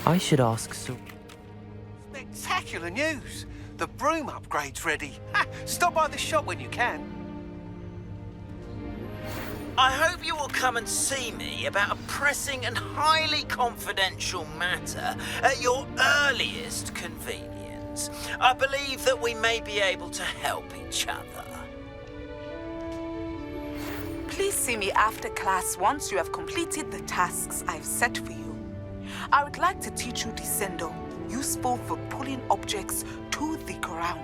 I should ask so. Spectacular news! The broom upgrade's ready. Ha! Stop by the shop when you can. I hope you will come and see me about a pressing and highly confidential matter at your earliest convenience. I believe that we may be able to help each other. Please see me after class once you have completed the tasks I've set for you. I would like to teach you Descendo, useful for pulling objects to the ground.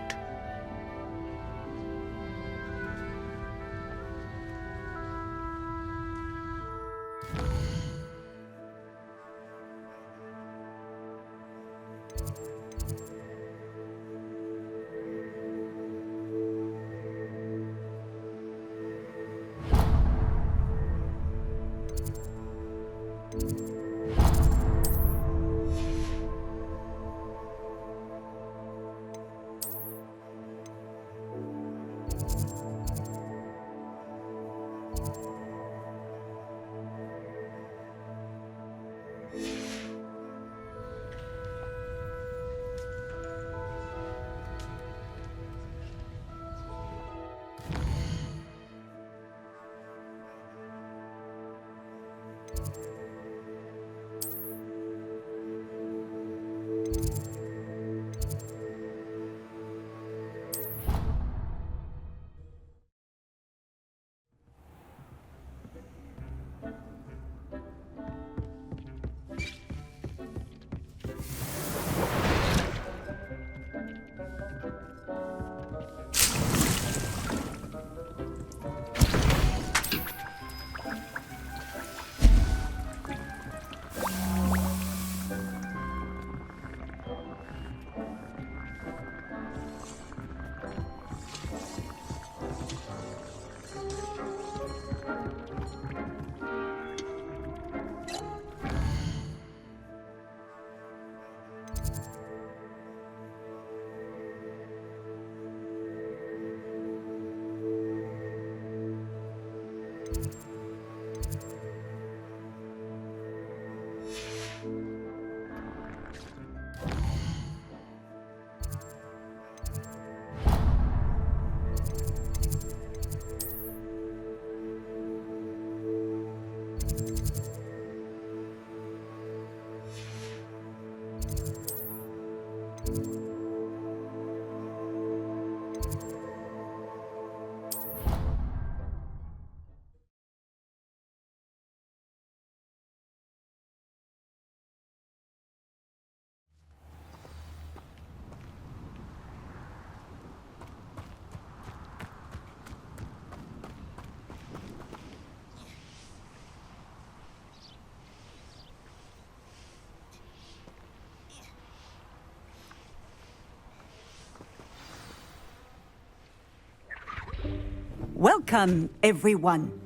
Welcome, everyone.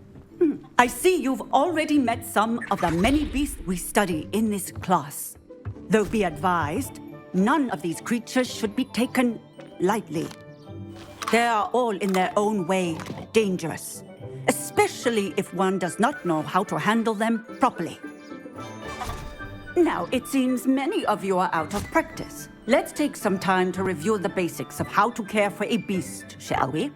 I see you've already met some of the many beasts we study in this class. Though be advised, none of these creatures should be taken lightly. They are all in their own way dangerous, especially if one does not know how to handle them properly. Now, it seems many of you are out of practice. Let's take some time to review the basics of how to care for a beast, shall we?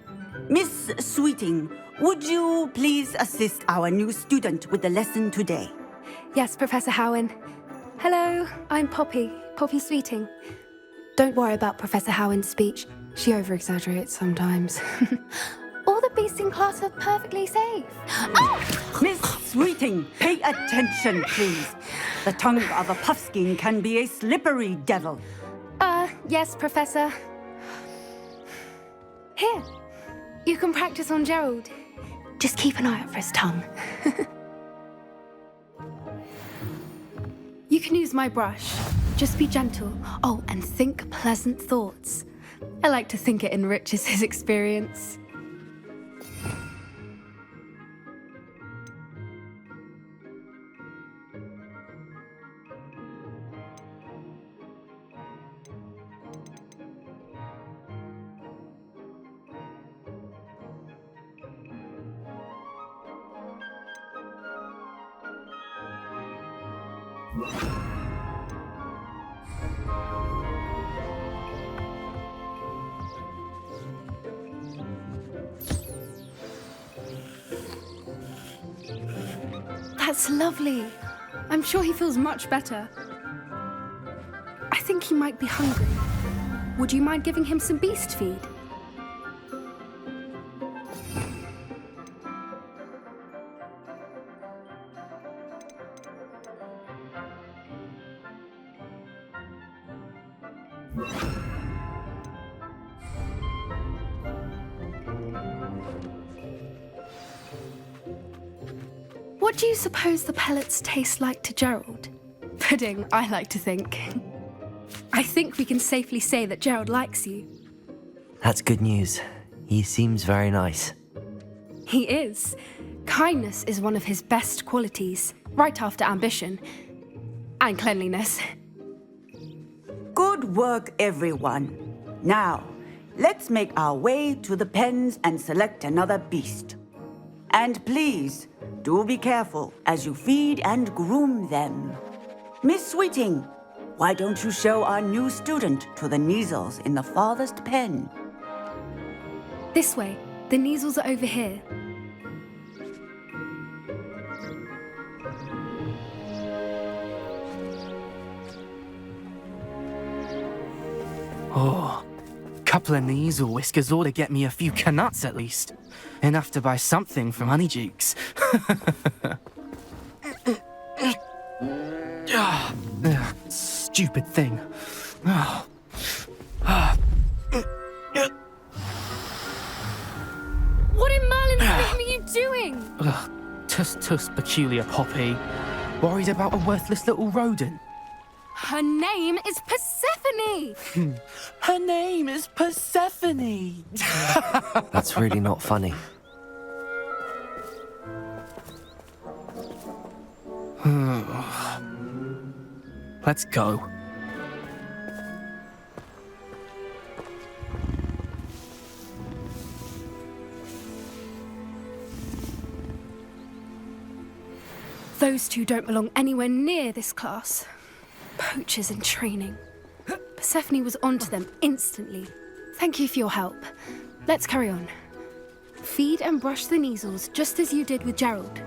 Miss Sweeting, would you please assist our new student with the lesson today? Yes, Professor Howen. Hello, I'm Poppy Sweeting. Don't worry about Professor Howen's speech. She over-exaggerates sometimes. All the beasts in class are perfectly safe. Oh! Miss Sweeting, pay attention, please. The tongue of a puffskein can be a slippery devil. Yes, Professor. Here, you can practice on Gerald. Just keep an eye out for his tongue. You can use my brush. Just be gentle. Oh, and think pleasant thoughts. I like to think it enriches his experience. That's lovely. I'm sure he feels much better. I think he might be hungry. Would you mind giving him some beast feed? What do you suppose the pellets taste like to Gerald? Pudding, I like to think. I think we can safely say that Gerald likes you. That's good news. He seems very nice. He is. Kindness is one of his best qualities, right after ambition. And cleanliness. Good work, everyone. Now, let's make our way to the pens and select another beast. And please, do be careful as you feed and groom them. Miss Sweeting, why don't you show our new student to the Neasels in the farthest pen? This way. The Neasels are over here. Oh, couple of Neasel whiskers ought to get me a few canuts at least. Enough to buy something from Honeydukes. Stupid thing. What in Merlin's name are you doing? Tuss, peculiar Poppy. Worried about a worthless little rodent. Her name is Persephone! Her name is Persephone! That's really not funny. Let's go. Those two don't belong anywhere near this class. Poachers in training. Persephone was onto them instantly. Thank you for your help. Let's carry on. Feed and brush the Neasels just as you did with Gerald.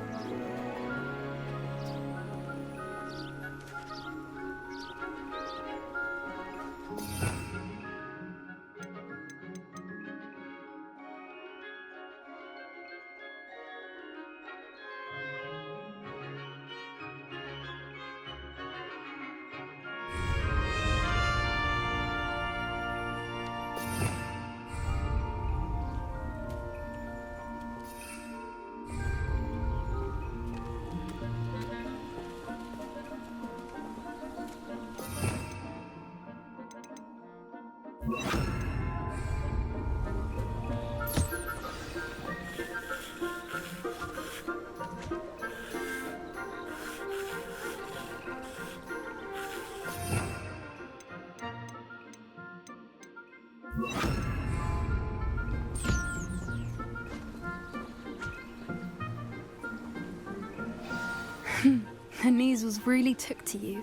The Neasels really took to you.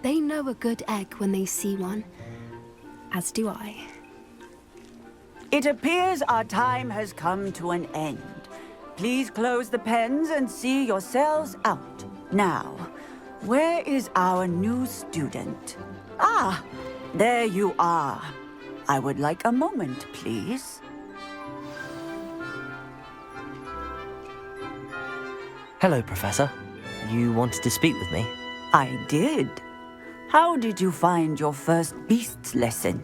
They know a good egg when they see one. As do I. It appears our time has come to an end. Please close the pens and see yourselves out. Now, where is our new student? Ah, there you are. I would like a moment, please. Hello, Professor. You wanted to speak with me? I did. How did you find your first beasts lesson?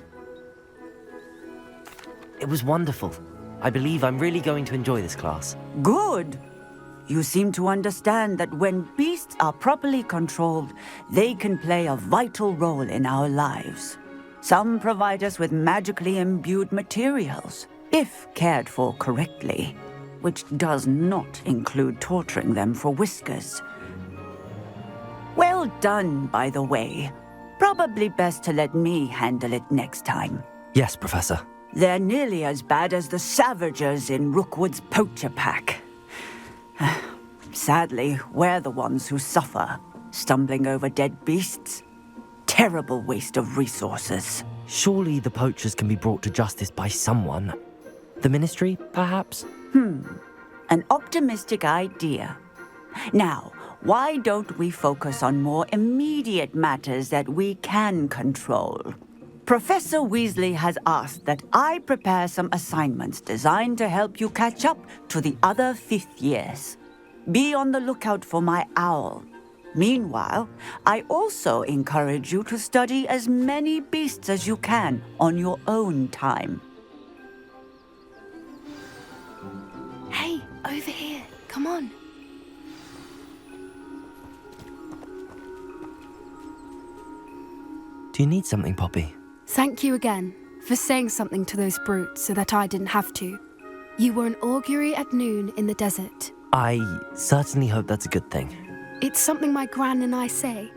It was wonderful. I believe I'm really going to enjoy this class. Good. You seem to understand that when beasts are properly controlled, they can play a vital role in our lives. Some provide us with magically imbued materials, if cared for correctly, which does not include torturing them for whiskers. Well done, by the way. Probably best to let me handle it next time. Yes, Professor. They're nearly as bad as the Savagers in Rookwood's poacher pack. Sadly, we're the ones who suffer, stumbling over dead beasts. Terrible waste of resources. Surely the poachers can be brought to justice by someone. The Ministry, perhaps? An optimistic idea. Now, why don't we focus on more immediate matters that we can control? Professor Weasley has asked that I prepare some assignments designed to help you catch up to the other fifth years. Be on the lookout for my owl. Meanwhile, I also encourage you to study as many beasts as you can on your own time. Hey, over here. Come on. Do you need something, Poppy? Thank you again for saying something to those brutes so that I didn't have to. You were an augury at noon in the desert. I certainly hope that's a good thing. It's something my gran and I say.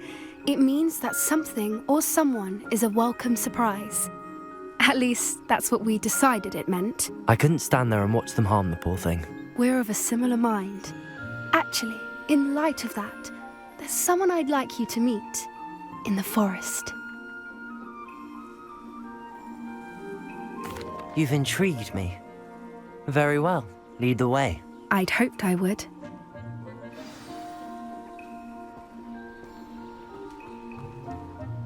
It means that something or someone is a welcome surprise. At least, that's what we decided it meant. I couldn't stand there and watch them harm the poor thing. We're of a similar mind. Actually, in light of that, there's someone I'd like you to meet in the forest. You've intrigued me. Very well. Lead the way. I'd hoped I would.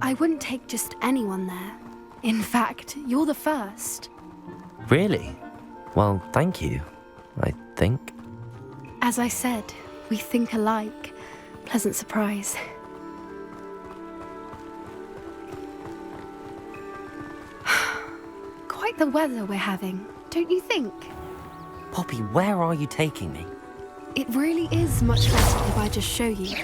I wouldn't take just anyone there. In fact, you're the first. Really? Well, thank you, I think. As I said, we think alike. Pleasant surprise. Quite the weather we're having, don't you think? Poppy, where are you taking me? It really is much better if I just show you.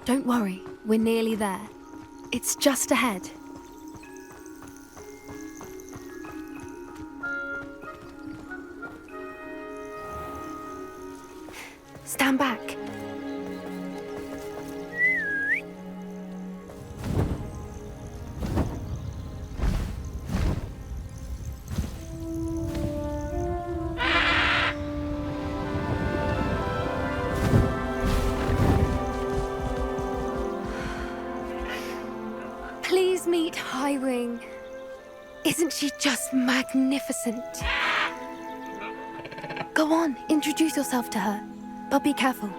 Don't worry, we're nearly there. It's just ahead. Stand back. Please meet Highwing. Isn't she just magnificent? Go on, introduce yourself to her. But be careful.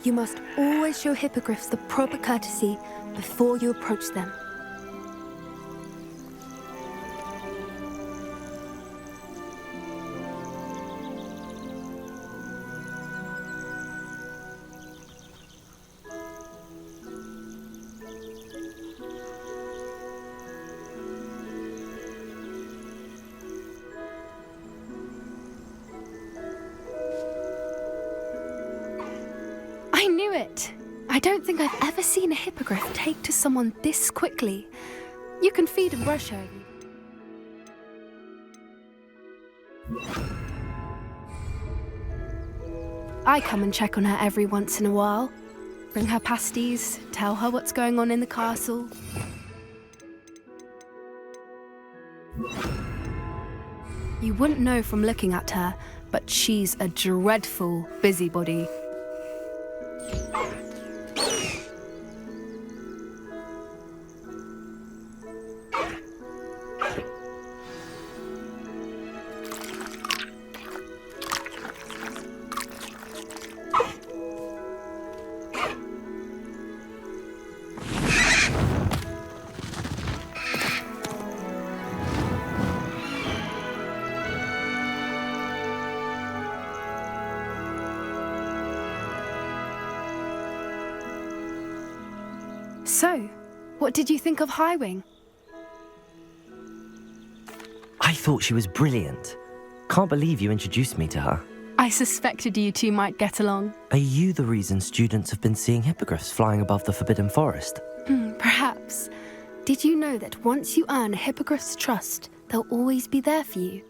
You must always show hippogriffs the proper courtesy before you approach them. I knew it! I don't think I've ever seen a hippogriff take to someone this quickly. You can feed and brush her. I come and check on her every once in a while. Bring her pasties, tell her what's going on in the castle. You wouldn't know from looking at her, but she's a dreadful busybody. So, what did you think of Highwing? I thought she was brilliant. Can't believe you introduced me to her. I suspected you two might get along. Are you the reason students have been seeing hippogriffs flying above the Forbidden Forest? Perhaps. Did you know that once you earn a hippogriff's trust, they'll always be there for you?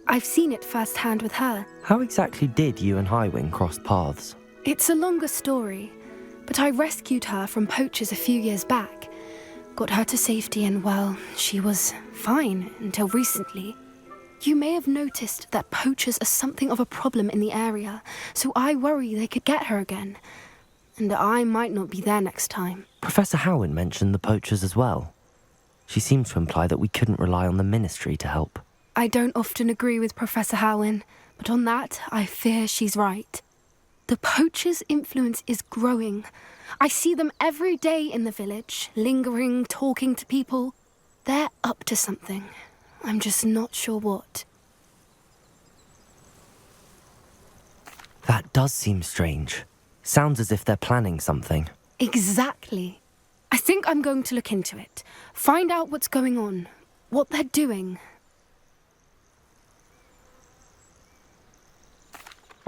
I've seen it firsthand with her. How exactly did you and Highwing cross paths? It's a longer story, but I rescued her from poachers a few years back. Got her to safety and, well, she was fine until recently. You may have noticed that poachers are something of a problem in the area, so I worry they could get her again. And I might not be there next time. Professor Howin mentioned the poachers as well. She seemed to imply that we couldn't rely on the Ministry to help. I don't often agree with Professor Howin, but on that, I fear she's right. The poacher's influence is growing. I see them every day in the village, lingering, talking to people. They're up to something. I'm just not sure what. That does seem strange. Sounds as if they're planning something. Exactly. I think I'm going to look into it. Find out what's going on. What they're doing.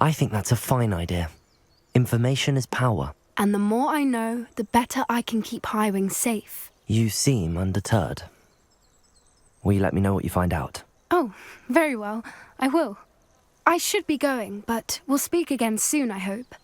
I think that's a fine idea. Information is power. And the more I know, the better I can keep Highwing safe. You seem undeterred. Will you let me know what you find out? Oh, very well. I will. I should be going, but we'll speak again soon, I hope.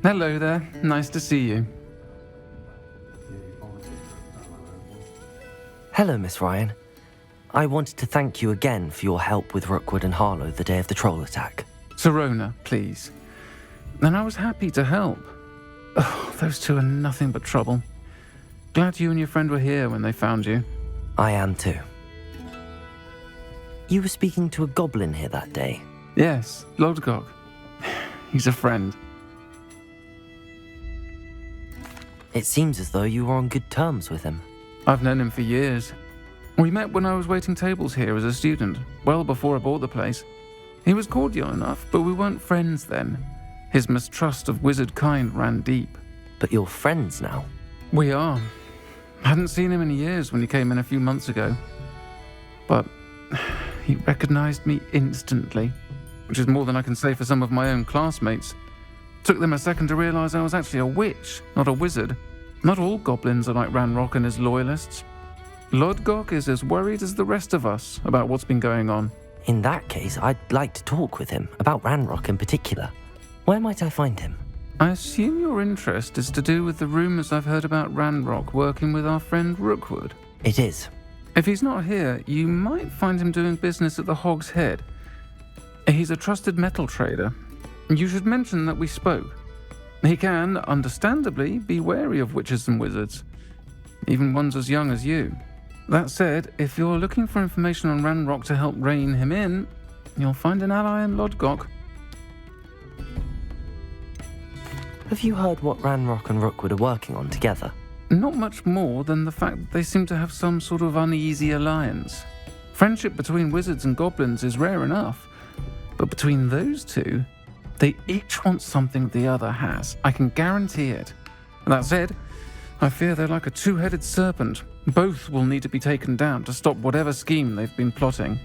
Hello there, nice to see you. Hello, Miss Ryan. I wanted to thank you again for your help with Rookwood and Harlow the day of the troll attack. Serona, please. And I was happy to help. Oh, those two are nothing but trouble. Glad you and your friend were here when they found you. I am too. You were speaking to a goblin here that day. Yes, Lodgok. He's a friend. It seems as though you were on good terms with him. I've known him for years. We met when I was waiting tables here as a student, well before I bought the place. He was cordial enough, but we weren't friends then. His mistrust of wizard kind ran deep. But you're friends now? We are. Hadn't seen him in years when he came in a few months ago. But he recognized me instantly, which is more than I can say for some of my own classmates. Took them a second to realize I was actually a witch, not a wizard. Not all goblins are like Ranrock and his loyalists. Lodgok is as worried as the rest of us about what's been going on. In that case, I'd like to talk with him, about Ranrock in particular. Where might I find him? I assume your interest is to do with the rumors I've heard about Ranrock working with our friend Rookwood. It is. If he's not here, you might find him doing business at the Hog's Head. He's a trusted metal trader. You should mention that we spoke. He can, understandably, be wary of witches and wizards, even ones as young as you. That said, if you're looking for information on Ranrock to help rein him in, you'll find an ally in Lodgok. Have you heard what Ranrock and Rookwood are working on together? Not much more than the fact that they seem to have some sort of uneasy alliance. Friendship between wizards and goblins is rare enough, but between those two, they each want something the other has. I can guarantee it. That said, I fear they're like a two-headed serpent. Both will need to be taken down to stop whatever scheme they've been plotting.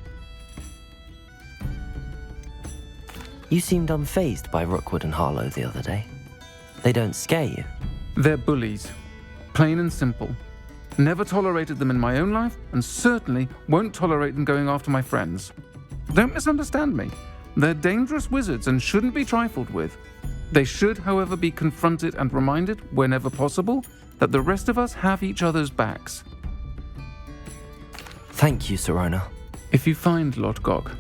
You seemed unfazed by Rookwood and Harlow the other day. They don't scare you. They're bullies. Plain and simple. Never tolerated them in my own life, and certainly won't tolerate them going after my friends. Don't misunderstand me. They're dangerous wizards and shouldn't be trifled with. They should, however, be confronted and reminded, whenever possible, that the rest of us have each other's backs. Thank you, Sirona. If you find Lodgok,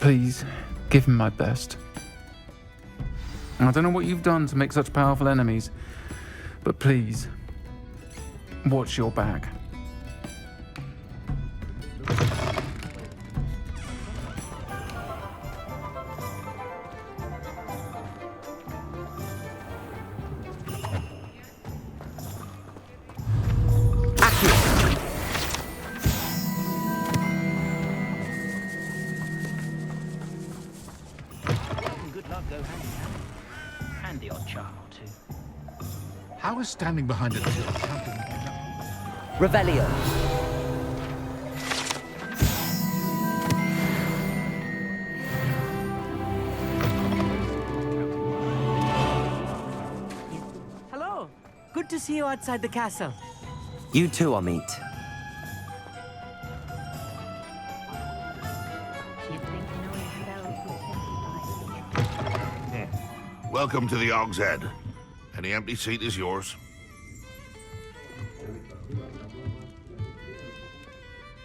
please give him my best. I don't know what you've done to make such powerful enemies, but please, watch your back. How is standing behind a till counting? Revelio. Hello. Good to see you outside the castle. You too, Amit. Welcome to the Hog's Head. Any empty seat is yours.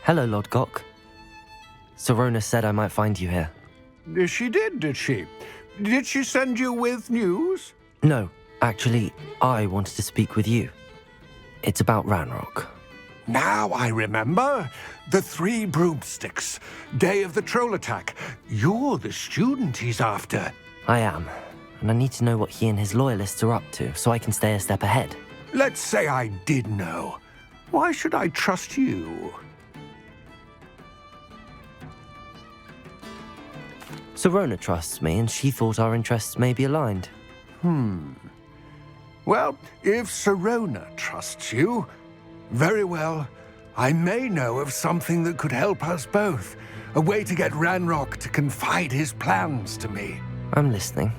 Hello, Lodgok. Sirona said I might find you here. She did she? Did she send you with news? No, actually, I wanted to speak with you. It's about Ranrock. Now I remember. The 3 broomsticks. Day of the troll attack. You're the student he's after. I am, and I need to know what he and his loyalists are up to so I can stay a step ahead. Let's say I did know. Why should I trust you? Sirona trusts me, and she thought our interests may be aligned. Well, if Sirona trusts you, very well. I may know of something that could help us both. A way to get Ranrock to confide his plans to me. I'm listening.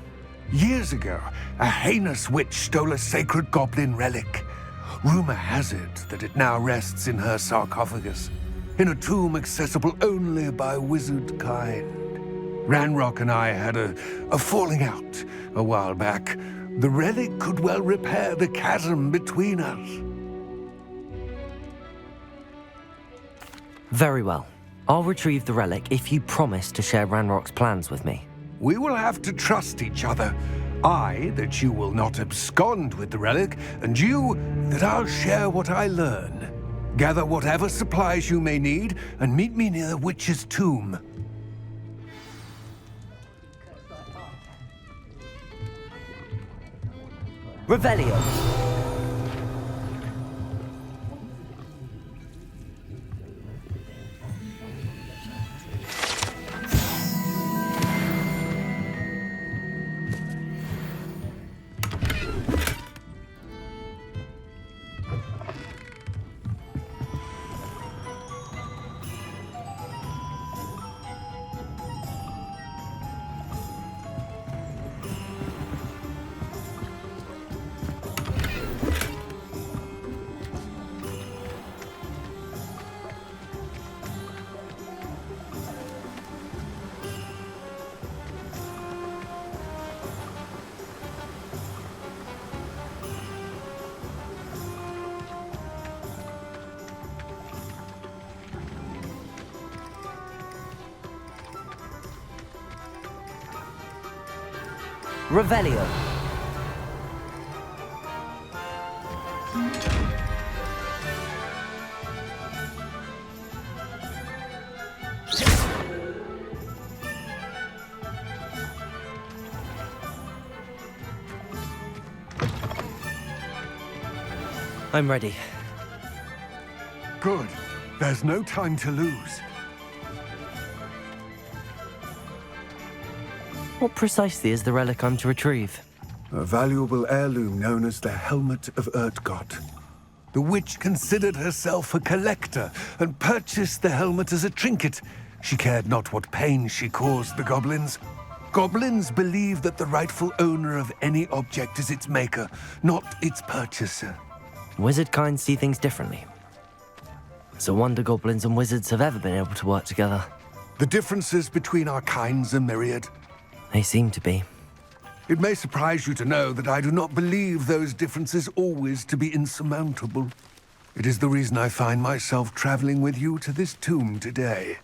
Years ago, a heinous witch stole a sacred goblin relic. Rumor has it that it now rests in her sarcophagus, in a tomb accessible only by wizard kind. Ranrock and I had a falling out a while back. The relic could well repair the chasm between us. Very well. I'll retrieve the relic if you promise to share Ranrock's plans with me. We will have to trust each other. I, that you will not abscond with the relic, and you, that I'll share what I learn. Gather whatever supplies you may need, and meet me near the witch's tomb. Revelio. Revelio. I'm ready. Good. There's no time to lose. What precisely is the relic I'm to retrieve? A valuable heirloom known as the Helmet of Urtkot. The witch considered herself a collector and purchased the helmet as a trinket. She cared not what pain she caused the goblins. Goblins believe that the rightful owner of any object is its maker, not its purchaser. Wizard kind see things differently. It's a wonder goblins and wizards have ever been able to work together. The differences between our kinds are myriad. They seem to be. It may surprise you to know that I do not believe those differences always to be insurmountable. It is the reason I find myself traveling with you to this tomb today.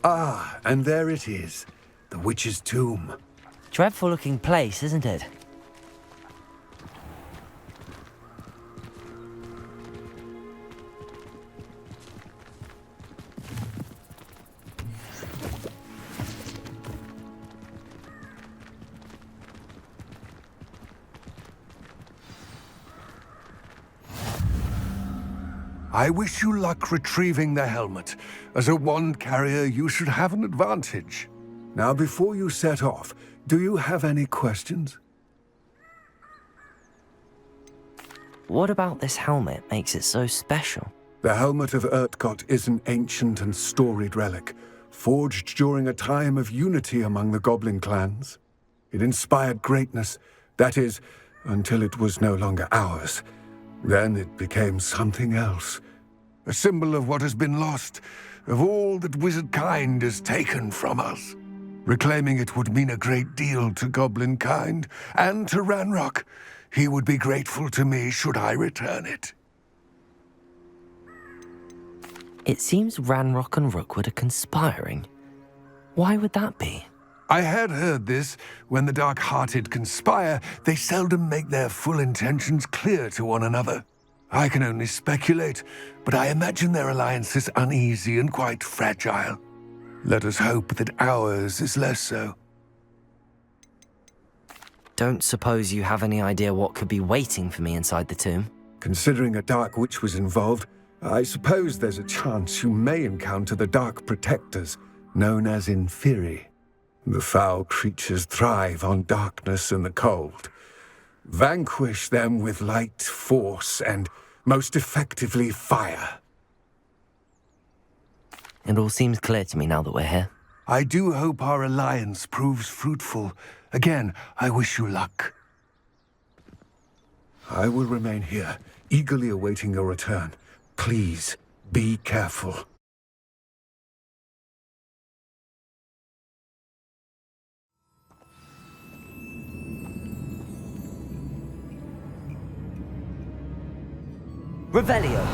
Ah, and there it is. The witch's tomb. Dreadful looking place, isn't it? I wish you luck retrieving the helmet. As a wand carrier, you should have an advantage. Now, before you set off, do you have any questions? What about this helmet makes it so special? The Helmet of Urtkot is an ancient and storied relic, forged during a time of unity among the goblin clans. It inspired greatness, that is, until it was no longer ours. Then it became something else. A symbol of what has been lost, of all that wizard kind has taken from us. Reclaiming it would mean a great deal to goblin kind, and to Ranrock. He would be grateful to me should I return it. It seems Ranrock and Rookwood are conspiring. Why would that be? I had heard this. When the dark-hearted conspire, they seldom make their full intentions clear to one another. I can only speculate, but I imagine their alliance is uneasy and quite fragile. Let us hope that ours is less so. Don't suppose you have any idea what could be waiting for me inside the tomb? Considering a Dark Witch was involved, I suppose there's a chance you may encounter the Dark Protectors, known as Inferi. The foul creatures thrive on darkness and the cold. Vanquish them with light, force, and most effectively fire. It all seems clear to me now that we're here. I do hope our alliance proves fruitful. Again, I wish you luck. I will remain here, eagerly awaiting your return. Please, be careful. Revelio!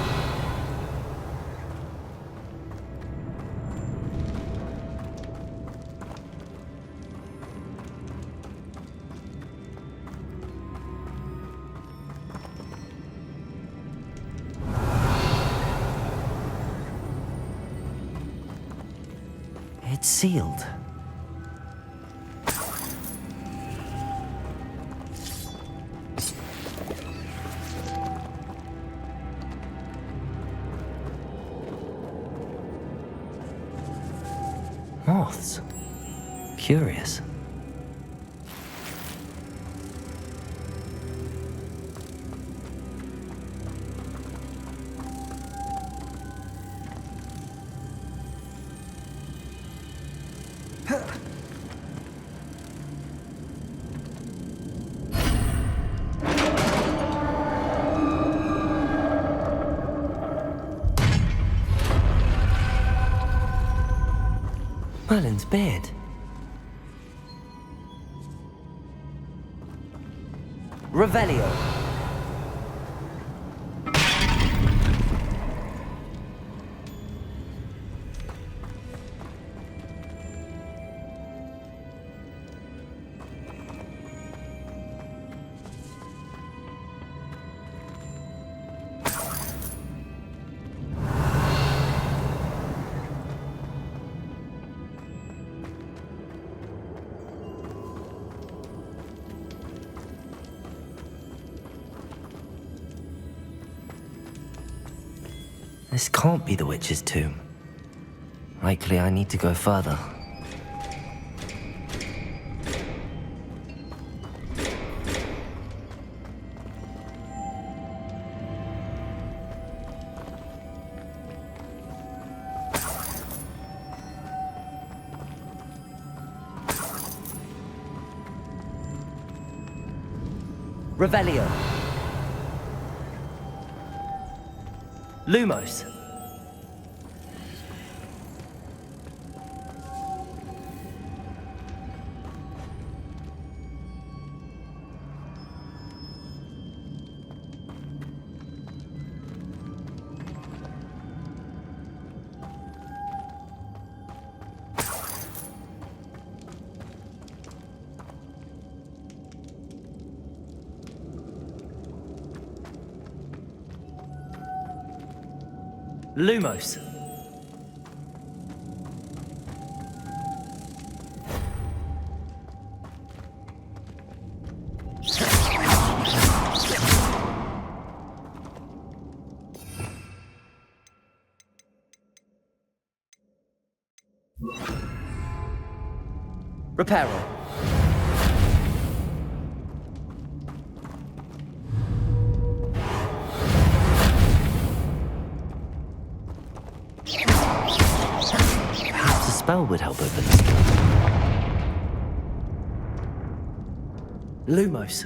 It's sealed. Moths. Curious. Merlin's beard. Revelio. This can't be the witch's tomb. Likely I need to go further. Revelio. Lumos. Lumos. Reparo. Perhaps a spell would help open this door. Lumos.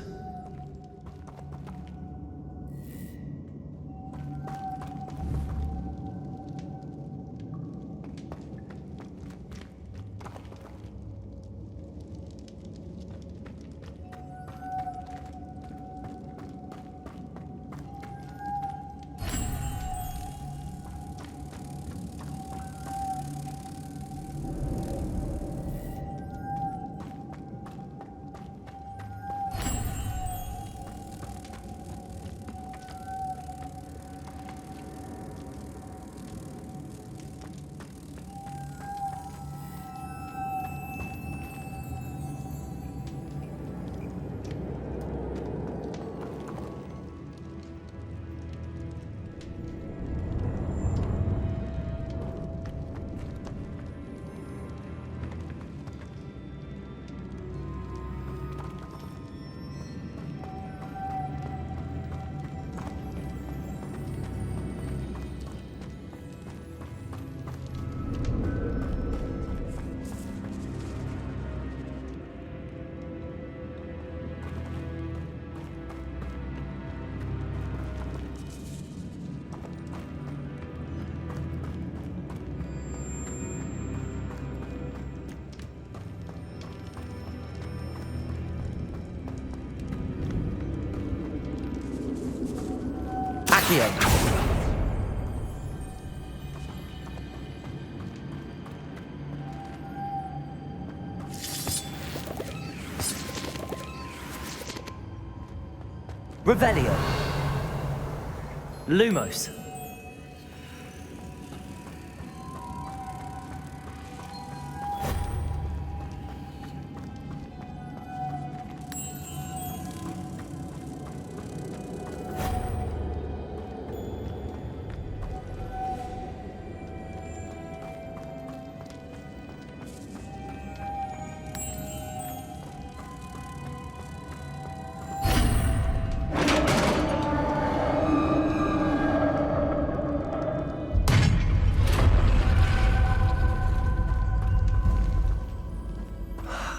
Accio. Revelio. Lumos.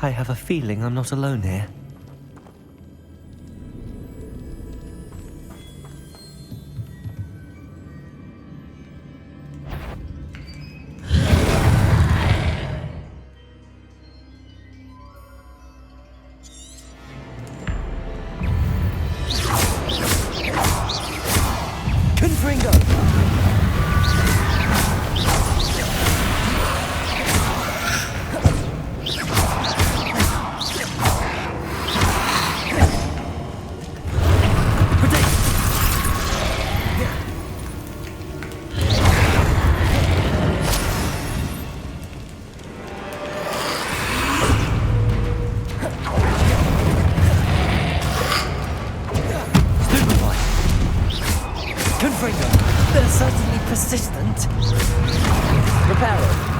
I have a feeling I'm not alone here. Confringo! They're certainly persistent. Reparo.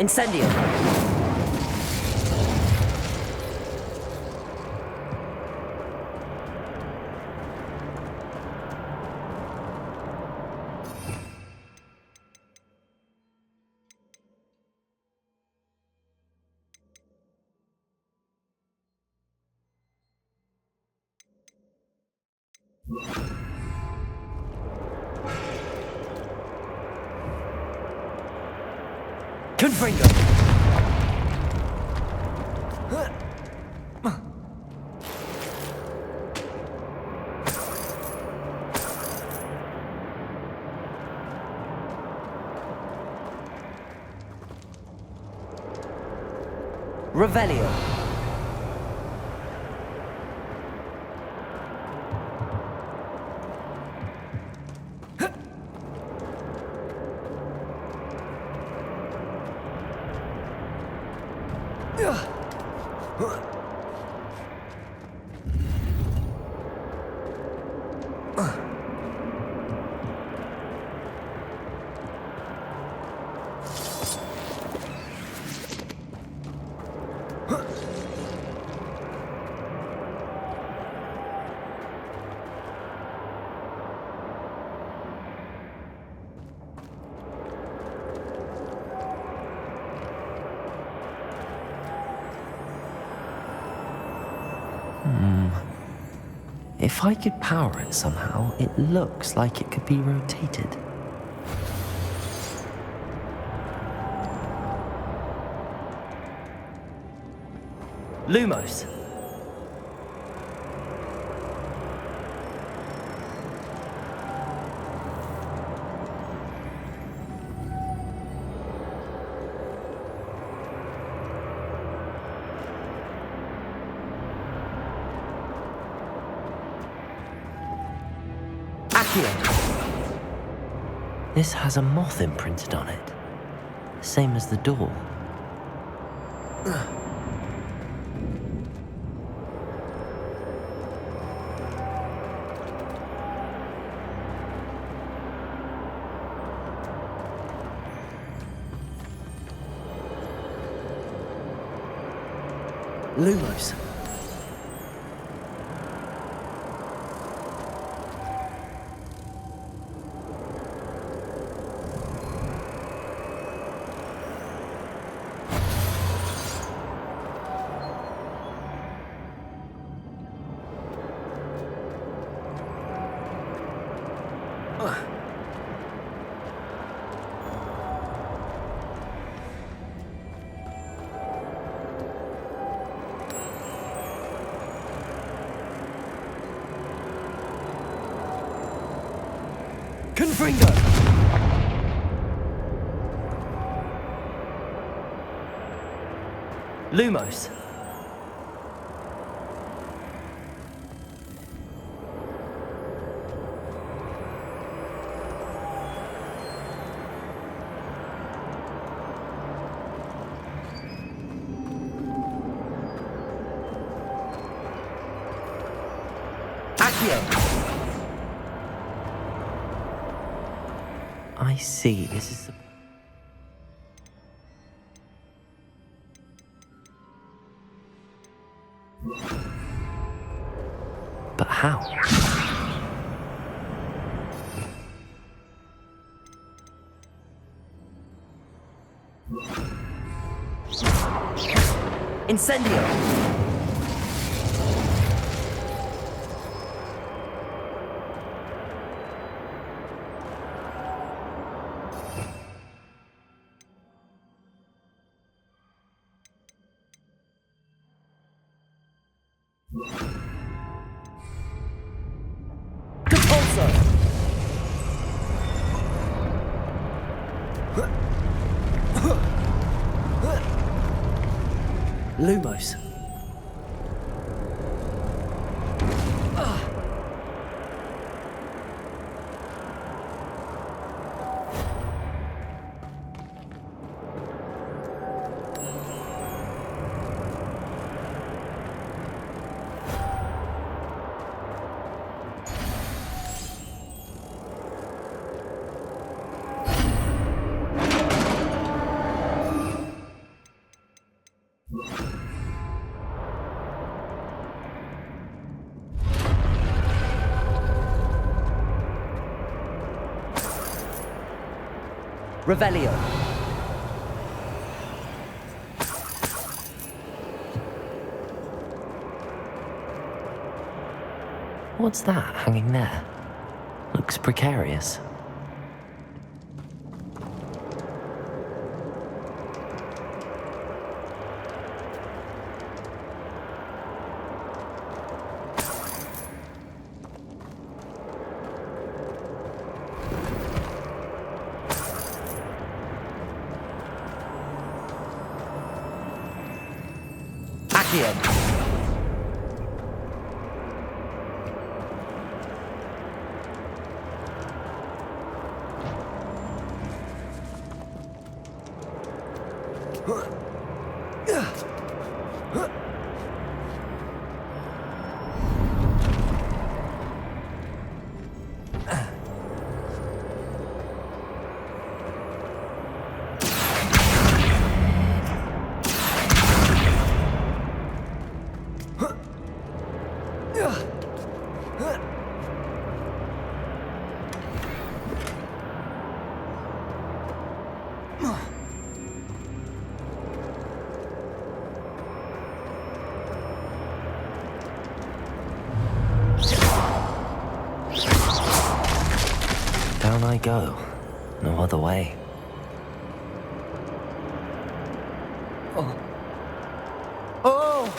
Incendio. Confringo. Revelio. If I could power it somehow, it looks like it could be rotated. Lumos. This has a moth imprinted on it. Same as the door. Lumos. Confringo! Lumos. I see, this is the... But how? Incendio! Lumos. Revelio. What's that hanging there? Looks precarious. Down I go. No other way. Oh!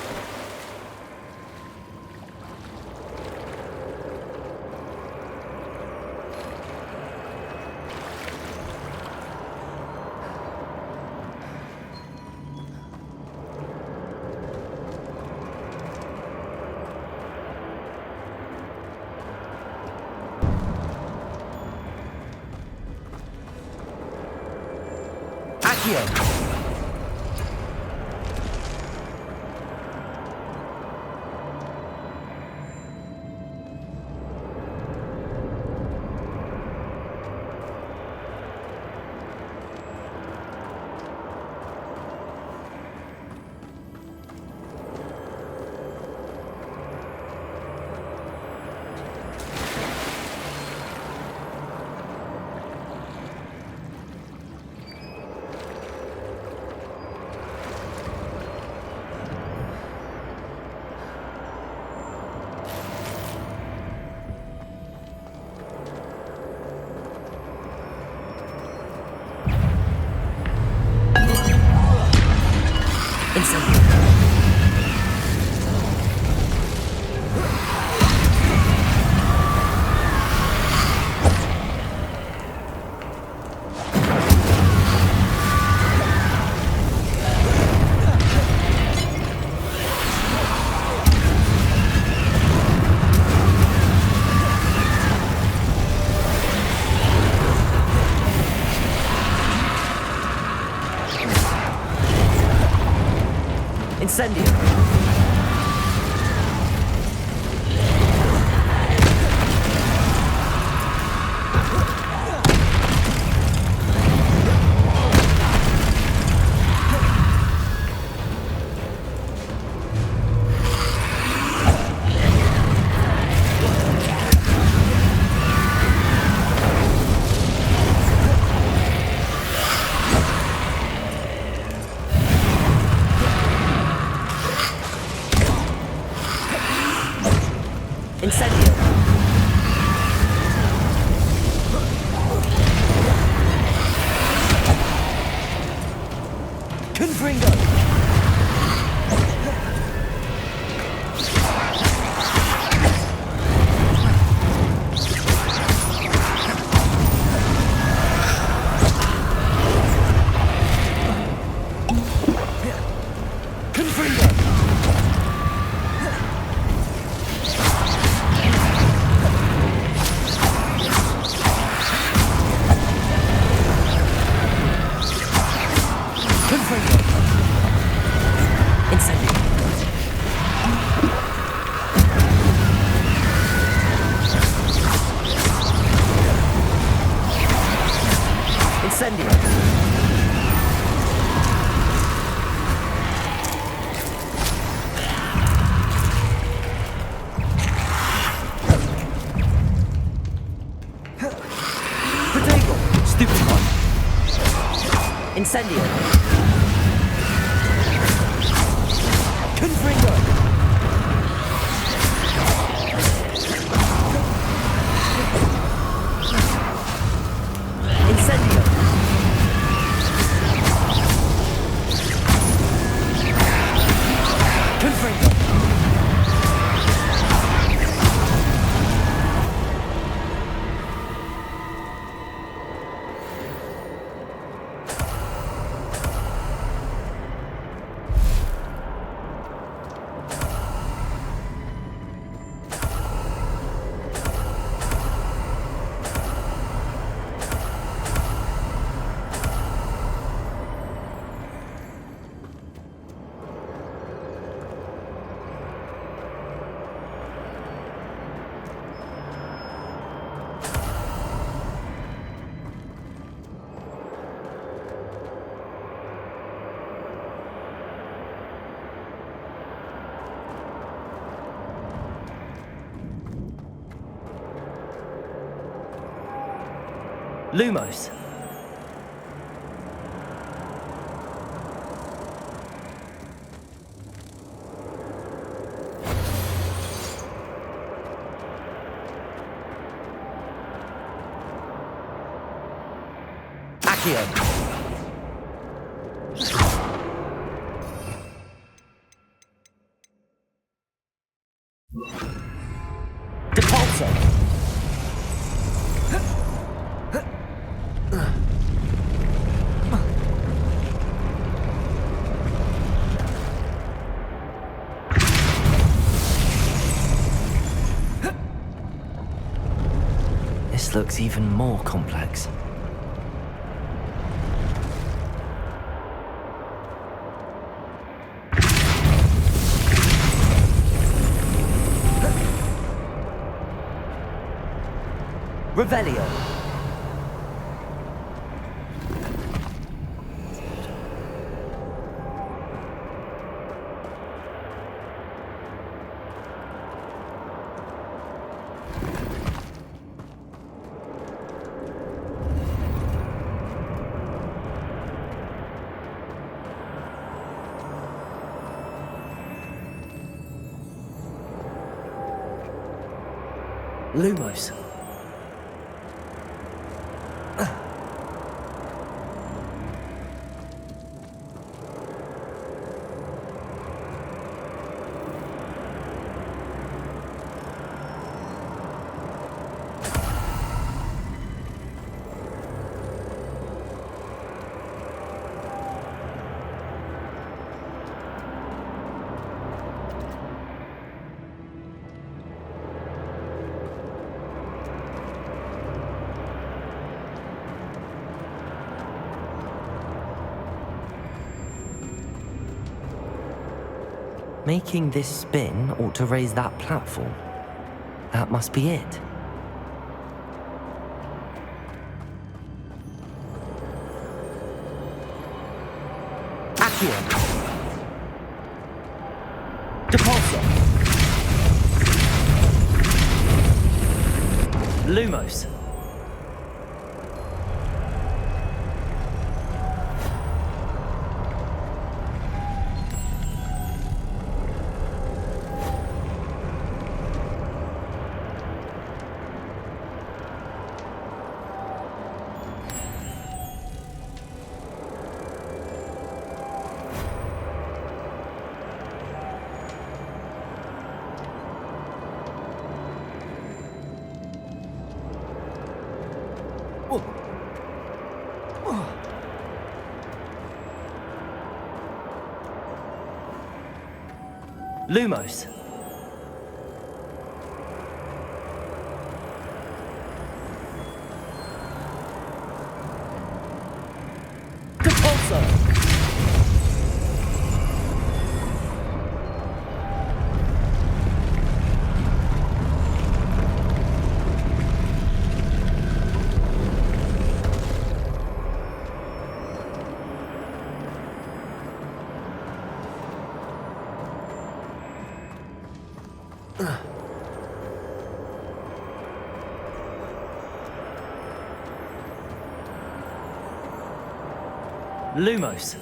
Accio! Incendio! Incendio! Confringo! Incendio! Confringo! Incendio! Confringo! Lumos. Accio. Depulso. This looks even more complex. Revelio. Lumos. Making this spin ought to raise that platform. That must be it. Accio. Depulso. Lumos. Lumos. Depulso. Lumos.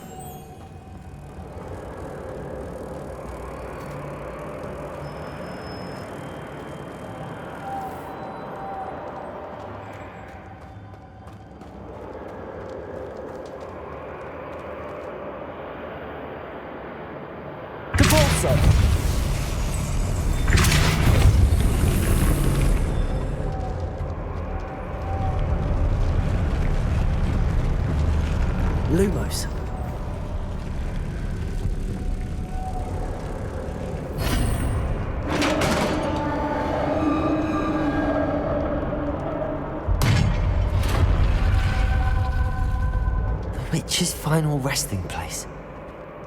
Depulso. Lumos. The witch's final resting place.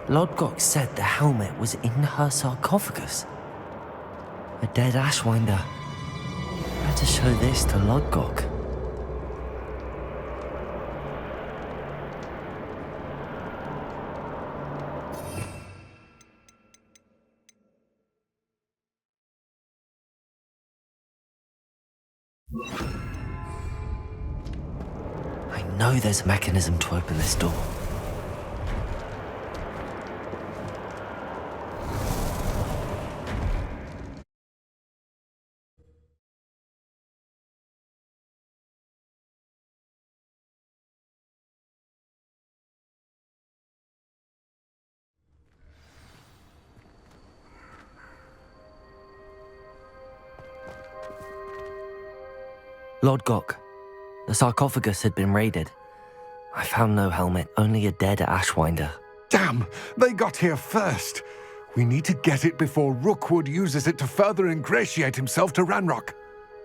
Lodgok said the helmet was in her sarcophagus. A dead Ashwinder. Better show this to Lodgok. I know there's a mechanism to open this door. Lodgok, the sarcophagus had been raided. I found no helmet, only a dead Ashwinder. Damn! They got here first. We need to get it before Rookwood uses it to further ingratiate himself to Ranrock.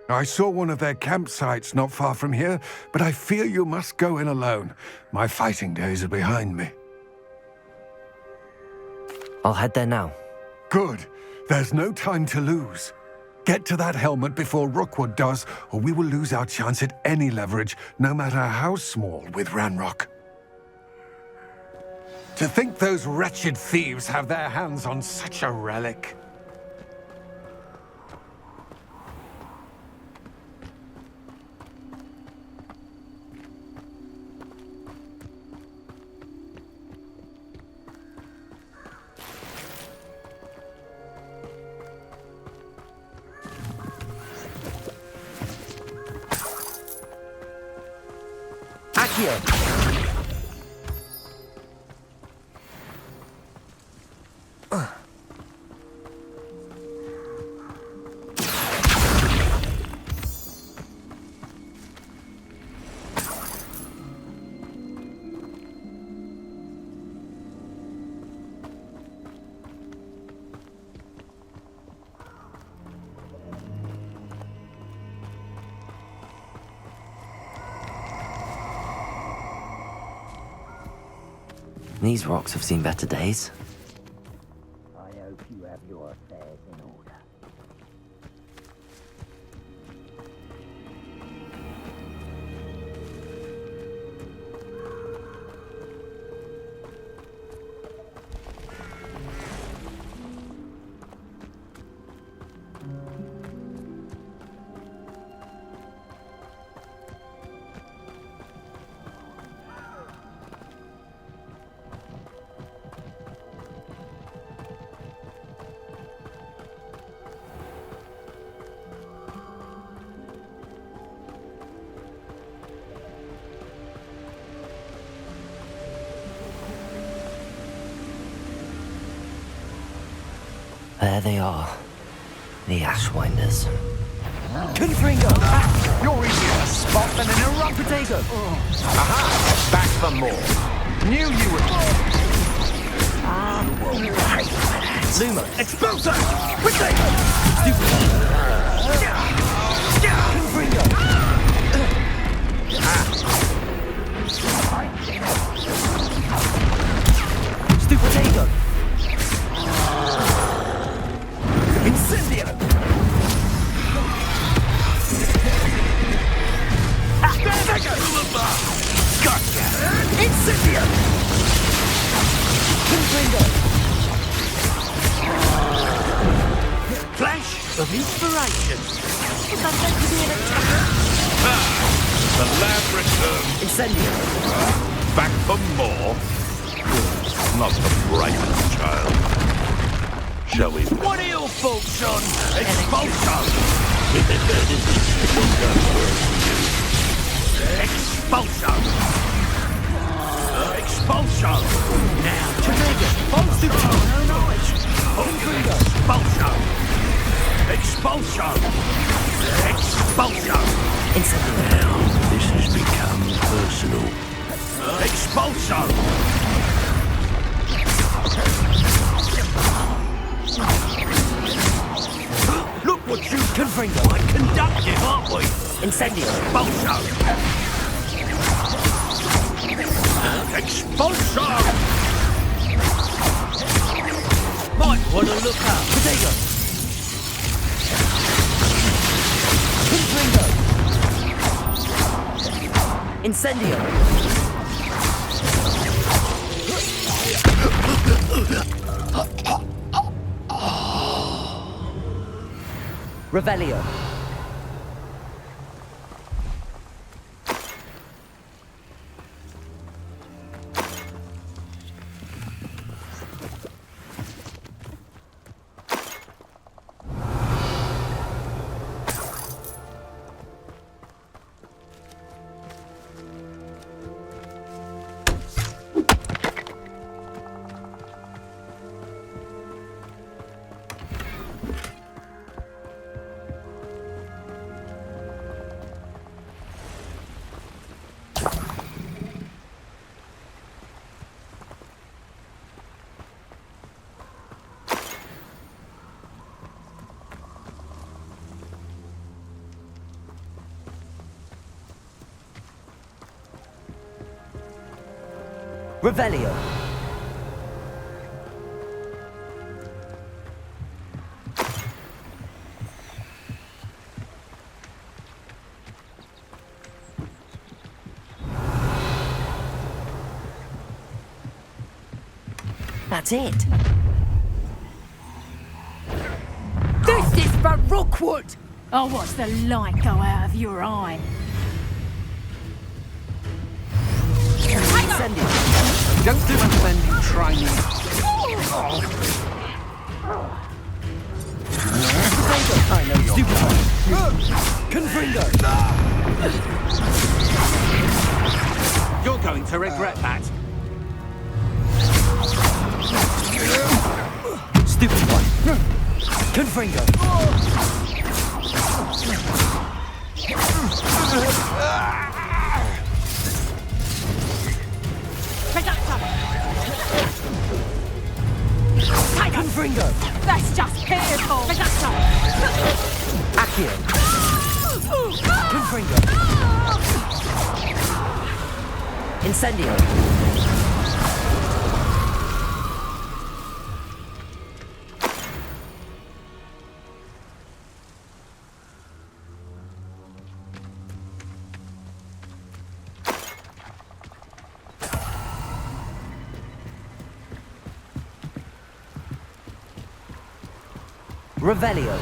I saw one of their campsites not far from here, but I fear you must go in alone. My fighting days are behind me. I'll head there now. Good. There's no time to lose. Get to that helmet before Rookwood does, or we will lose our chance at any leverage, no matter how small, with Ranrock. To think those wretched thieves have their hands on such a relic. These rocks have seen better days. I hope you have your affairs in order. There they are. The Ashwinders. Confringo! You're easier to spot than an Iraq potato! Aha! Back for more. Knew you would! Luma! Expulsor! Potato! Confringo! Stupidago! Incendio! Gotcha! Incendio! Confringo! Flash of inspiration! Was that meant to be an attack? The lab returns. Incendio! Back for more. Not the brightest child. Shall we? What are your thoughts on Expulsion! expulsion? Expulsion! Now, Tobago, falls to no knowledge. Confringo! Expulsion! Expulsion! Expulsion! Incendio! This has become personal. Expulsion! Look what you Confringo! Quite conductive, aren't we? Incendio! Expulsion! Expulsion! Might want to look up. Potato! Confringo! Incendio! Revelio. Revelio. That's it. This is for Rookwood! I'll watch the light go out of your eye. Send it. Don't recommend you try me. I know you're Confringo! You're going to regret that. Stupid one. Confringo! Confringo! That's just pitiful! Accio! Confringo! Incendio! Revelio.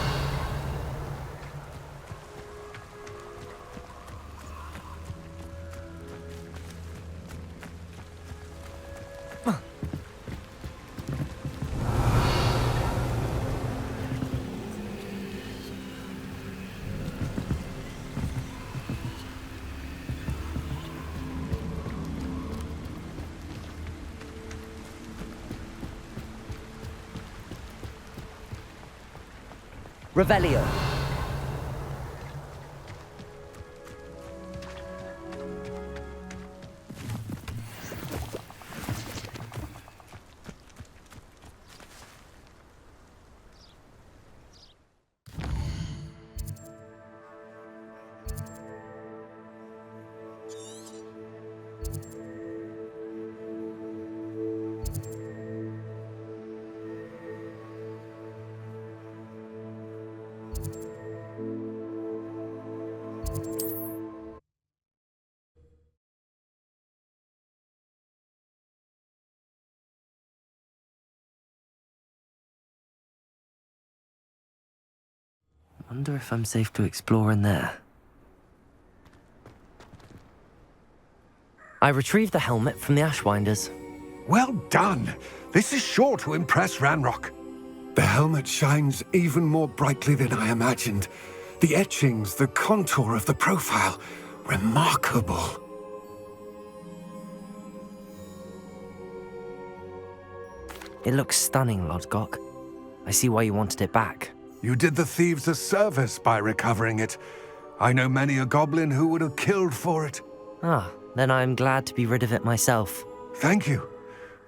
Revelio. Wonder if I'm safe to explore in there. I retrieved the helmet from the Ashwinders. Well done. This is sure to impress Ranrock. The helmet shines even more brightly than I imagined. The etchings, the contour of the profile, remarkable. It looks stunning, Lodgok. I see why you wanted it back. You did the thieves a service by recovering it. I know many a goblin who would have killed for it. Ah, then I'm glad to be rid of it myself. Thank you.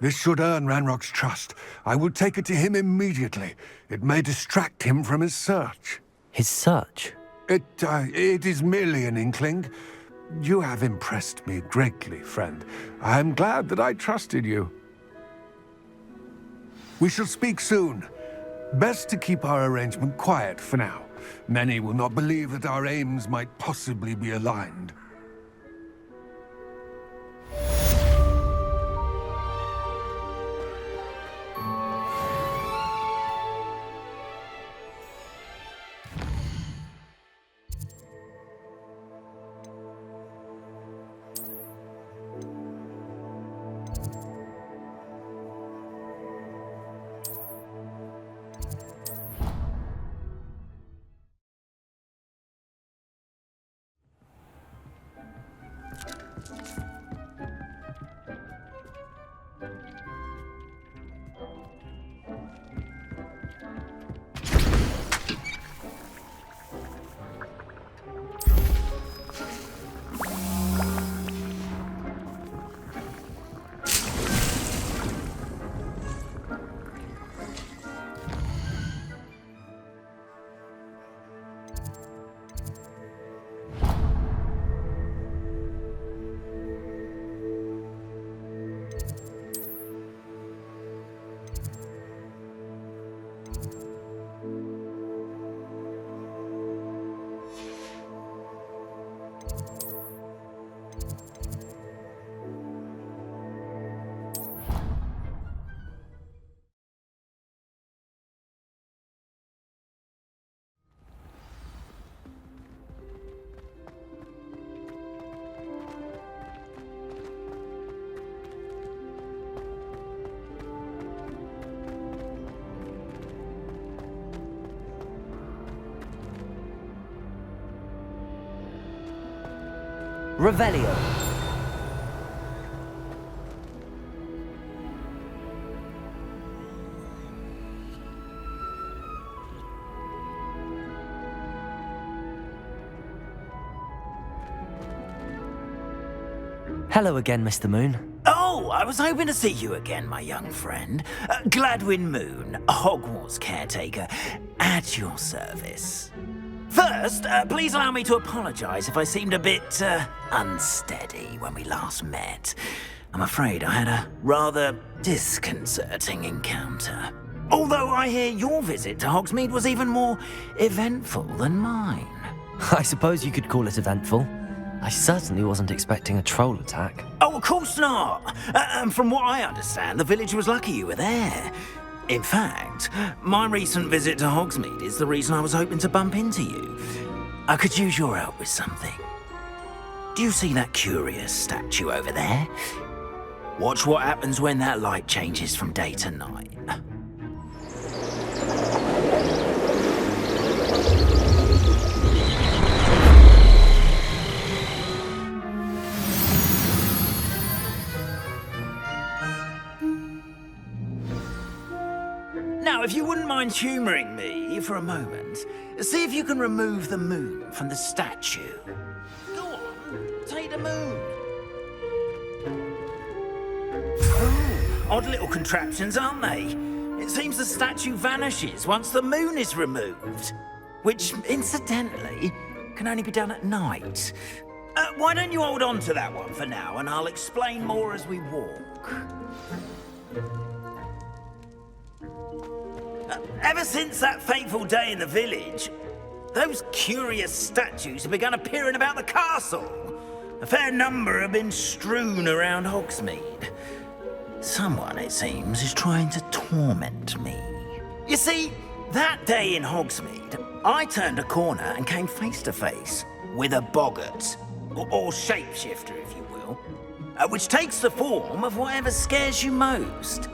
This should earn Ranrock's trust. I will take it to him immediately. It may distract him from his search. His search? It is merely an inkling. You have impressed me greatly, friend. I am glad that I trusted you. We shall speak soon. Best to keep our arrangement quiet for now. Many will not believe that our aims might possibly be aligned. Revelio. Hello again, Mr. Moon. Oh, I was hoping to see you again, my young friend. Gladwin Moon, Hogwarts caretaker, at your service. First, please allow me to apologise if I seemed a bit unsteady when we last met. I'm afraid I had a rather disconcerting encounter. Although I hear your visit to Hogsmeade was even more eventful than mine. I suppose you could call it eventful. I certainly wasn't expecting a troll attack. Oh, of course not. And from what I understand, the village was lucky you were there. In fact, my recent visit to Hogsmeade is the reason I was hoping to bump into you. I could use your help with something. Do you see that curious statue over there? Watch what happens when that light changes from day to night. Now, if you wouldn't mind humouring me for a moment, see if you can remove the moon from the statue. Go on, take the moon. Oh, odd little contraptions, aren't they? It seems the statue vanishes once the moon is removed, which, incidentally, can only be done at night. Why don't you hold on to that one for now, and I'll explain more as we walk. Ever since that fateful day in the village, those curious statues have begun appearing about the castle. A fair number have been strewn around Hogsmeade. Someone, it seems, is trying to torment me. You see, that day in Hogsmeade, I turned a corner and came face to face with a boggart, or shapeshifter, if you will, which takes the form of whatever scares you most.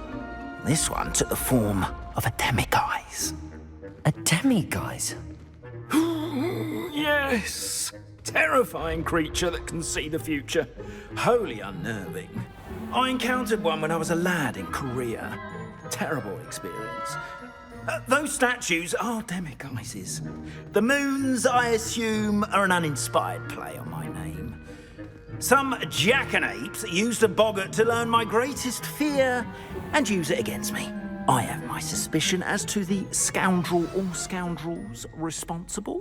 This one took the form of a demiguise. A demiguise? Yes! Terrifying creature that can see the future. Wholly unnerving. I encountered one when I was a lad in Korea. Terrible experience. Those statues are demiguises. The moons, I assume, are an uninspired play on my name. Some jackanapes used a boggart to learn my greatest fear and use it against me. I have my suspicion as to the scoundrel or scoundrels responsible.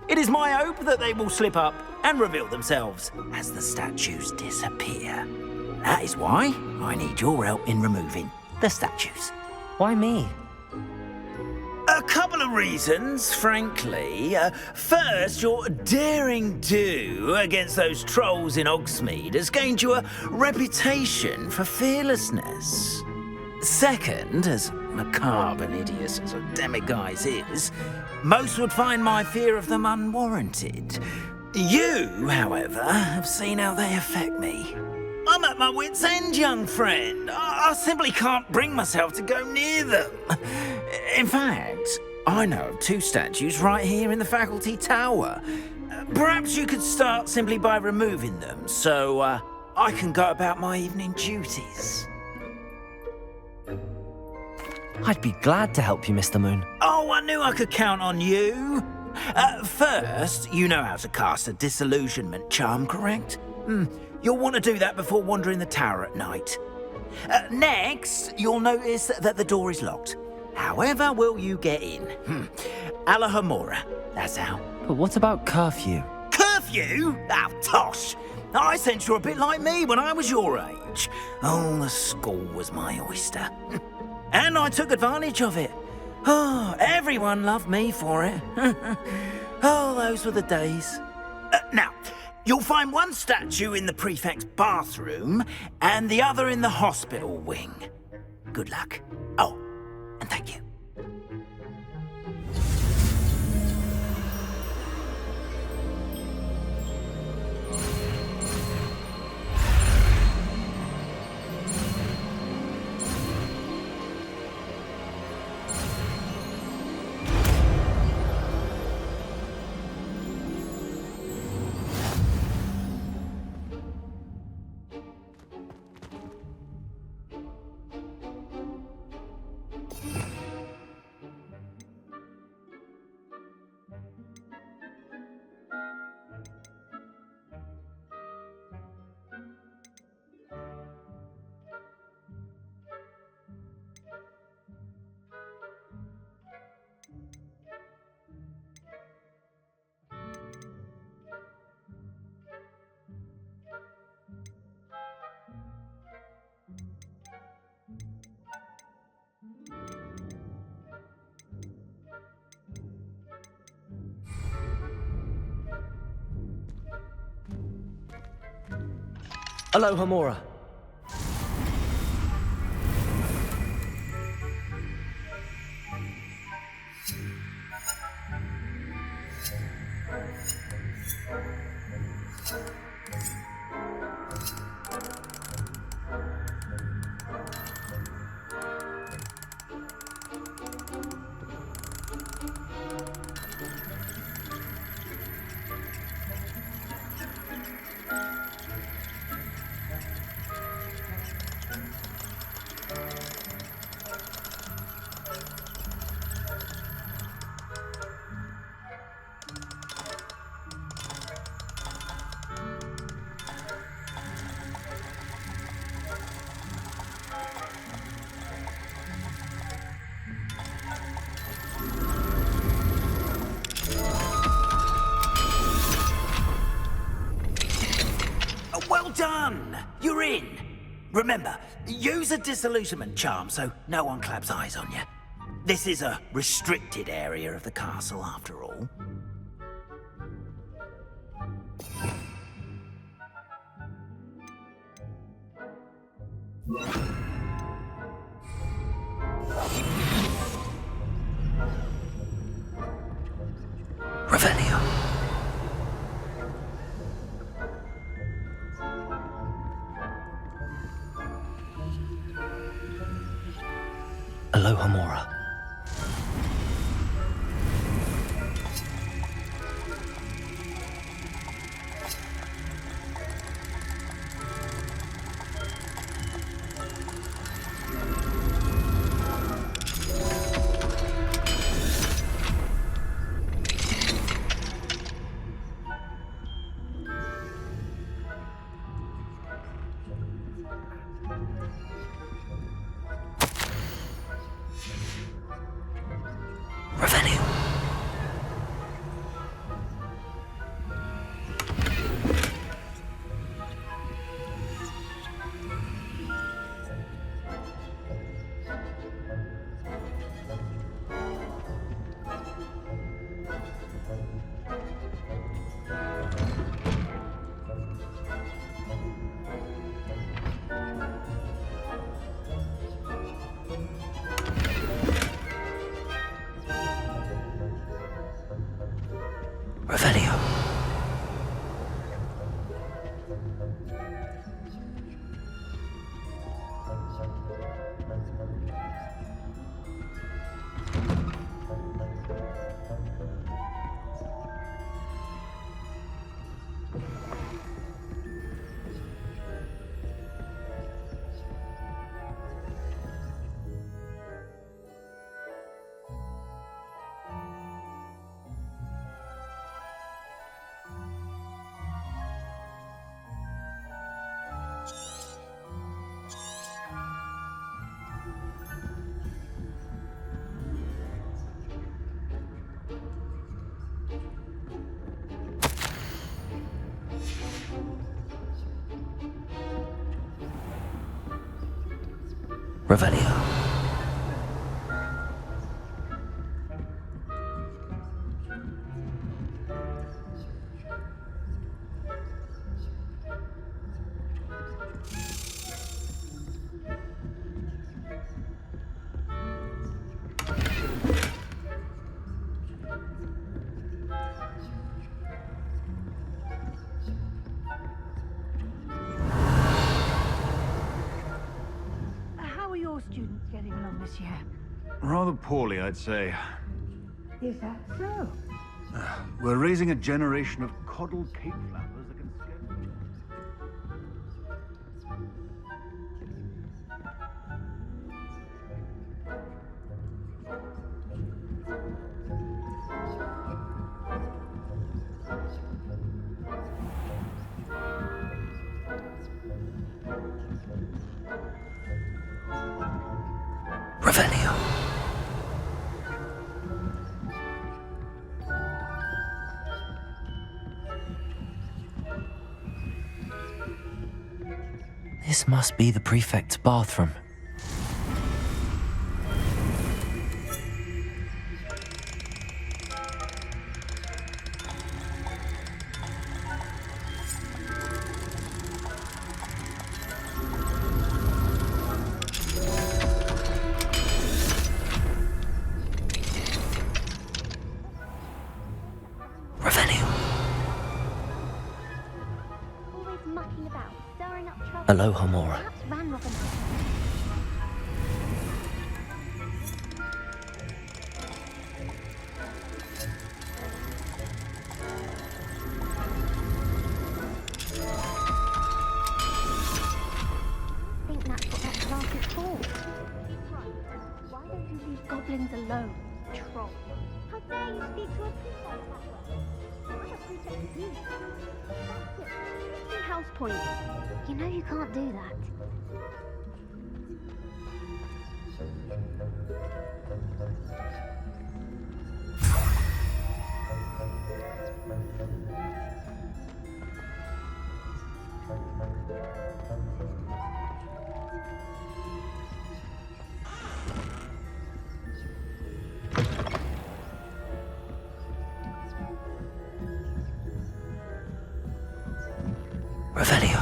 It is my hope that they will slip up and reveal themselves as the statues disappear. That is why I need your help in removing the statues. Why me? A couple of reasons, frankly. First, your daring do against those trolls in Hogsmeade has gained you a reputation for fearlessness. Second, as macabre and hideous as a demiguise is, most would find my fear of them unwarranted. You, however, have seen how they affect me. I'm at my wit's end, young friend. I simply can't bring myself to go near them. In fact, I know of two statues right here in the faculty tower. Perhaps you could start simply by removing them, so I can go about my evening duties. I'd be glad to help you, Mr. Moon. Oh, I knew I could count on you. First, you know how to cast a disillusionment charm, correct? You'll want to do that before wandering the tower at night. Next, you'll notice that the door is locked. However will you get in? Alahomora, that's how. But what about curfew? Curfew? Oh, tosh. I sense you're a bit like me when I was your age. Oh, the school was my oyster. And I took advantage of it. Oh, everyone loved me for it. Oh, those were the days. Now, you'll find one statue in the prefect's bathroom and the other in the hospital wing. Good luck. Oh, and thank you. Aloha Mora. Well done! You're in! Remember, use a disillusionment charm so no one claps eyes on you. This is a restricted area of the castle, after all. Revelio. Aloha Mora. Revelio. Revelio. Revelio. How are your students getting along this year? Rather poorly, I'd say. Is that so? We're raising a generation of coddled cape flappers that can scarcely... Revelio. This must be the prefect's bathroom. Aloha, Mora. I think that's what that class is for. Why don't you leave goblins alone, troll? How dare you speak to a princess that way? I'm a princess too. That's it. 50 house points. You know you can't do that. Revelio.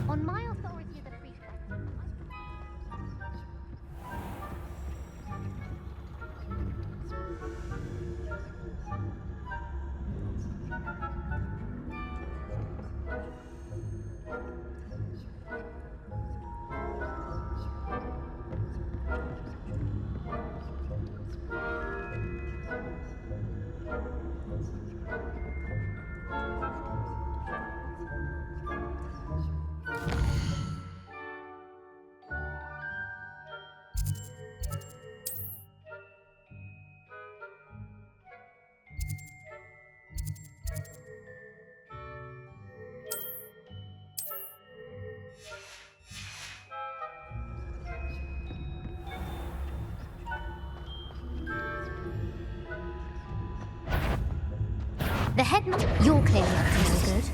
On my authority as a prefect, the headmaster, you're clearly up to no good.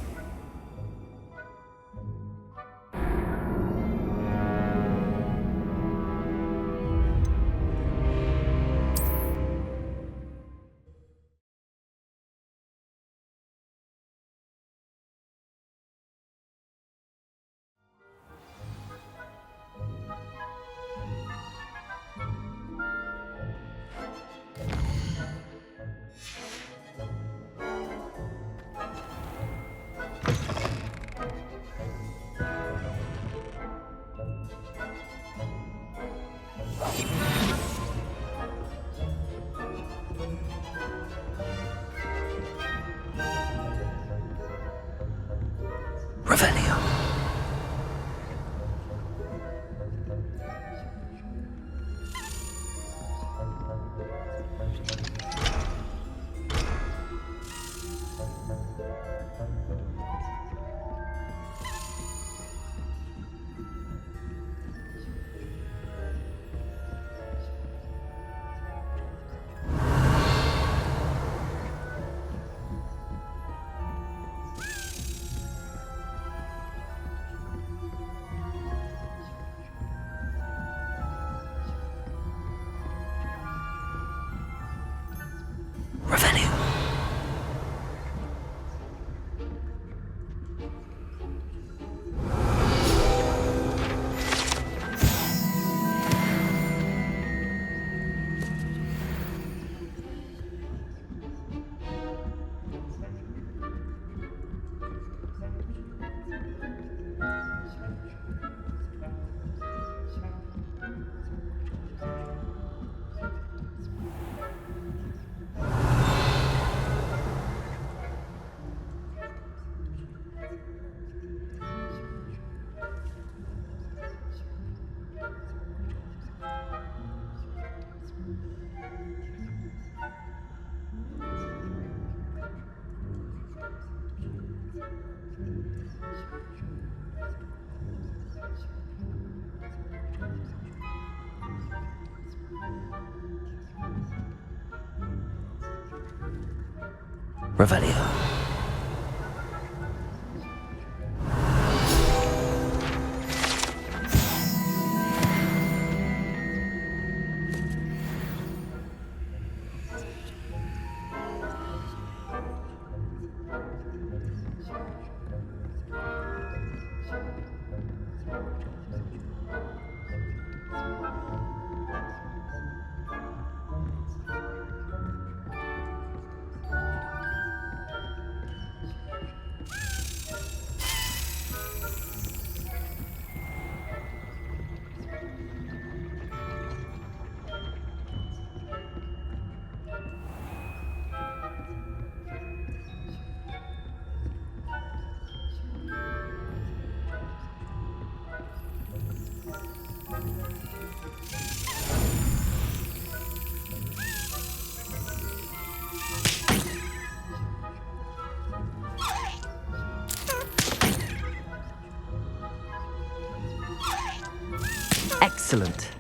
Revelio. Excellent.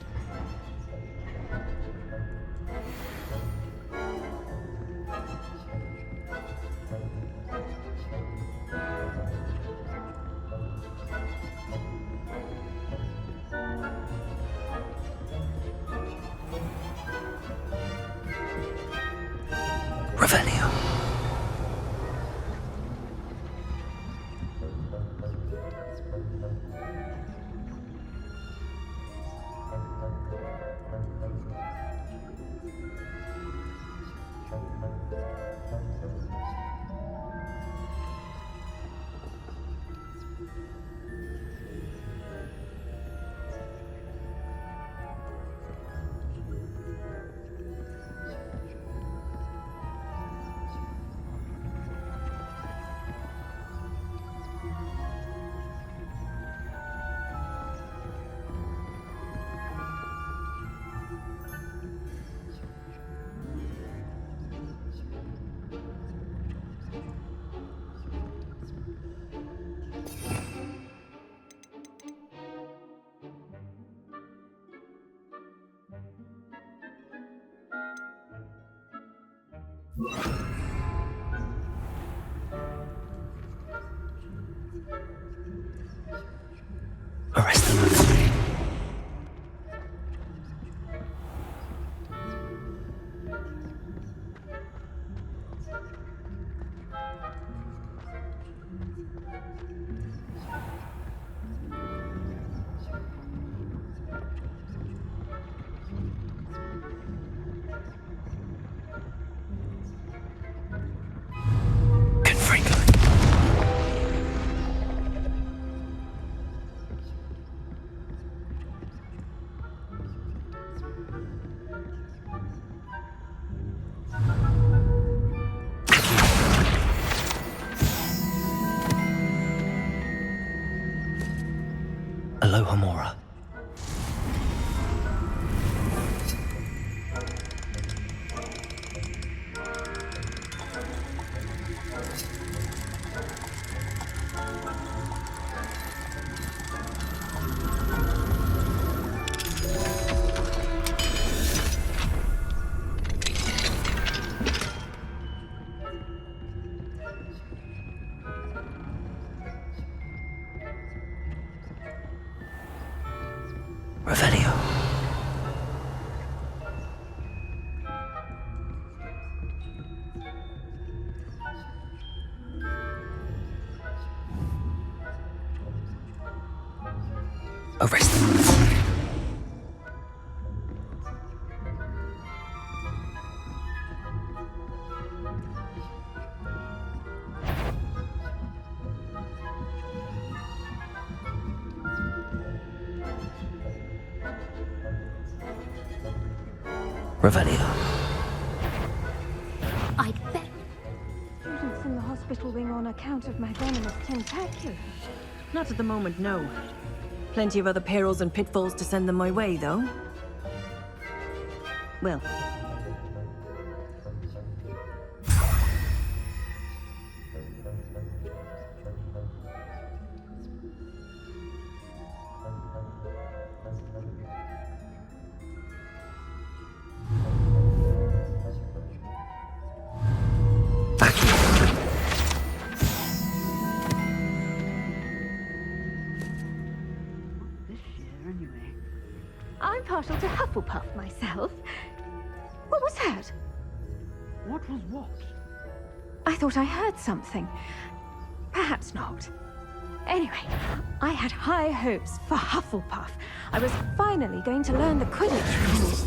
Revelio. Arrest them. Aloha Mora. Revelio. Arrest them. Revelio. I bet students in the hospital wing on account of my venomous tentacular. Not at the moment, no. Plenty of other perils and pitfalls to send them my way, though. Well, Back here. I'm partial to Hufflepuff myself. What was that? What was what? I thought I heard something. Perhaps not. Anyway, I had high hopes for Hufflepuff. I was finally going to learn the Quidditch rules.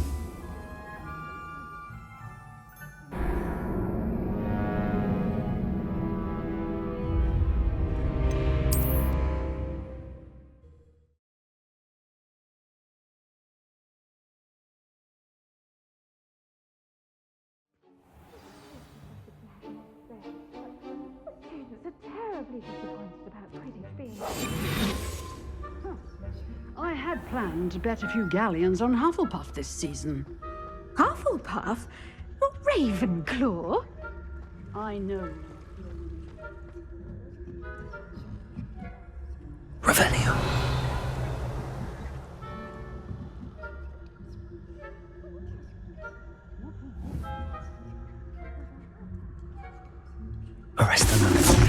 Students are terribly disappointed about Quidditch being... I had planned to bet a few galleons on Hufflepuff this season. Hufflepuff? Not Ravenclaw? I know. Revelio. Arrest them.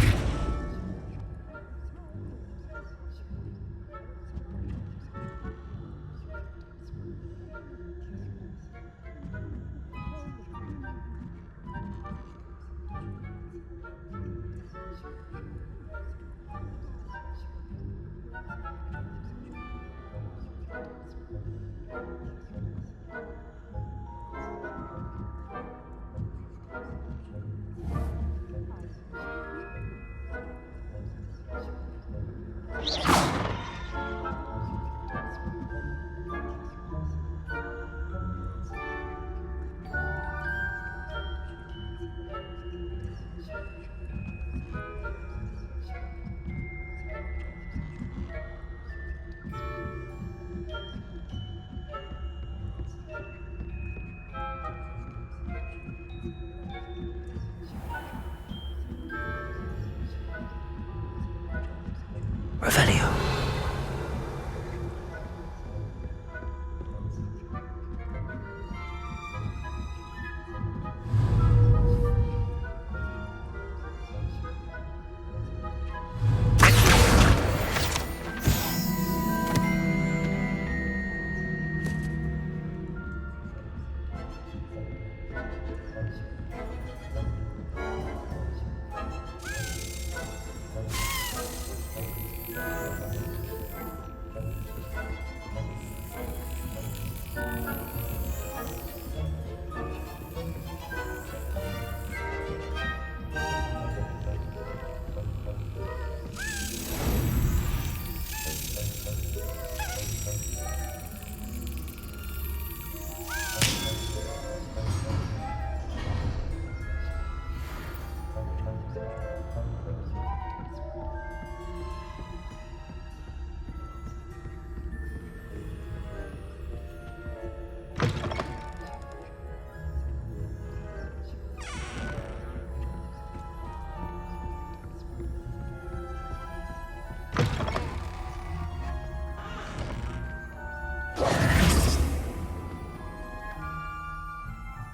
Revelio.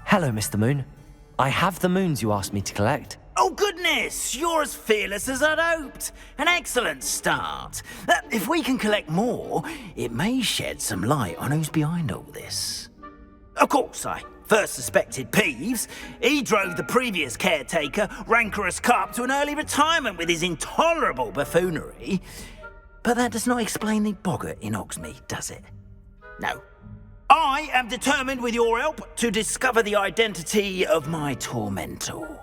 Hello, Mr. Moon. I have the moons you asked me to collect. Oh, goodness! You're as fearless as I'd hoped. An excellent start. If we can collect more, it may shed some light on who's behind all this. Of course, I first suspected Peeves. He drove the previous caretaker, Rancorous Carp, to an early retirement with his intolerable buffoonery. But that does not explain the boggart in Hogsmeade, does it? No. I am determined, with your help, to discover the identity of my tormentor.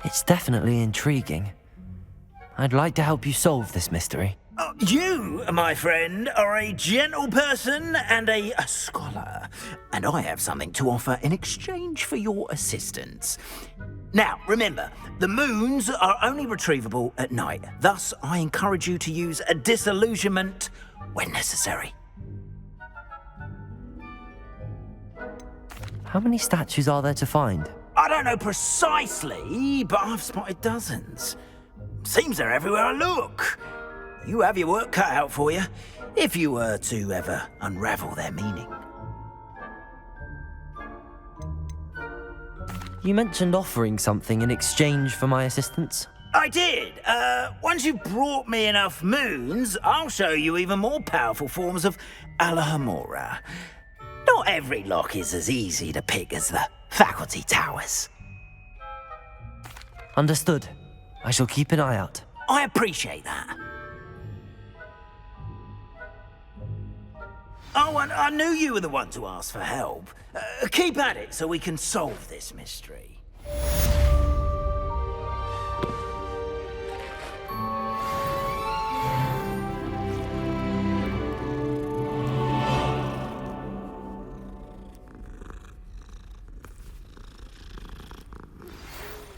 It's definitely intriguing. I'd like to help you solve this mystery. You, my friend, are a gentle person and a scholar, and I have something to offer in exchange for your assistance. Now, remember, the moons are only retrievable at night. Thus, I encourage you to use a disillusionment when necessary. How many statues are there to find? I don't know precisely, but I've spotted dozens. Seems they're everywhere I look. You have your work cut out for you, if you were to ever unravel their meaning. You mentioned offering something in exchange for my assistance. I did. Once you've brought me enough moons, I'll show you even more powerful forms of Alahamora. Not every lock is as easy to pick as the faculty towers. Understood. I shall keep an eye out. I appreciate that. Oh, and I knew you were the one to ask for help. Keep at it so we can solve this mystery.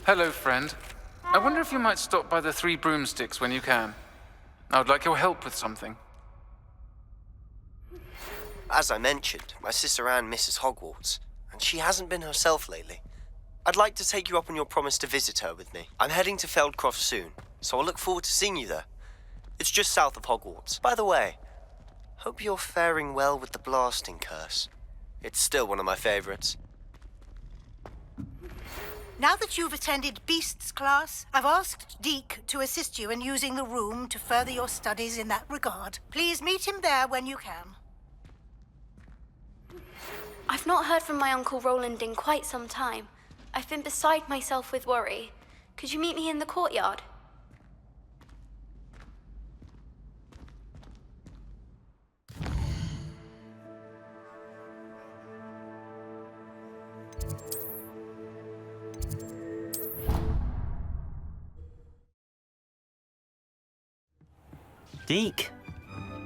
Hello, friend. I wonder if you might stop by the Three Broomsticks when you can. I would like your help with something. As I mentioned, my sister Anne misses Hogwarts, and she hasn't been herself lately. I'd like to take you up on your promise to visit her with me. I'm heading to Feldcroft soon, so I'll look forward to seeing you there. It's just south of Hogwarts. By the way, hope you're faring well with the blasting curse. It's still one of my favorites. Now that you've attended Beasts class, I've asked Deke to assist you in using the room to further your studies in that regard. Please meet him there when you can. I've not heard from my Uncle Roland in quite some time. I've been beside myself with worry. Could you meet me in the courtyard? Deke?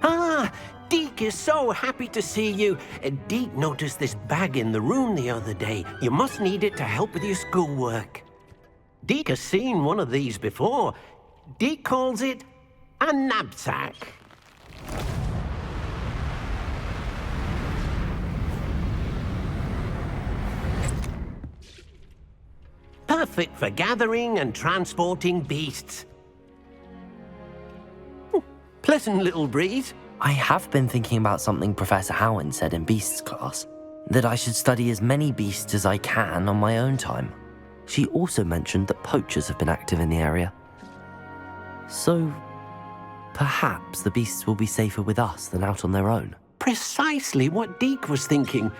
Ah, Deke is so happy to see you. Deke noticed this bag in the room the other day. You must need it to help with your schoolwork. Deke has seen one of these before. Deke calls it a knapsack. Perfect for gathering and transporting beasts. Pleasant little breeze. I have been thinking about something Professor Howin said in Beasts class, that I should study as many beasts as I can on my own time. She also mentioned that poachers have been active in the area. So, perhaps the beasts will be safer with us than out on their own. Precisely what Deke was thinking.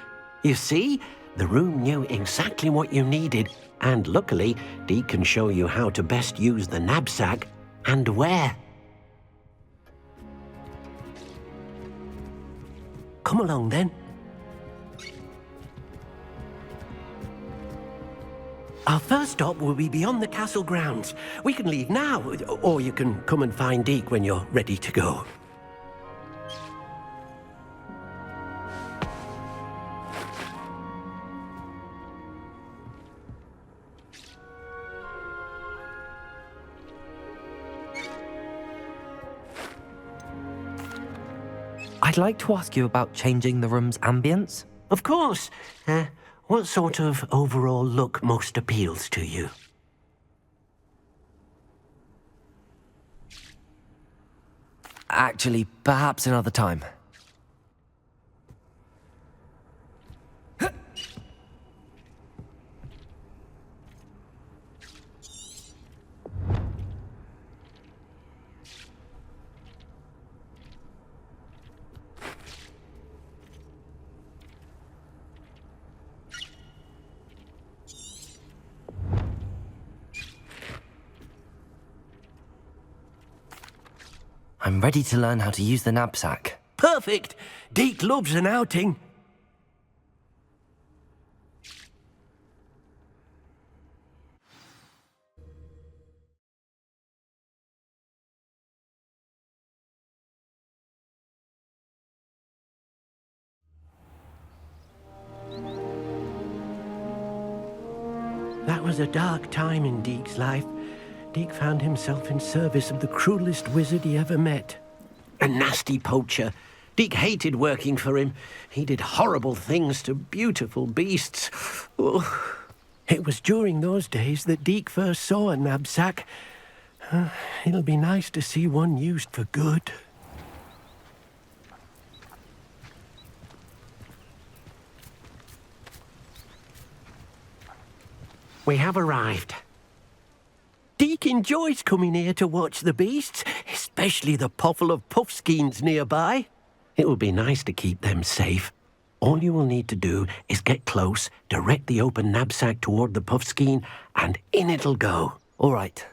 You see, the room knew exactly what you needed, and luckily, Deke can show you how to best use the knapsack and where. Come along, then. Our first stop will be beyond the castle grounds. We can leave now, or you can come and find Deke when you're ready to go. I'd like to ask you about changing the room's ambience. Of course. What sort of overall look most appeals to you? Actually, perhaps another time. I'm ready to learn how to use the knapsack. Perfect! Deke loves an outing. That was a dark time in Deke's life. Deke found himself in service of the cruelest wizard he ever met. A nasty poacher. Deke hated working for him. He did horrible things to beautiful beasts. Oh. It was during those days that Deke first saw a knapsack. It'll be nice to see one used for good. We have arrived. Deke enjoys coming here to watch the beasts, especially the potful of puffskeins nearby. It would be nice to keep them safe. All you will need to do is get close, direct the open knapsack toward the puffskein, and in it'll go. All right.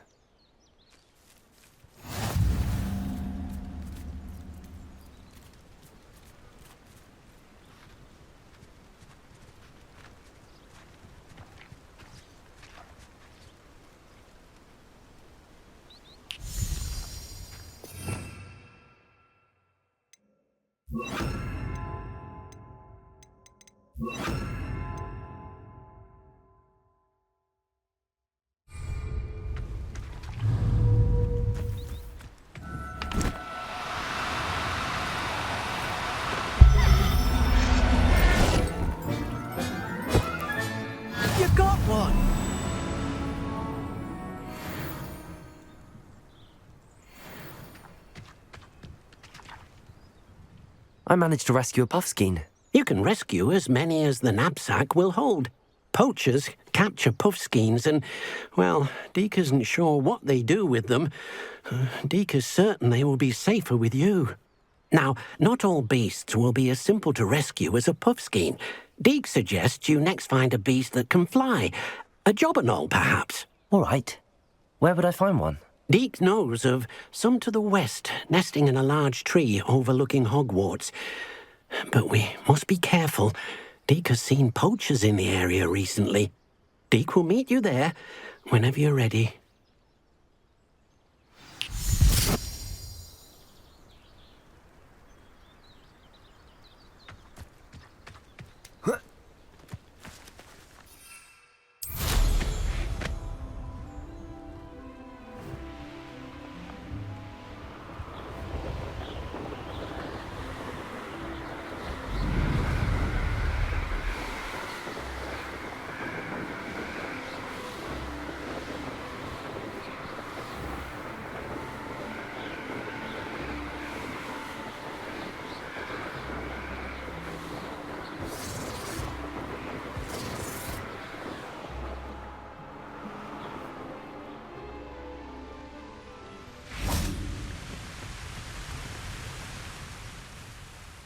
You got one! I managed to rescue a puffskein. You can rescue as many as the knapsack will hold. Poachers capture puffskeins and, well, Deke isn't sure what they do with them. Deke is certain they will be safer with you. Now, not all beasts will be as simple to rescue as a puffskein. Deke suggests you next find a beast that can fly. A jobberknoll, perhaps. All right. Where would I find one? Deke knows of some to the west, nesting in a large tree overlooking Hogwarts. But we must be careful. Deke has seen poachers in the area recently. Deke will meet you there whenever you're ready.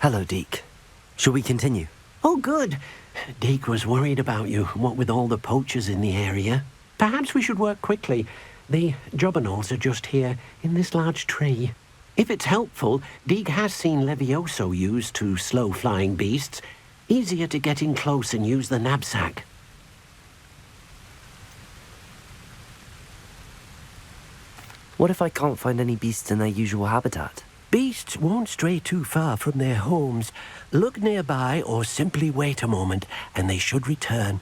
Hello, Deke. Shall we continue? Oh, good. Deke was worried about you, what with all the poachers in the area. Perhaps we should work quickly. The jobberknolls are just here, in this large tree. If it's helpful, Deke has seen Levioso used to slow flying beasts. Easier to get in close and use the knapsack. What if I can't find any beasts in their usual habitat? Beasts won't stray too far from their homes. Look nearby or simply wait a moment, and they should return.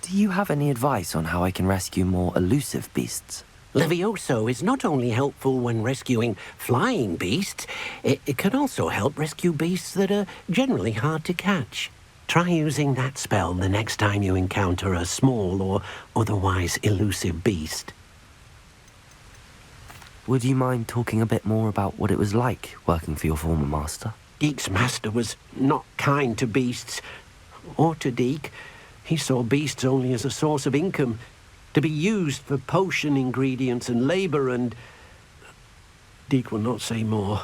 Do you have any advice on how I can rescue more elusive beasts? Levioso is not only helpful when rescuing flying beasts, it can also help rescue beasts that are generally hard to catch. Try using that spell the next time you encounter a small or otherwise elusive beast. Would you mind talking a bit more about what it was like working for your former master? Deke's master was not kind to beasts, or to Deke. He saw beasts only as a source of income, to be used for potion ingredients and labour, and Deke will not say more.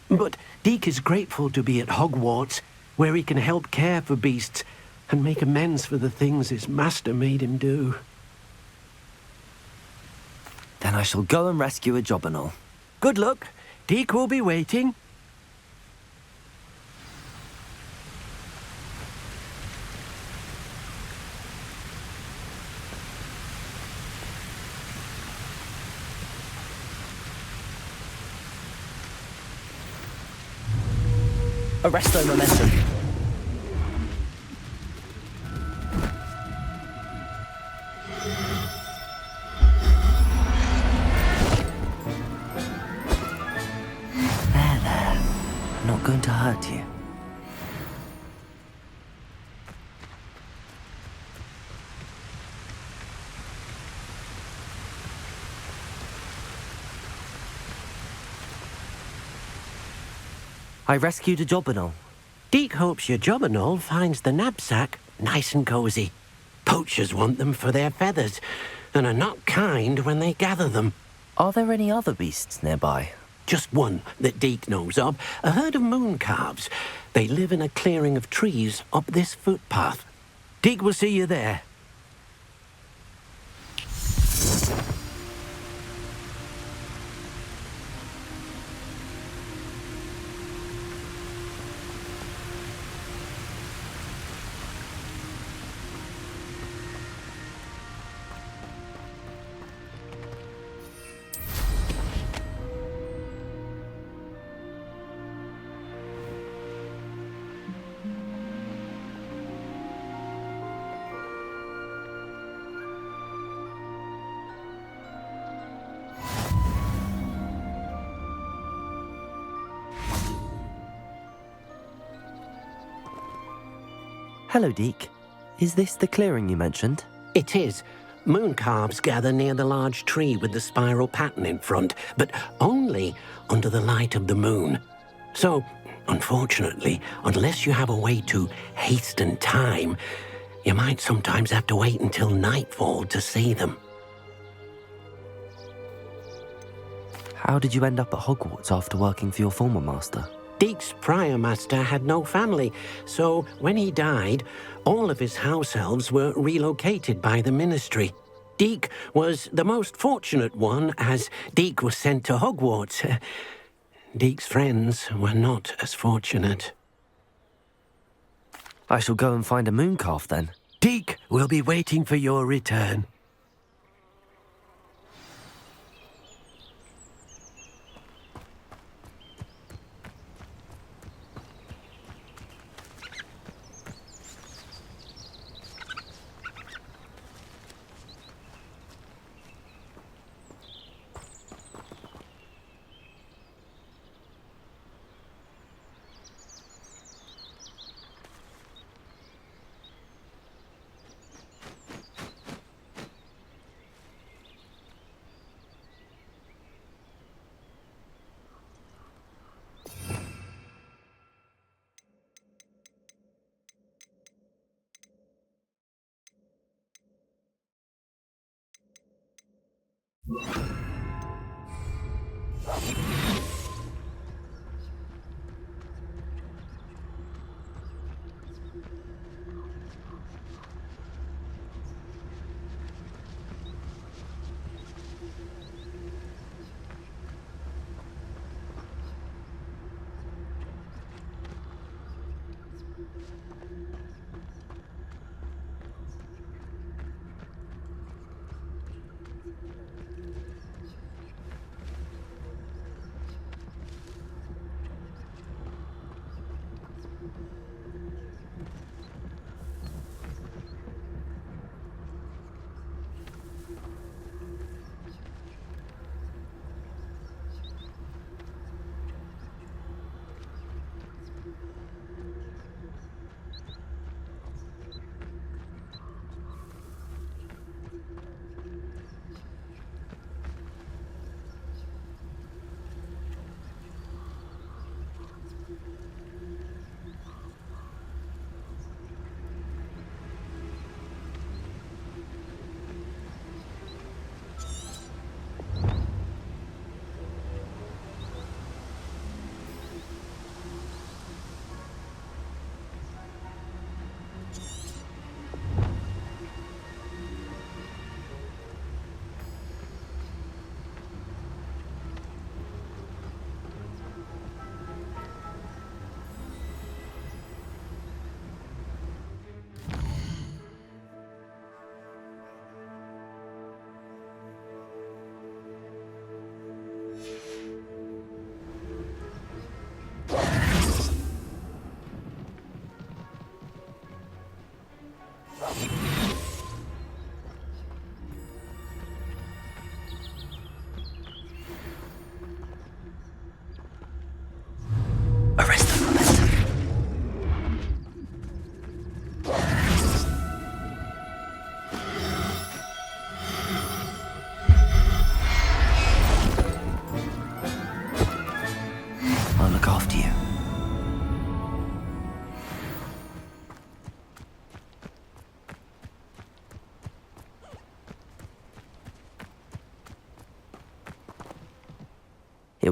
But Deke is grateful to be at Hogwarts, where he can help care for beasts and make amends for the things his master made him do. Then I shall go and rescue a jobberknoll. Good luck. Deke will be waiting. Arresto momentum. There. Not going to hurt you. I rescued a jobberknoll. Deke hopes your jobberknoll finds the knapsack nice and cosy. Poachers want them for their feathers, and are not kind when they gather them. Are there any other beasts nearby? Just one that Deke knows of, a herd of moon calves. They live in a clearing of trees up this footpath. Deke will see you there. Hello, Deke. Is this the clearing you mentioned? It is. Moon calves gather near the large tree with the spiral pattern in front, but only under the light of the moon. So, unfortunately, unless you have a way to hasten time, you might sometimes have to wait until nightfall to see them. How did you end up at Hogwarts after working for your former master? Deke's prior master had no family, so when he died, all of his house elves were relocated by the ministry. Deke was the most fortunate one, as Deke was sent to Hogwarts. Deke's friends were not as fortunate. I shall go and find a moon calf then. Deke will be waiting for your return.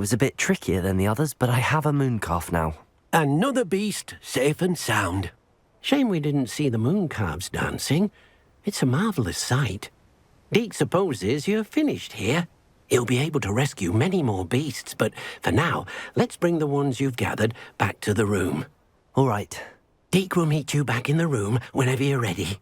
was a bit trickier than the others, but I have a mooncalf now. Another beast, safe and sound. Shame we didn't see the mooncalves dancing. It's a marvellous sight. Deke supposes you're finished here. He'll be able to rescue many more beasts, but for now, let's bring the ones you've gathered back to the room. All right. Deke will meet you back in the room whenever you're ready.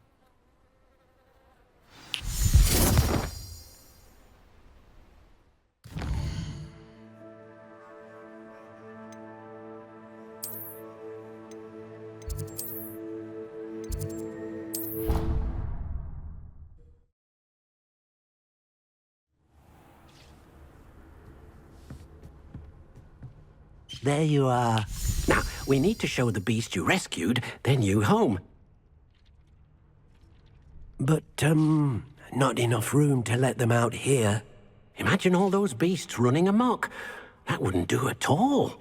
There you are. Now, we need to show the beast you rescued their new home. But, not enough room to let them out here. Imagine all those beasts running amok. That wouldn't do at all.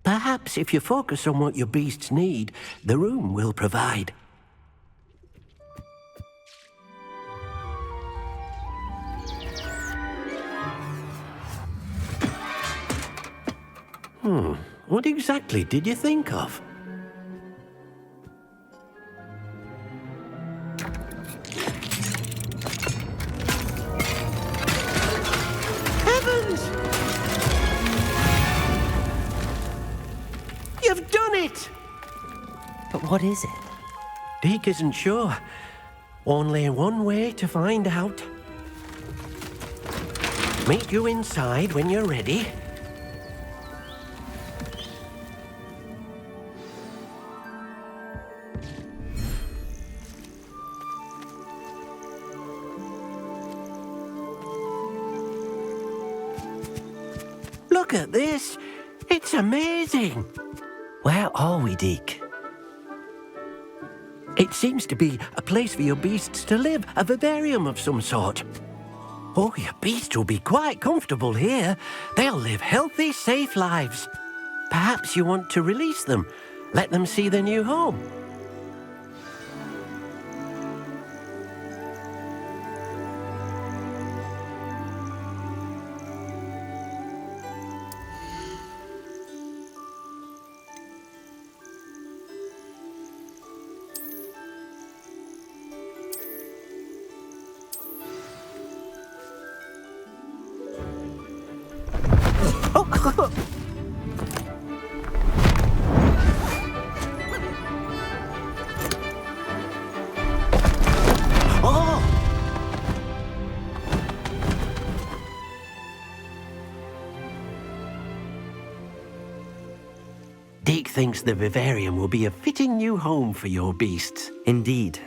Perhaps if you focus on what your beasts need, the room will provide. What exactly did you think of? Heavens! You've done it! But what is it? Deke isn't sure. Only one way to find out. Meet you inside when you're ready. Look at this. It's amazing. Where are we, Deke? It seems to be a place for your beasts to live, a vivarium of some sort. Oh, your beasts will be quite comfortable here. They'll live healthy, safe lives. Perhaps you want to release them, let them see their new home. Deke thinks the vivarium will be a fitting new home for your beasts. Indeed.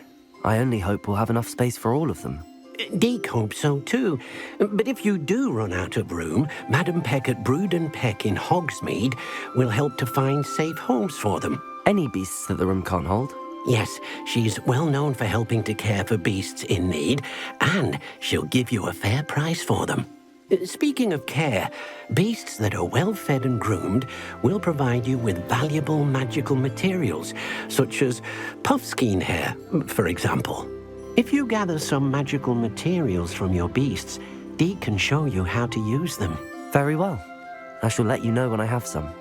I only hope we'll have enough space for all of them. Deke hopes so too. But if you do run out of room, Madam Peck at Brood and Peck in Hogsmeade will help to find safe homes for them. Any beasts that the room can't hold? Yes, she's well known for helping to care for beasts in need, and she'll give you a fair price for them. Speaking of care, beasts that are well fed and groomed will provide you with valuable magical materials, such as puffskein hair, for example. If you gather some magical materials from your beasts, Deke can show you how to use them. Very well. I shall let you know when I have some.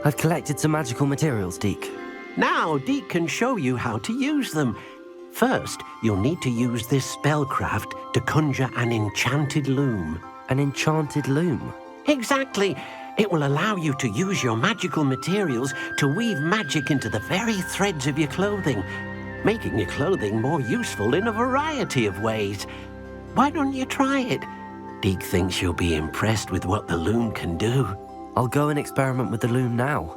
I've collected some magical materials, Deke. Now, Deke can show you how to use them. First, you'll need to use this spellcraft to conjure an enchanted loom. An enchanted loom? Exactly. It will allow you to use your magical materials to weave magic into the very threads of your clothing, making your clothing more useful in a variety of ways. Why don't you try it? Deke thinks you'll be impressed with what the loom can do. I'll go and experiment with the loom now.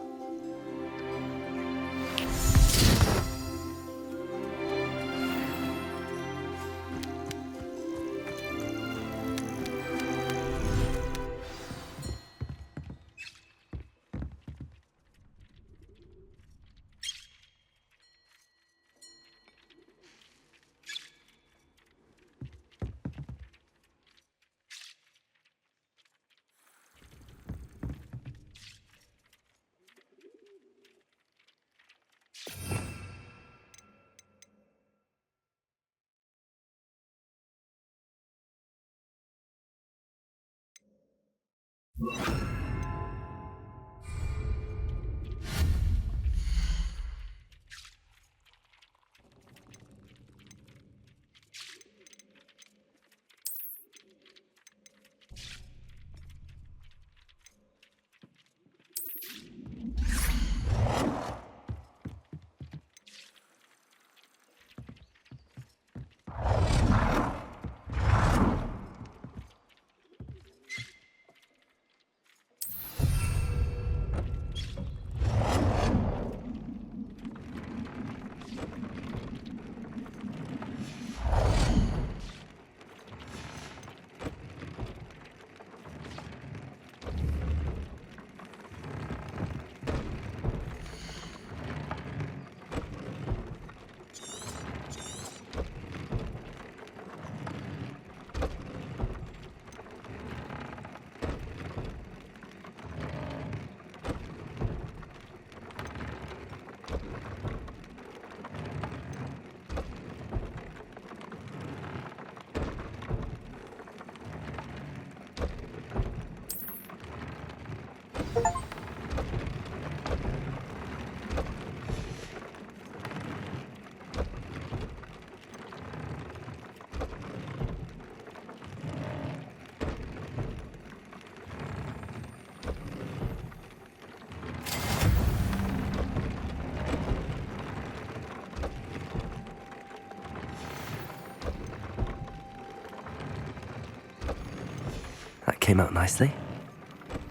That came out nicely.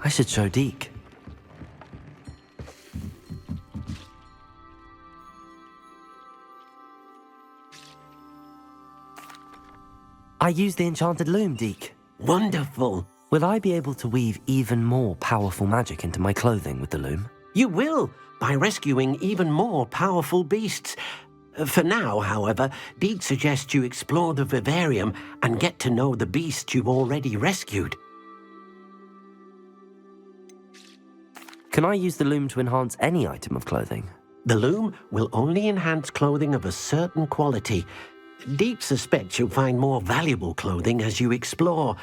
I should show Deke. I use the enchanted loom, Deke. Wonderful. Will I be able to weave even more powerful magic into my clothing with the loom? You will, by rescuing even more powerful beasts. For now, however, Deke suggests you explore the vivarium and get to know the beasts you've already rescued. Can I use the loom to enhance any item of clothing? The loom will only enhance clothing of a certain quality. Deke suspects you'll find more valuable clothing as you explore.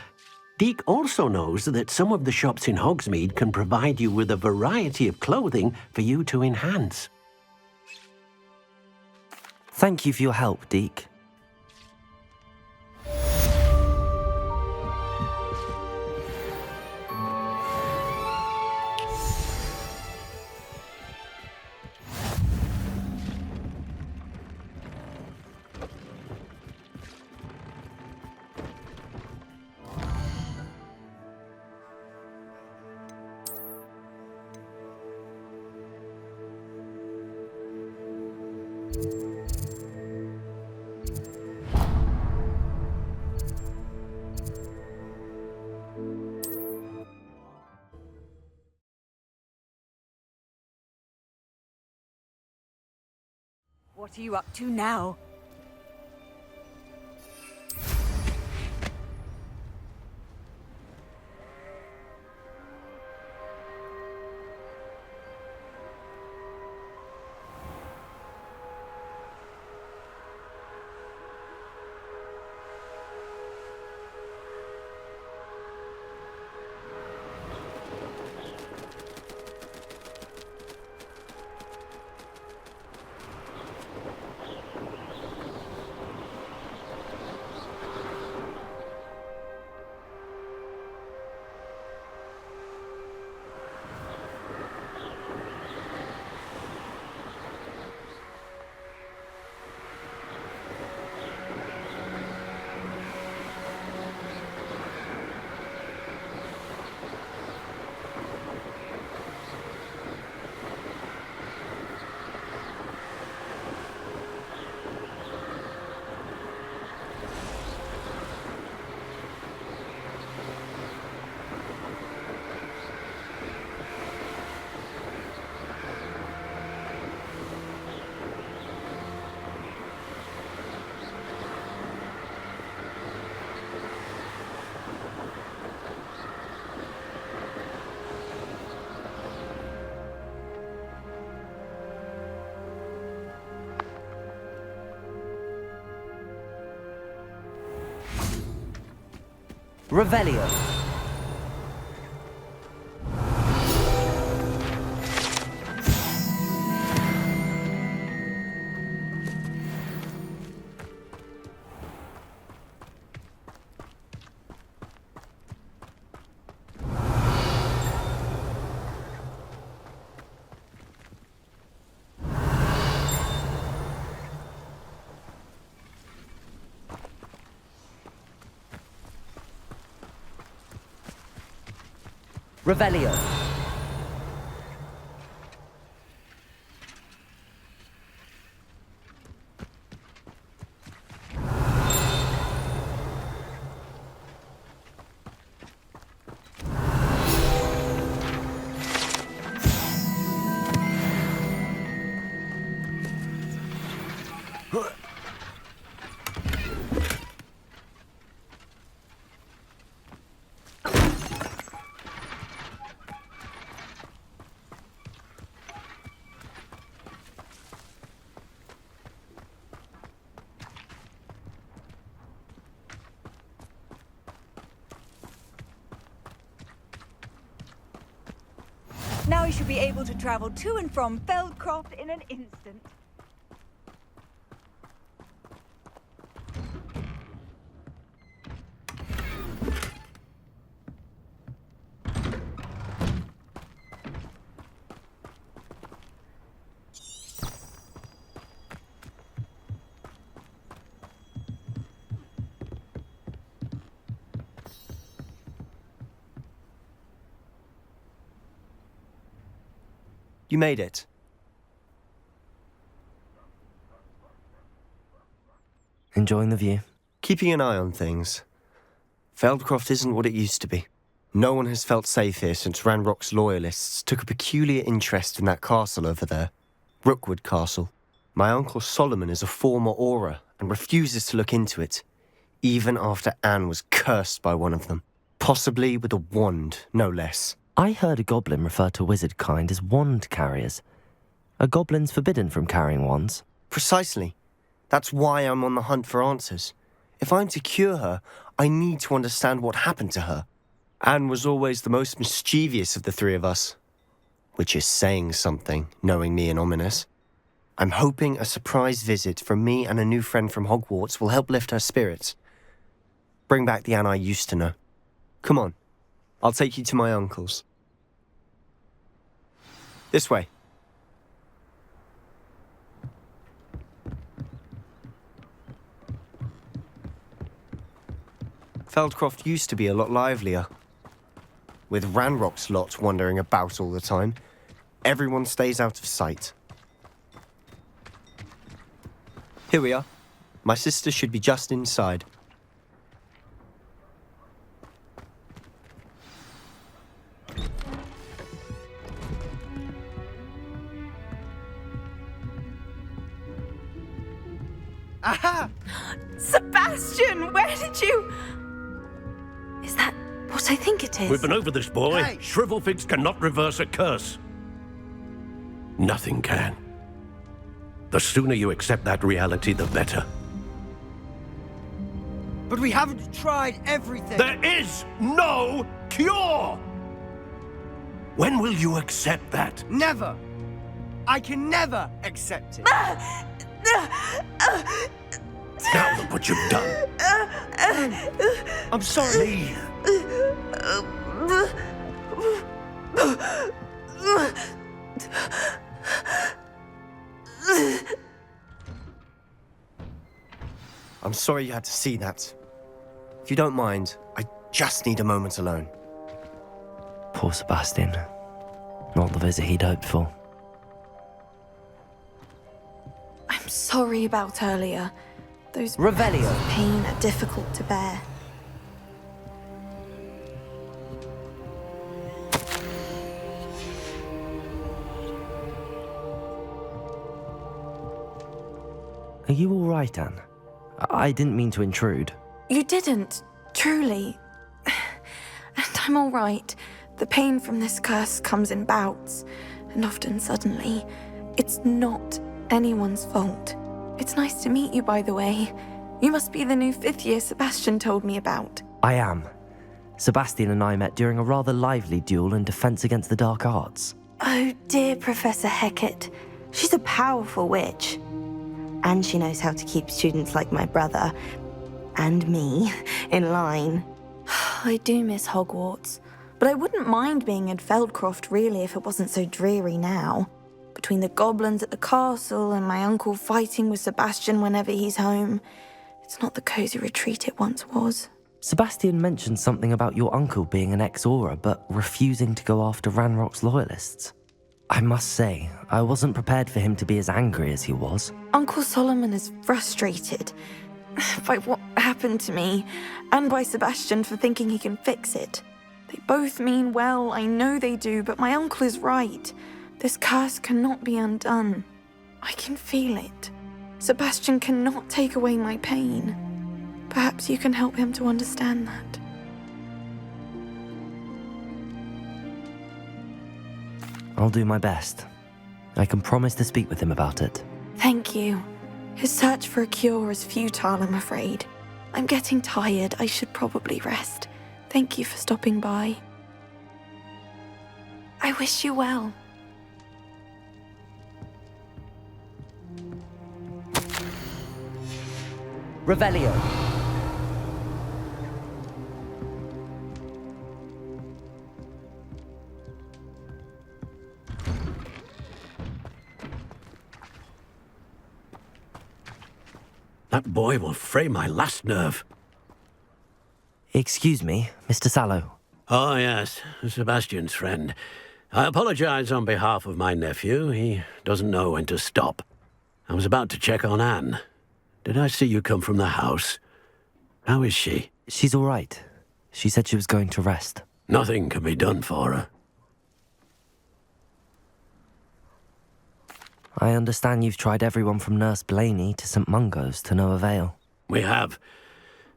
Deke also knows that some of the shops in Hogsmeade can provide you with a variety of clothing for you to enhance. Thank you for your help, Deke. What are you up to now? Revelio. Revelio. Now you should be able to travel to and from Feldcroft in an instant. You made it. Enjoying the view? Keeping an eye on things. Feldcroft isn't what it used to be. No one has felt safe here since Ranrock's loyalists took a peculiar interest in that castle over there. Rookwood Castle. My Uncle Solomon is a former Auror and refuses to look into it, even after Anne was cursed by one of them. Possibly with a wand, no less. I heard a goblin refer to wizard kind as wand carriers. Are goblins forbidden from carrying wands? Precisely. That's why I'm on the hunt for answers. If I'm to cure her, I need to understand what happened to her. Anne was always the most mischievous of the three of us. Which is saying something, knowing me and Ominous. I'm hoping a surprise visit from me and a new friend from Hogwarts will help lift her spirits. Bring back the Anne I used to know. Come on, I'll take you to my uncle's. This way. Feldcroft used to be a lot livelier. With Ranrock's lot wandering about all the time, everyone stays out of sight. Here we are. My sister should be just inside. Aha! Sebastian, where did you... Is that what I think it is? We've been over this, boy. Hey. Shrivelfigs cannot reverse a curse. Nothing can. The sooner you accept that reality, the better. But we haven't tried everything. There is no cure! When will you accept that? Never. I can never accept it. Now look what you've done. I'm sorry. I'm sorry you had to see that. If you don't mind, I just need a moment alone. Poor Sebastian. Not the visit he'd hoped for. I'm sorry about earlier. Those Revelio. of pain are difficult to bear. Are you all right, Anne? I didn't mean to intrude. You didn't, truly. And I'm all right. The pain from this curse comes in bouts, and often suddenly. It's not anyone's fault. It's nice to meet you, by the way. You must be the new 5th year Sebastian told me about. I am. Sebastian and I met during a rather lively duel in defense against the dark arts. Oh dear, Professor Hecat. She's a powerful witch. And she knows how to keep students like my brother, and me, in line. I do miss Hogwarts, but I wouldn't mind being in Feldcroft really if it wasn't so dreary now. Between the goblins at the castle and my uncle fighting with Sebastian whenever he's home, it's not the cozy retreat it once was. Sebastian mentioned something about your uncle being an ex-Auror, but refusing to go after Ranrock's loyalists. I must say, I wasn't prepared for him to be as angry as he was. Uncle Solomon is frustrated by what happened to me, and by Sebastian for thinking he can fix it. They both mean well, I know they do, but my uncle is right. This curse cannot be undone. I can feel it. Sebastian cannot take away my pain. Perhaps you can help him to understand that. I'll do my best. I can promise to speak with him about it. Thank you. His search for a cure is futile, I'm afraid. I'm getting tired. I should probably rest. Thank you for stopping by. I wish you well. Revelio. That boy will fray my last nerve. Excuse me, Mr. Sallow. Oh, yes, Sebastian's friend. I apologize on behalf of my nephew. He doesn't know when to stop. I was about to check on Anne. Did I see you come from the house? How is she? She's all right. She said she was going to rest. Nothing can be done for her. I understand you've tried everyone from Nurse Blaney to St. Mungo's to no avail. We have.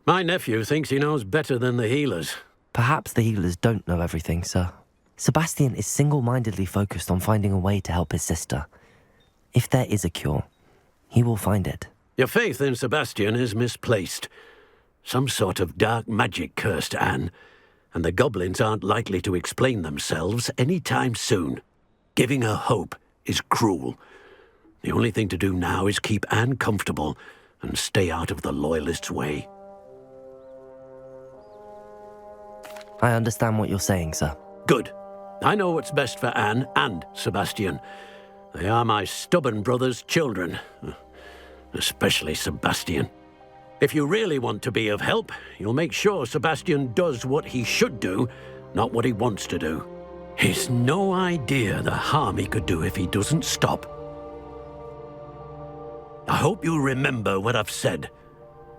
My nephew thinks he knows better than the healers. Perhaps the healers don't know everything, sir. Sebastian is single-mindedly focused on finding a way to help his sister. If there is a cure, he will find it. Your faith in Sebastian is misplaced. Some sort of dark magic cursed Anne, and the goblins aren't likely to explain themselves any time soon. Giving her hope is cruel. The only thing to do now is keep Anne comfortable and stay out of the Loyalists' way. I understand what you're saying, sir. Good. I know what's best for Anne and Sebastian. They are my stubborn brother's children. Especially Sebastian. If you really want to be of help, you'll make sure Sebastian does what he should do, not what he wants to do. He's no idea the harm he could do if he doesn't stop. I hope you'll remember what I've said.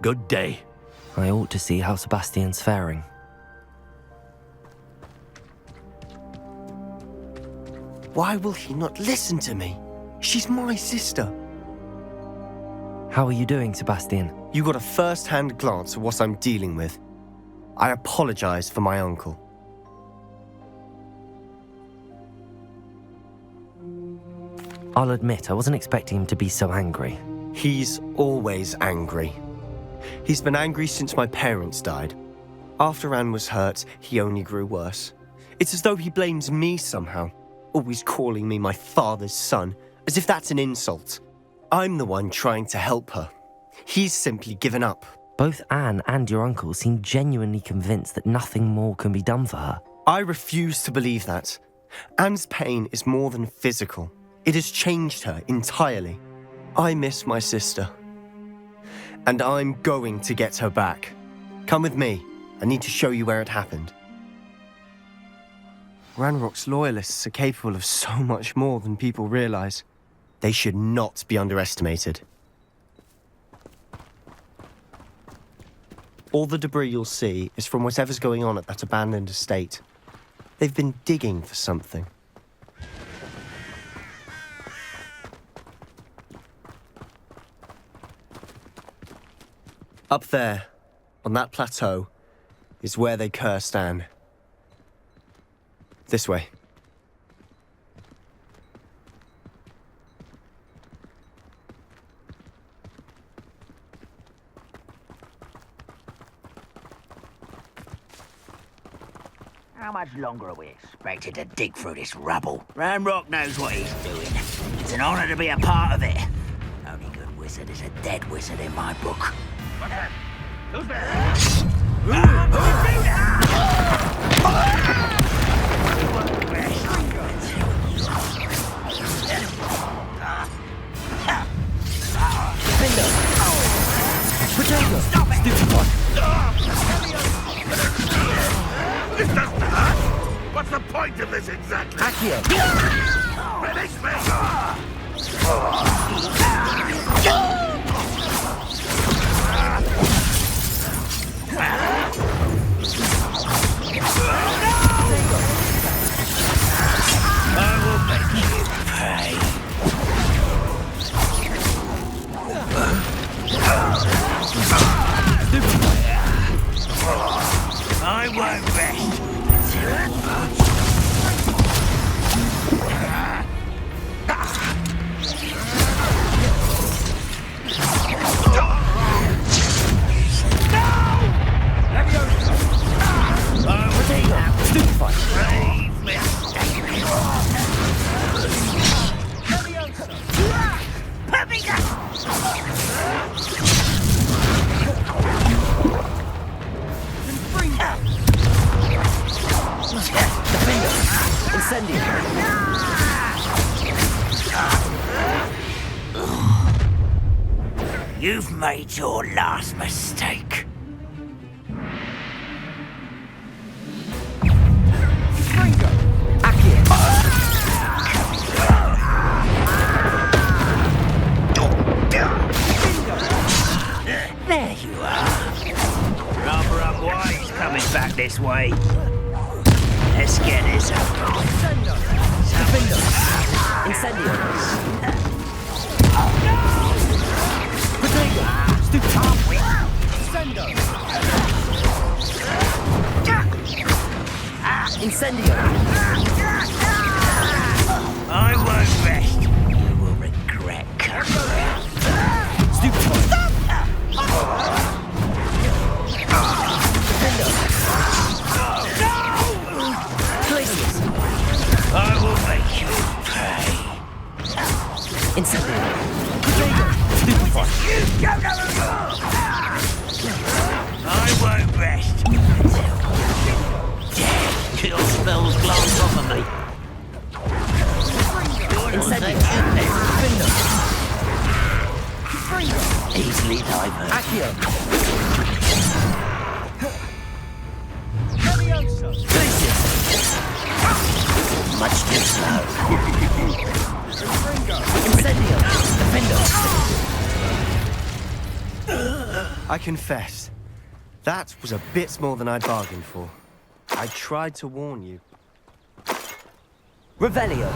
Good day. I ought to see how Sebastian's faring. Why will he not listen to me? She's my sister. How are you doing, Sebastian? You got a first-hand glance at what I'm dealing with. I apologize for my uncle. I'll admit, I wasn't expecting him to be so angry. He's always angry. He's been angry since my parents died. After Anne was hurt, he only grew worse. It's as though he blames me somehow, always calling me my father's son, as if that's an insult. I'm the one trying to help her. He's simply given up. Both Anne and your uncle seem genuinely convinced that nothing more can be done for her. I refuse to believe that. Anne's pain is more than physical. It has changed her entirely. I miss my sister. And I'm going to get her back. Come with me. I need to show you where it happened. Ranrock's loyalists are capable of so much more than people realize. They should not be underestimated. All the debris you'll see is from whatever's going on at that abandoned estate. They've been digging for something. Up there, on that plateau, is where they cursed Anne. This way. How much longer are we expected to dig through this rubble? Ranrock knows what he's doing. It's an honor to be a part of it. Only good wizard is a dead wizard in my book. Who's there? Protagonist! Stop it! Stupid one! This doesn't hurt! What's the point of this exactly? Accio! Finish me! I will make you pay. I won't rest You've made your last mistake. There you are. back this way. Let's get this over with. Incendio. Incendio. I won't rest. You will regret coming. I will make you pay. Incendio. I won't rest until death your spells glance off of me. Easily diverted. Accio. Much too slow. Incendio. I confess, that was a bit more than I'd bargained for. I tried to warn you. Revelio.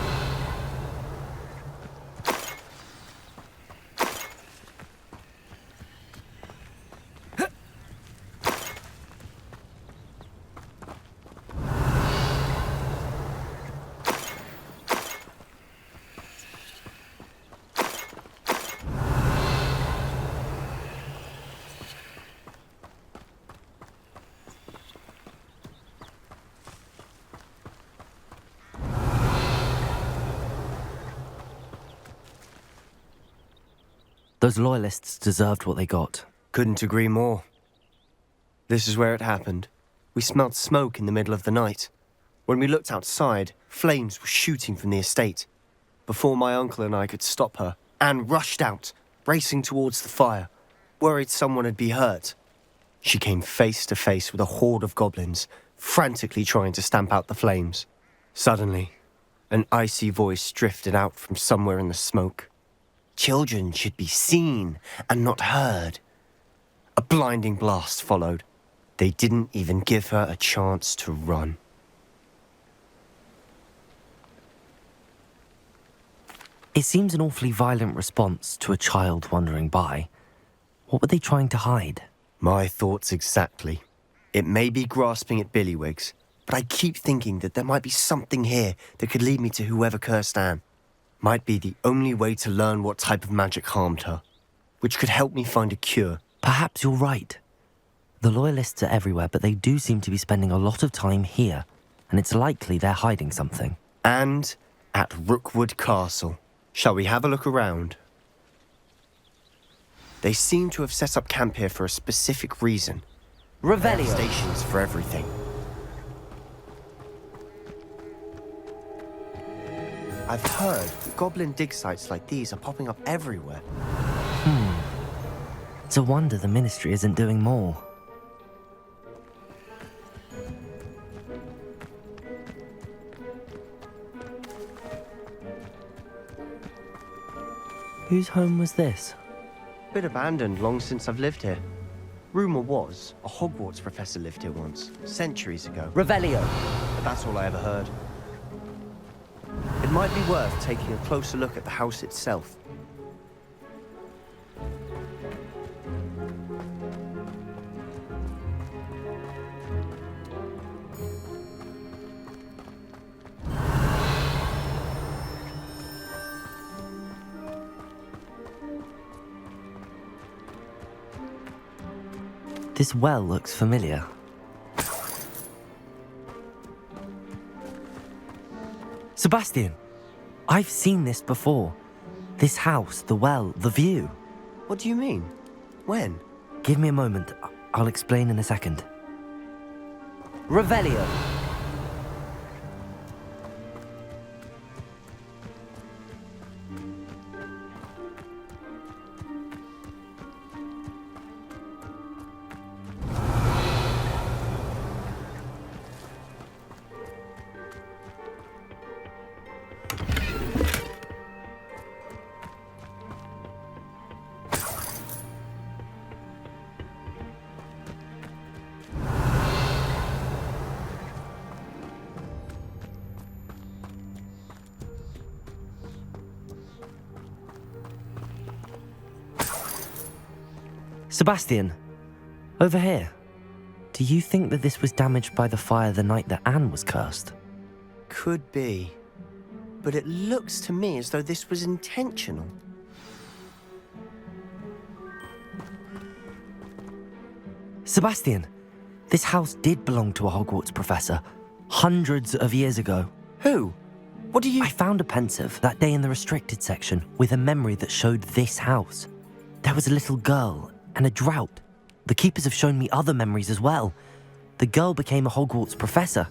Those loyalists deserved what they got. Couldn't agree more. This is where it happened. We smelled smoke in the middle of the night. When we looked outside, flames were shooting from the estate. Before my uncle and I could stop her, Anne rushed out, racing towards the fire, worried someone had been hurt. She came face to face with a horde of goblins, frantically trying to stamp out the flames. Suddenly, an icy voice drifted out from somewhere in the smoke. Children should be seen and not heard. A blinding blast followed. They didn't even give her a chance to run. It seems an awfully violent response to a child wandering by. What were they trying to hide? My thoughts exactly. It may be grasping at billywhigs, but I keep thinking that there might be something here that could lead me to whoever cursed Anne. Might be the only way to learn what type of magic harmed her, which could help me find a cure. Perhaps you're right. The loyalists are everywhere, but they do seem to be spending a lot of time here, and it's likely they're hiding something. And at Rookwood Castle. Shall we have a look around? They seem to have set up camp here for a specific reason. Revelio. Stations for everything. I've heard that goblin dig sites like these are popping up everywhere. It's a wonder the Ministry isn't doing more. Whose home was this? Bit abandoned long since I've lived here. Rumour was, a Hogwarts professor lived here once, centuries ago. Revelio. But that's all I ever heard. It might be worth taking a closer look at the house itself. This well looks familiar. Sebastian, I've seen this before. This house, the well, the view. What do you mean? When? Give me a moment. I'll explain in a second. Revelio. Sebastian, over here. Do you think that this was damaged by the fire the night that Anne was cursed? Could be. But it looks to me as though this was intentional. Sebastian, this house did belong to a Hogwarts professor, hundreds of years ago. Who? What do you... I found a pensive that day in the restricted section with a memory that showed this house. There was a little girl and a drought. The keepers have shown me other memories as well. The girl became a Hogwarts professor.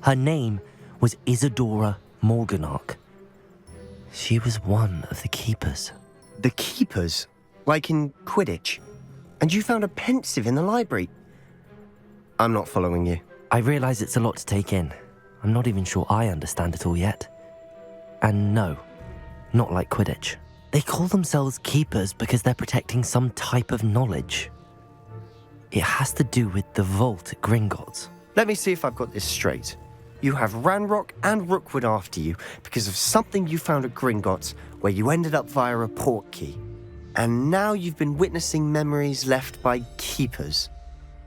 Her name was Isadora Morganach. She was one of the keepers. The keepers? Like in Quidditch? And you found a pensive in the library? I'm not following you. I realise it's a lot to take in. I'm not even sure I understand it all yet. And no, not like Quidditch. They call themselves keepers because they're protecting some type of knowledge. It has to do with the vault at Gringotts. Let me see if I've got this straight. You have Ranrock and Rookwood after you because of something you found at Gringotts where you ended up via a portkey. And now you've been witnessing memories left by keepers.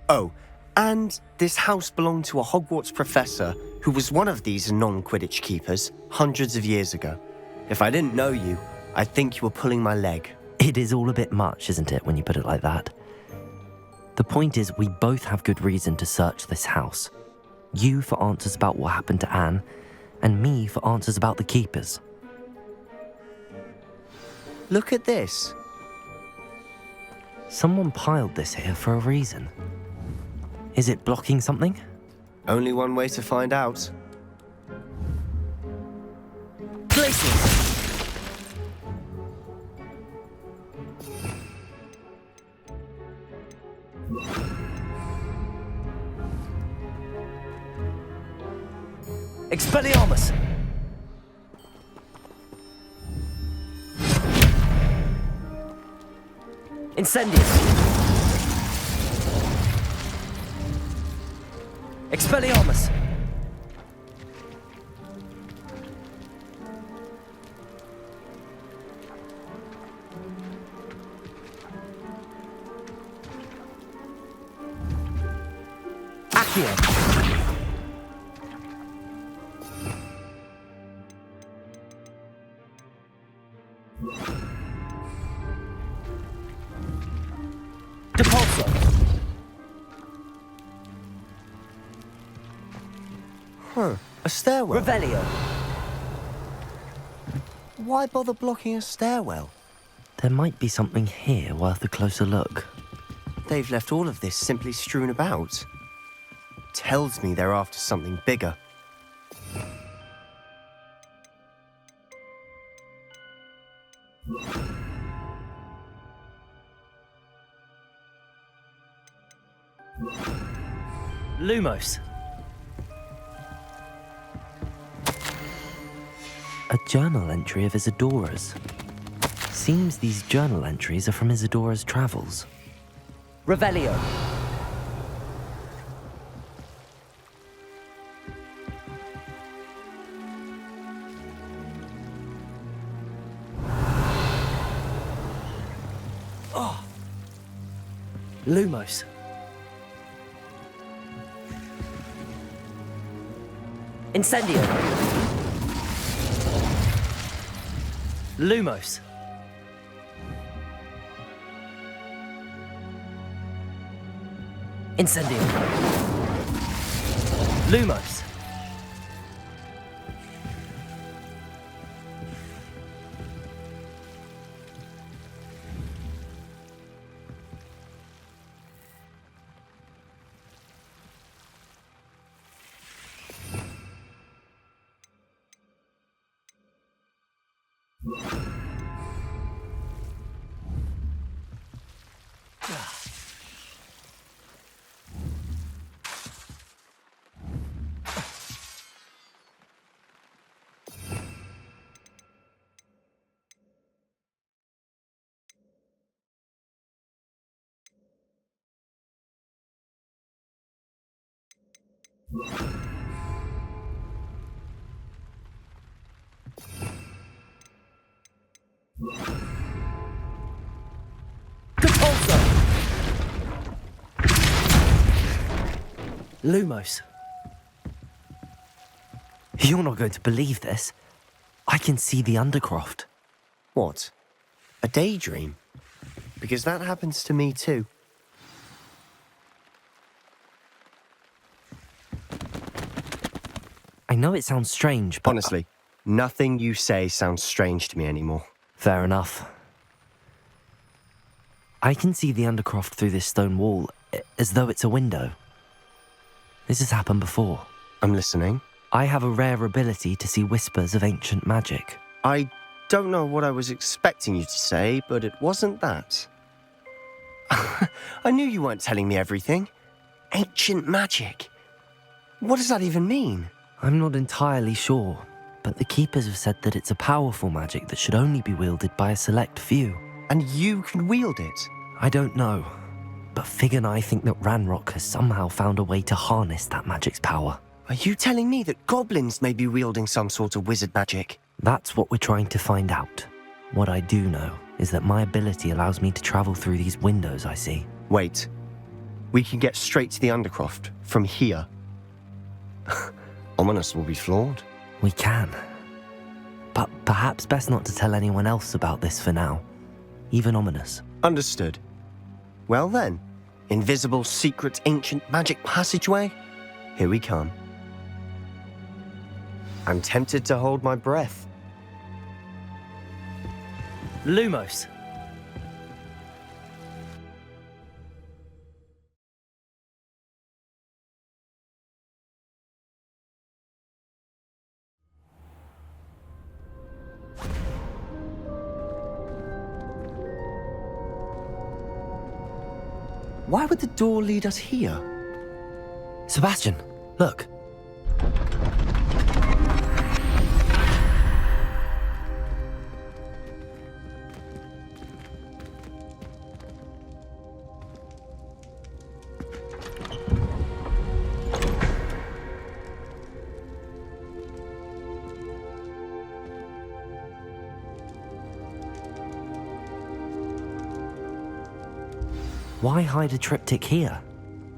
Oh, and this house belonged to a Hogwarts professor who was one of these non-Quidditch keepers hundreds of years ago. If I didn't know you, I'd think you were pulling my leg. It is all a bit much, isn't it, when you put it like that? The point is, we both have good reason to search this house. You for answers about what happened to Anne, and me for answers about the keepers. Look at this. Someone piled this here for a reason. Is it blocking something? Only one way to find out. Places! Expelliarmus! Incendius! Expelliarmus! Accio! Depulso! Huh, a stairwell. Revelio! Why bother blocking a stairwell? There might be something here worth a closer look. They've left all of this simply strewn about. Tells me they're after something bigger. Lumos. A journal entry of Isadora's. Seems these journal entries are from Isadora's travels. Revelio. Oh. Lumos. Incendio. Lumos. Incendio. Lumos. Depulso! Lumos. You're not going to believe this. I can see the Undercroft. What? A daydream? Because that happens to me too. I know it sounds strange, but... Honestly, nothing you say sounds strange to me anymore. Fair enough. I can see the Undercroft through this stone wall, as though it's a window. This has happened before. I'm listening. I have a rare ability to see whispers of ancient magic. I don't know what I was expecting you to say, but it wasn't that. I knew you weren't telling me everything. Ancient magic. What does that even mean? I'm not entirely sure, but the Keepers have said that it's a powerful magic that should only be wielded by a select few. And you can wield it? I don't know, but Fig and I think that Ranrock has somehow found a way to harness that magic's power. Are you telling me that goblins may be wielding some sort of wizard magic? That's what we're trying to find out. What I do know is that my ability allows me to travel through these windows I see. Wait. We can get straight to the Undercroft from here. Ominous will be floored. We can. But perhaps best not to tell anyone else about this for now. Even Ominous. Understood. Well then, invisible, secret, ancient magic passageway? Here we come. I'm tempted to hold my breath. Lumos. Why would the door lead us here? Sebastian, look. Why hide a triptych here?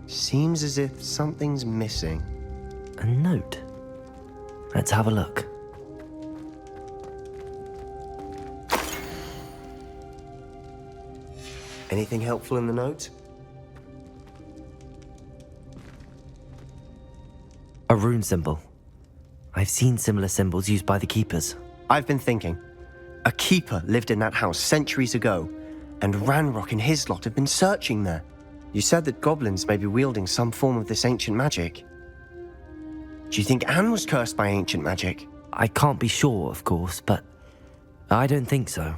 Seems as if something's missing. A note. Let's have a look. Anything helpful in the note? A rune symbol. I've seen similar symbols used by the Keepers. I've been thinking. A keeper lived in that house centuries ago, and Ranrock and his lot have been searching there. You said that goblins may be wielding some form of this ancient magic. Do you think Anne was cursed by ancient magic? I can't be sure, of course, but I don't think so.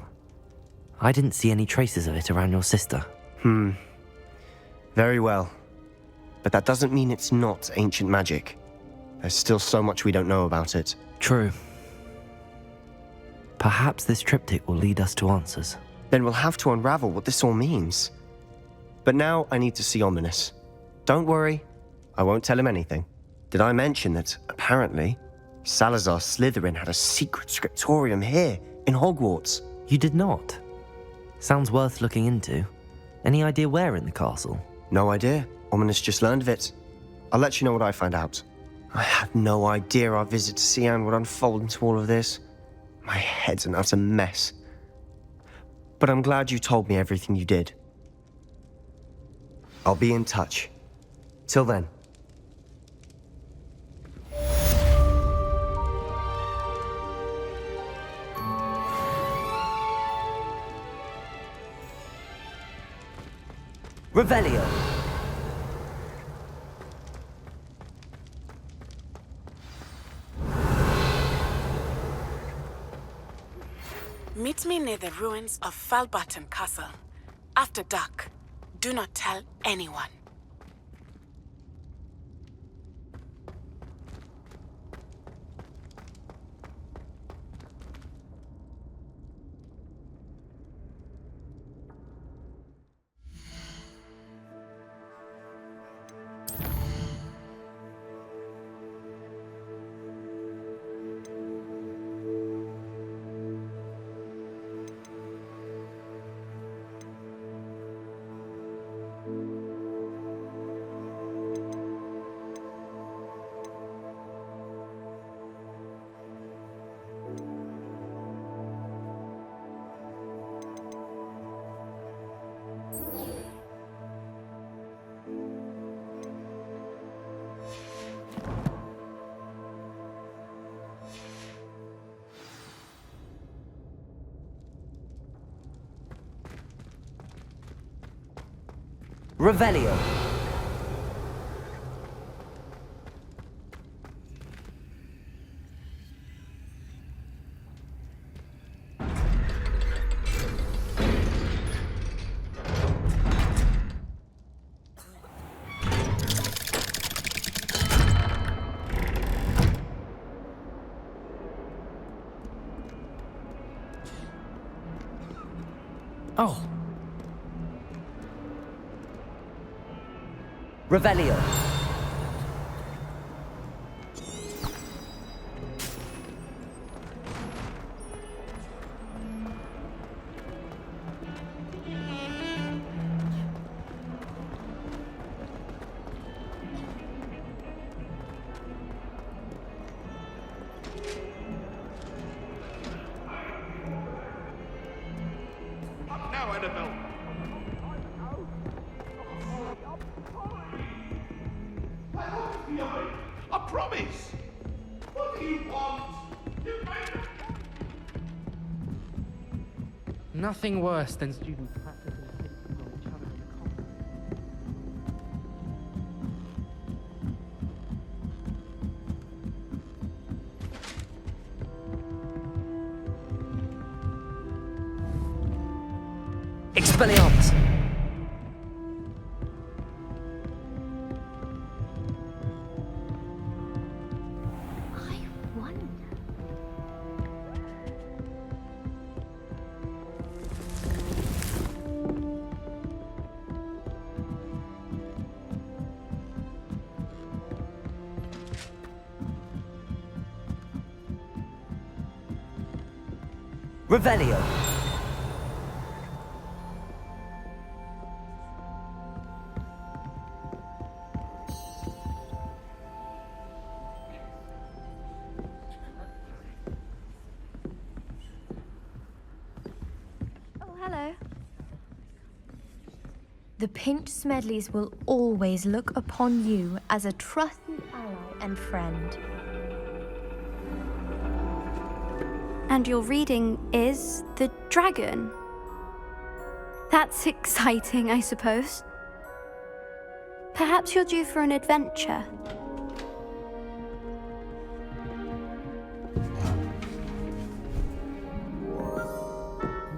I didn't see any traces of it around your sister. Very well. But that doesn't mean it's not ancient magic. There's still so much we don't know about it. True. Perhaps this triptych will lead us to answers. Then we'll have to unravel what this all means. But now I need to see Ominous. Don't worry, I won't tell him anything. Did I mention that, apparently, Salazar Slytherin had a secret scriptorium here in Hogwarts? You did not? Sounds worth looking into. Any idea where in the castle? No idea. Ominous just learned of it. I'll let you know what I find out. I had no idea our visit to Sian would unfold into all of this. My head's an utter mess. But I'm glad you told me everything you did. I'll be in touch. Till then. Revelio. Meet me near the ruins of Falbarton Castle. After dark. Do not tell anyone. Revelio. Oh. Revelio. Now, Annabelle. I promise! What do you want? You made Nothing worse than students practicing hitting on each other in the common. Expelliarmus. Revelio. Oh, hello. The Pinch Smedleys will always look upon you as a trusted ally and friend. And your reading is The Dragon. That's exciting, I suppose. Perhaps you're due for an adventure.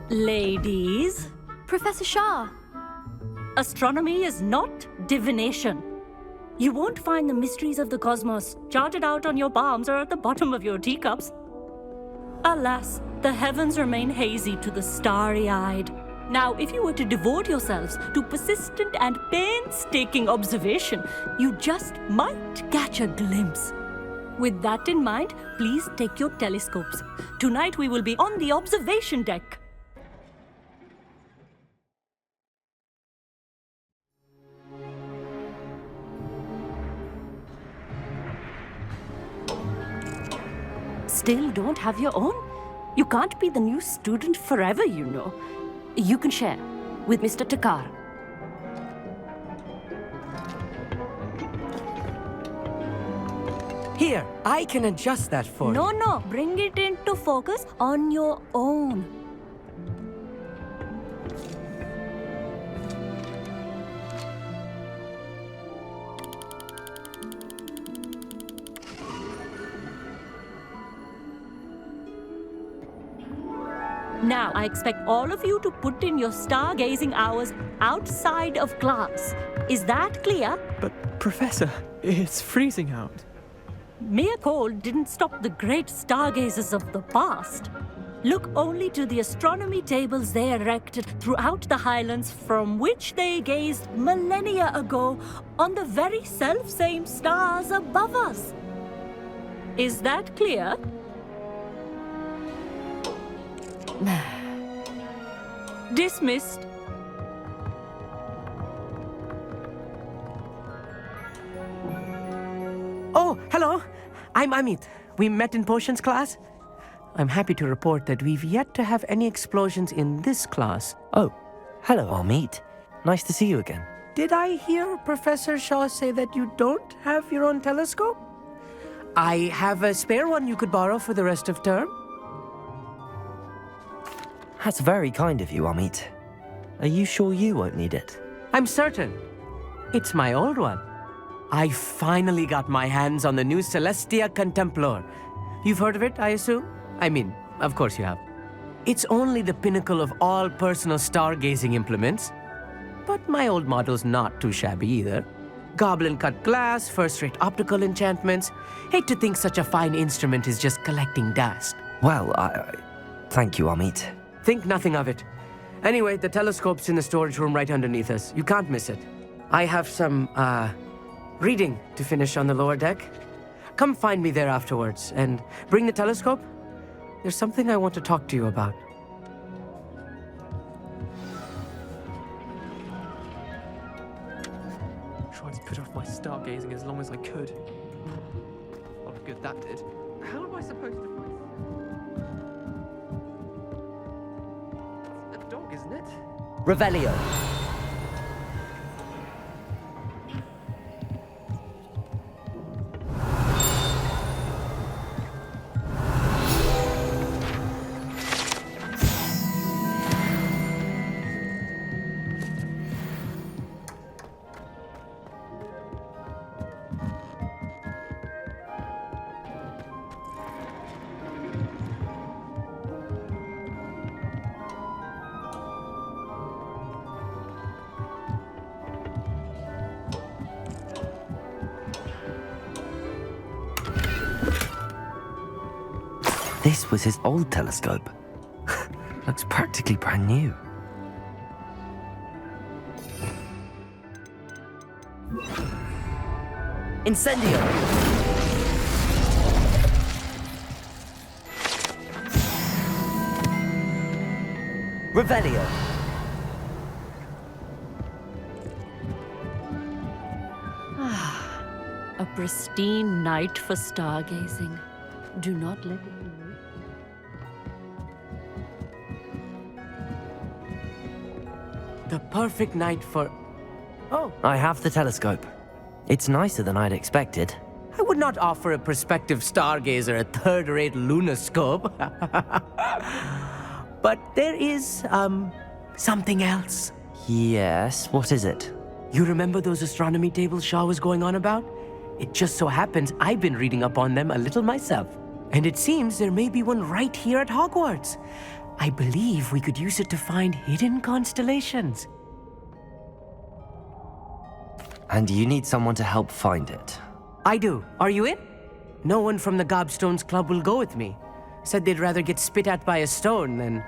Ladies. Professor Shah. Astronomy is not divination. You won't find the mysteries of the cosmos charted out on your palms or at the bottom of your teacups. Alas, the heavens remain hazy to the starry-eyed. Now, if you were to devote yourselves to persistent and painstaking observation, you just might catch a glimpse. With that in mind, please take your telescopes. Tonight we will be on the observation deck. Still don't have your own? You can't be the new student forever, you know. You can share with Mr. Takar. Here, I can adjust that for you. No, bring it into focus on your own. Now, I expect all of you to put in your stargazing hours outside of class. Is that clear? But, Professor, it's freezing out. Mere cold didn't stop the great stargazers of the past. Look only to the astronomy tables they erected throughout the highlands from which they gazed millennia ago on the very self-same stars above us. Is that clear? Dismissed. Oh, hello. I'm Amit. We met in potions class. I'm happy to report that we've yet to have any explosions in this class. Oh, hello, Amit. Nice to see you again. Did I hear Professor Shaw say that you don't have your own telescope? I have a spare one you could borrow for the rest of term. That's very kind of you, Amit. Are you sure you won't need it? I'm certain. It's my old one. I finally got my hands on the new Celestia Contemplar. You've heard of it, I assume? I mean, of course you have. It's only the pinnacle of all personal stargazing implements. But my old model's not too shabby either. Goblin-cut glass, first-rate optical enchantments. Hate to think such a fine instrument is just collecting dust. Well, thank you, Amit. Think nothing of it. Anyway, the telescope's in the storage room right underneath us. You can't miss it. I have some, reading to finish on the lower deck. Come find me there afterwards, and bring the telescope. There's something I want to talk to you about. Tried to put off my stargazing as long as I could. A lot of good that did. How am I supposed to find... It's a dog, isn't it? Revelio. This was his old telescope. Looks practically brand new. Incendio! Revelio! A pristine night for stargazing. Do not let it be. The perfect night for... Oh, I have the telescope. It's nicer than I'd expected. I would not offer a prospective stargazer a third-rate lunoscope. But there is, something else. Yes, what is it? You remember those astronomy tables Shaw was going on about? It just so happens I've been reading up on them a little myself. And it seems there may be one right here at Hogwarts. I believe we could use it to find hidden constellations. And you need someone to help find it. I do. Are you in? No one from the Gobstones Club will go with me. Said they'd rather get spit at by a stone than...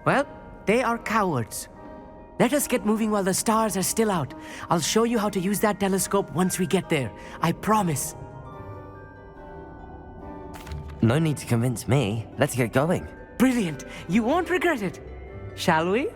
Well, they are cowards. Let us get moving while the stars are still out. I'll show you how to use that telescope once we get there. I promise. No need to convince me. Let's get going. Brilliant. You won't regret it. Shall we?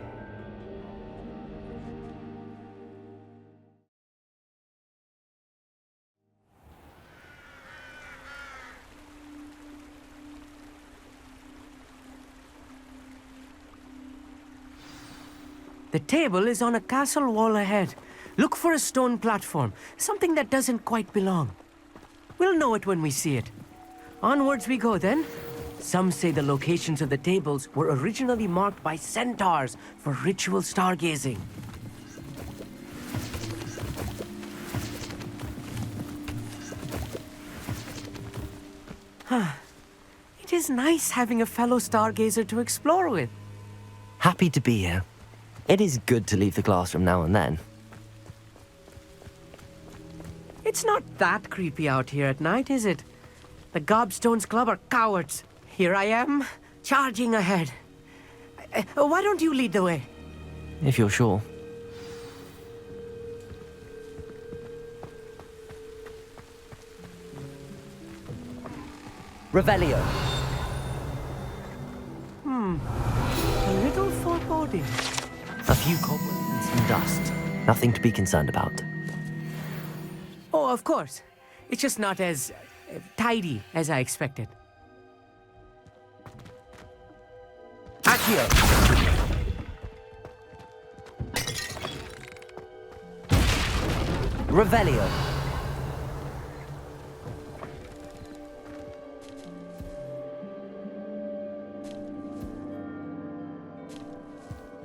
The table is on a castle wall ahead. Look for a stone platform, something that doesn't quite belong. We'll know it when we see it. Onwards we go then. Some say the locations of the tables were originally marked by centaurs for ritual stargazing. It is nice having a fellow stargazer to explore with. Happy to be here. It is good to leave the classroom now and then. It's not that creepy out here at night, is it? The Gobstones Club are cowards. Here I am, charging ahead. Why don't you lead the way? If you're sure. Revelio. A little foreboding. A few cobwebs and some dust. Nothing to be concerned about. Oh, of course. It's just not as tidy as I expected. Accio! Revelio.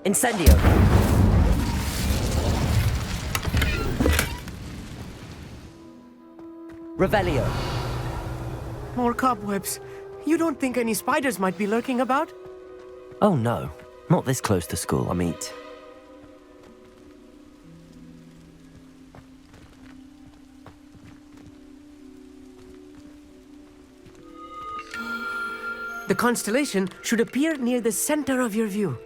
Incendio. Revelio. More cobwebs. You don't think any spiders might be lurking about? Oh no, not this close to school, Amit. The constellation should appear near the center of your view.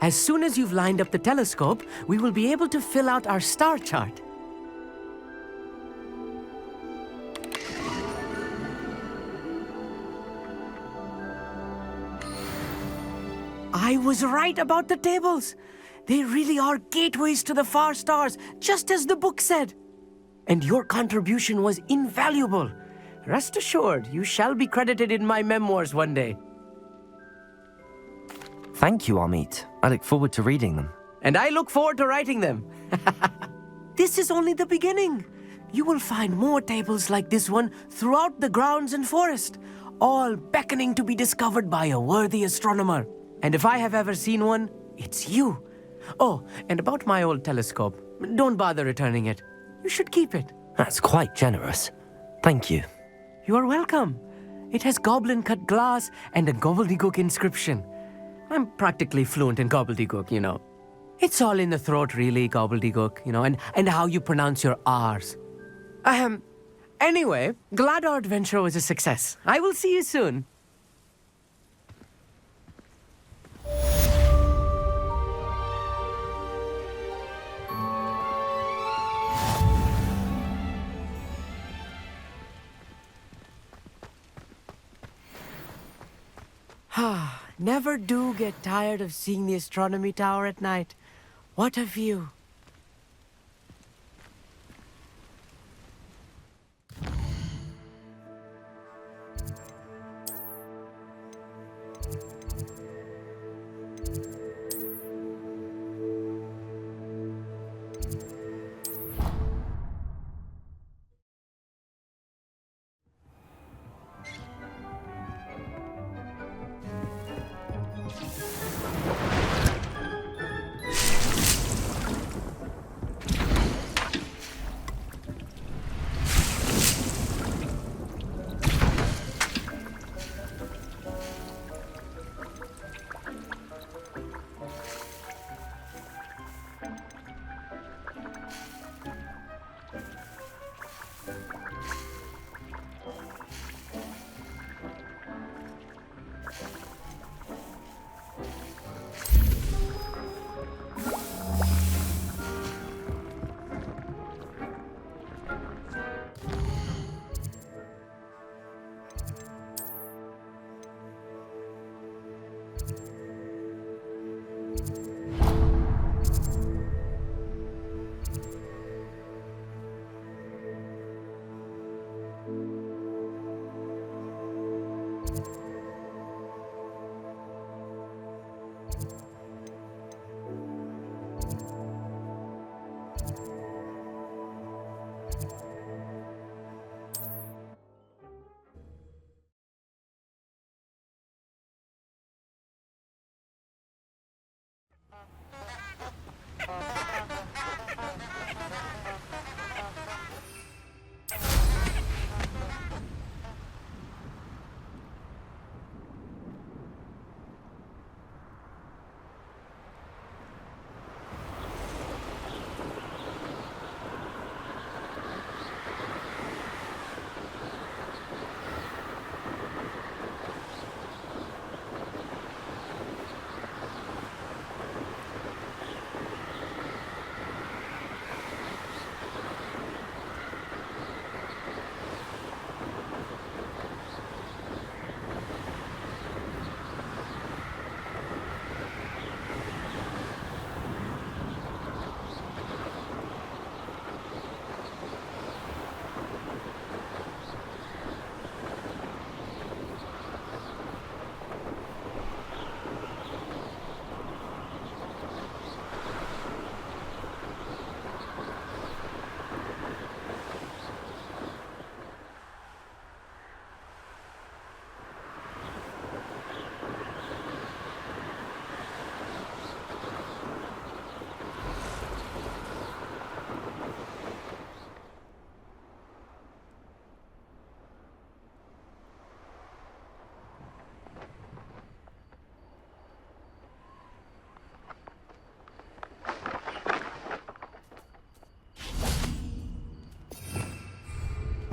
As soon as you've lined up the telescope, we will be able to fill out our star chart. I was right about the tables. They really are gateways to the far stars, just as the book said. And your contribution was invaluable. Rest assured, you shall be credited in my memoirs one day. Thank you, Amit. I look forward to reading them. And I look forward to writing them. This is only the beginning. You will find more tables like this one throughout the grounds and forest, all beckoning to be discovered by a worthy astronomer. And if I have ever seen one, it's you. Oh, and about my old telescope, don't bother returning it. You should keep it. That's quite generous. Thank you. You are welcome. It has goblin-cut glass and a gobbledygook inscription. I'm practically fluent in gobbledygook, you know. It's all in the throat, really, gobbledygook, you know, and how you pronounce your R's. Anyway, glad our adventure was a success. I will see you soon. Never do get tired of seeing the astronomy tower at night. What a view.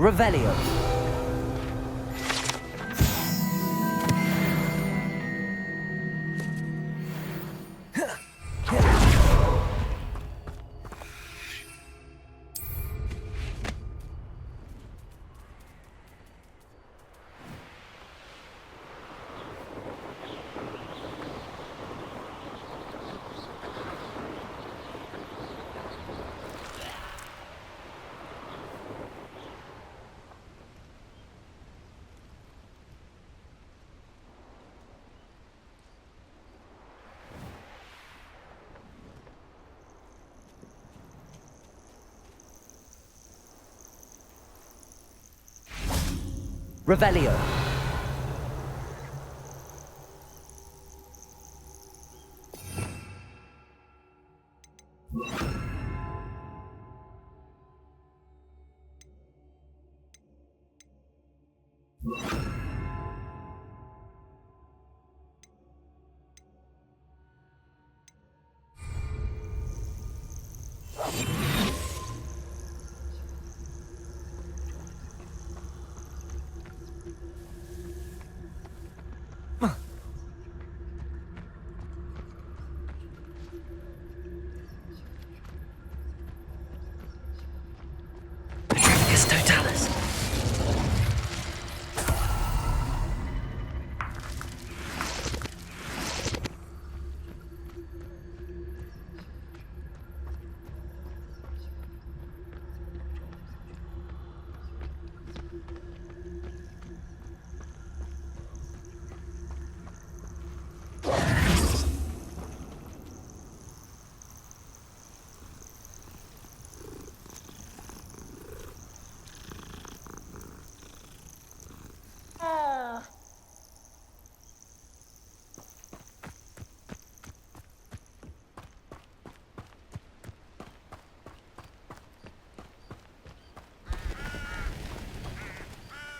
Revelio. Revelio. Totalis.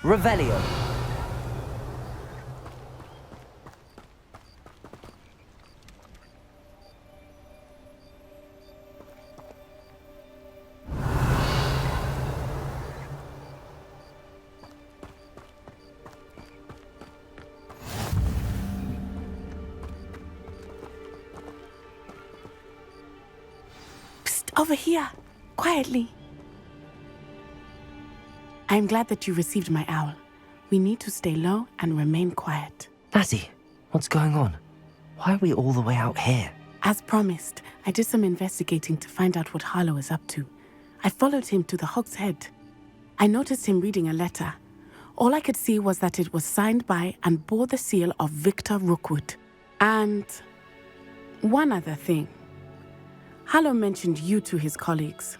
Revelio. Psst, over here, quietly. I'm glad that you received my owl. We need to stay low and remain quiet. Natty, what's going on? Why are we all the way out here? As promised, I did some investigating to find out what Harlow is up to. I followed him to the Hogshead. I noticed him reading a letter. All I could see was that it was signed by and bore the seal of Victor Rookwood. And one other thing. Harlow mentioned you to his colleagues.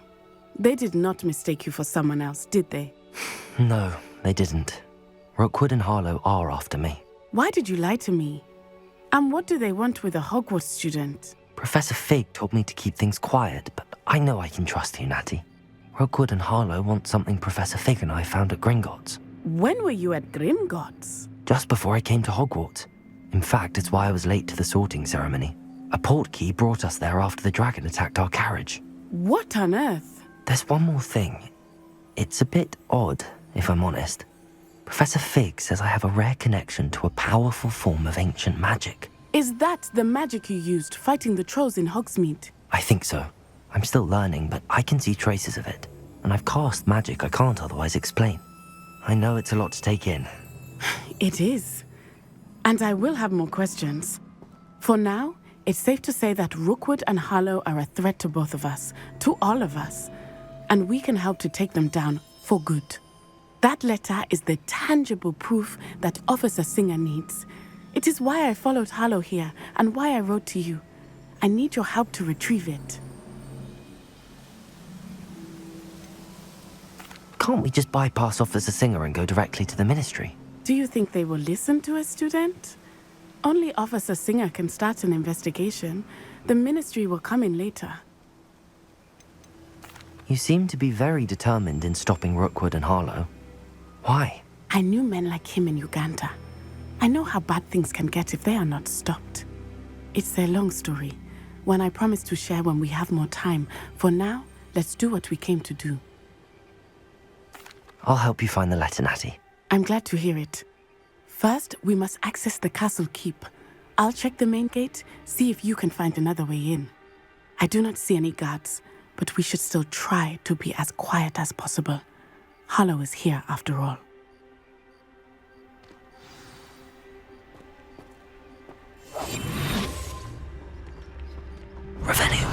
They did not mistake you for someone else, did they? No, they didn't. Rookwood and Harlow are after me. Why did you lie to me? And what do they want with a Hogwarts student? Professor Fig told me to keep things quiet, but I know I can trust you, Natty. Rookwood and Harlow want something Professor Fig and I found at Gringotts. When were you at Gringotts? Just before I came to Hogwarts. In fact, it's why I was late to the sorting ceremony. A Portkey brought us there after the dragon attacked our carriage. What on earth? There's one more thing. It's a bit odd, if I'm honest. Professor Fig says I have a rare connection to a powerful form of ancient magic. Is that the magic you used fighting the trolls in Hogsmeade? I think so. I'm still learning, but I can see traces of it. And I've cast magic I can't otherwise explain. I know it's a lot to take in. It is. And I will have more questions. For now, it's safe to say that Rookwood and Harlow are a threat to both of us, to all of us. And we can help to take them down for good. That letter is the tangible proof that Officer Singer needs. It is why I followed Harlow here and why I wrote to you. I need your help to retrieve it. Can't we just bypass Officer Singer and go directly to the Ministry? Do you think they will listen to a student? Only Officer Singer can start an investigation. The Ministry will come in later. You seem to be very determined in stopping Rookwood and Harlow. Why? I knew men like him in Uganda. I know how bad things can get if they are not stopped. It's a long story, one I promise to share when we have more time. For now, let's do what we came to do. I'll help you find the letter, Natty. I'm glad to hear it. First, we must access the castle keep. I'll check the main gate, see if you can find another way in. I do not see any guards, but we should still try to be as quiet as possible. Hollow is here after all. Revelio.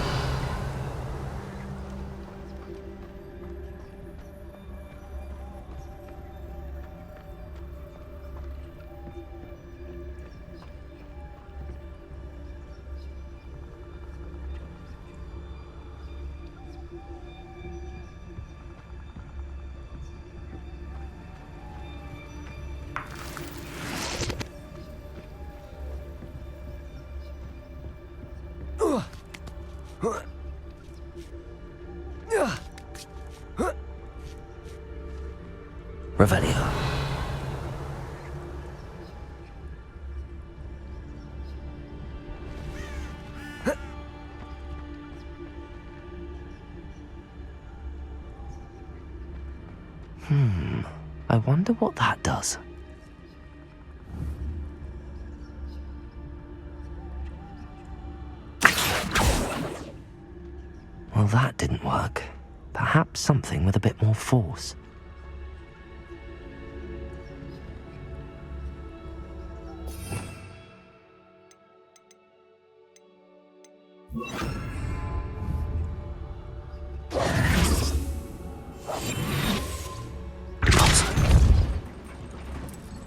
Revelio. I wonder what that does. Well, that didn't work. Perhaps something with a bit more force.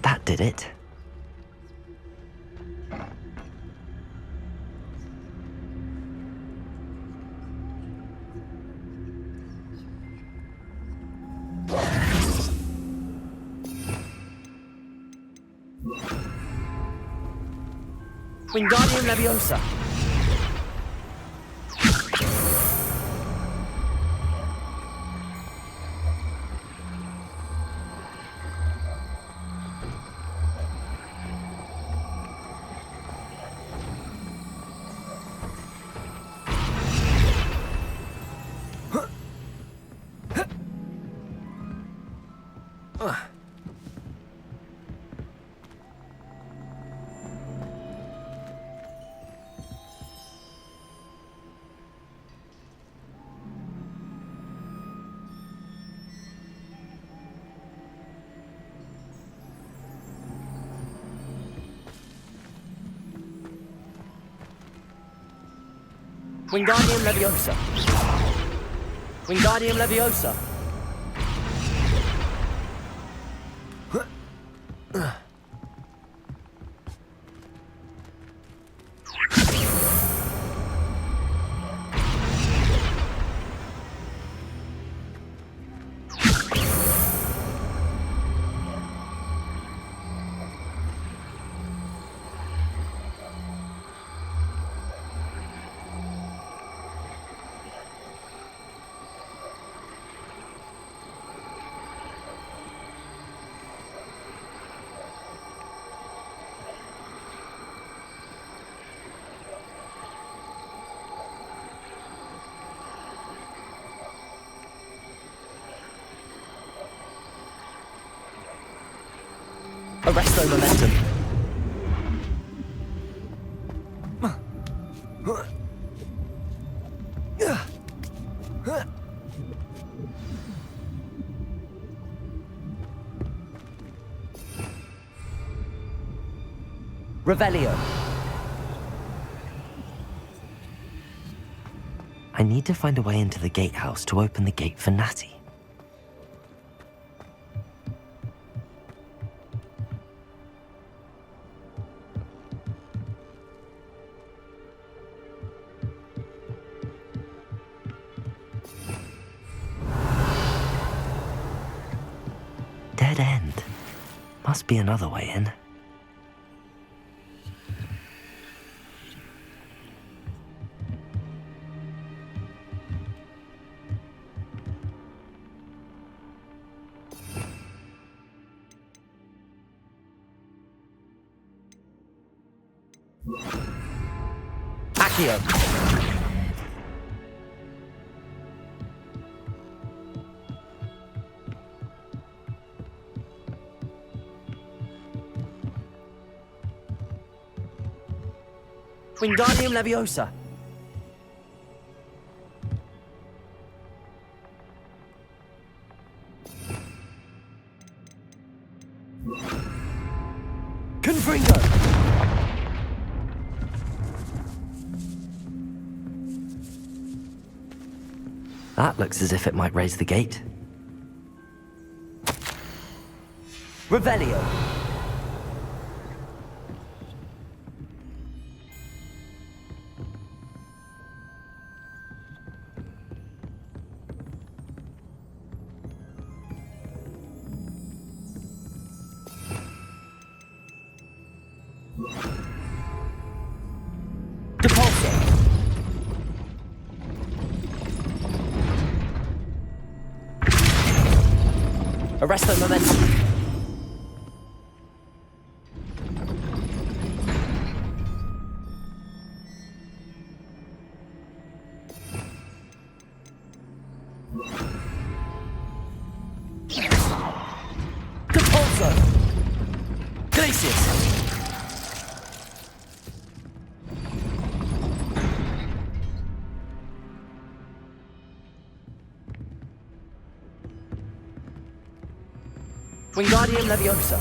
That did it. Wingardium Leviosa. Wingardium Leviosa. Wingardium Leviosa. Arresto momentum. Revelio. I need to find a way into the gatehouse to open the gate for Natty. Dead end. Must be another way in. Accio. Wingardium Leviosa. Confringo. That looks as if it might raise the gate. Revelio. Depulso. Arresto Momentum. Depulso. Glacius. Wingardium Leviosa.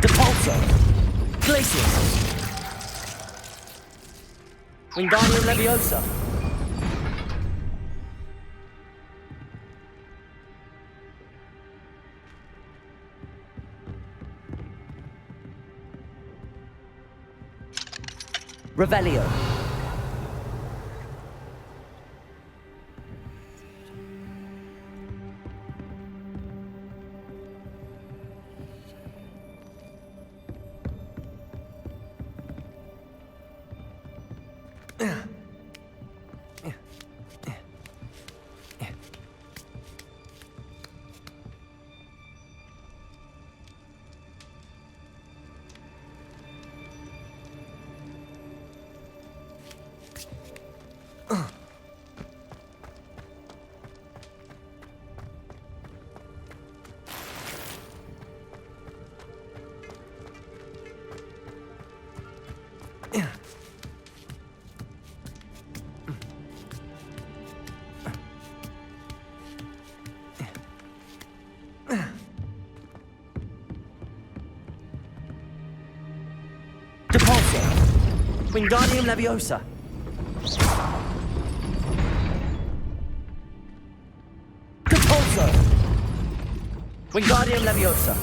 Depulso. Glacius. Wingardium Leviosa. Revelio. Depulso. Wingardium Leviosa. Depulso. Wingardium Leviosa.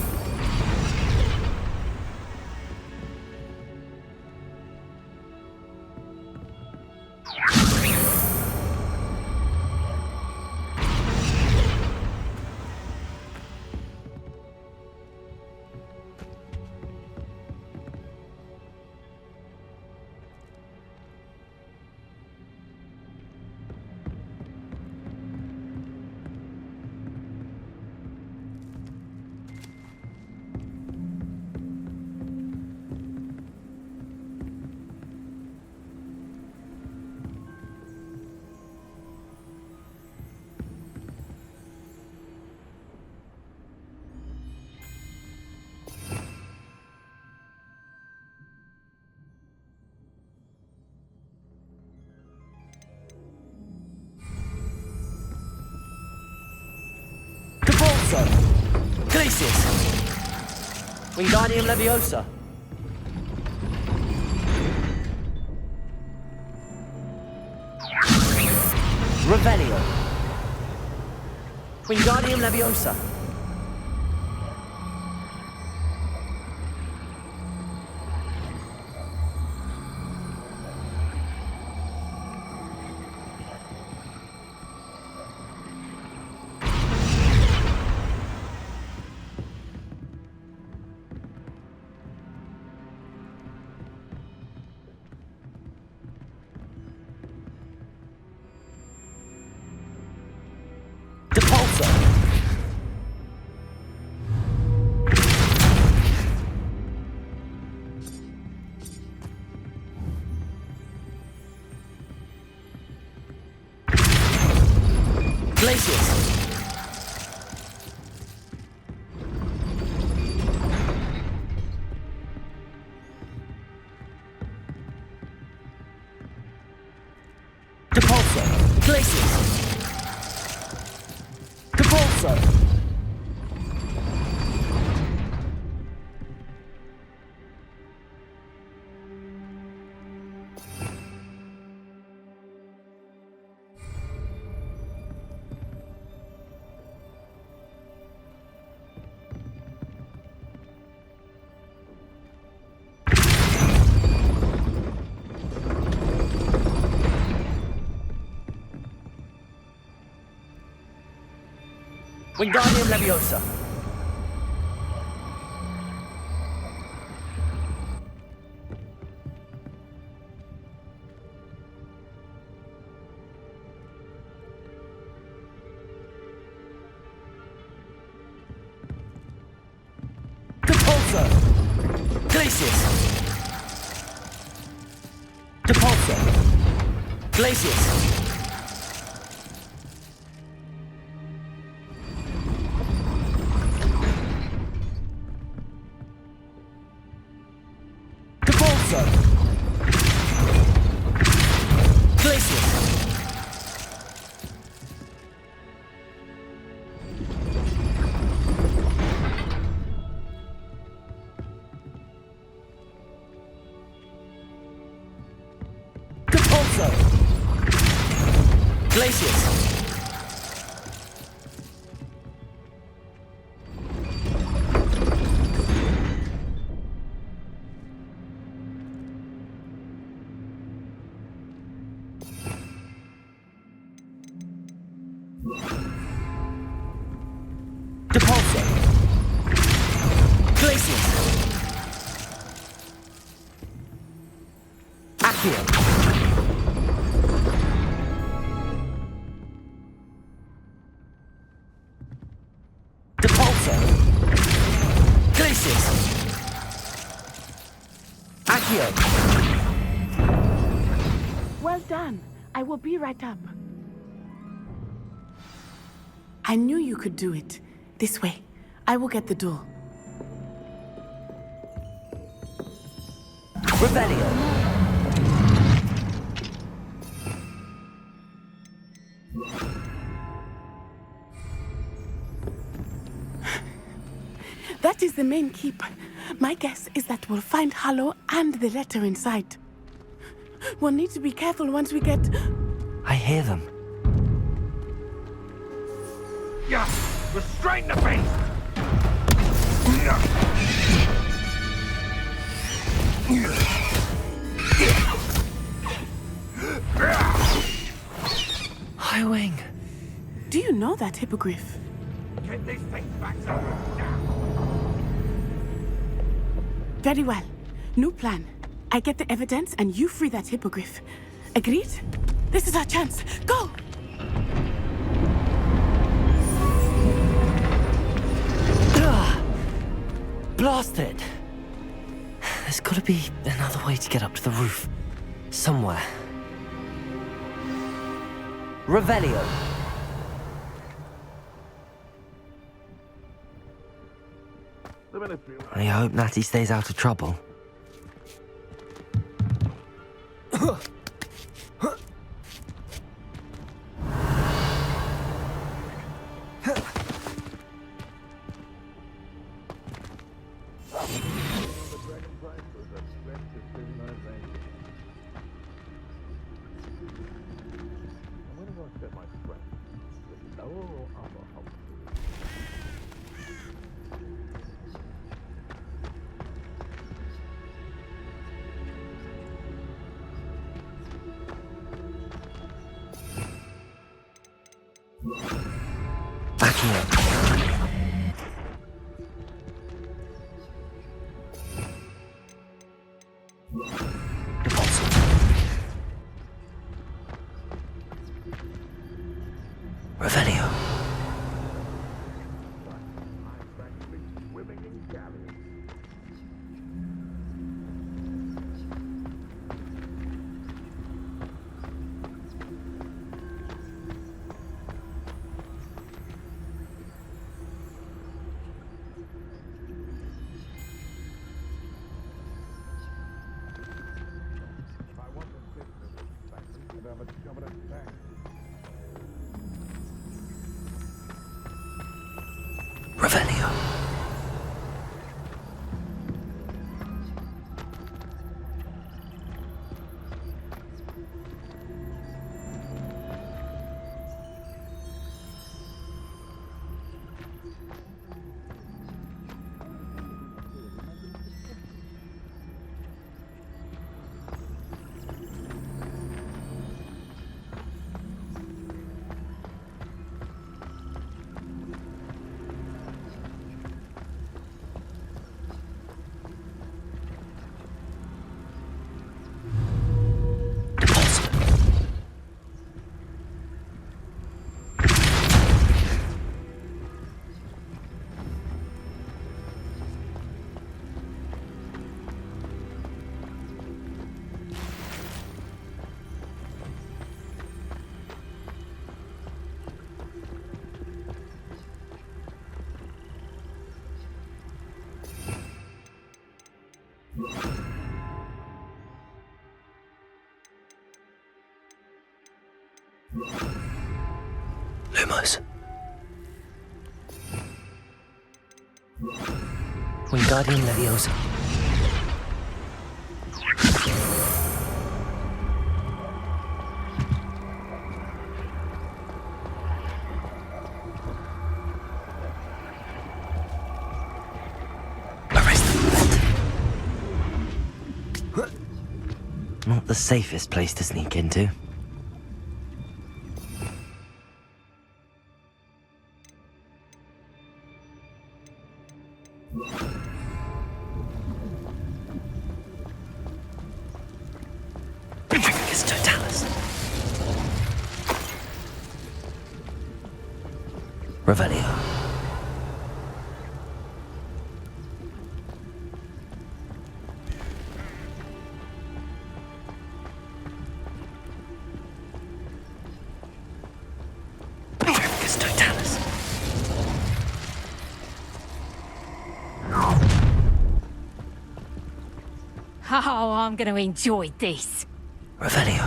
Glacius. Wingardium Leviosa. Revelio. Wingardium Leviosa. Places! Depulso! Wingardium Leviosa. Depulso. Glacius. Depulso. Glacius. Well done. I will be right up. I knew you could do it. This way. I will get the door. Rebellion. That is the main keep. My guess is that we'll find Hallow and the letter inside. We'll need to be careful once we get... I hear them. Yeah, restrain the beast! Highwing. Do you know that hippogriff? Get these things back to now. Very well. New plan. I get the evidence and you free that hippogriff. Agreed? This is our chance. Go! Blast it! There's gotta be another way to get up to the roof. Somewhere. Revelio. I hope Natty stays out of trouble. Backing up. Revelio. Lumos. Wingardium Leviosa. Not the safest place to sneak into. Petrificus Totalis. Revelio. Petrificus Totalis. Oh, I'm going to enjoy this. Revelio.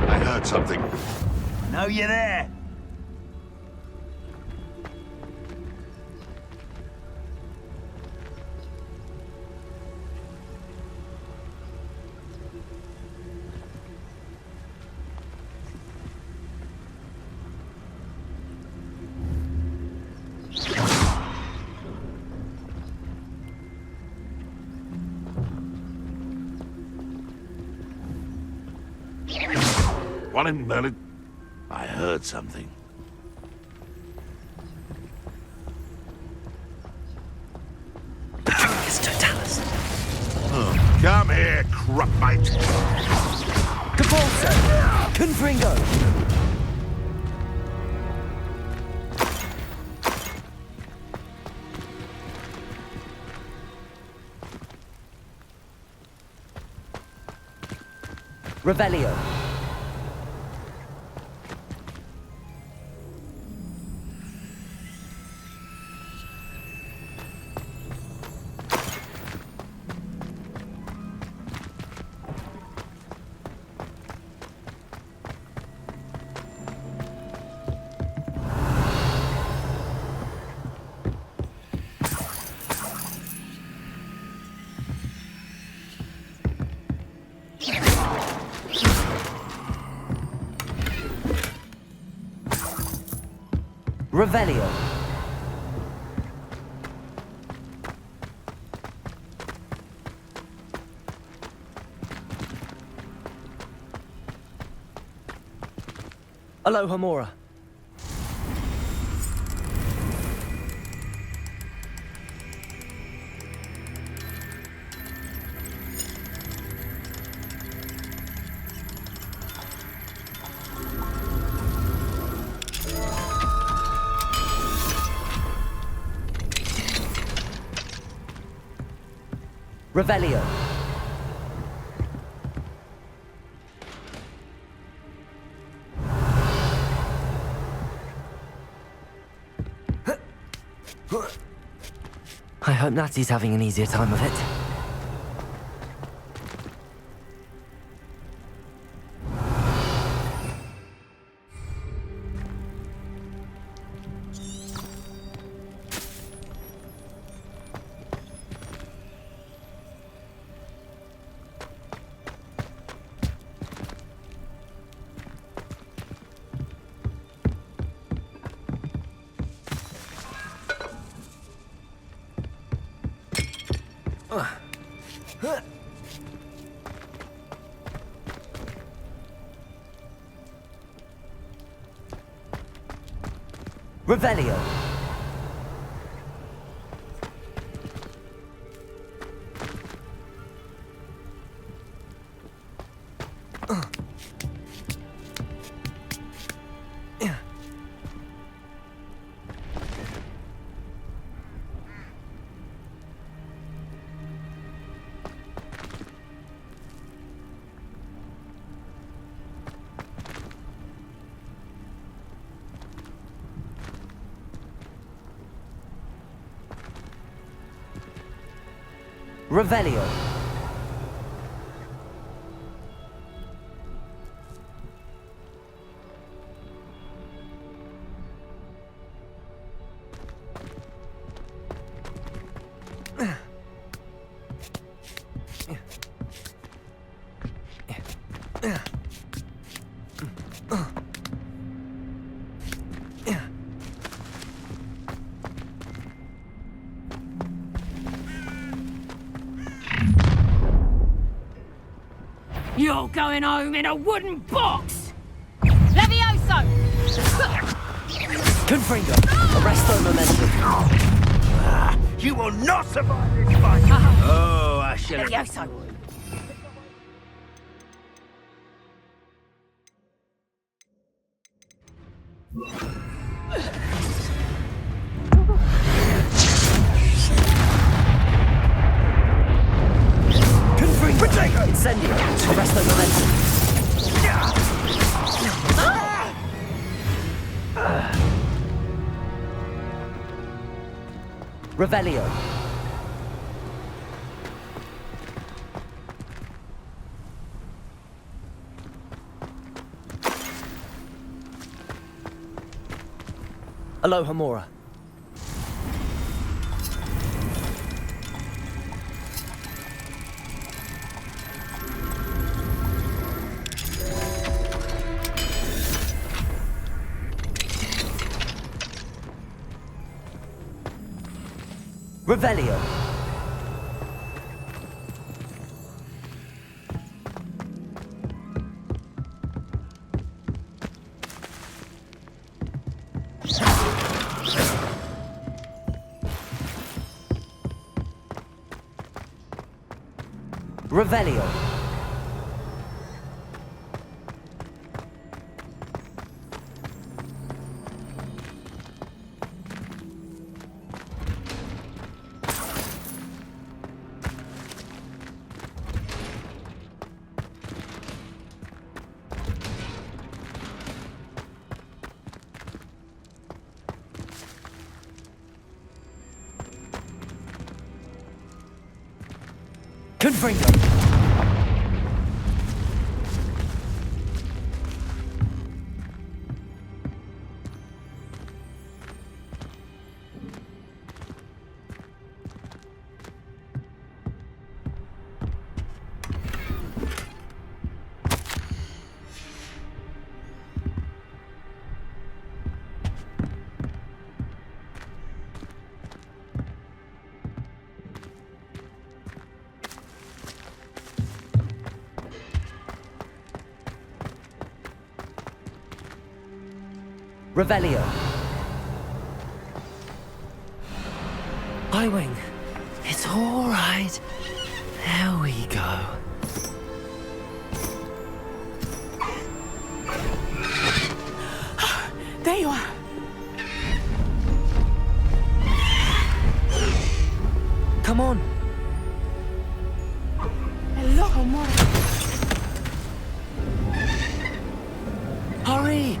I heard something. I know you're there. One in Merlin. I heard something. Petrificus Totalis. Oh, come here, crupmate. Capulso. Confringo. Revelio. Revelio. Alohomora. Revelio. I hope Natty's having an easier time of it. Revelio. Revelio. You're going home in a wooden box! Levioso! Confringo. Arresto momentum. You will not survive this fight! Oh, I shall... Levioso! Confringo. Incendio. Arresto momentum. Revelio. Aloha Mora. Revelio. Revelio. Confringo. Revelio. Highwing. It's all right. There we go. There you are. Come on. Hello, Mora. Hurry.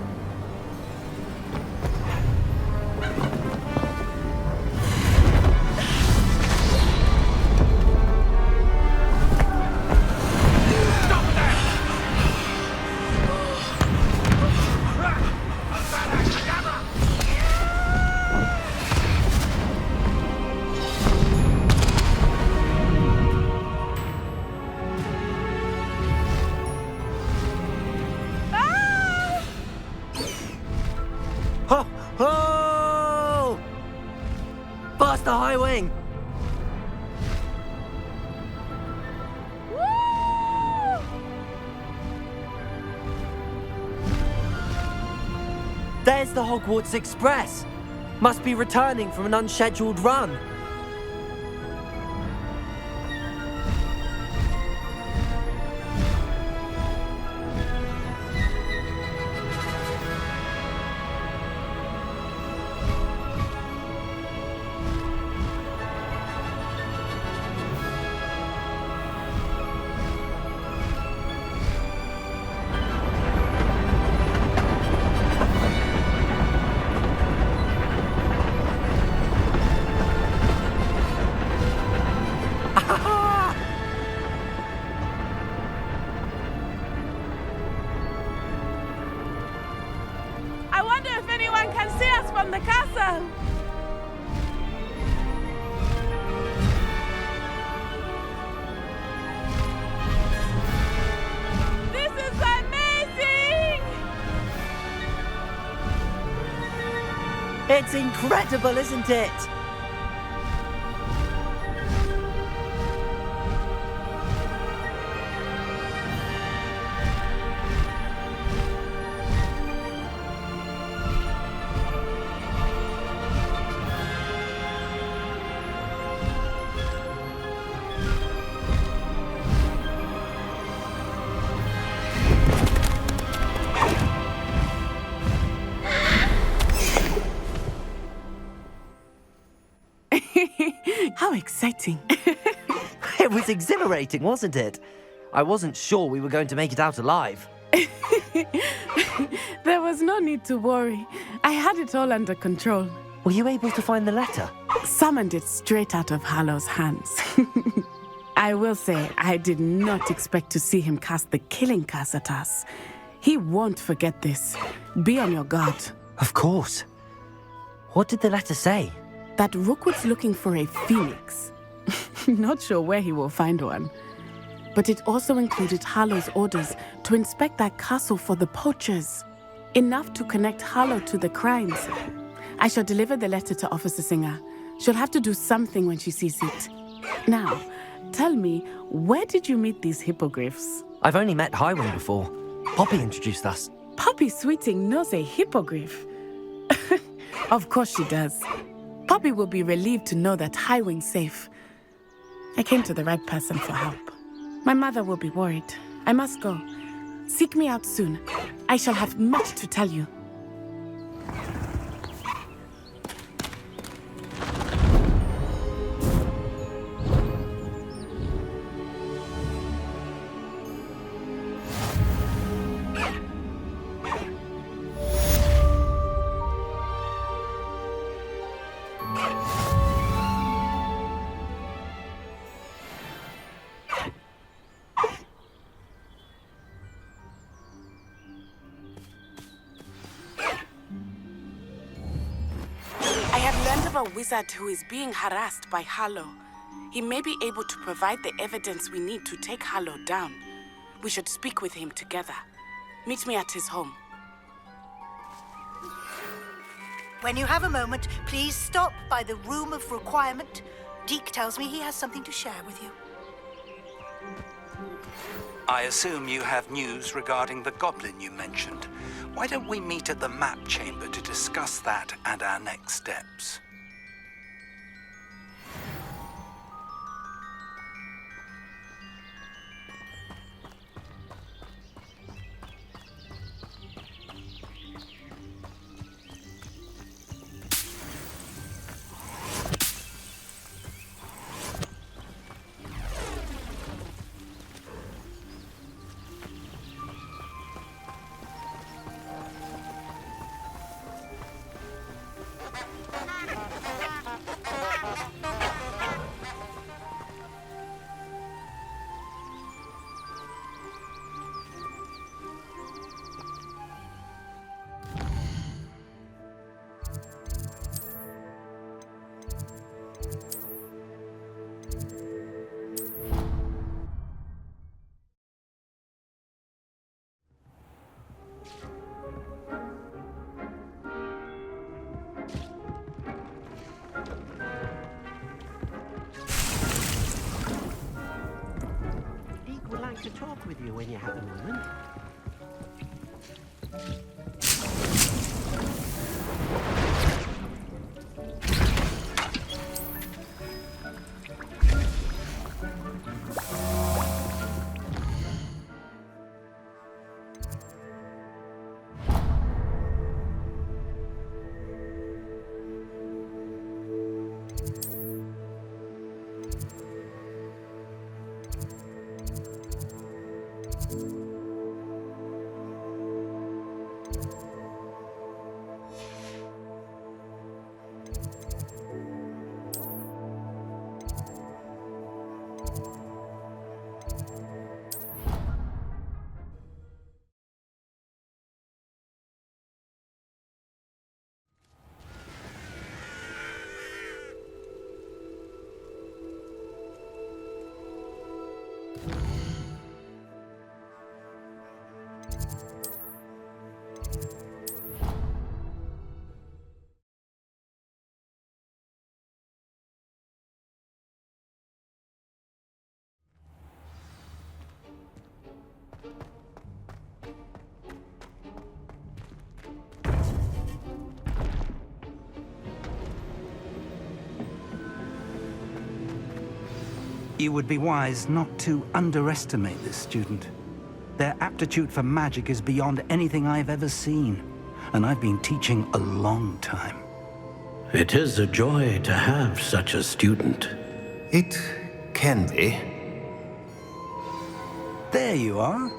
Oh! Past the high wing! There's the Hogwarts Express! Must be returning from an unscheduled run. from the castle! This is amazing! It's incredible, isn't it? How exciting. It was exhilarating, wasn't it? I wasn't sure we were going to make it out alive. There was no need to worry. I had it all under control. Were you able to find the letter? Summoned it straight out of Hallow's hands. I will say, I did not expect to see him cast the killing curse at us. He won't forget this. Be on your guard. Of course. What did the letter say? That Rookwood's looking for a phoenix. Not sure where he will find one. But it also included Hallow's orders to inspect that castle for the poachers. Enough to connect Hallow to the crimes. I shall deliver the letter to Officer Singer. She'll have to do something when she sees it. Now, tell me, where did you meet these hippogriffs? I've only met Highwing before. Poppy introduced us. Poppy Sweeting knows a hippogriff. Of course she does. Poppy will be relieved to know that Highwing's safe. I came to the right person for help. My mother will be worried. I must go. Seek me out soon. I shall have much to tell you. A wizard who is being harassed by Hallow. He may be able to provide the evidence we need to take Hallow down. We should speak with him together. Meet me at his home. When you have a moment, please stop by the Room of Requirement. Deke tells me he has something to share with you. I assume you have news regarding the goblin you mentioned. Why don't we meet at the map chamber to discuss that and our next steps? To talk with you when you have a moment. You would be wise not to underestimate this student. Their aptitude for magic is beyond anything I've ever seen, and I've been teaching a long time. It is a joy to have such a student. It can be. There you are.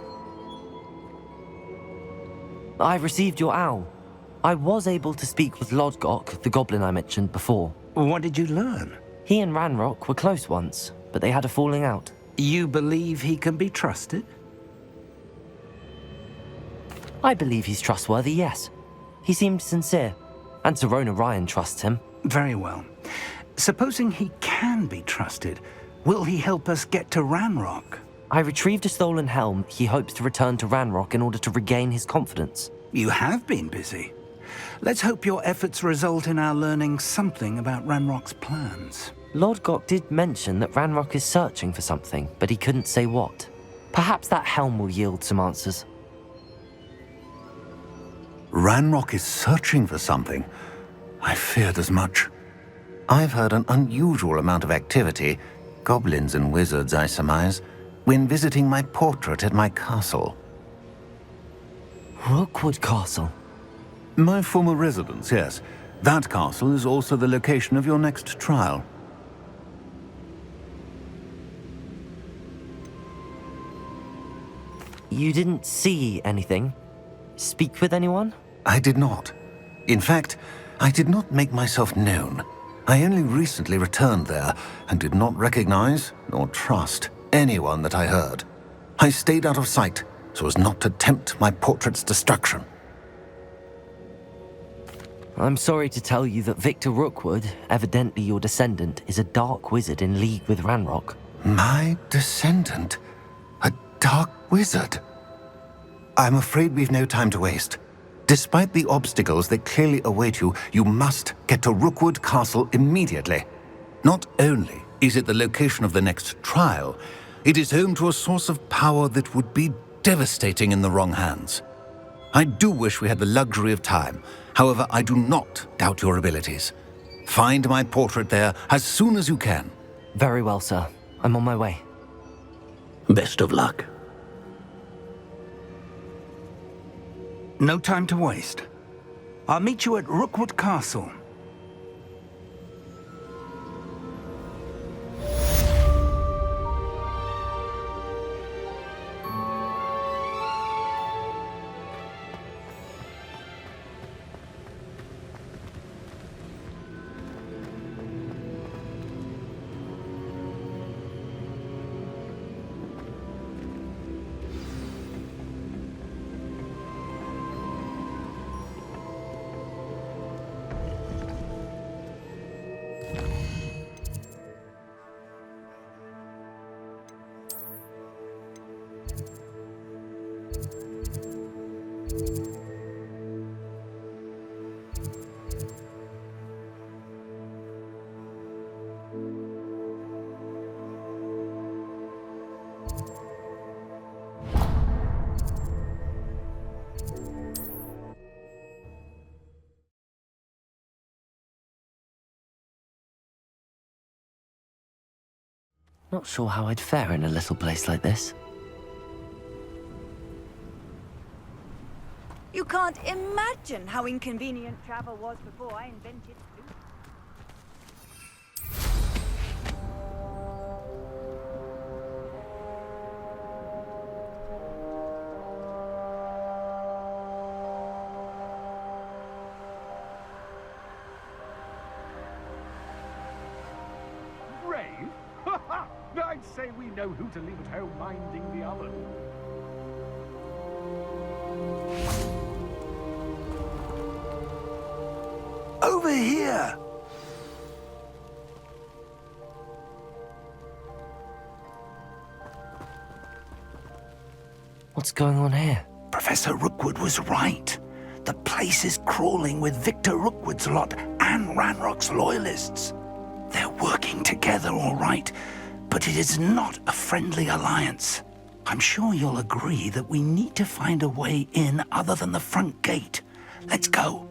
I received your owl. I was able to speak with Lodgok, the goblin I mentioned before. What did you learn? He and Ranrock were close once, but they had a falling out. You believe he can be trusted? I believe he's trustworthy, yes. He seemed sincere, and Serona Ryan trusts him. Very well. Supposing he can be trusted, will he help us get to Ranrock? I retrieved a stolen helm he hopes to return to Ranrock in order to regain his confidence. You have been busy. Let's hope your efforts result in our learning something about Ranrock's plans. Lodgok did mention that Ranrock is searching for something, but he couldn't say what. Perhaps that helm will yield some answers. Ranrock is searching for something. I feared as much. I've heard an unusual amount of activity, goblins and wizards, I surmise, when visiting my portrait at my castle. Rookwood Castle? My former residence, yes. That castle is also the location of your next trial. You didn't see anything? Speak with anyone? I did not. In fact, I did not make myself known. I only recently returned there and did not recognize nor trust anyone that I heard. I stayed out of sight so as not to tempt my portrait's destruction. I'm sorry to tell you that Victor Rookwood, evidently your descendant, is a dark wizard in league with Ranrock. My descendant? A dark wizard? I'm afraid we've no time to waste. Despite the obstacles that clearly await you, you must get to Rookwood Castle immediately. Not only is it the location of the next trial, it is home to a source of power that would be devastating in the wrong hands. I do wish we had the luxury of time. However, I do not doubt your abilities. Find my portrait there as soon as you can. Very well, sir. I'm on my way. Best of luck. No time to waste. I'll meet you at Rookwood Castle. Not sure how I'd fare in a little place like this. You can't imagine how inconvenient travel was before I invented food. Brave? I'd say we know who to leave at home minding the oven. Over here! What's going on here? Professor Rookwood was right. The place is crawling with Victor Rookwood's lot and Ranrock's loyalists. They're working together, all right, but it is not a friendly alliance. I'm sure you'll agree that we need to find a way in other than the front gate. Let's go.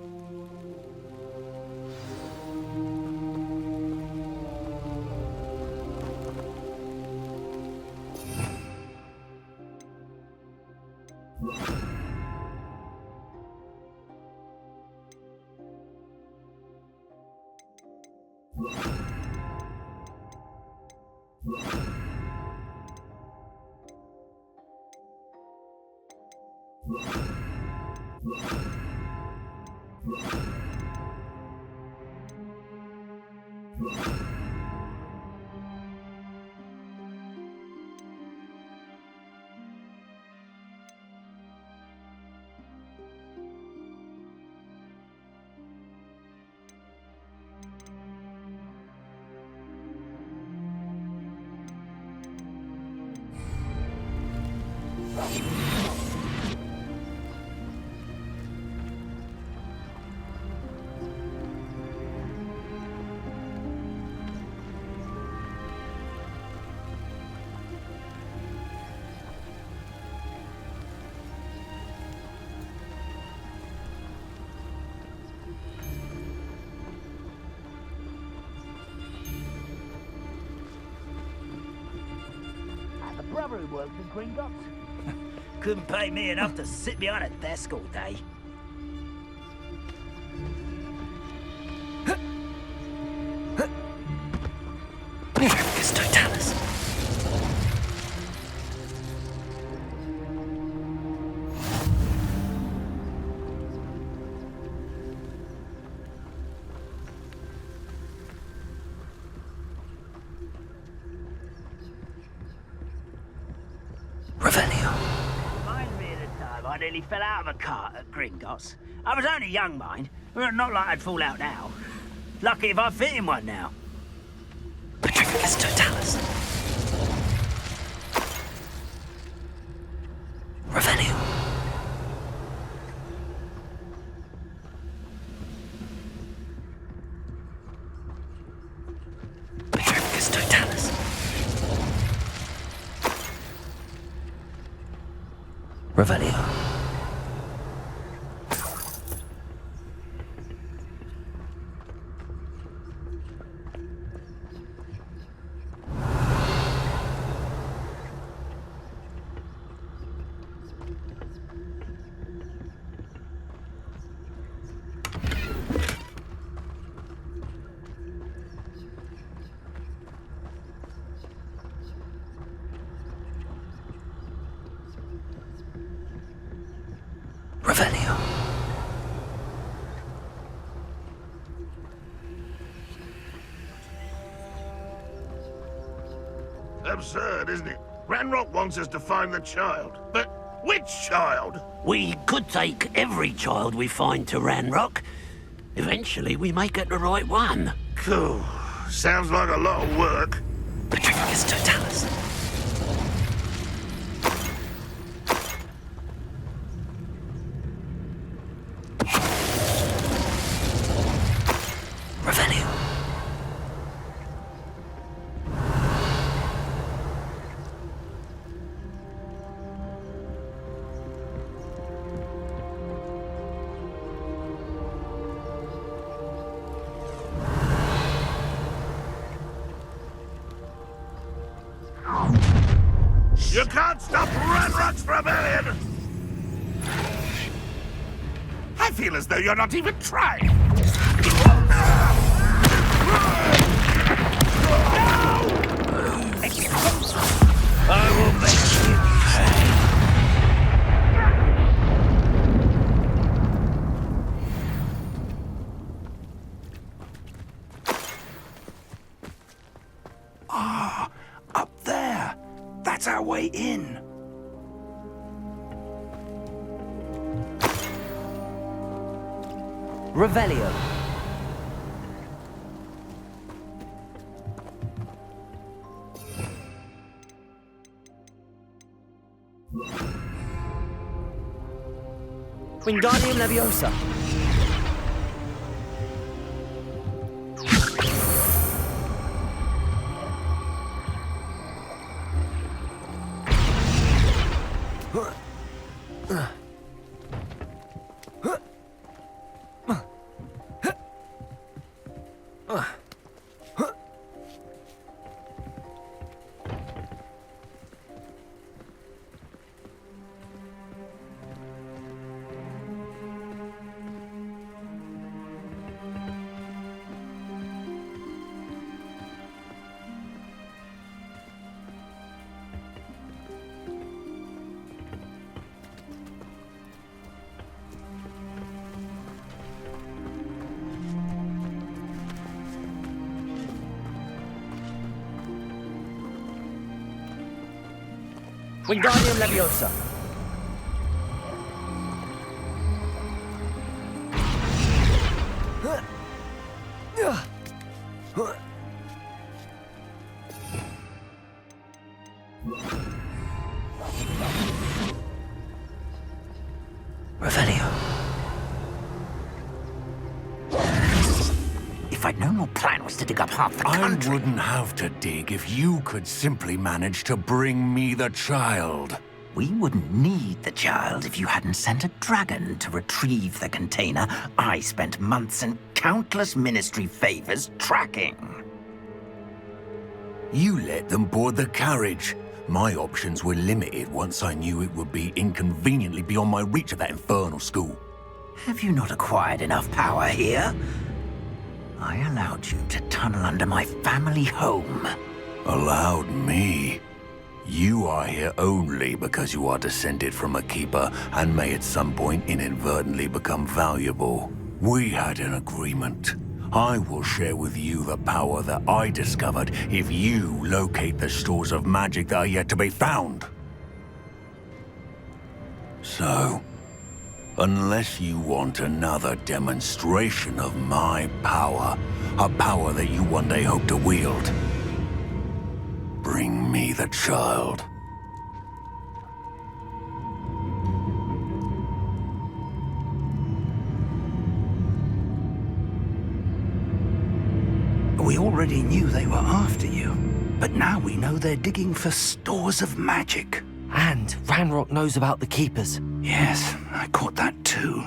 The brother who works in Gringotts. Couldn't pay me enough to sit behind a desk all day. Reminds me of the time I nearly fell out of a cart at Gringotts. I was only young, mind. Not like I'd fall out now. Lucky if I fit in one now. Patricius Totalis. Revelio. Patricius Totalis. Revelio. Revelio. Absurd, isn't it? Ranrock wants us to find the child. But which child? We could take every child we find to Ranrock. Eventually, we may get the right one. Cool. Sounds like a lot of work. Patricius Totalis. Revelio. You can't stop Ranrock's rebellion! I feel as though you're not even trying. I will make you pay. Ah, up there. That's our way in. Revelio. Wingardium Leviosa. Wingardium Leviosa. Revelio. If I'd known your plan was to dig up half the country... I wouldn't have to dig if you could simply manage to bring me the child. We wouldn't need the child if you hadn't sent a dragon to retrieve the container I spent months and countless ministry favors tracking. You let them board the carriage. My options were limited once I knew it would be inconveniently beyond my reach at that infernal school. Have you not acquired enough power here? I allowed you to tunnel under my family home. Allowed me? You are here only because you are descended from a keeper and may at some point inadvertently become valuable. We had an agreement. I will share with you the power that I discovered if you locate the stores of magic that are yet to be found. So, unless you want another demonstration of my power, a power that you one day hope to wield, bring me the child. We already knew they were after you, but now we know they're digging for stores of magic. And Ranrock knows about the Keepers. Yes, I caught that too.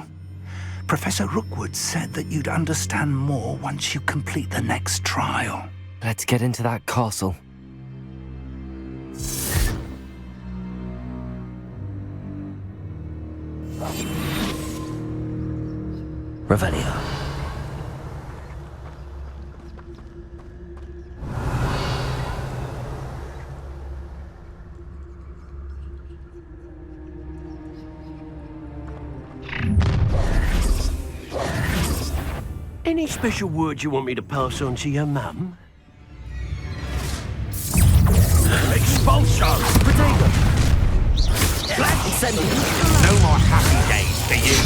Professor Rookwood said that you'd understand more once you complete the next trial. Let's get into that castle. Revelio. Any special words you want me to pass on to your mum? Expulsion! Potato! No more happy days for you!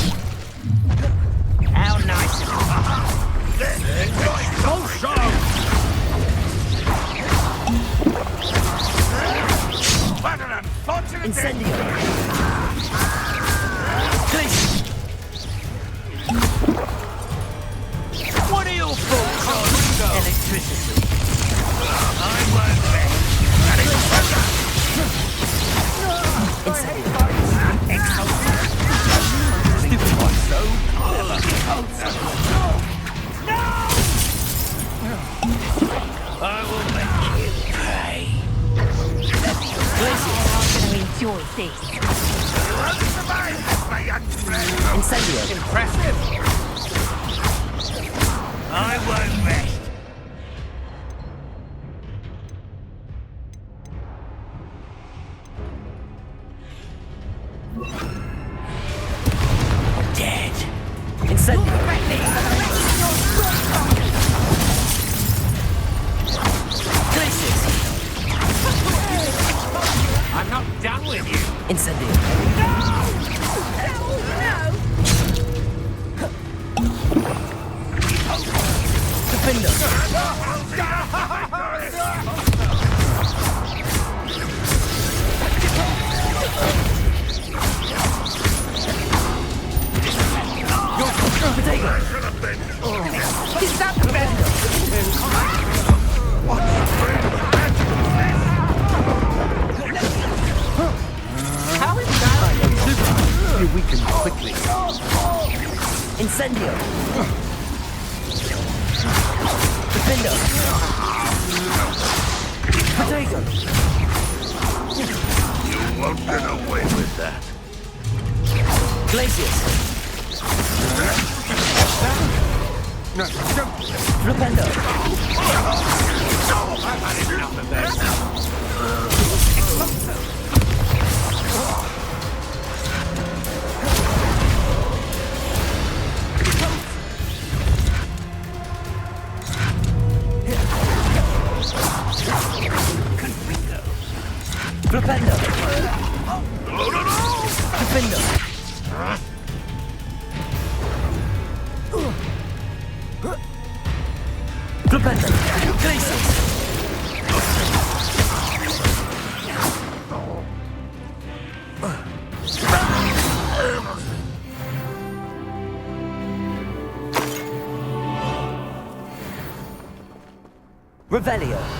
How nice of you. Expulsion! What an unfortunate Incendio! What are your thoughts on Electricity. I won't bet. That is Stupid one. so clever. No! I will make you pay. Glaciers are going to enjoy this. You won't survive this, my young friend. Incendio. Impressive. I won't rest. Dead. Incendio. Glaciers. I'm not done with you. Incendio. Defender. Potato. Is that the best? How is that? You weaken quickly. Incendio. Defender. Potato. You won't get away with that. Glaciers. No, don't. Flipendo. I've had enough of this. Flipendo. Revelio. Revelio.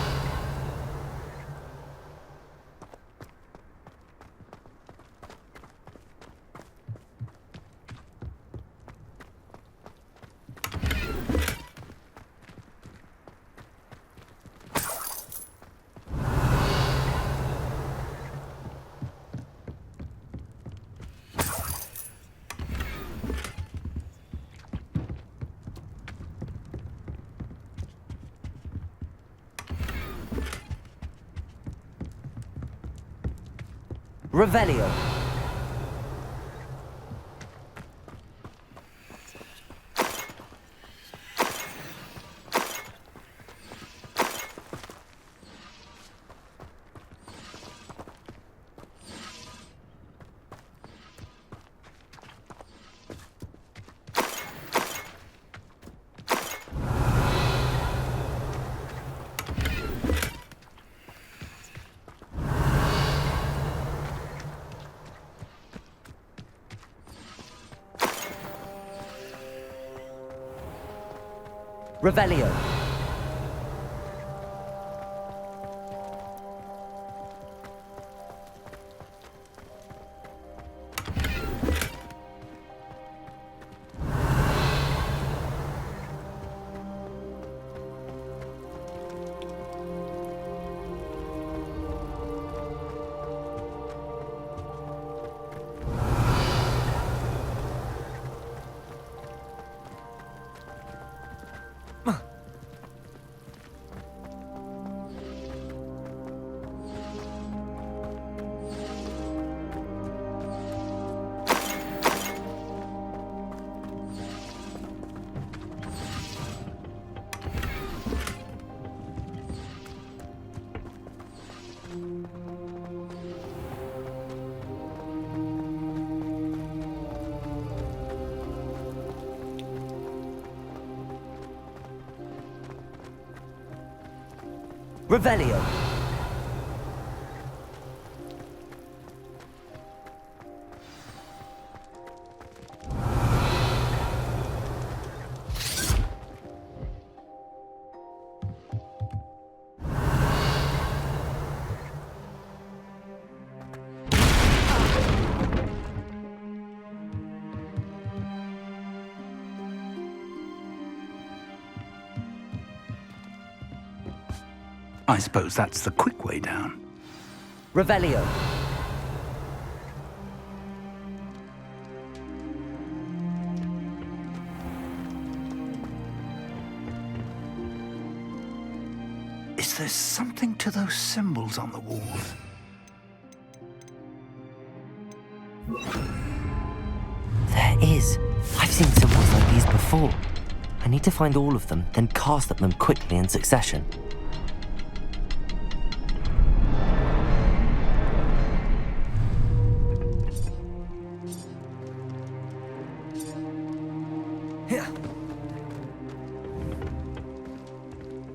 Revelio. Revelio. I suppose that's the quick way down. Revelio. Is there something to those symbols on the walls? There is. I've seen symbols like these before. I need to find all of them, then cast at them quickly in succession.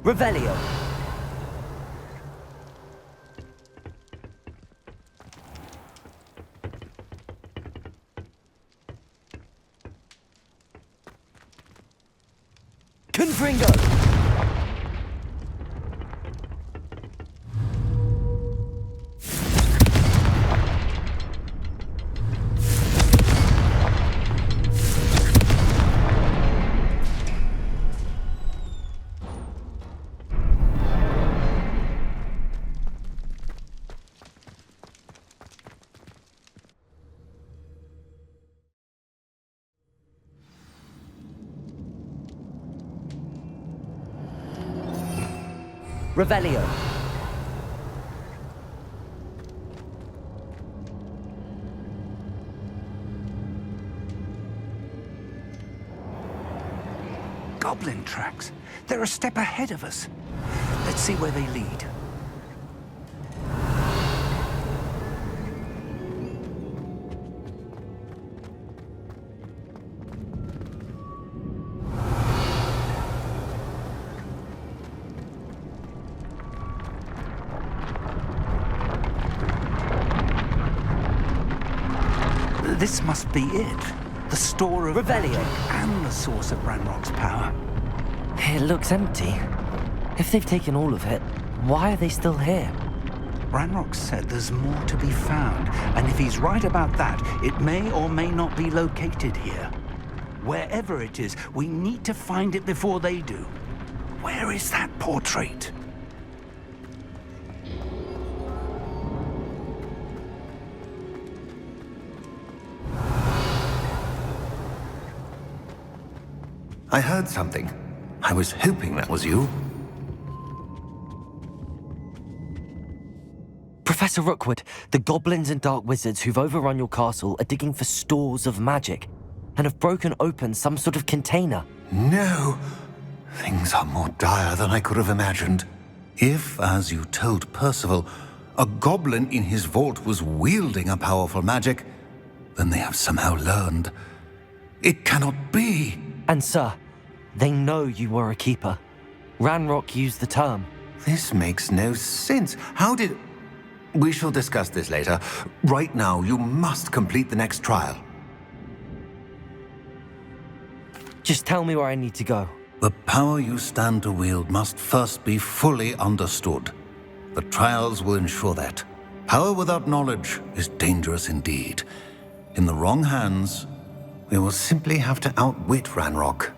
Revelio. Confringo. Revelio. Goblin tracks. They're a step ahead of us. Let's see where they lead. This must be it. The store of Revelio. magic and the source of Ranrock's power. It looks empty. If they've taken all of it, why are they still here? Ranrock said there's more to be found, and if he's right about that, it may or may not be located here. Wherever it is, we need to find it before they do. Where is that portrait? I heard something. I was hoping that was you. Professor Rookwood, the goblins and dark wizards who've overrun your castle are digging for stores of magic and have broken open some sort of container. No! Things are more dire than I could have imagined. If, as you told Percival, a goblin in his vault was wielding a powerful magic, then they have somehow learned. It cannot be! And sir, they know you were a keeper. Ranrock used the term. This makes no sense. How did... We shall discuss this later. Right now, you must complete the next trial. Just tell me where I need to go. The power you stand to wield must first be fully understood. The trials will ensure that. Power without knowledge is dangerous indeed. In the wrong hands, we will simply have to outwit Ranrock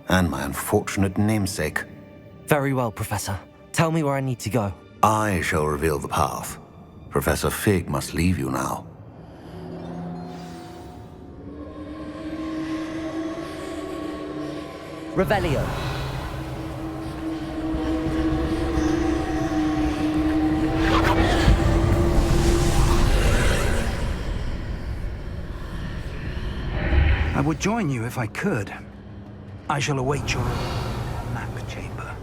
and my unfortunate namesake. Very well, Professor. Tell me where I need to go. I shall reveal the path. Professor Fig must leave you now. Revelio. I would join you if I could. I shall await your map chamber.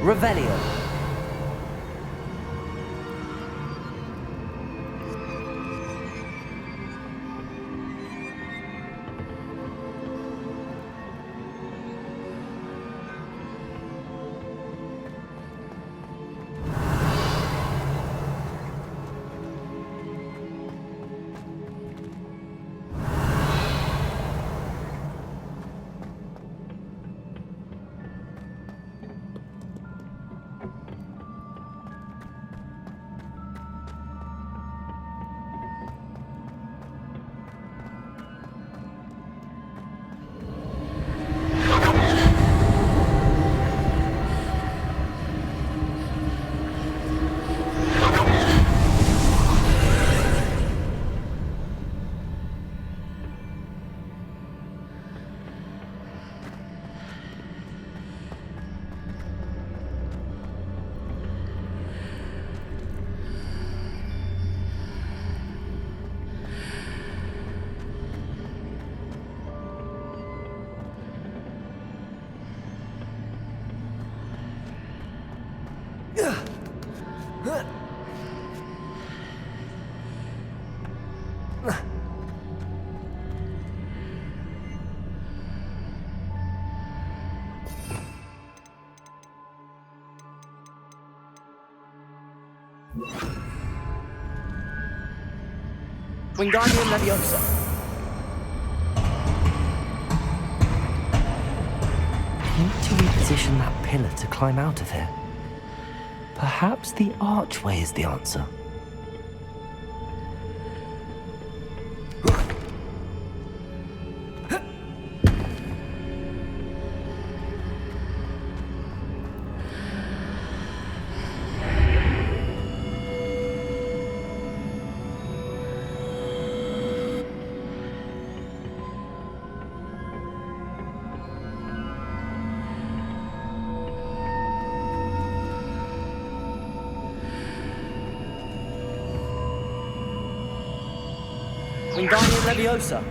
Revelio. Wingardium Leviosa. I need to reposition that pillar to climb out of here. Perhaps the archway is the answer. Wingardium Leviosa.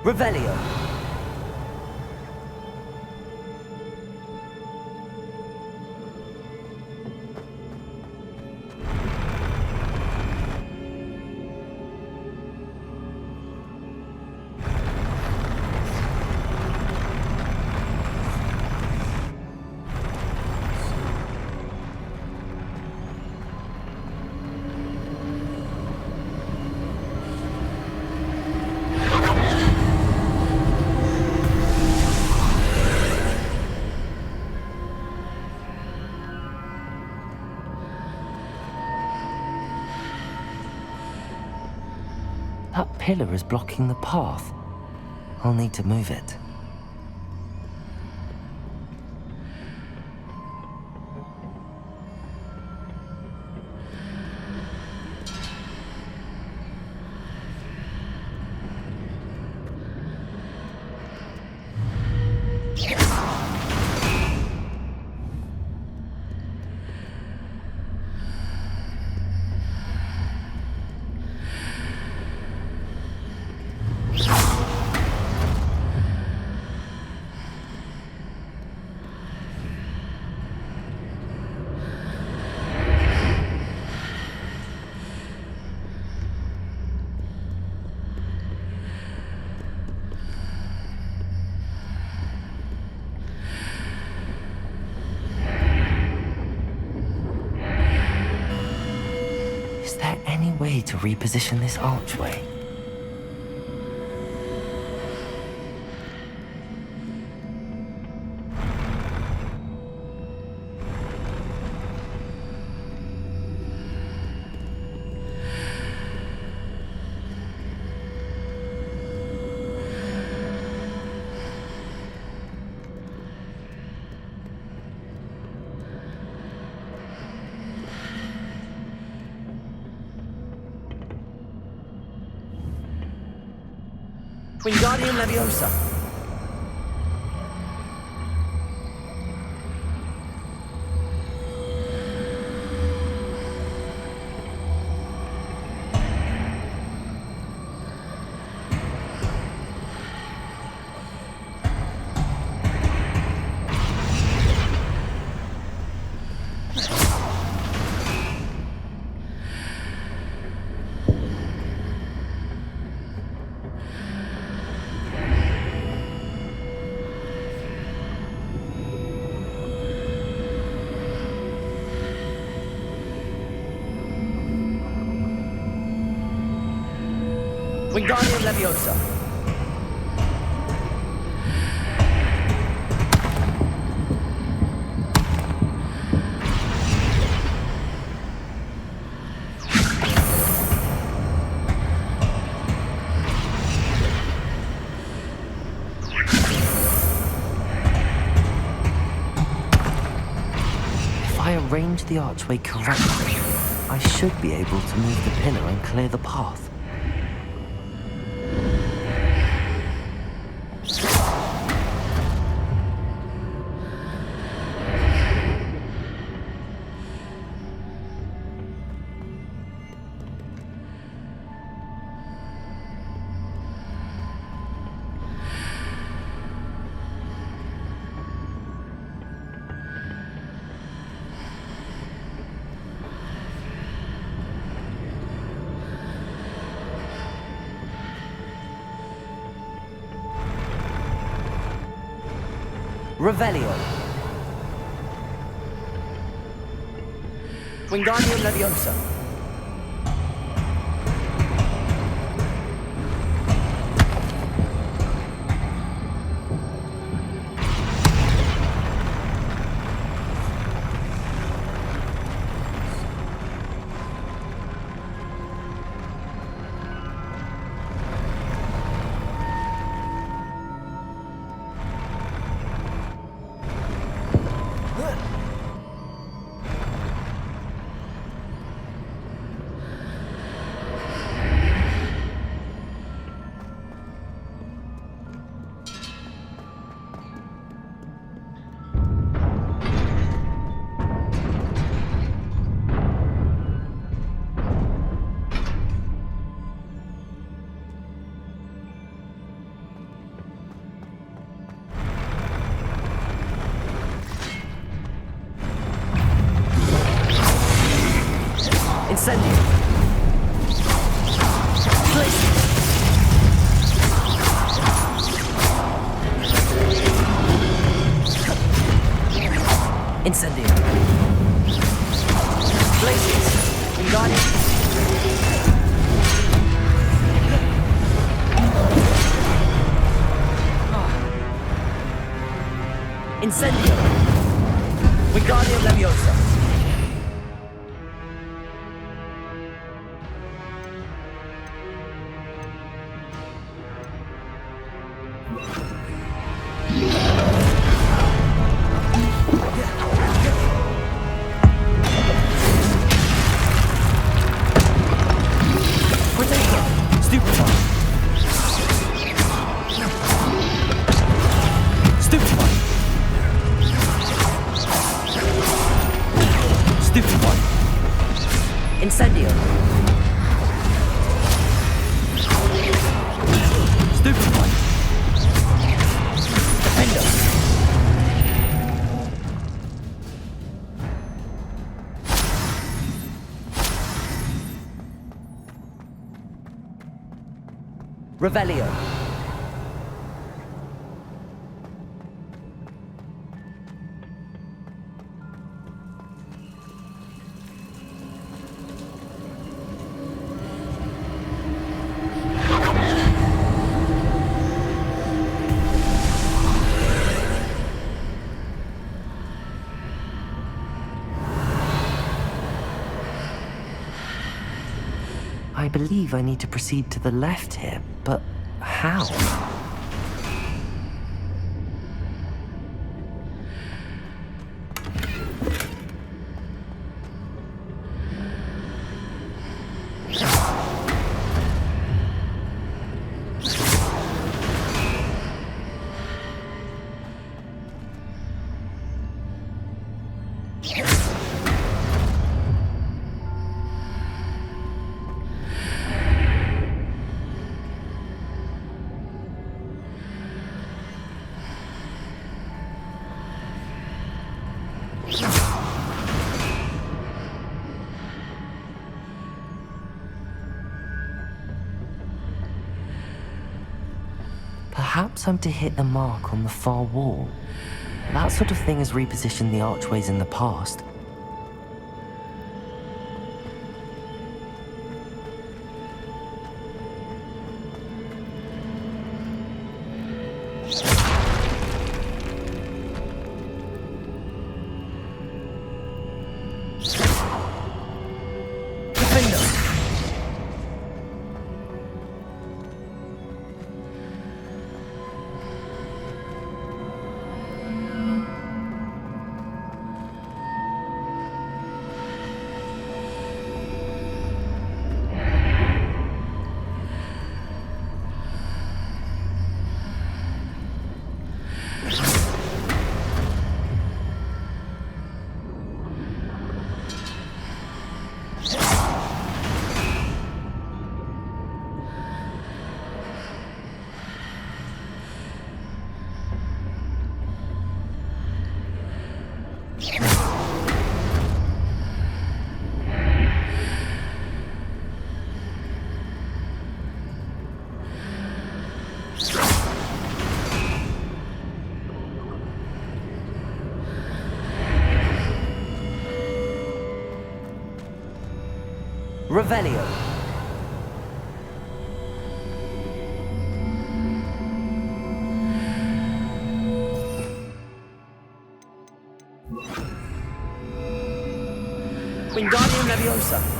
Revelio. That pillar is blocking the path. I'll need to move it. Is there any way to reposition this archway? Wingardium Leviosa. Wingardium Leviosa. If I arrange the archway correctly, I should be able to move the pillar and clear the path. Revelio. Wingardium Leviosa. Incendio. Place. Incendio. Blazes. Wingardium. Incendio. Wingardium Leviosa. Incendio. Stupefy. Defender. Revelio. I believe I need to proceed to the left here, but how? Perhaps I'm to hit the mark on the far wall. That sort of thing has repositioned the archways in the past. Revelio. Wingardium Leviosa.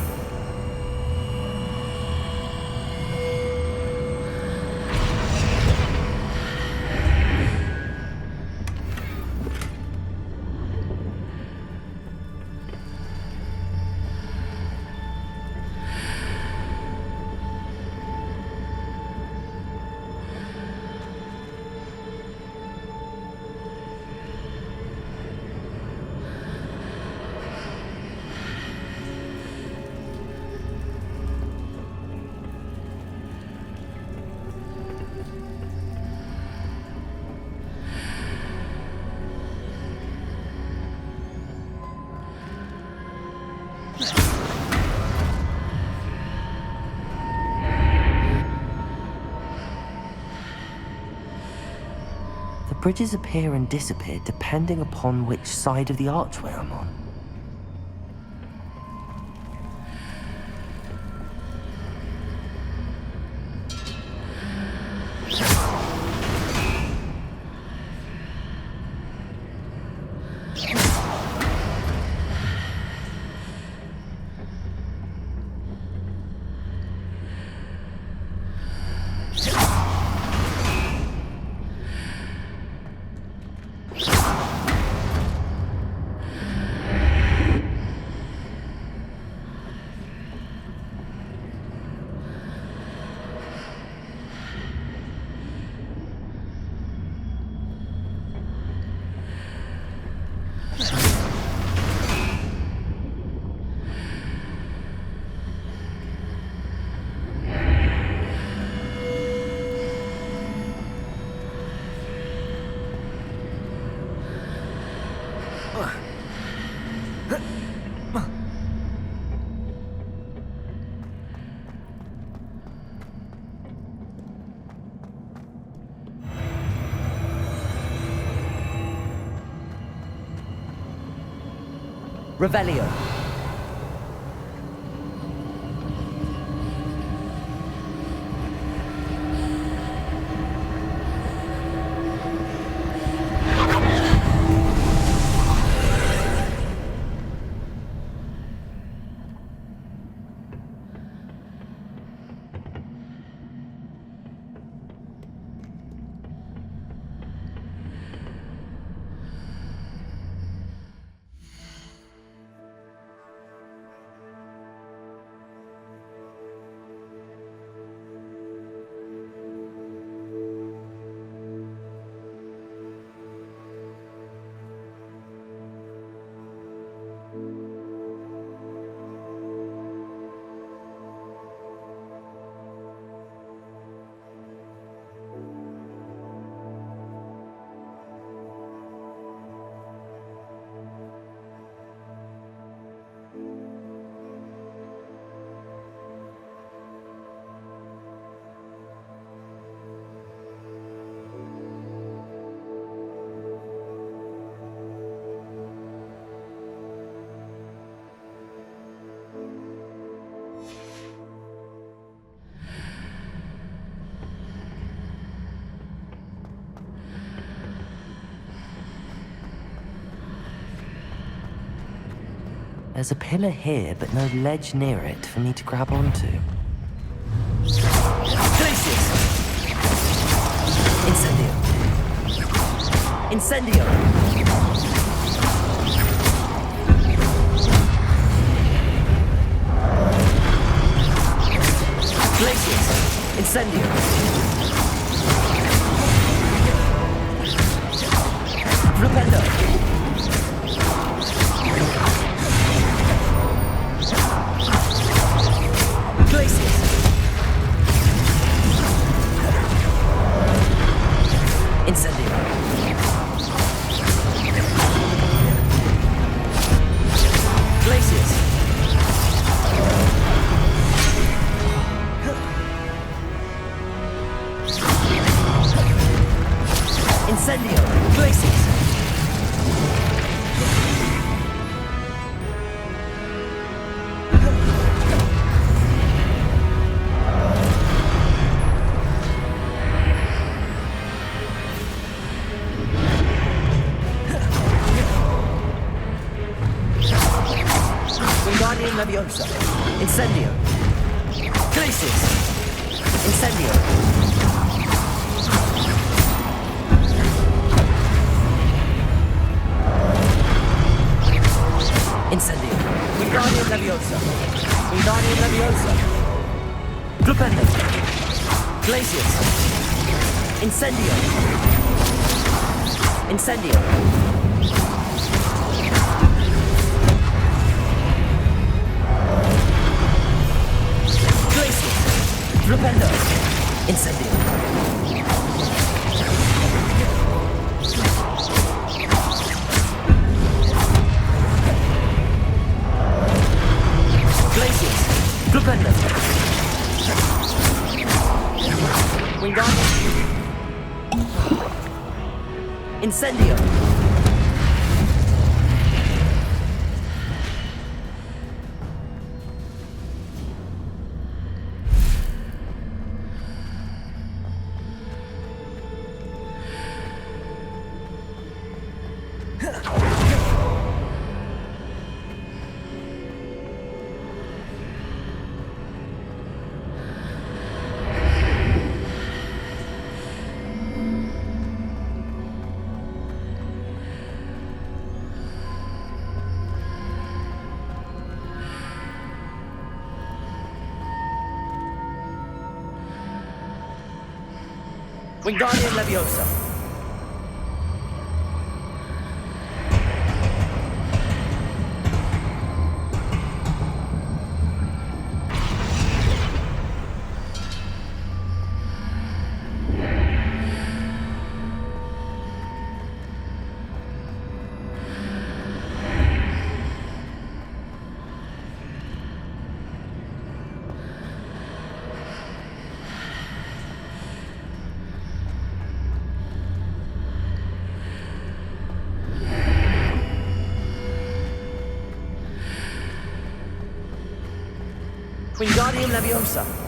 bridges appear and disappear depending upon which side of the archway I'm on. Revelio. There's a pillar here, but no ledge near it for me to grab onto. Glacius! Incendio! Incendio! Glacius! Incendio! Flupendo! Glacius! Incendio! Glacius! Incendio! Glacius! Leviosa. Incendio. Glacius. Incendio. Incendio. Wingardium Leviosa. Wingardium Leviosa. Flupendo. Glacius. Incendio. Incendio. Flupendo! Incendio! Glacius! Flupendo! Wingardium! Incendio! Wingardium Leviosa. Wingardium Leviosa.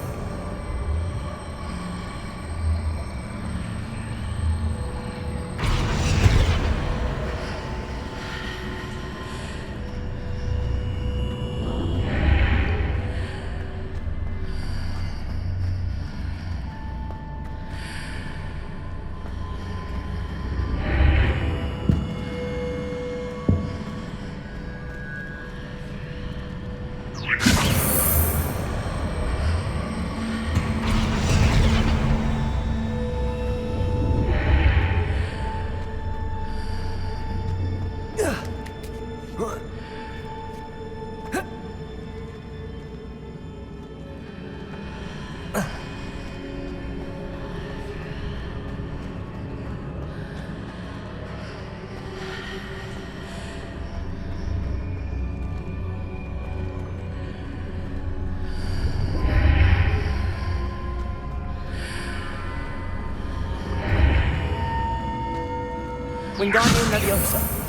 Wingardium Leviosa.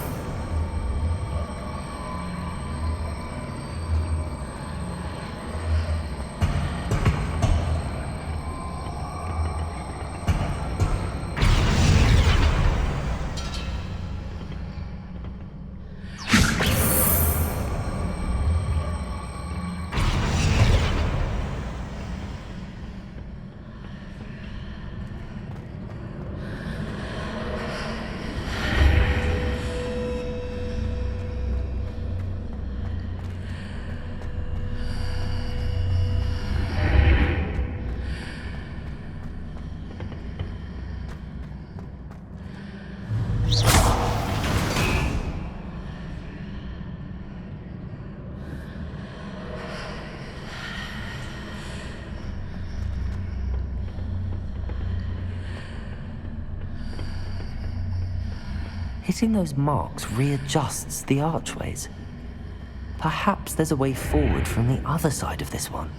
Hitting those marks readjusts the archways. Perhaps there's a way forward from the other side of this one.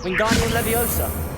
Wingardium Leviosa.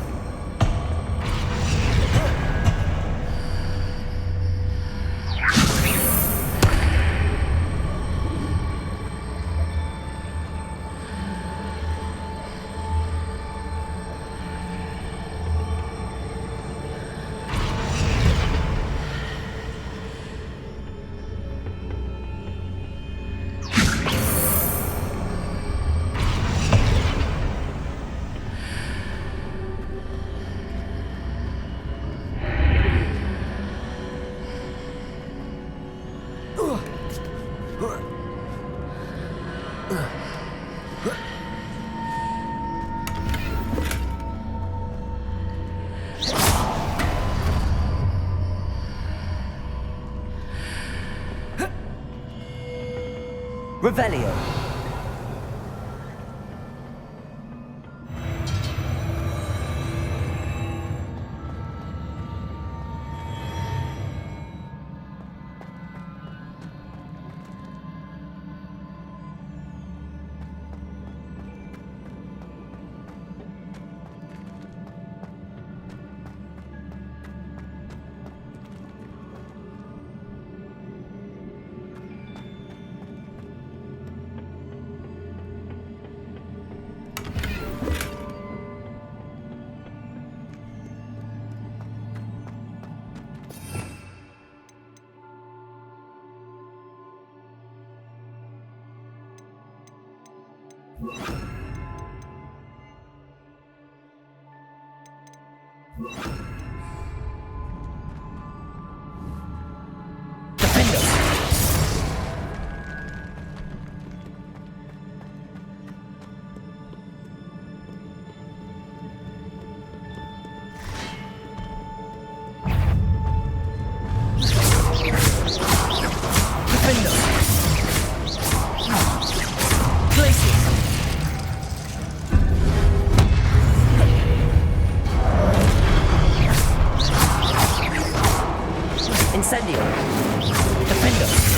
Revelio. Incendio. Defendo.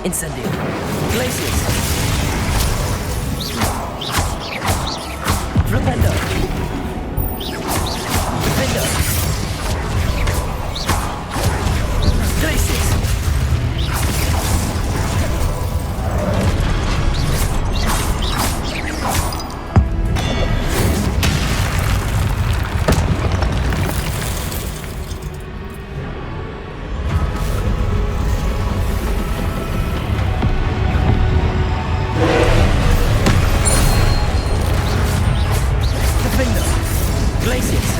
Incendio. Glaciers. Flipendo. Defendo. Glaciers.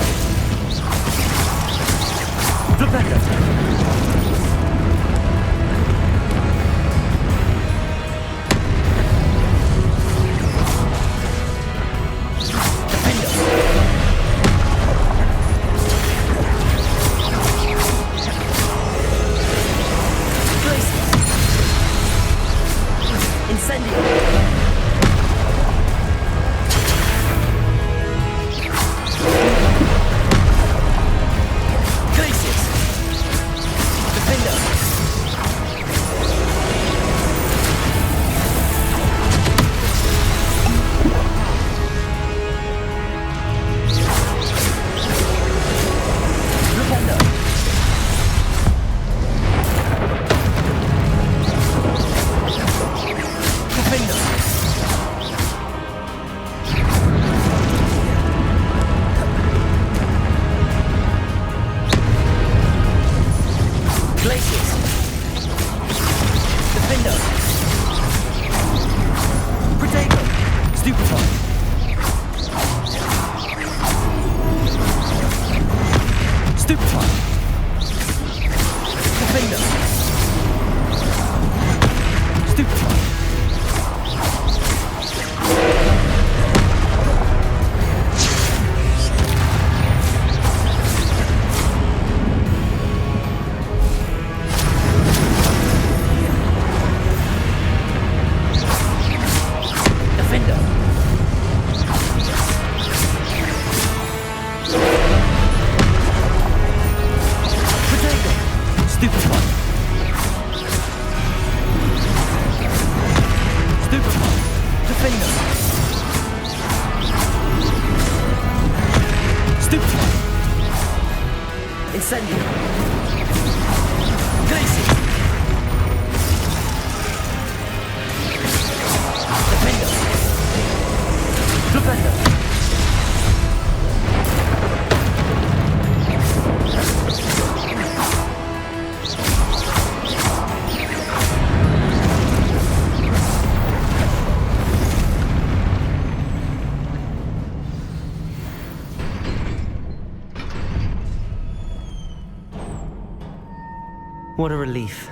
What a relief.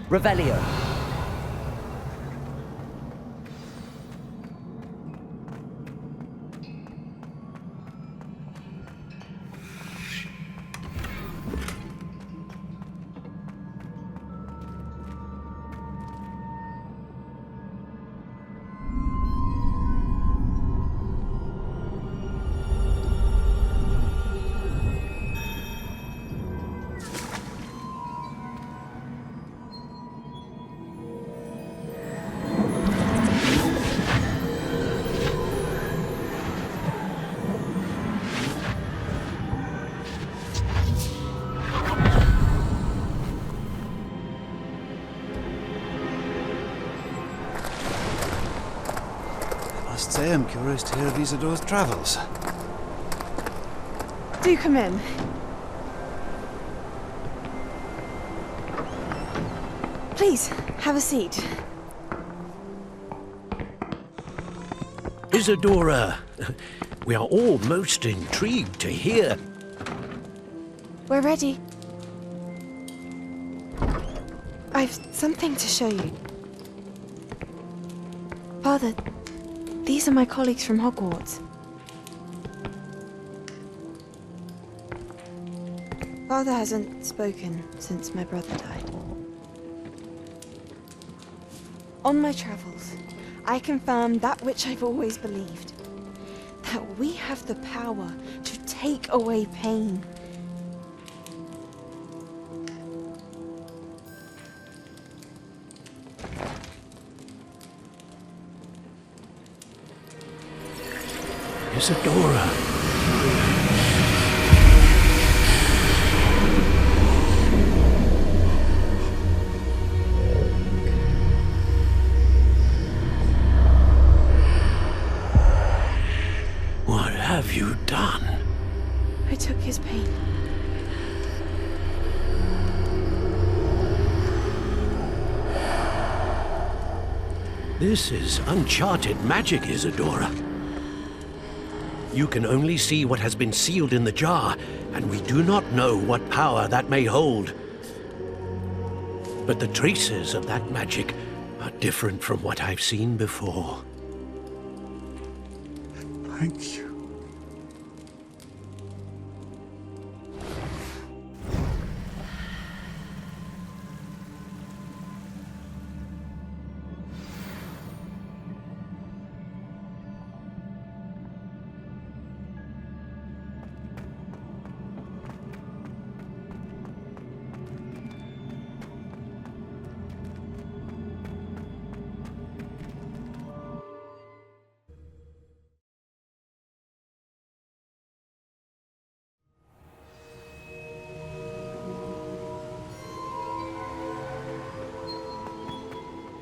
Revelio. Must say I'm curious to hear of Isadore's travels. Do come in. Please, have a seat. Isadora, we are all most intrigued to hear. We're ready. I've something to show you. Father, these are my colleagues from Hogwarts. father hasn't spoken since my brother died. On my travels, I confirmed that which I've always believed. That we have the power to take away pain. Isadora. What have you done? I took his pain. This is uncharted magic, Isadora. You can only see what has been sealed in the jar, and we do not know what power that may hold. But the traces of that magic are different from what I've seen before. Thank you.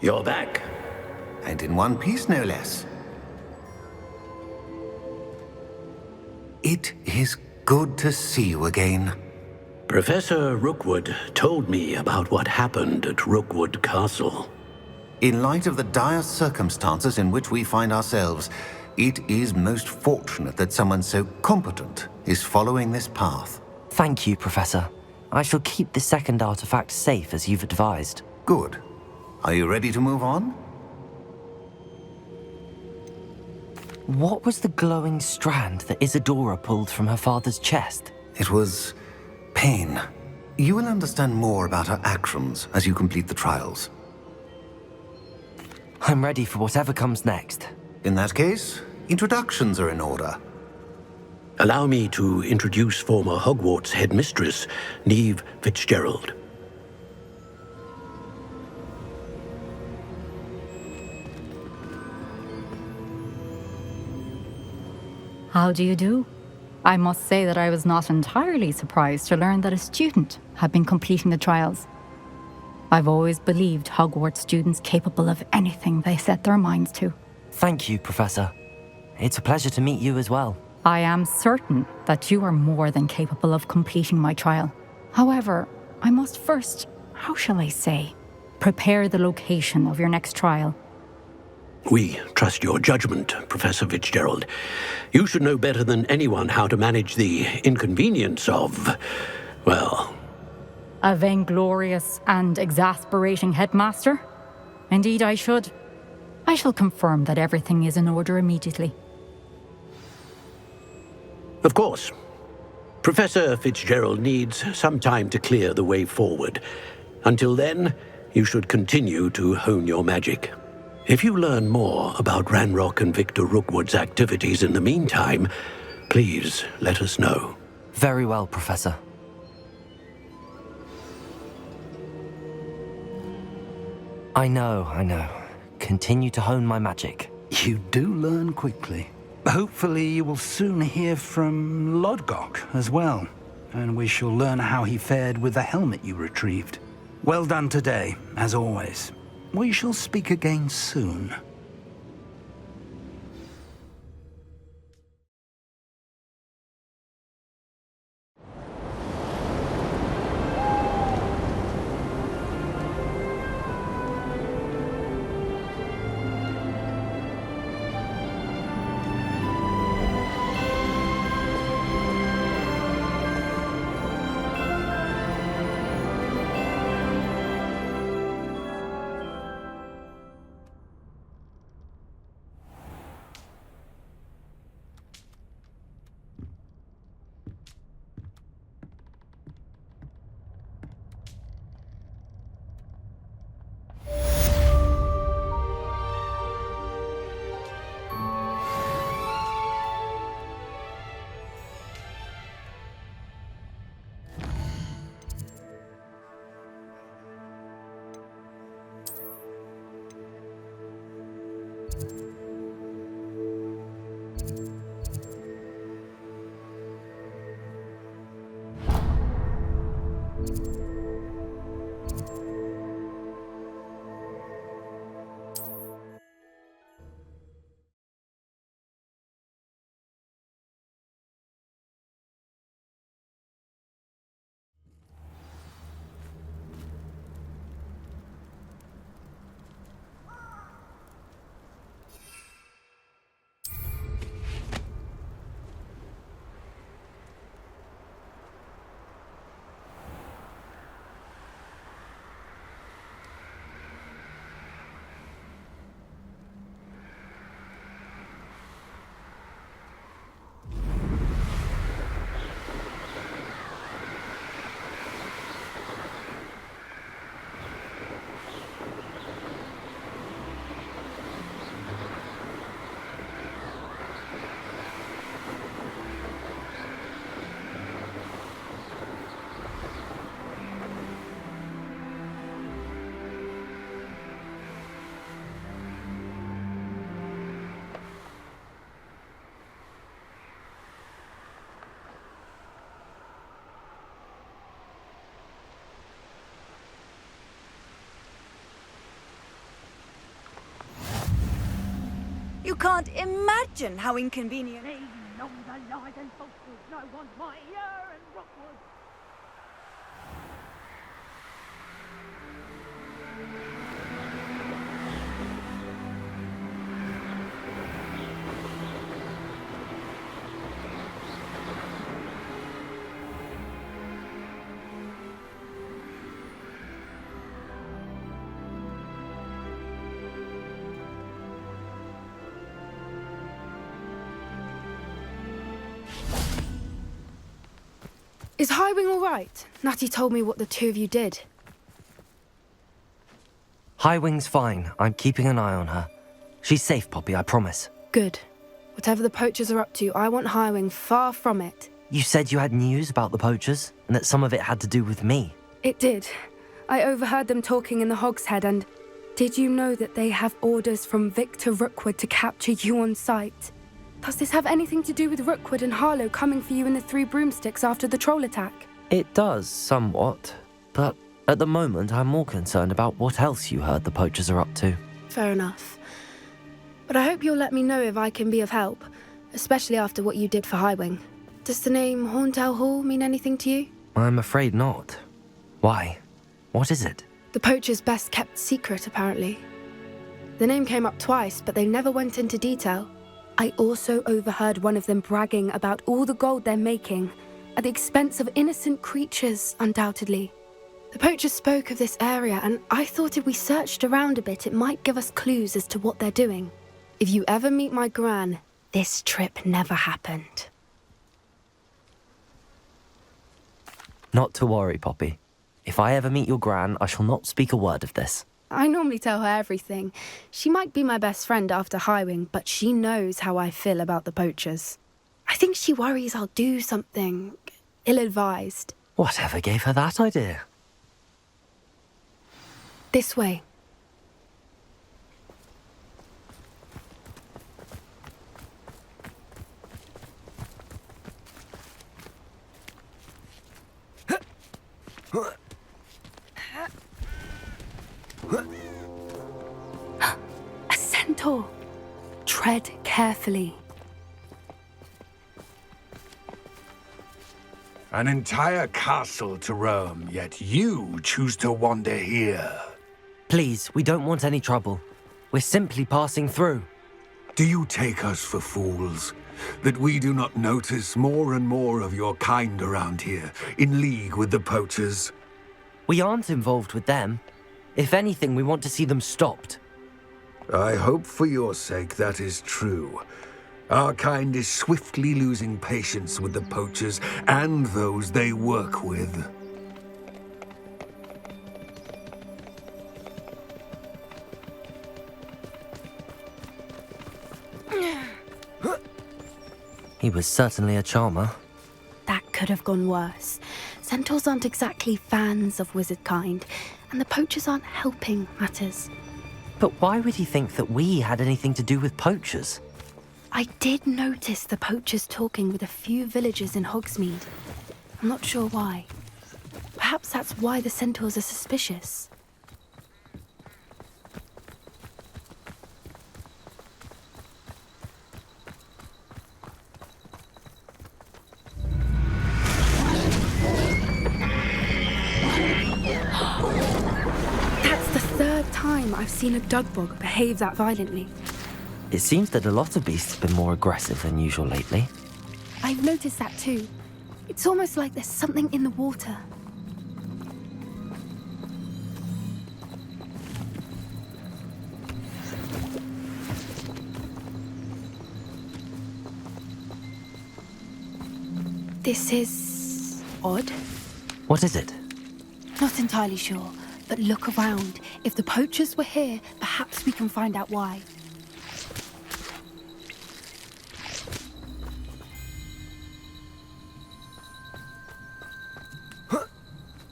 You're back. And in one piece, no less. It is good to see you again. Professor Rookwood told me about what happened at Rookwood Castle. In light of the dire circumstances in which we find ourselves, it is most fortunate that someone so competent is following this path. Thank you, Professor. I shall keep the second artifact safe as you've advised. Good. Are you ready to move on? What was the glowing strand that Isadora pulled from her father's chest? It was pain. You will understand more about her actions as you complete the trials. I'm ready for whatever comes next. In that case, introductions are in order. Allow me to introduce former Hogwarts headmistress, Neve Fitzgerald. How do you do? I must say that I was not entirely surprised to learn that a student had been completing the trials. I've always believed Hogwarts students capable of anything they set their minds to. Thank you, Professor. It's a pleasure to meet you as well. I am certain that you are more than capable of completing my trial. However, I must first, how shall I say, prepare the location of your next trial. We trust your judgment, Professor Fitzgerald. You should know better than anyone how to manage the inconvenience of, well... A vainglorious and exasperating headmaster? Indeed I should. I shall confirm that everything is in order immediately. Of course. Professor Fitzgerald needs some time to clear the way forward. Until then, you should continue to hone your magic. If you learn more about Ranrock and Victor Rookwood's activities in the meantime, please let us know. Very well, Professor. I know. Continue to hone my magic. You do learn quickly. Hopefully you will soon hear from Lodgok as well, and we shall learn how he fared with the helmet you retrieved. Well done today, as always. We shall speak again soon. You can't imagine how inconvenient. No one's mightier and Rookwood. Is Highwing all right? Natty told me what the two of you did. Highwing's fine. I'm keeping an eye on her. She's safe, Poppy, I promise. Good. Whatever the poachers are up to, I want Highwing far from it. You said you had news about the poachers, and that some of it had to do with me. It did. I overheard them talking in the Hogshead, and did you know that they have orders from Victor Rookwood to capture you on sight? Does this have anything to do with Rookwood and Harlow coming for you in the Three Broomsticks after the troll attack? It does, somewhat. But at the moment, I'm more concerned about what else you heard the poachers are up to. Fair enough. But I hope you'll let me know if I can be of help, especially after what you did for Highwing. Does the name Horntail Hall mean anything to you? I'm afraid not. Why? What is it? The poachers' best kept secret, apparently. The name came up twice, but they never went into detail. I also overheard one of them bragging about all the gold they're making, at the expense of innocent creatures, undoubtedly. The poachers spoke of this area, and I thought if we searched around a bit, it might give us clues as to what they're doing. If you ever meet my gran, this trip never happened. Not to worry, Poppy. If I ever meet your gran, I shall not speak a word of this. I normally tell her everything. She might be my best friend after Highwing, but she knows how I feel about the poachers. I think she worries I'll do something ill-advised. Whatever gave her that idea? This way. A centaur. Tread carefully. An entire castle to roam, yet you choose to wander here. Please, we don't want any trouble. We're simply passing through. Do you take us for fools? That we do not notice more and more of your kind around here, in league with the poachers? We aren't involved with them. If anything, we want to see them stopped. I hope for your sake that is true. Our kind is swiftly losing patience with the poachers and those they work with. He was certainly a charmer. That could have gone worse. Centaurs aren't exactly fans of wizard kind, and the poachers aren't helping matters. But why would he think that we had anything to do with poachers? I did notice the poachers talking with a few villagers in Hogsmeade. I'm not sure why. Perhaps that's why the centaurs are suspicious. That's the third time I've seen a dugbog behave that violently. It seems that a lot of beasts have been more aggressive than usual lately. I've noticed that too. It's almost like there's something in the water. This is odd. What is it? Not entirely sure, but look around. If the poachers were here, perhaps we can find out why.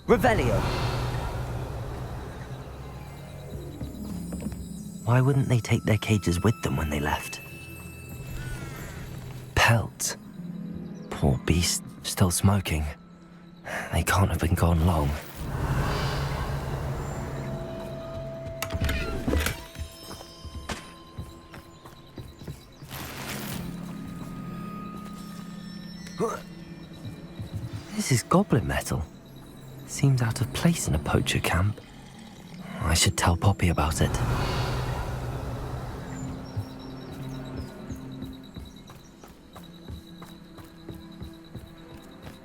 Revelio! Why wouldn't they take their cages with them when they left? Pelt. Poor beast, still smoking. They can't have been gone long. This is goblin metal. Seems out of place in a poacher camp. I should tell Poppy about it.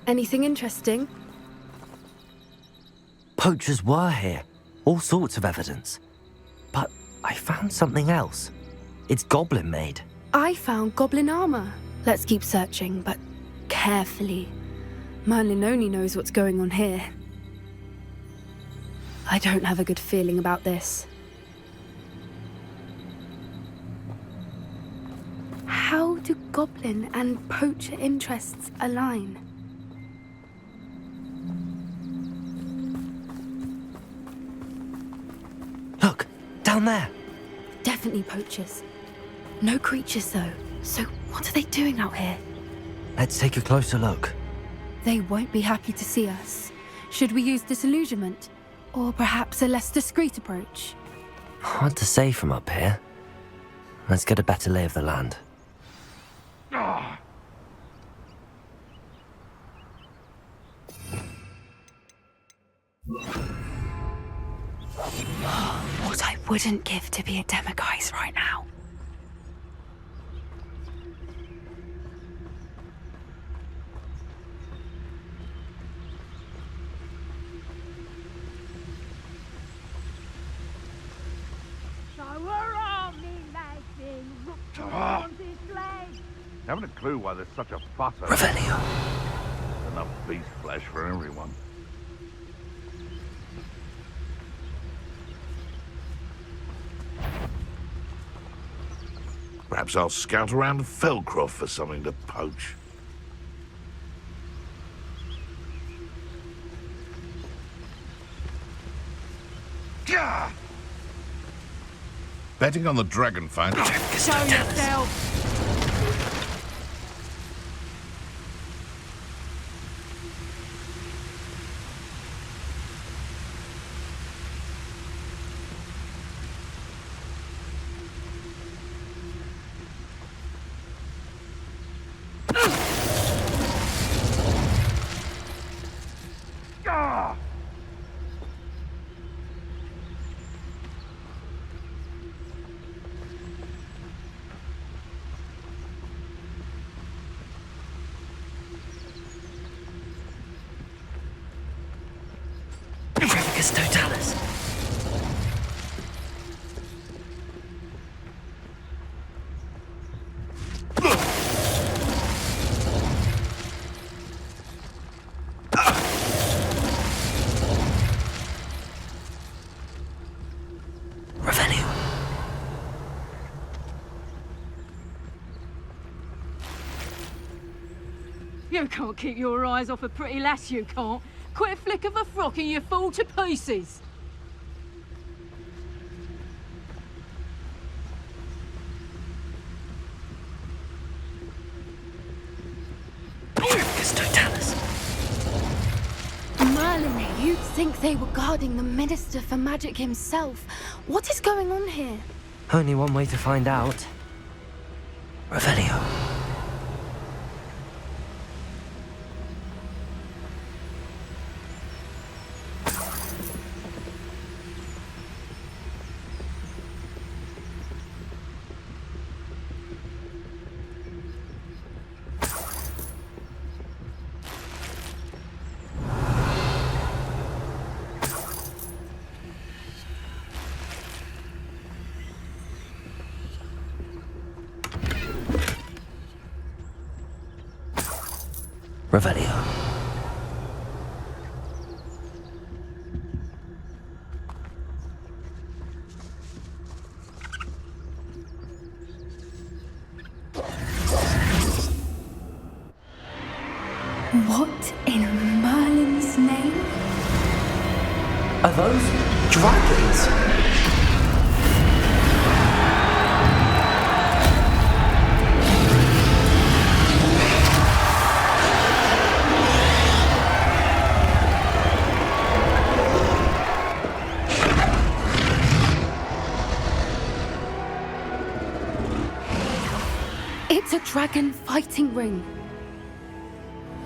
Anything interesting? Poachers were here. All sorts of evidence. But I found something else. It's goblin made. I found goblin armor. Let's keep searching, but carefully. Merlin only knows what's going on here. I don't have a good feeling about this. How do goblin and poacher interests align? Look, down there. Definitely poachers. No creatures, though. So what are they doing out here? Let's take a closer look. They won't be happy to see us. Should we use disillusionment? Or perhaps a less discreet approach? Hard to say from up here. Let's get a better lay of the land. What I wouldn't give to be a Demiguise right now. Haven't a clue why there's such a fuss over Revelio. Enough beast flesh for everyone. Perhaps I'll scout around Felcroft for something to poach. Gah! Betting on the dragon fight. Show yourself! Totalis. Revelio. You can't keep your eyes off a pretty lass, you can't. Quit a flick of a frock and you fall to pieces. Merlin, you'd think they were guarding the Minister for Magic himself. What is going on here? Only one way to find out. Revelio. Revelio. What in Merlin's name? Are those dragons? It's a dragon fighting ring.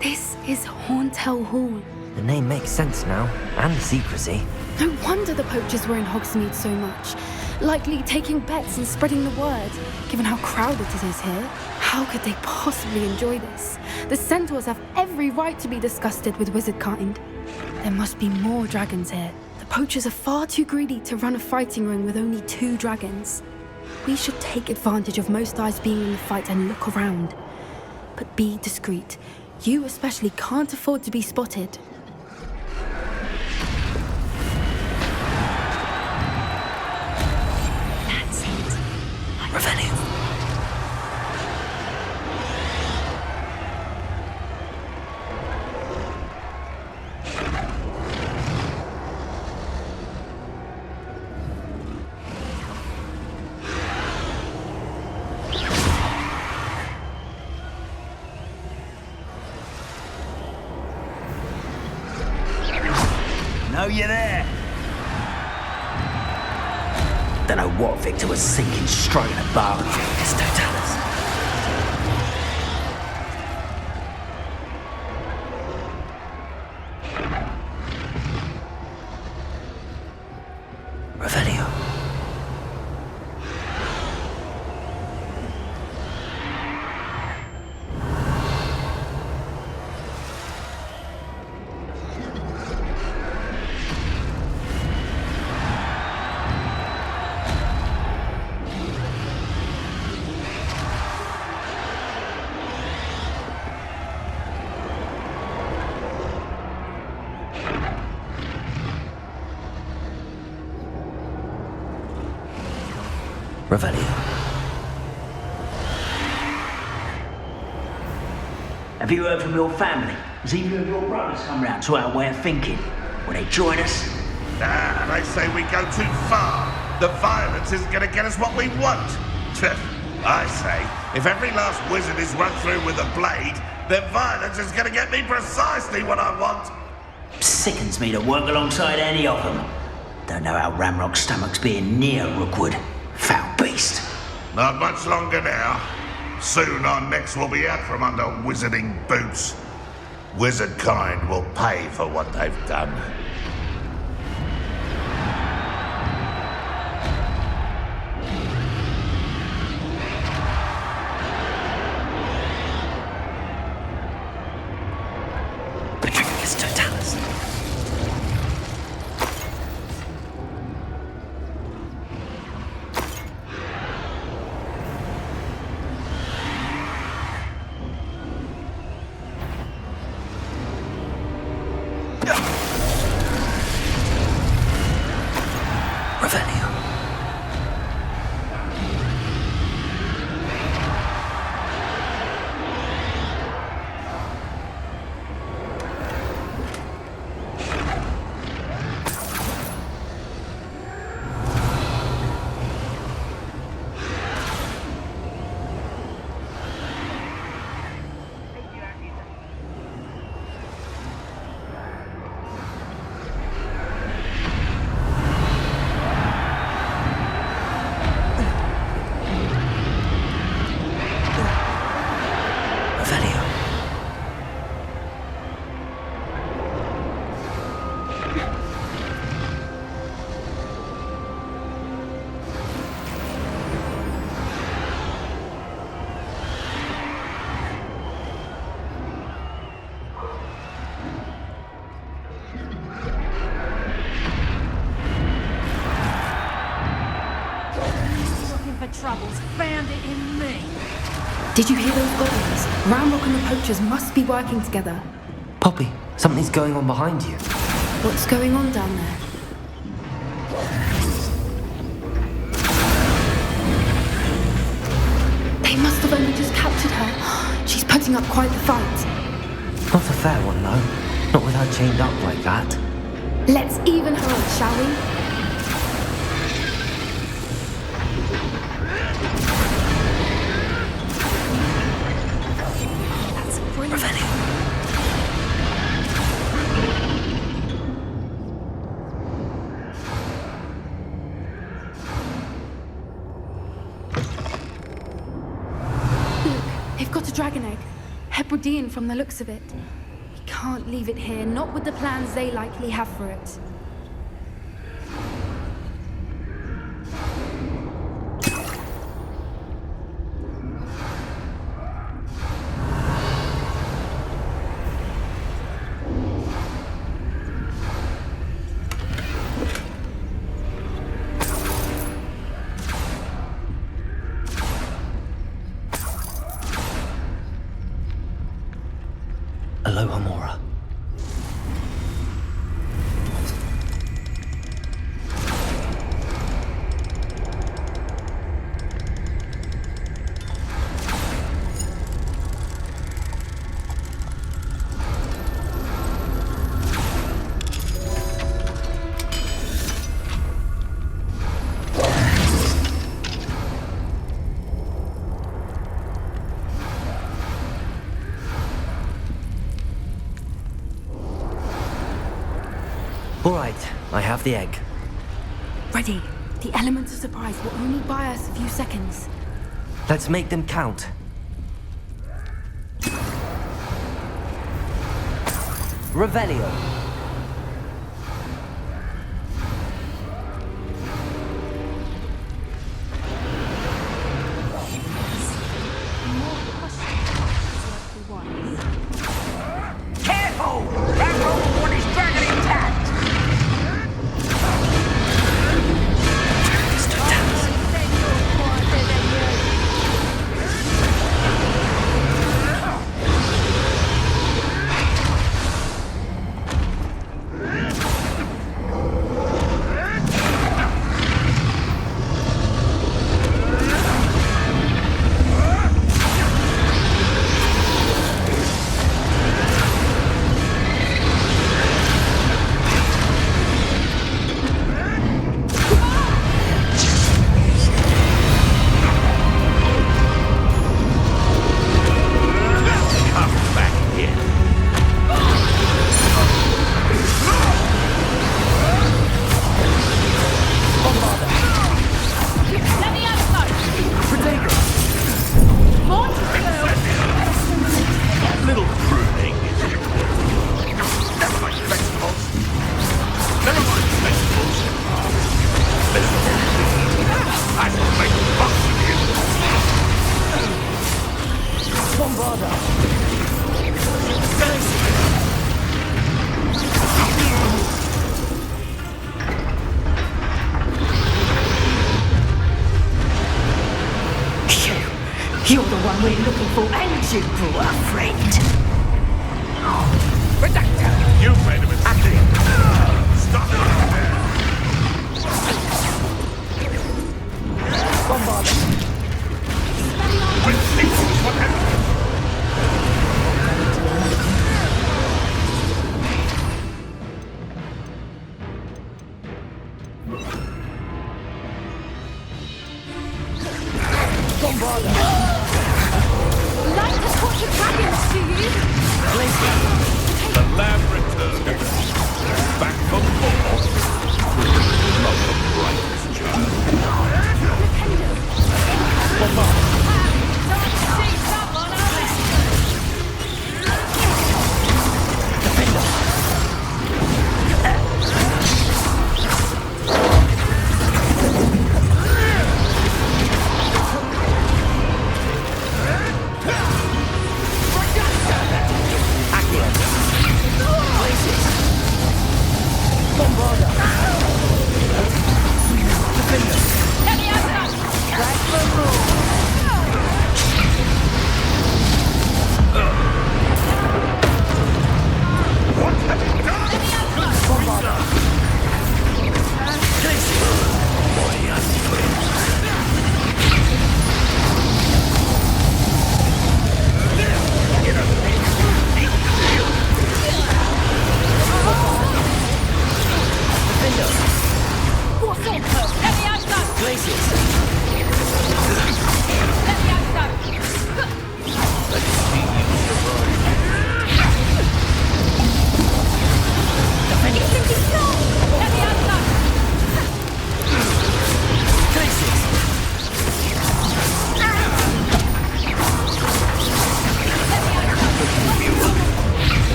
This is Hauntel Hall. The name makes sense now, and the secrecy. No wonder the poachers were in Hogsmeade so much. Likely taking bets and spreading the word, given how crowded it is here. How could they possibly enjoy this? The centaurs have every right to be disgusted with wizard kind. There must be more dragons here. The poachers are far too greedy to run a fighting ring with only 2 dragons. We should take advantage of most eyes being in the fight and look around. But be discreet. You especially can't afford to be spotted. That's it. Revelio. Know you there? Don't know what Victor was thinking, stroking a bargain. It's Totalis. Revelio. Revelio. Have you heard from your family? Has either of your brothers come round to our way of thinking? Will they join us? Nah, they say we go too far. The violence isn't going to get us what we want. I say, if every last wizard is run through with a blade, then violence is going to get me precisely what I want. Sickens me to work alongside any of them. Don't know how Ramrock's stomach's being near Rookwood. Foul beast. Not much longer now. Soon our necks will be out from under wizarding boots. Wizard kind will pay for what they've done. It's Totalis. Revelio. Troubles found it in me. Did you hear those goblins? Ramrock and the poachers must be working together. Poppy, something's going on behind you. What's going on down there? They must have only just captured her. She's putting up quite the fight. Not a fair one, though. Not with her chained up like that. Let's even her up, shall we? Hebridean from the looks of it. We can't leave it here, not with the plans they likely have for it. Aloha Mora. All right, I have the egg. Ready. The elements of surprise will only buy us a few seconds. Let's make them count. Revelio. Careful! That roll one is dragon intact! You're the one we're looking for, and you, poor friend. Redactor! You've made a mistake. Stop it there. Bombard. Like to torture dragons, do you? The lab returned. Back from more. Not the brightest child.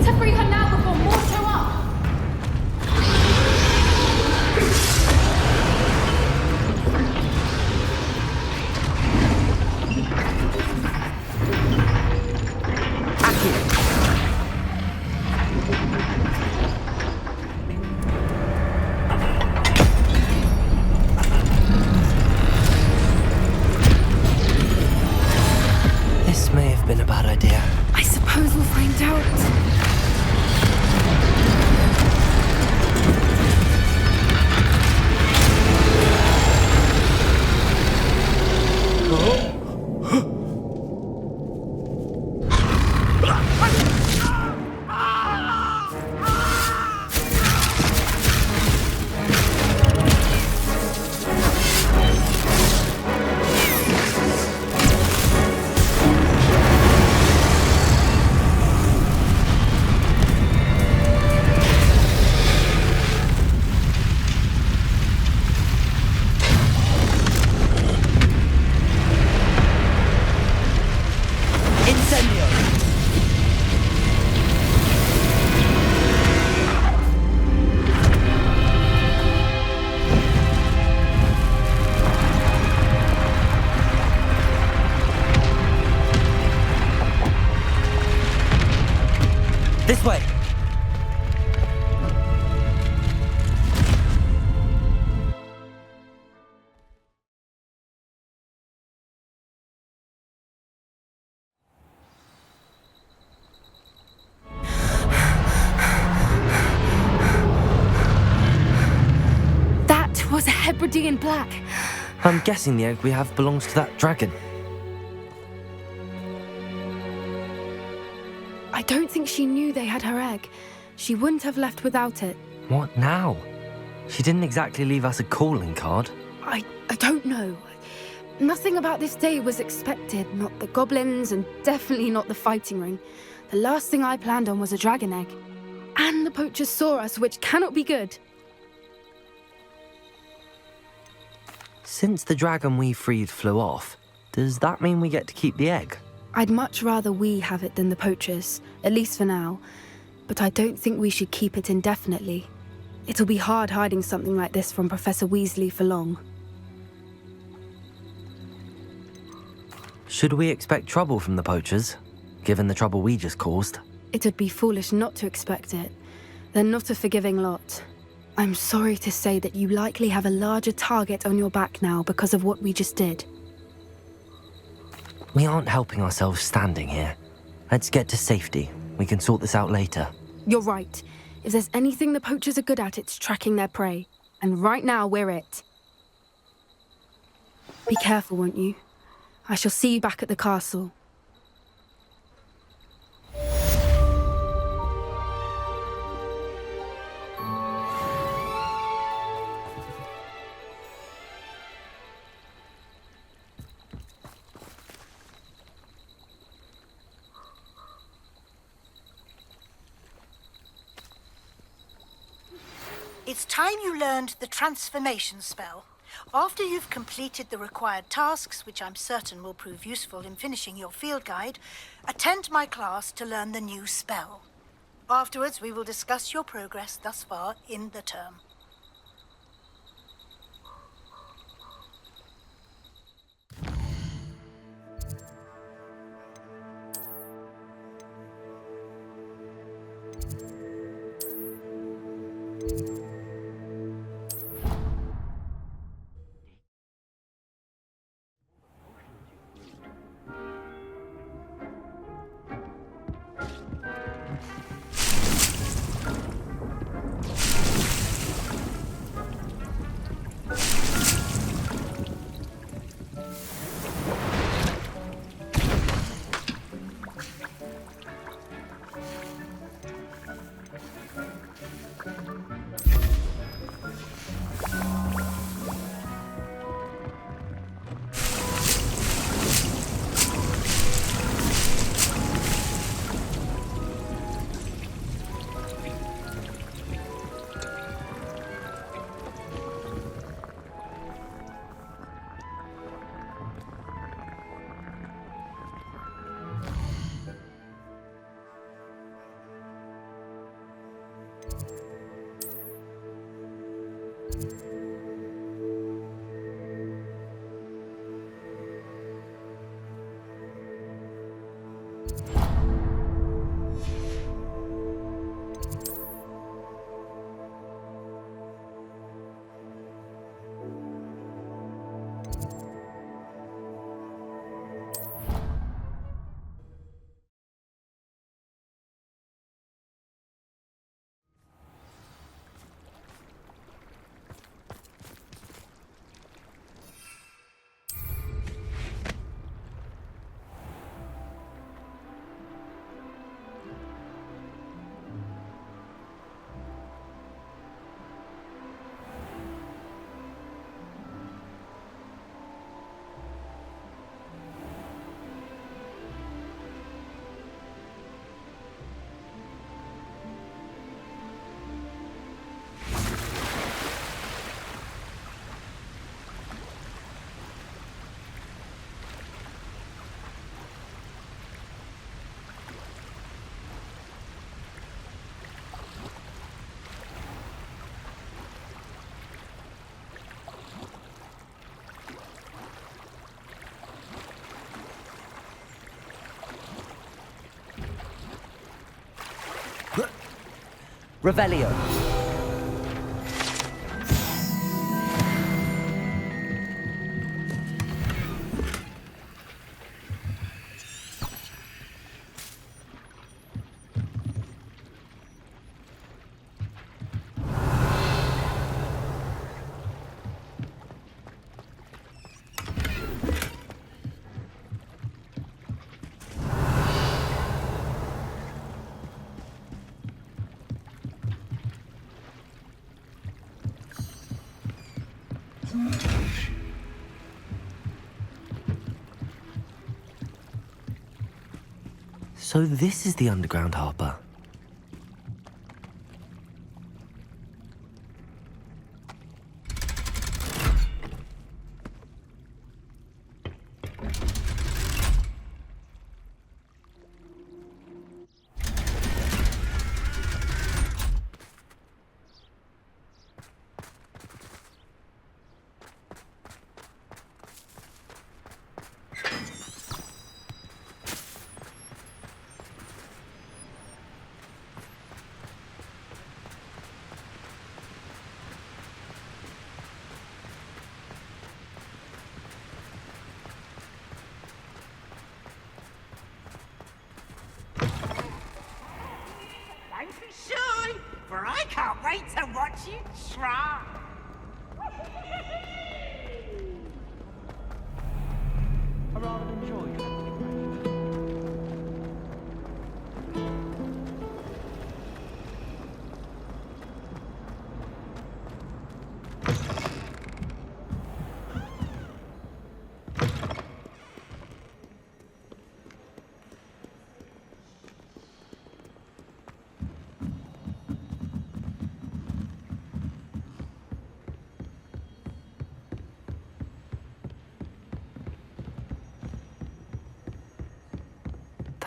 to free her now before more show up! This may have been a bad idea. I suppose we'll find out. This way! That was a Hebridean black. I'm guessing the egg we have belongs to that dragon. I don't think she knew they had her egg. She wouldn't have left without it. What now? She didn't exactly leave us a calling card. I don't know. Nothing about this day was expected. Not the goblins, and definitely not the fighting ring. The last thing I planned on was a dragon egg. And the poachers saw us, which cannot be good. Since the dragon we freed flew off, does that mean we get to keep the egg? I'd much rather we have it than the poachers, at least for now. But I don't think we should keep it indefinitely. It'll be hard hiding something like this from Professor Weasley for long. Should we expect trouble from the poachers, given the trouble we just caused? It'd be foolish not to expect it. They're not a forgiving lot. I'm sorry to say that you likely have a larger target on your back now because of what we just did. We aren't helping ourselves standing here. Let's get to safety. We can sort this out later. You're right. If there's anything the poachers are good at, it's tracking their prey. And right now, we're it. Be careful, won't you? I shall see you back at the castle. It's time you learned the transformation spell. After you've completed the required tasks, which I'm certain will prove useful in finishing your field guide, attend my class to learn the new spell. Afterwards, we will discuss your progress thus far in the term. Revelio. So this is the underground harbour. Don't be shy, for I can't wait to watch you try. I rather enjoy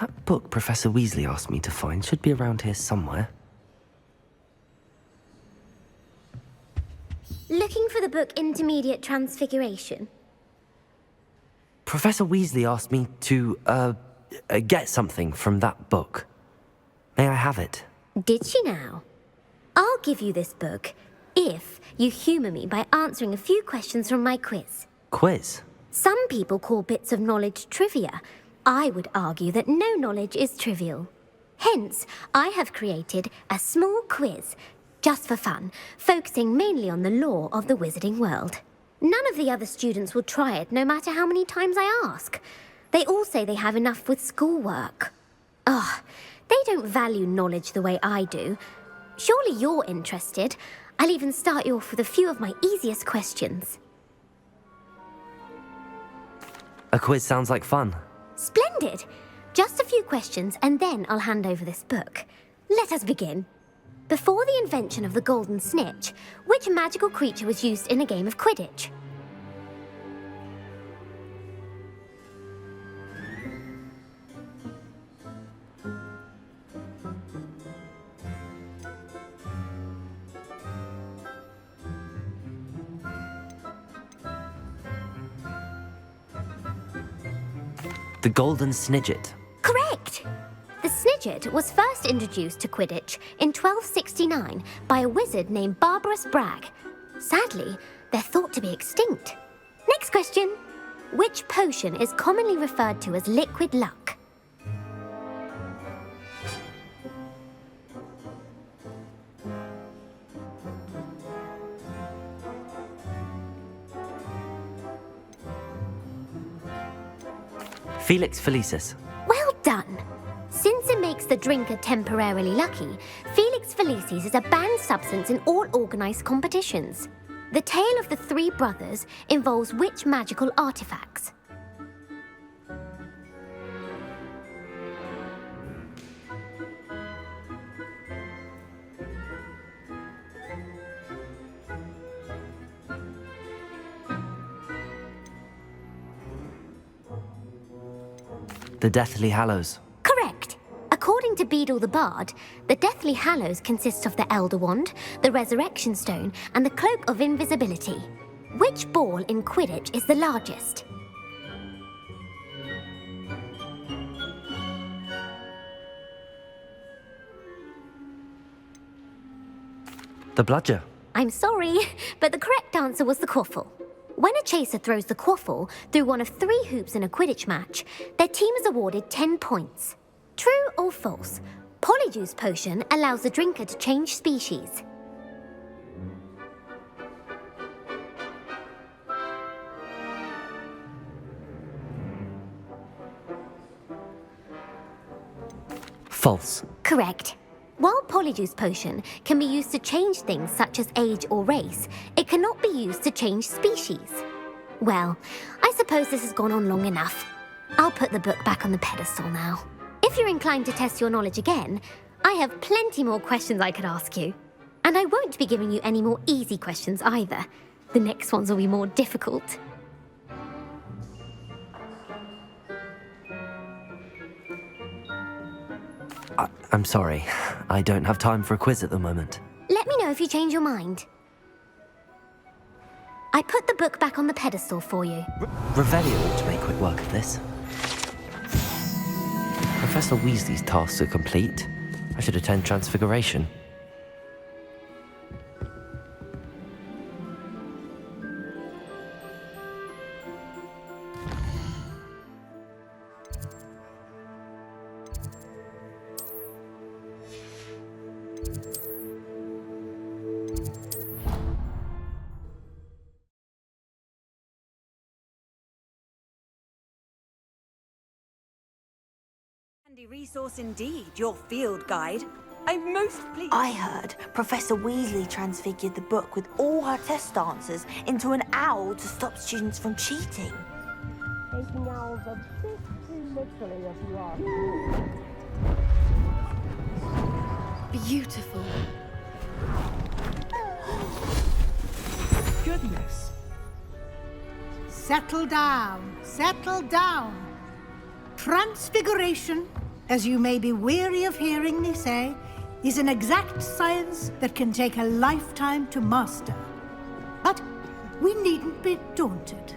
That book Professor Weasley asked me to find should be around here somewhere. Looking for the book Intermediate Transfiguration? Professor Weasley asked me to, get something from that book. May I have it? Did she now? I'll give you this book if you humour me by answering a few questions from my quiz. Quiz? Some people call bits of knowledge trivia. I would argue that no knowledge is trivial. Hence, I have created a small quiz, just for fun, focusing mainly on the lore of the wizarding world. None of the other students will try it, no matter how many times I ask. They all say they have enough with schoolwork. Ugh, they don't value knowledge the way I do. Surely you're interested. I'll even start you off with a few of my easiest questions. A quiz sounds like fun. Splendid! Just a few questions and then I'll hand over this book. Let us begin. Before the invention of the golden snitch, which magical creature was used in a game of Quidditch? The Golden Snidget. Correct! The Snidget was first introduced to Quidditch in 1269 by a wizard named Barbarous Bragg. Sadly, they're thought to be extinct. Next question. Which potion is commonly referred to as liquid luck? Felix Felicis. Well done! Since it makes the drinker temporarily lucky, Felix Felicis is a banned substance in all organised competitions. The tale of the three brothers involves which magical artifacts? The Deathly Hallows. Correct! According to Beadle the Bard, the Deathly Hallows consists of the Elder Wand, the Resurrection Stone, and the Cloak of Invisibility. Which ball in Quidditch is the largest? The Bludger. I'm sorry, but the correct answer was the Quaffle. When a chaser throws the Quaffle through one of 3 hoops in a Quidditch match, their team is awarded 10 points. True or false? Polyjuice Potion allows the drinker to change species. False. Correct. While Polyjuice Potion can be used to change things such as age or race, it cannot be used to change species. Well, I suppose this has gone on long enough. I'll put the book back on the pedestal now. If you're inclined to test your knowledge again, I have plenty more questions I could ask you. And I won't be giving you any more easy questions either. The next ones will be more difficult. I'm sorry. I don't have time for a quiz at the moment. Let me know if you change your mind. I put the book back on the pedestal for you. Revelio ought to make quick work of this. Professor Weasley's tasks are complete. I should attend Transfiguration. Handy resource indeed, your field guide. I'm most pleased. I heard Professor Weasley transfigured the book with all her test answers into an owl to stop students from cheating. Taking owls a bit too literally, if you ask me. Beautiful. Goodness. Settle down, settle down. Transfiguration, as you may be weary of hearing me say, is an exact science that can take a lifetime to master. But we needn't be daunted.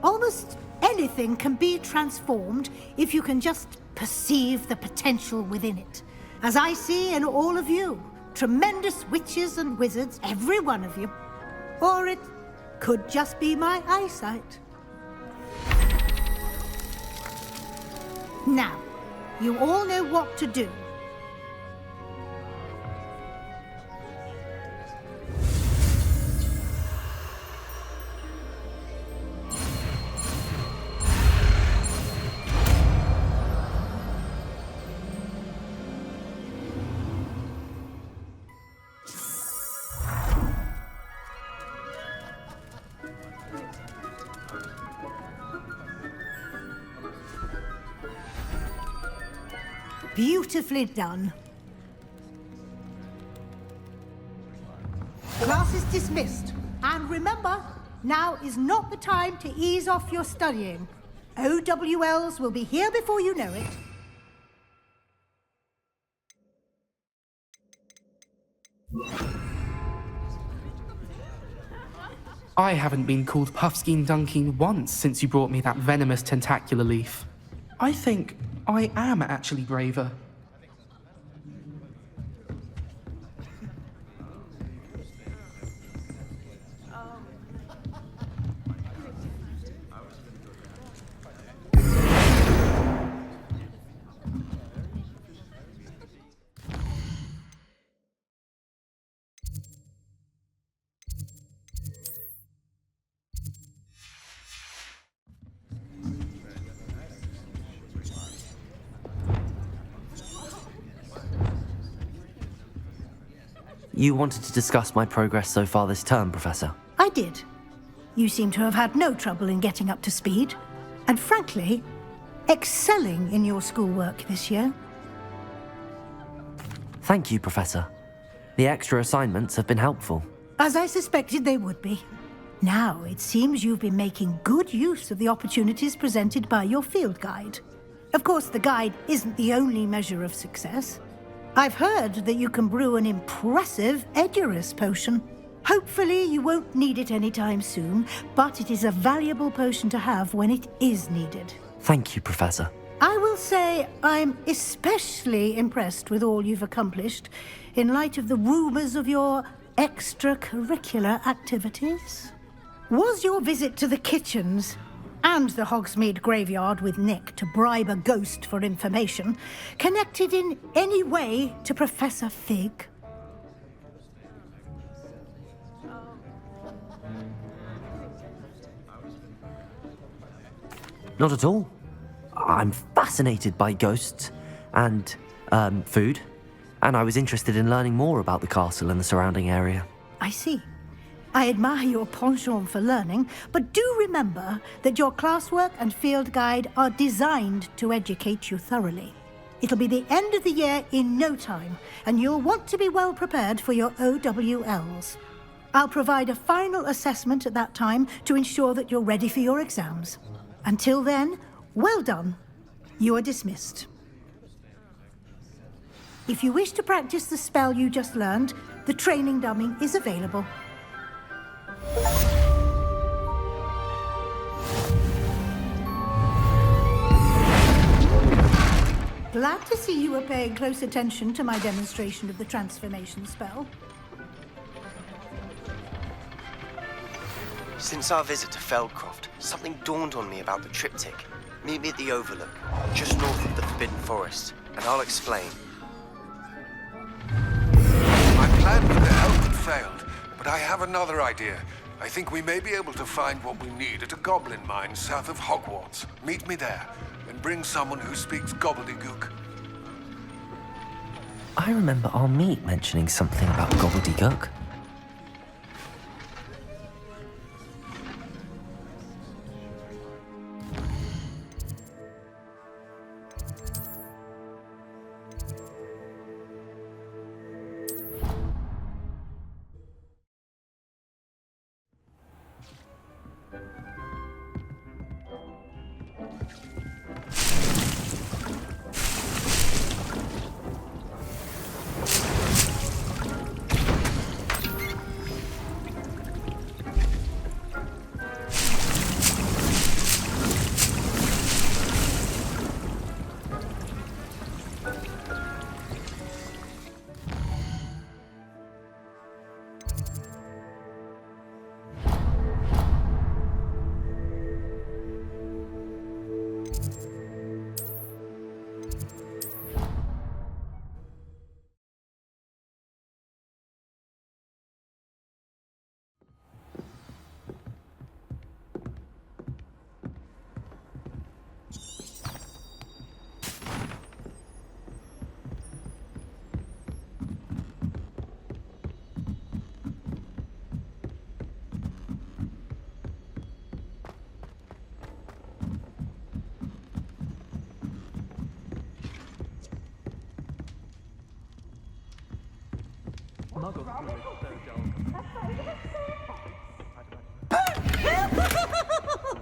Almost anything can be transformed if you can just perceive the potential within it. As I see in all of you, tremendous witches and wizards, every one of you. Or it could just be my eyesight. Now, you all know what to do. Beautifully done. Class is dismissed. And remember, now is not the time to ease off your studying. OWLs will be here before you know it. I haven't been called Puffskein Dunking once since you brought me that venomous tentacular leaf. I think I am actually braver. You wanted to discuss my progress so far this term, Professor? I did. You seem to have had no trouble in getting up to speed, and frankly, excelling in your schoolwork this year. Thank you, Professor. The extra assignments have been helpful. As I suspected they would be. Now, it seems you've been making good use of the opportunities presented by your field guide. Of course, the guide isn't the only measure of success. I've heard that you can brew an impressive Edurus potion. Hopefully, you won't need it anytime soon, but it is a valuable potion to have when it is needed. Thank you, Professor. I will say I'm especially impressed with all you've accomplished in light of the rumors of your extracurricular activities. Was your visit to the kitchens and the Hogsmeade graveyard with Nick to bribe a ghost for information connected in any way to Professor Fig? Not at all. I'm fascinated by ghosts and food, and I was interested in learning more about the castle and the surrounding area. I see. I admire your penchant for learning, but do remember that your classwork and field guide are designed to educate you thoroughly. It'll be the end of the year in no time, and you'll want to be well prepared for your OWLs. I'll provide a final assessment at that time to ensure that you're ready for your exams. Until then, well done. You are dismissed. If you wish to practice the spell you just learned, the training dummy is available. Glad to see you were paying close attention to my demonstration of the transformation spell. Since our visit to Feldcroft, something dawned on me about the triptych. Meet me at the Overlook, just north of the Forbidden Forest, and I'll explain. My plan with the helmet failed, but I have another idea. I think we may be able to find what we need at a goblin mine south of Hogwarts. Meet me there, and bring someone who speaks gobbledygook. I remember our meet mentioning something about gobbledygook.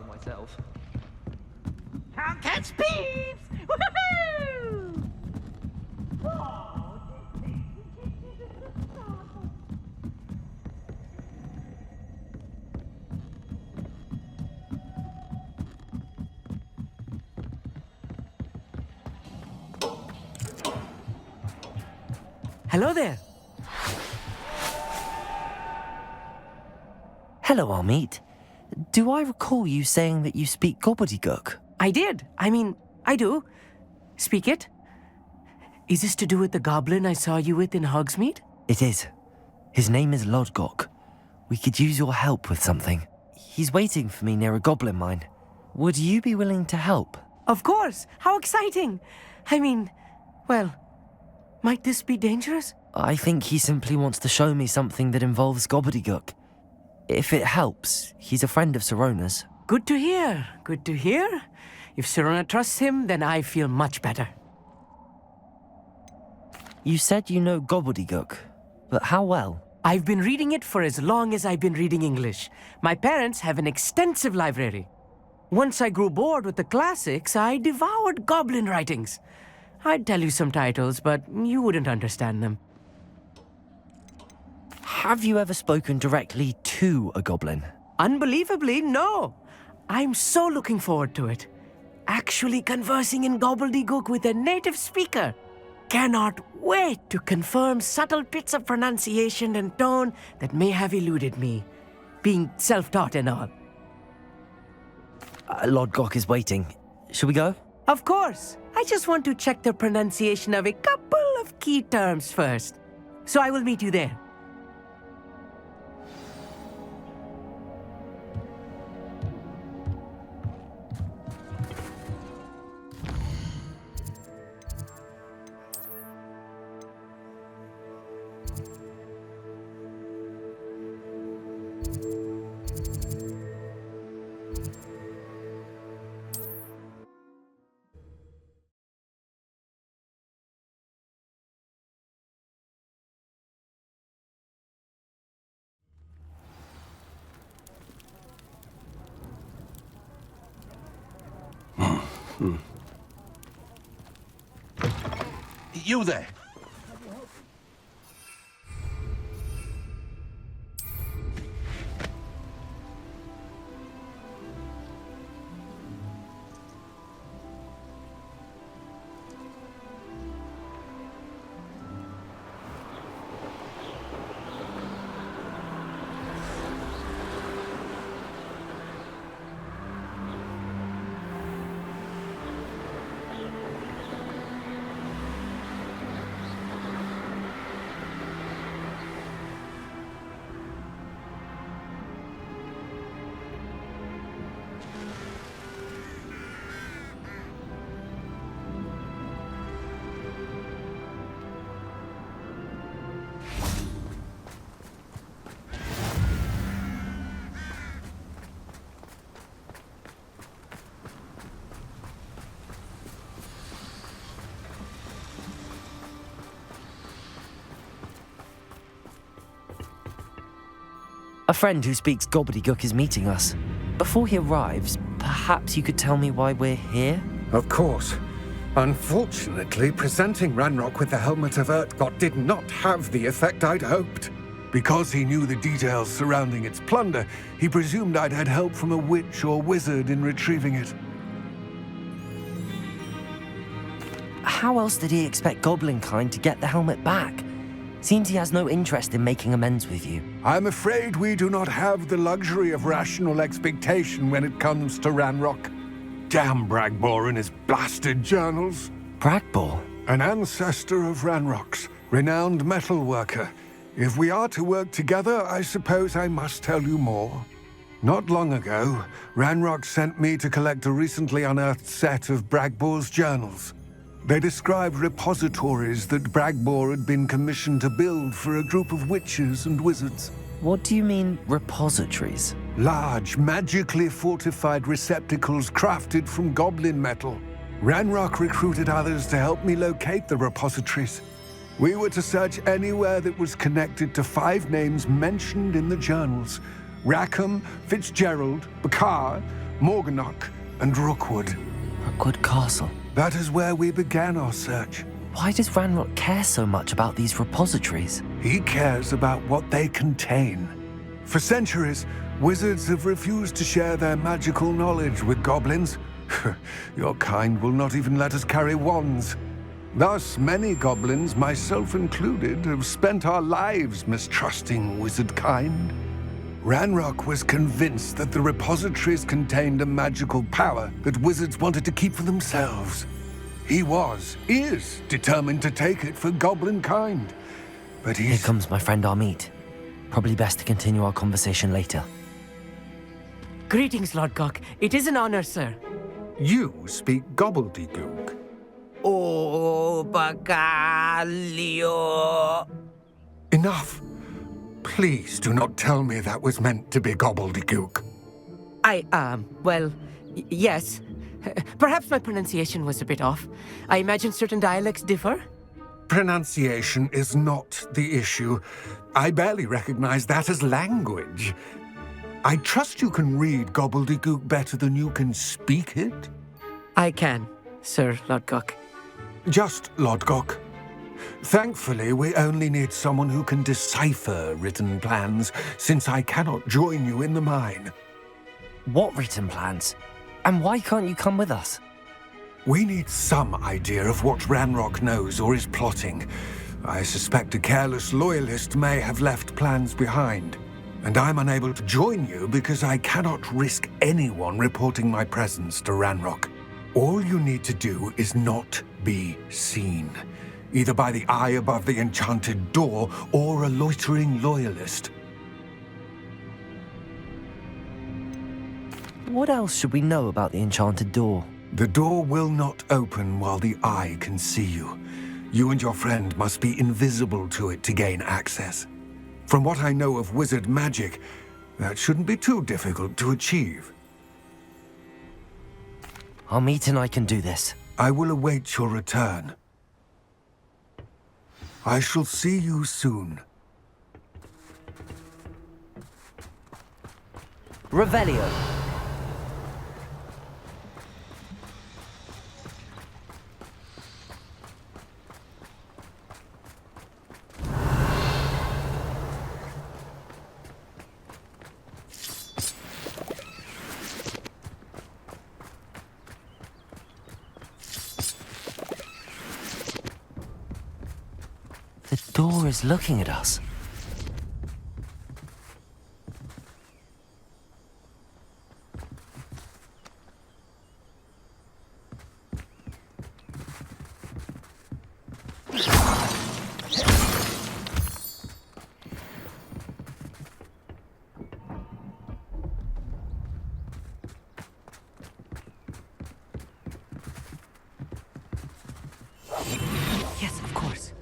Myself. Can't catch thieves! Woohoo! Hello there. Hello, Hogsmeade. Do I recall you saying that you speak gobbledygook? I did. I do. Speak it. Is this to do with the goblin I saw you with in Hogsmeade? It is. His name is Lodgok. We could use your help with something. He's waiting for me near a goblin mine. Would you be willing to help? Of course. How exciting. Well, might this be dangerous? I think he simply wants to show me something that involves gobbledygook. If it helps, he's a friend of Sirona's. Good to hear. Good to hear. If Sirona trusts him, then I feel much better. You said you know gobbledygook, but how well? I've been reading it for as long as I've been reading English. My parents have an extensive library. Once I grew bored with the classics, I devoured goblin writings. I'd tell you some titles, but you wouldn't understand them. Have you ever spoken directly to a goblin? Unbelievably, no. I'm so looking forward to it. Actually conversing in gobbledygook with a native speaker. Cannot wait to confirm subtle bits of pronunciation and tone that may have eluded me, being self-taught and all. Lodgok is waiting. Shall we go? Of course. I just want to check the pronunciation of a couple of key terms first. So I will meet you there. You there? A friend who speaks gobbledygook is meeting us. Before he arrives, perhaps you could tell me why we're here? Of course. Unfortunately, presenting Ranrock with the Helmet of Urtkot did not have the effect I'd hoped. Because he knew the details surrounding its plunder, he presumed I'd had help from a witch or wizard in retrieving it. How else did he expect Goblinkind to get the helmet back? Seems he has no interest in making amends with you. I'm afraid we do not have the luxury of rational expectation when it comes to Ranrock. Damn Bragbor and his blasted journals. Bragbor? An ancestor of Ranrock's, renowned metal worker. If we are to work together, I suppose I must tell you more. Not long ago, Ranrock sent me to collect a recently unearthed set of Bragbor's journals. They described repositories that Bragbor had been commissioned to build for a group of witches and wizards. What do you mean, repositories? Large, magically fortified receptacles crafted from goblin metal. Ranrock recruited others to help me locate the repositories. We were to search anywhere that was connected to 5 names mentioned in the journals: Rackham, Fitzgerald, Bakar, Morganach, and Rookwood. Rookwood Castle. That is where we began our search. Why does Ranrock care so much about these repositories? He cares about what they contain. For centuries, wizards have refused to share their magical knowledge with goblins. Your kind will not even let us carry wands. Thus, many goblins, myself included, have spent our lives mistrusting wizard kind. Ranrock was convinced that the repositories contained a magical power that wizards wanted to keep for themselves. He is determined to take it for goblin kind. But Here comes my friend Hogsmeade. Probably best to continue our conversation later. Greetings, Lord Cock. It is an honor, sir. You speak gobbledygook. Oh, Bacalio. Enough. Please do not tell me that was meant to be gobbledygook. Well, yes. Perhaps my pronunciation was a bit off. I imagine certain dialects differ? Pronunciation is not the issue. I barely recognize that as language. I trust you can read gobbledygook better than you can speak it? I can, Sir Lodgok. Just Lodgok. Thankfully, we only need someone who can decipher written plans, since I cannot join you in the mine. What written plans? And why can't you come with us? We need some idea of what Ranrock knows or is plotting. I suspect a careless loyalist may have left plans behind. And I'm unable to join you because I cannot risk anyone reporting my presence to Ranrock. All you need to do is not be seen, either by the eye above the enchanted door or a loitering loyalist. What else should we know about the enchanted door? The door will not open while the eye can see you. You and your friend must be invisible to it to gain access. From what I know of wizard magic, that shouldn't be too difficult to achieve. Hogsmeade and I can do this. I will await your return. I shall see you soon. Revelio. The door is looking at us. Yes, of course.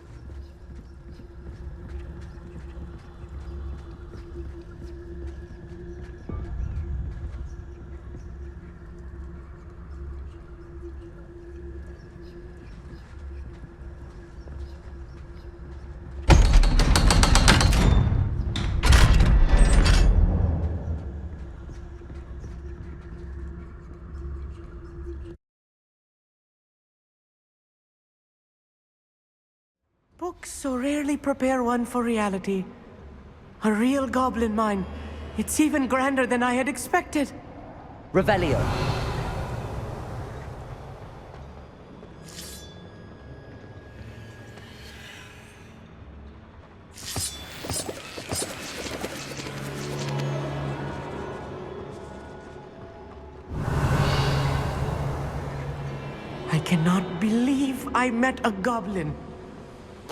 Books so rarely prepare one for reality. A real goblin mine. It's even grander than I had expected. Revelio. I cannot believe I met a goblin.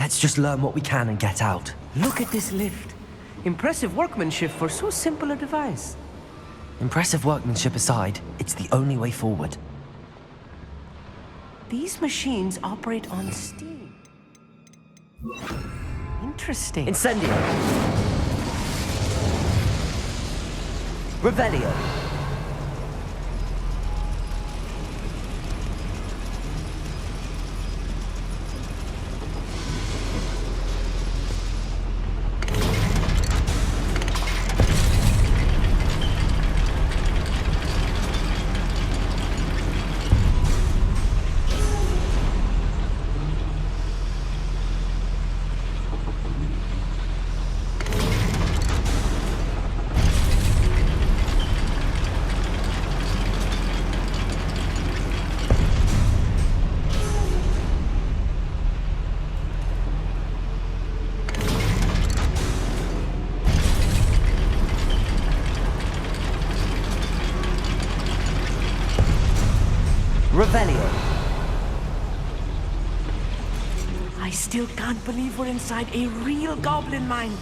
Let's just learn what we can and get out. Look at this lift. Impressive workmanship for so simple a device. Impressive workmanship aside, it's the only way forward. These machines operate on steam. Interesting. Incendio. Revelio. Revelio. I still can't believe we're inside a real goblin mine.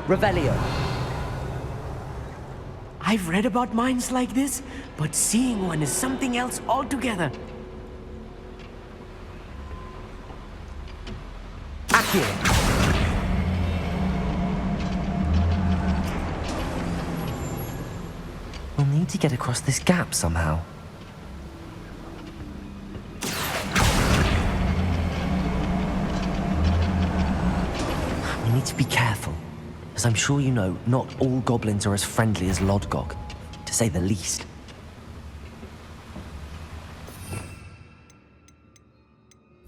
Revelio. I've read about mines like this, but seeing one is something else altogether. Accio. We'll need to get across this gap somehow. We need to be careful. As I'm sure you know, not all goblins are as friendly as Lodgok, to say the least.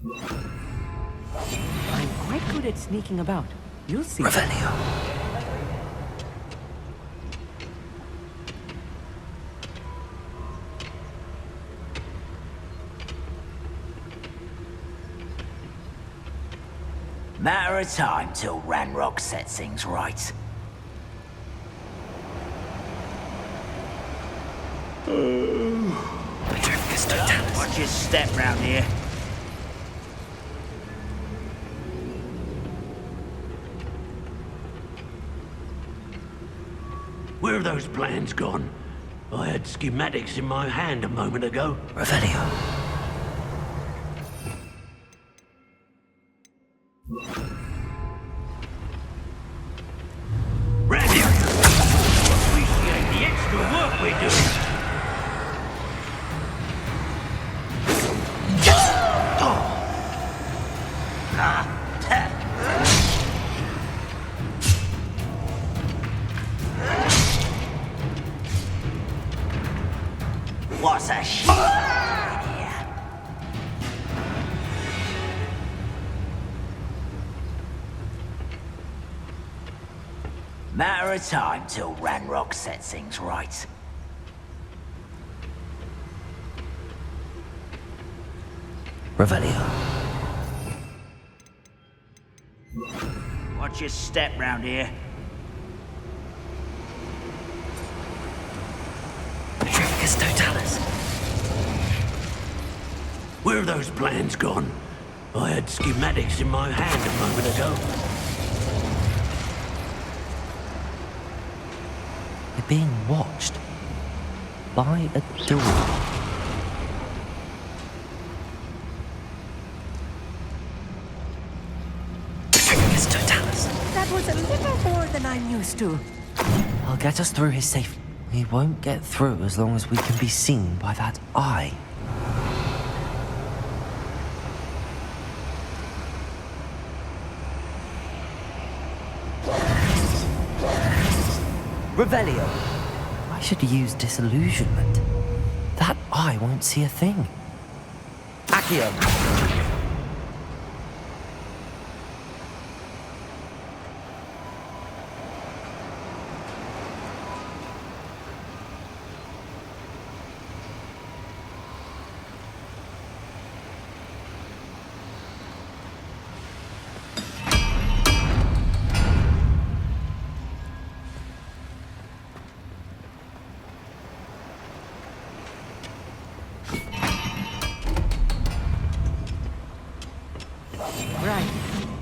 I'm quite good at sneaking about. You'll see. Revelio. Matter of time till Ranrock sets things right. Watch your step round here. Where have those plans gone? I had schematics in my hand a moment ago. Revelio. Randy! Appreciate the extra work we're doing. What's a shit idea? Matter of time till Ranrock sets things right. Revelio. Watch your step round here. Totalis. Where have those plans gone? I had schematics in my hand a moment ago. They're being watched. By a door. Totalis. That was a little more than I'm used to. I'll get us through his safe. We won't get through as long as we can be seen by that eye. Revelio. I should use disillusionment. That eye won't see a thing. Accio.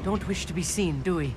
Don't wish to be seen, do we?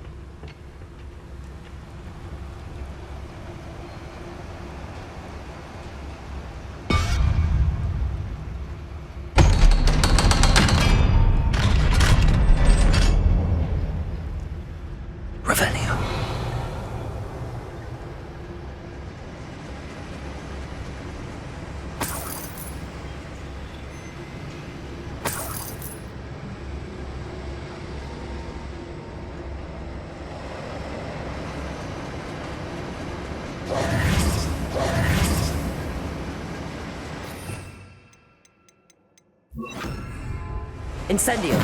Incendio.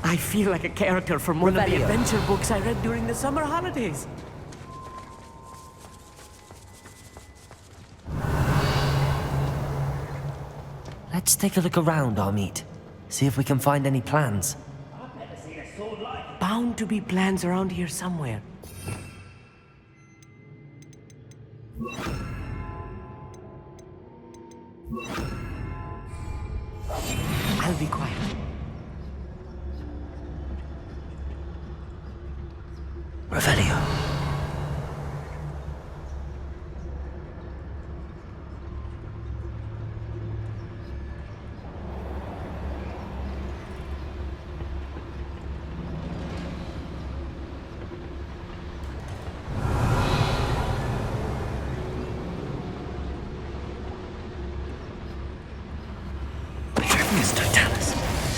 I feel like a character from one of the adventure books I read during the summer holidays. Let's take a look around, Hogsmeade. See if we can find any plans. Bound to be plans around here somewhere. I'll be quiet. Revelio.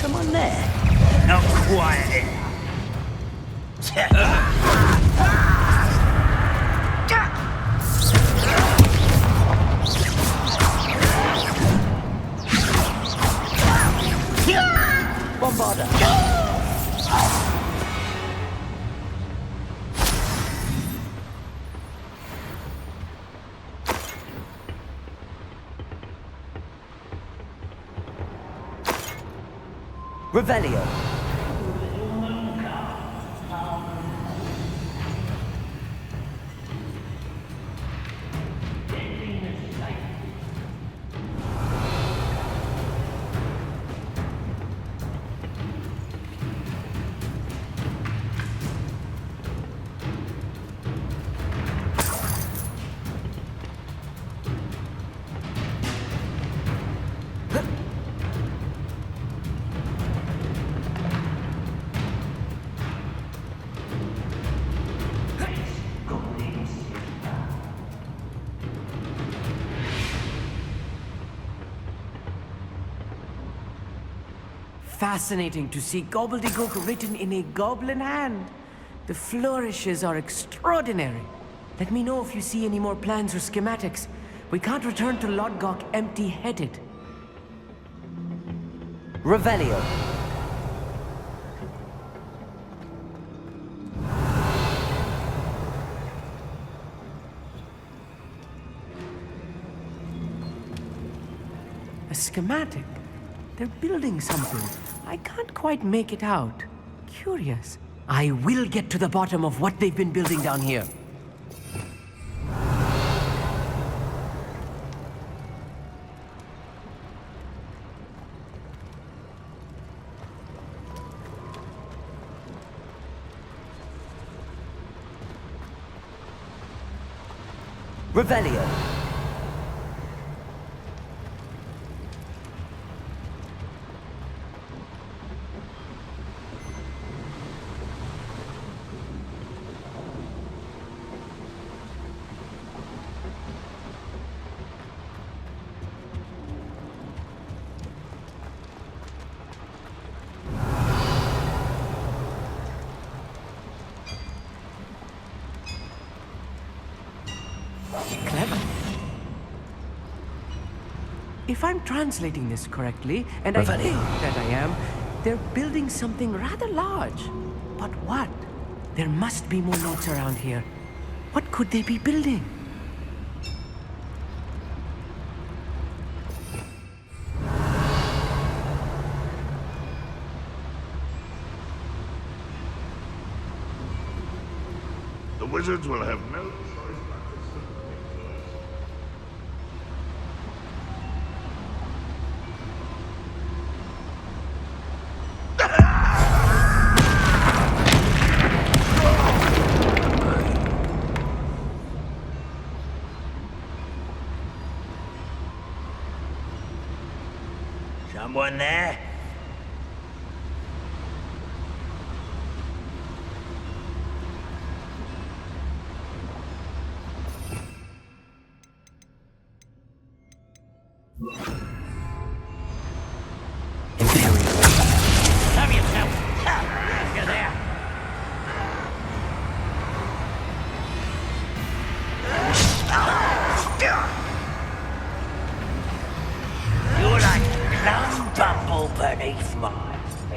Someone there? Not quiet. Bombarda. Revelio. Fascinating to see gobbledygook written in a goblin hand. The flourishes are extraordinary. Let me know if you see any more plans or schematics. We can't return to Lodgok empty-headed. Revelio. A schematic? They're building something. I can't quite make it out. Curious. I will get to the bottom of what they've been building down here. Revelio. Clever. If I'm translating this correctly, and I think that I am, they're building something rather large. But what? There must be more notes around here. What could they be building? The wizards will have no choice but to Someone there?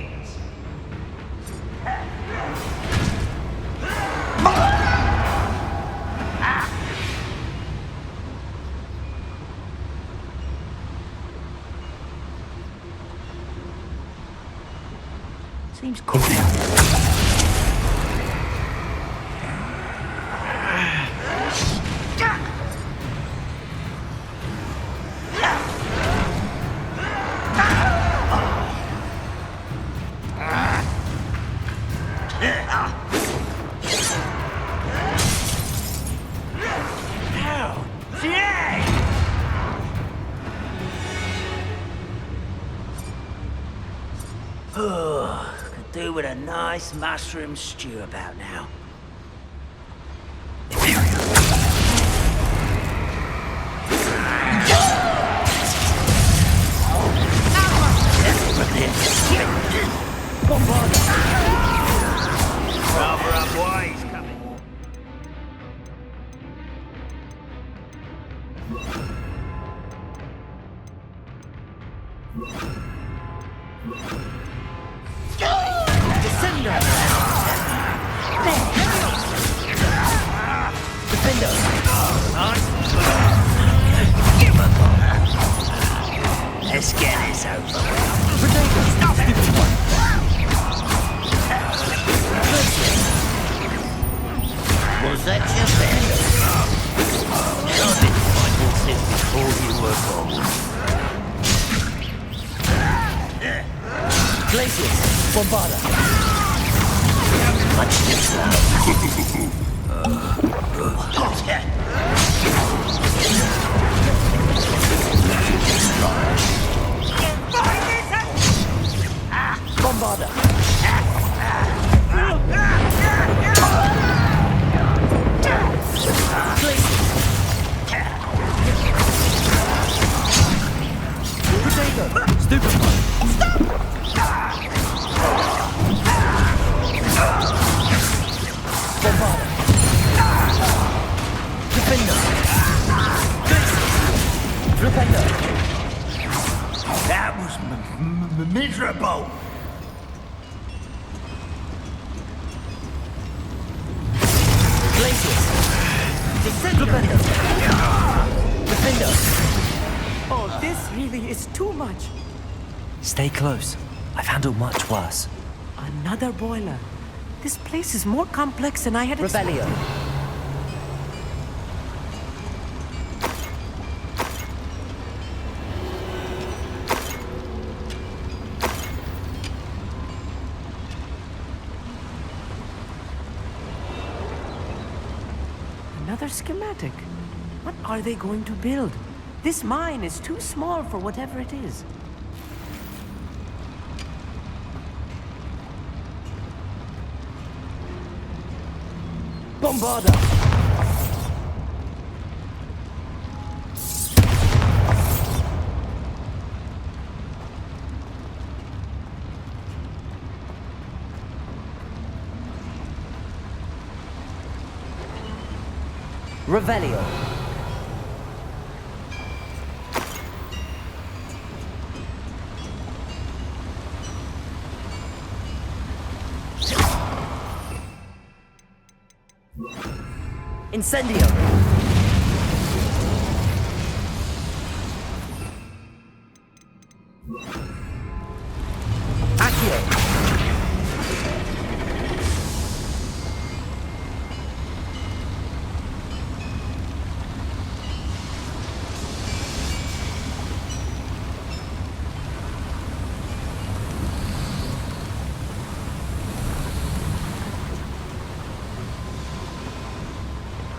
things. Seems cool. Could do with a nice mushroom stew about now. Rather unwise coming. Descender! Defender! Let's get this over. Was that your band? I've been fighting since before you were born. Glacius, Bombarda. Much too slow. Bombarda. Potato. Stupid one. Bombarda. Defender. Defender. That was miserable. Glacius. Defender. Defender. Oh, this really is too much. Stay close. I've handled much worse. Another boiler. This place is more complex than I had expected. Rebellion. Another schematic. What are they going to build? This mine is too small for whatever it is. Bombarda. Revelio. Incendio. Accio.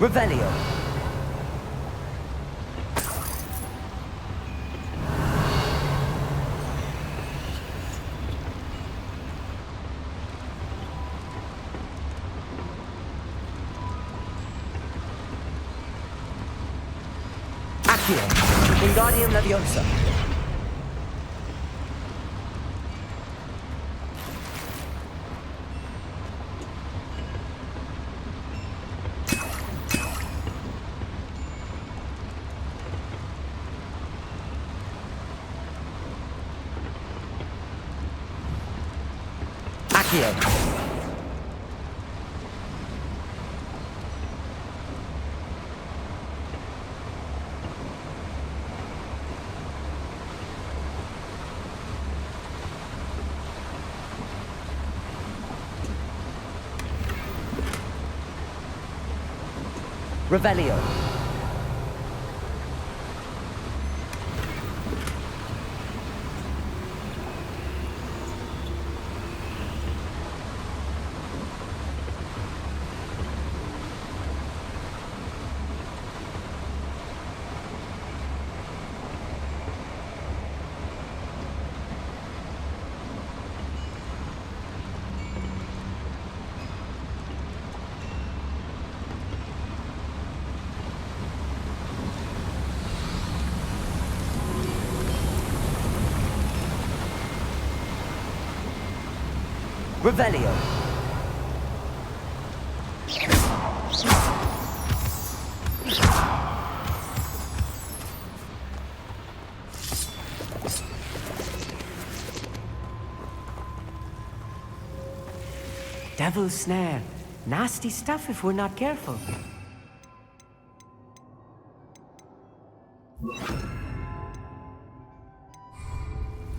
Revelio. Accio. Wingardium Leviosa. Accio. Revelio. Revelio. Devil's snare. Nasty stuff if we're not careful.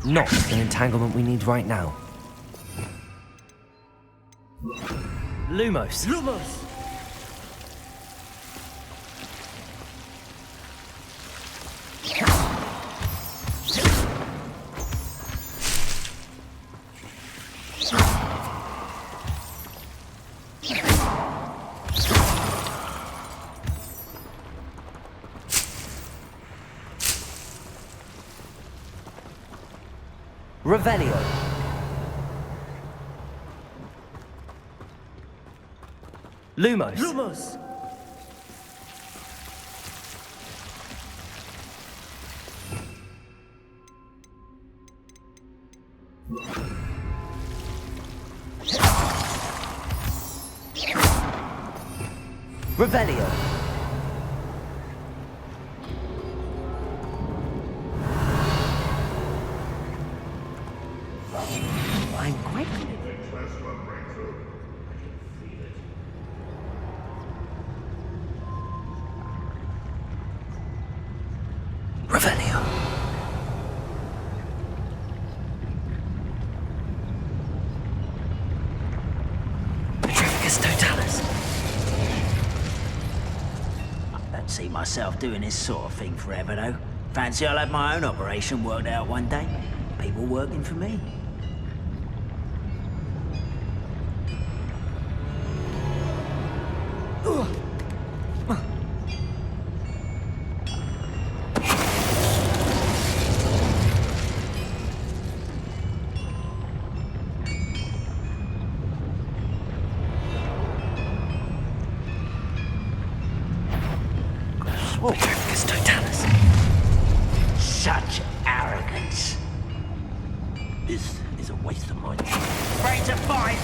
Not the entanglement we need right now. Lumos. Lumos! Revelio. Lumos. Lumos! Revelio. I'm quite Revelio. Petrificus totalis. I don't see myself doing this sort of thing forever, though. Fancy I'll have my own operation worked out one day. People working for me. Petrificus totalis. Such arrogance. This is a waste of my time. Afraid to fight?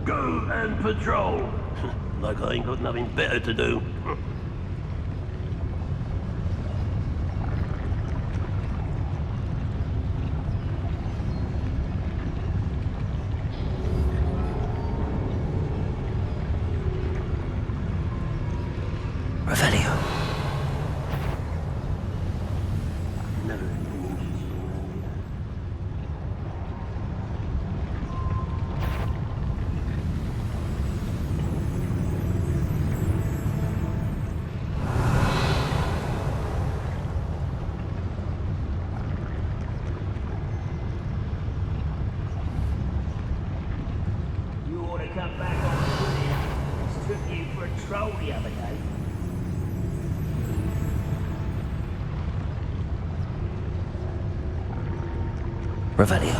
Go and patrol. Like I ain't got nothing better to do. Revelio. You ought to come back on the footage. Stripped you for a troll the other day. Revelio.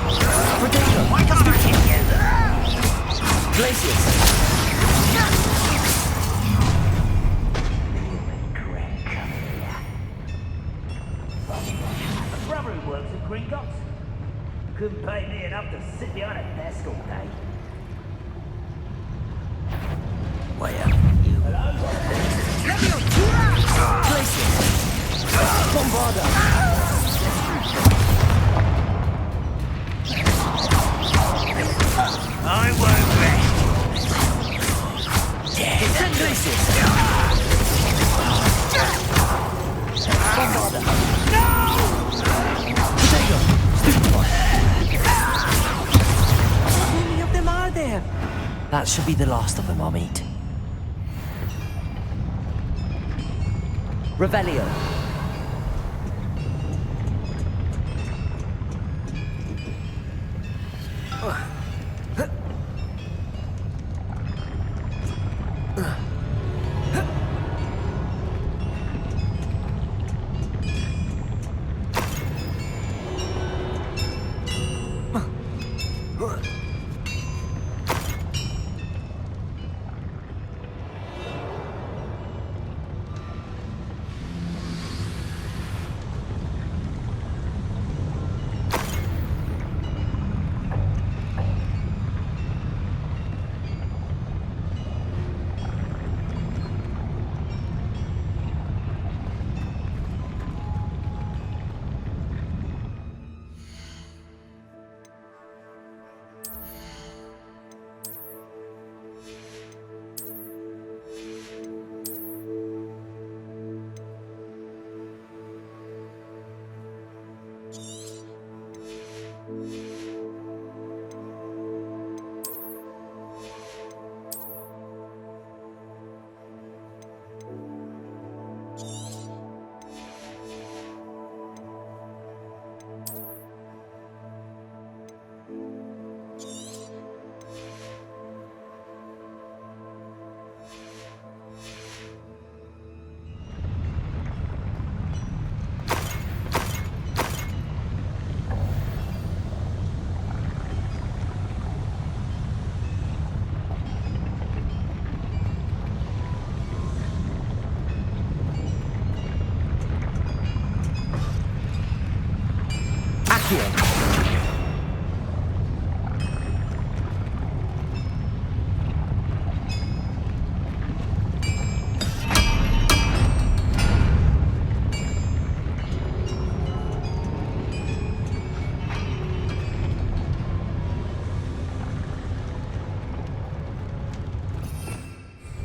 Why can't I hit you? Glacius! A brother who works at Gringotts. Couldn't pay me enough to sit behind a desk all day. Where? Hello? Glacius! Bombarda! I won't rest. Send Glacius! Bombarda! Potato! Stupefy! How many of them are there? That should be the last of them, I'll meet. Revelio.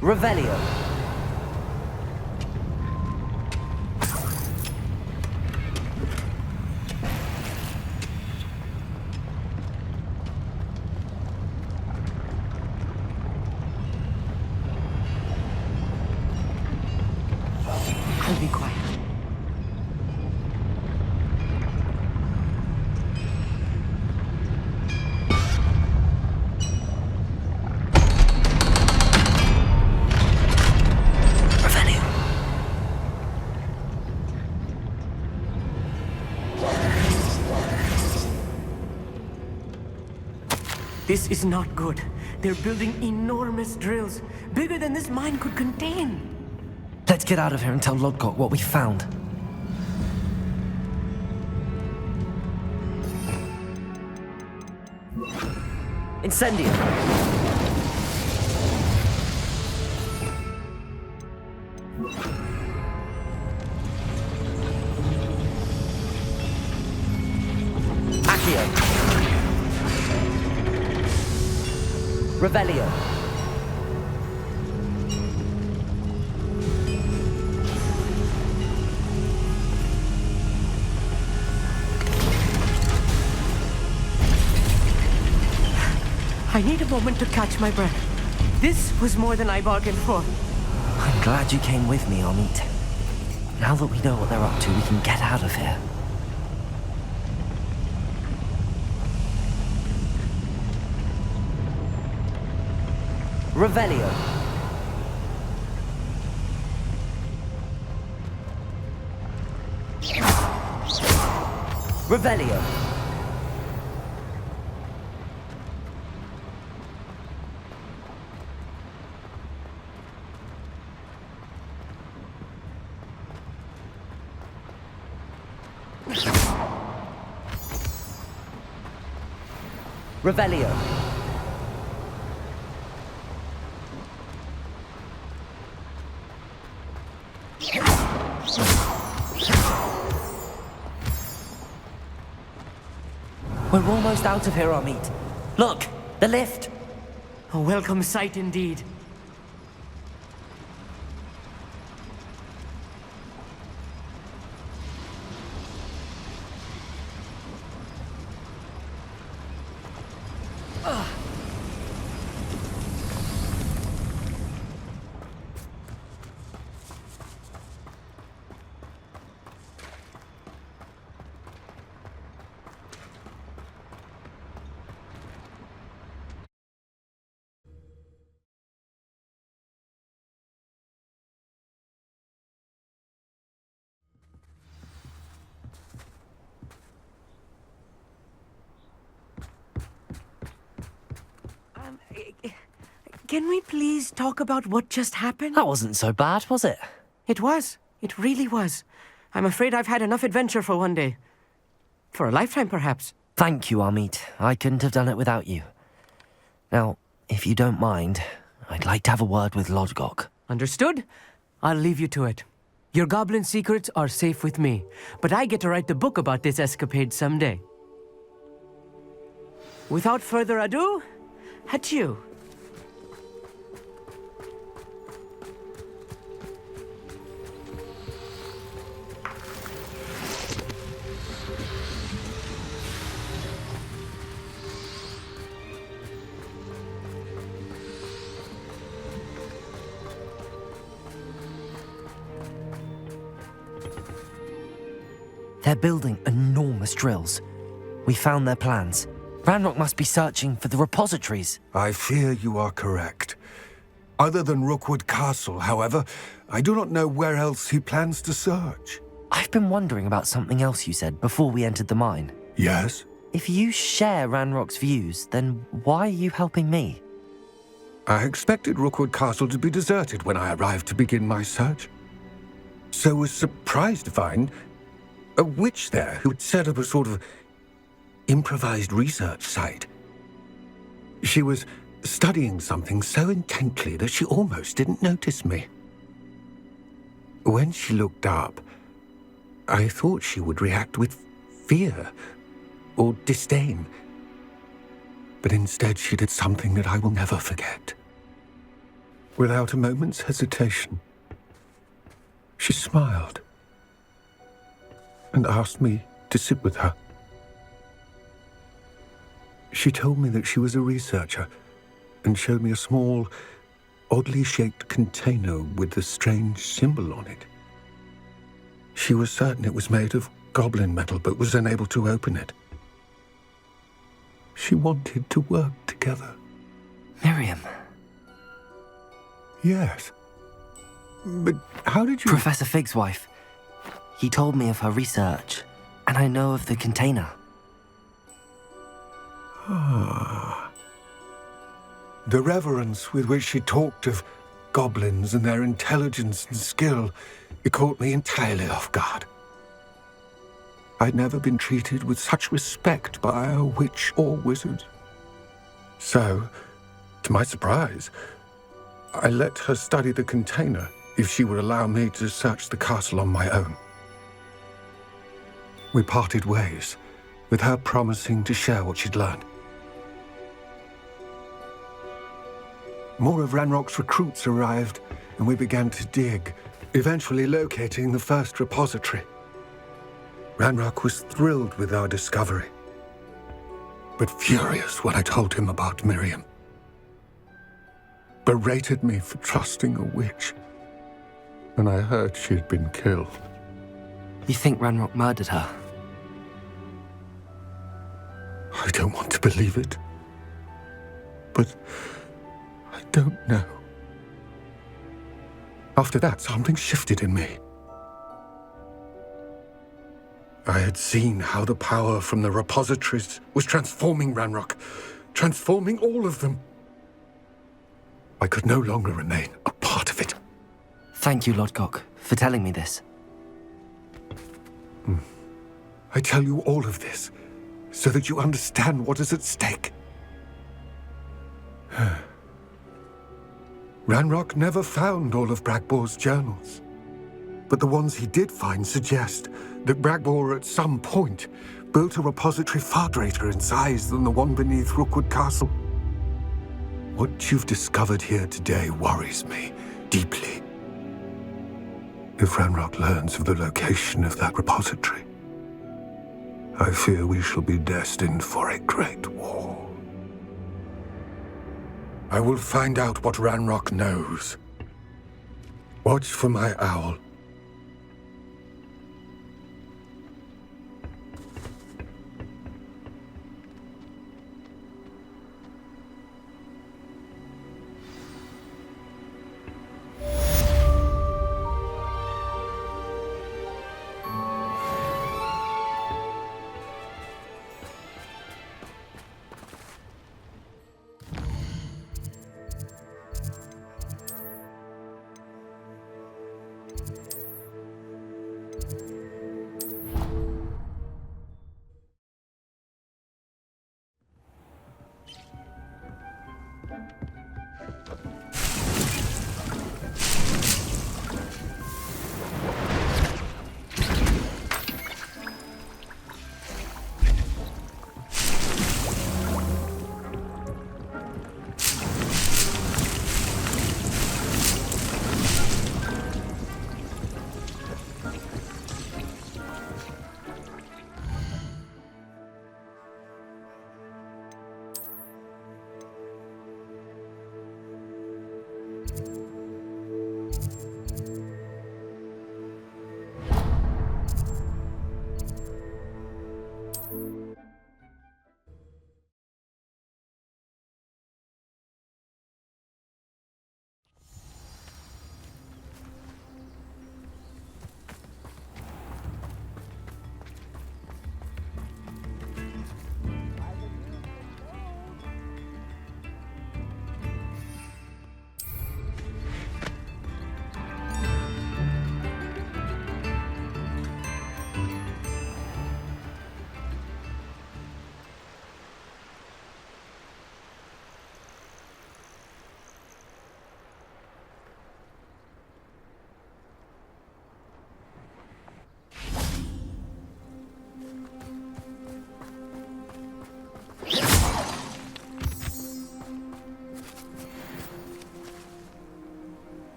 Revelio. I'll be quiet. This is not good. They're building enormous drills, bigger than this mine could contain. Let's get out of here and tell Lodgok what we found. Incendio! Accio! Revelio. I need a moment to catch my breath. This was more than I bargained for. I'm glad you came with me, Amit. Now that we know what they're up to, we can get out of here. Revelio. Revelio. Revelio. We're almost out of here, Hogsmeade. Look, the lift. A welcome sight indeed. Can we please talk about what just happened? That wasn't so bad, was it? It was. It really was. I'm afraid I've had enough adventure for one day. For a lifetime, perhaps. Thank you, Hogsmeade. I couldn't have done it without you. Now, if you don't mind, I'd like to have a word with Lodgok. Understood? I'll leave you to it. Your goblin secrets are safe with me, but I get to write the book about this escapade someday. Without further ado, adieu. They're building enormous drills. We found their plans. Ranrock must be searching for the repositories. I fear you are correct. Other than Rookwood Castle, however, I do not know where else he plans to search. I've been wondering about something else you said before we entered the mine. Yes? If you share Ranrock's views, then why are you helping me? I expected Rookwood Castle to be deserted when I arrived to begin my search. So was surprised to find a witch there who had set up a sort of improvised research site. She was studying something so intently that she almost didn't notice me. When she looked up, I thought she would react with fear or disdain. But instead she did something that I will never forget. Without a moment's hesitation, she smiled and asked me to sit with her. She told me that she was a researcher and showed me a small, oddly shaped container with a strange symbol on it. She was certain it was made of goblin metal, but was unable to open it. She wanted to work together. Miriam. Yes. But how did you... Professor Fig's wife. He told me of her research, and I know of the container. Ah. The reverence with which she talked of goblins and their intelligence and skill, it caught me entirely off guard. I'd never been treated with such respect by a witch or wizard. So, to my surprise, I let her study the container if she would allow me to search the castle on my own. We parted ways, with her promising to share what she'd learned. More of Ranrock's recruits arrived, and we began to dig, eventually locating the first repository. Ranrock was thrilled with our discovery, but furious when I told him about Miriam. Berated me for trusting a witch, and I heard she had been killed. You think Ranrock murdered her? I don't want to believe it, but I don't know. After that, something shifted in me. I had seen how the power from the repositories was transforming Ranrock, transforming all of them. I could no longer remain a part of it. Thank you, Lodgok, for telling me this. I tell you all of this so that you understand what is at stake. Ranrock never found all of Bragbor's journals. But the ones he did find suggest that Bragbor at some point built a repository far greater in size than the one beneath Rookwood Castle. What you've discovered here today worries me deeply. If Ranrock learns of the location of that repository, I fear we shall be destined for a great war. I will find out what Ranrock knows. Watch for my owl.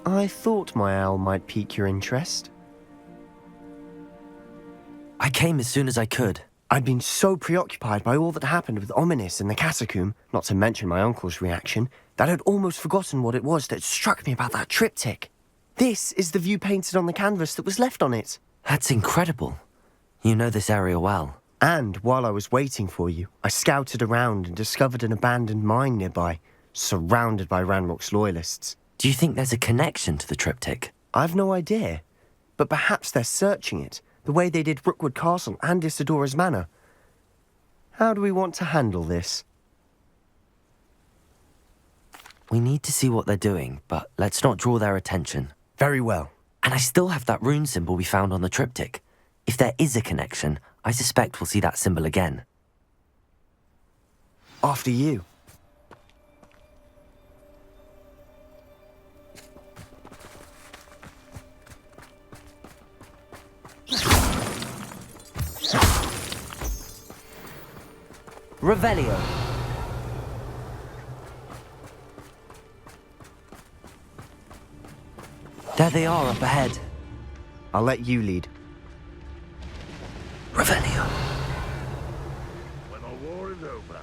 I thought my owl might pique your interest. I came as soon as I could. I'd been so preoccupied by all that happened with Ominis in the catacomb, not to mention my uncle's reaction, that I'd almost forgotten what it was that struck me about that triptych. This is the view painted on the canvas that was left on it. That's incredible. You know this area well. And while I was waiting for you, I scouted around and discovered an abandoned mine nearby, surrounded by Ranrock's loyalists. Do you think there's a connection to the triptych? I've no idea, but perhaps they're searching it, the way they did Rookwood Castle and Isidora's Manor. How do we want to handle this? We need to see what they're doing, but let's not draw their attention. Very well. And I still have that rune symbol we found on the triptych. If there is a connection, I suspect we'll see that symbol again. After you. Revelio. There they are up ahead. I'll let you lead. Revelio. When the war is over,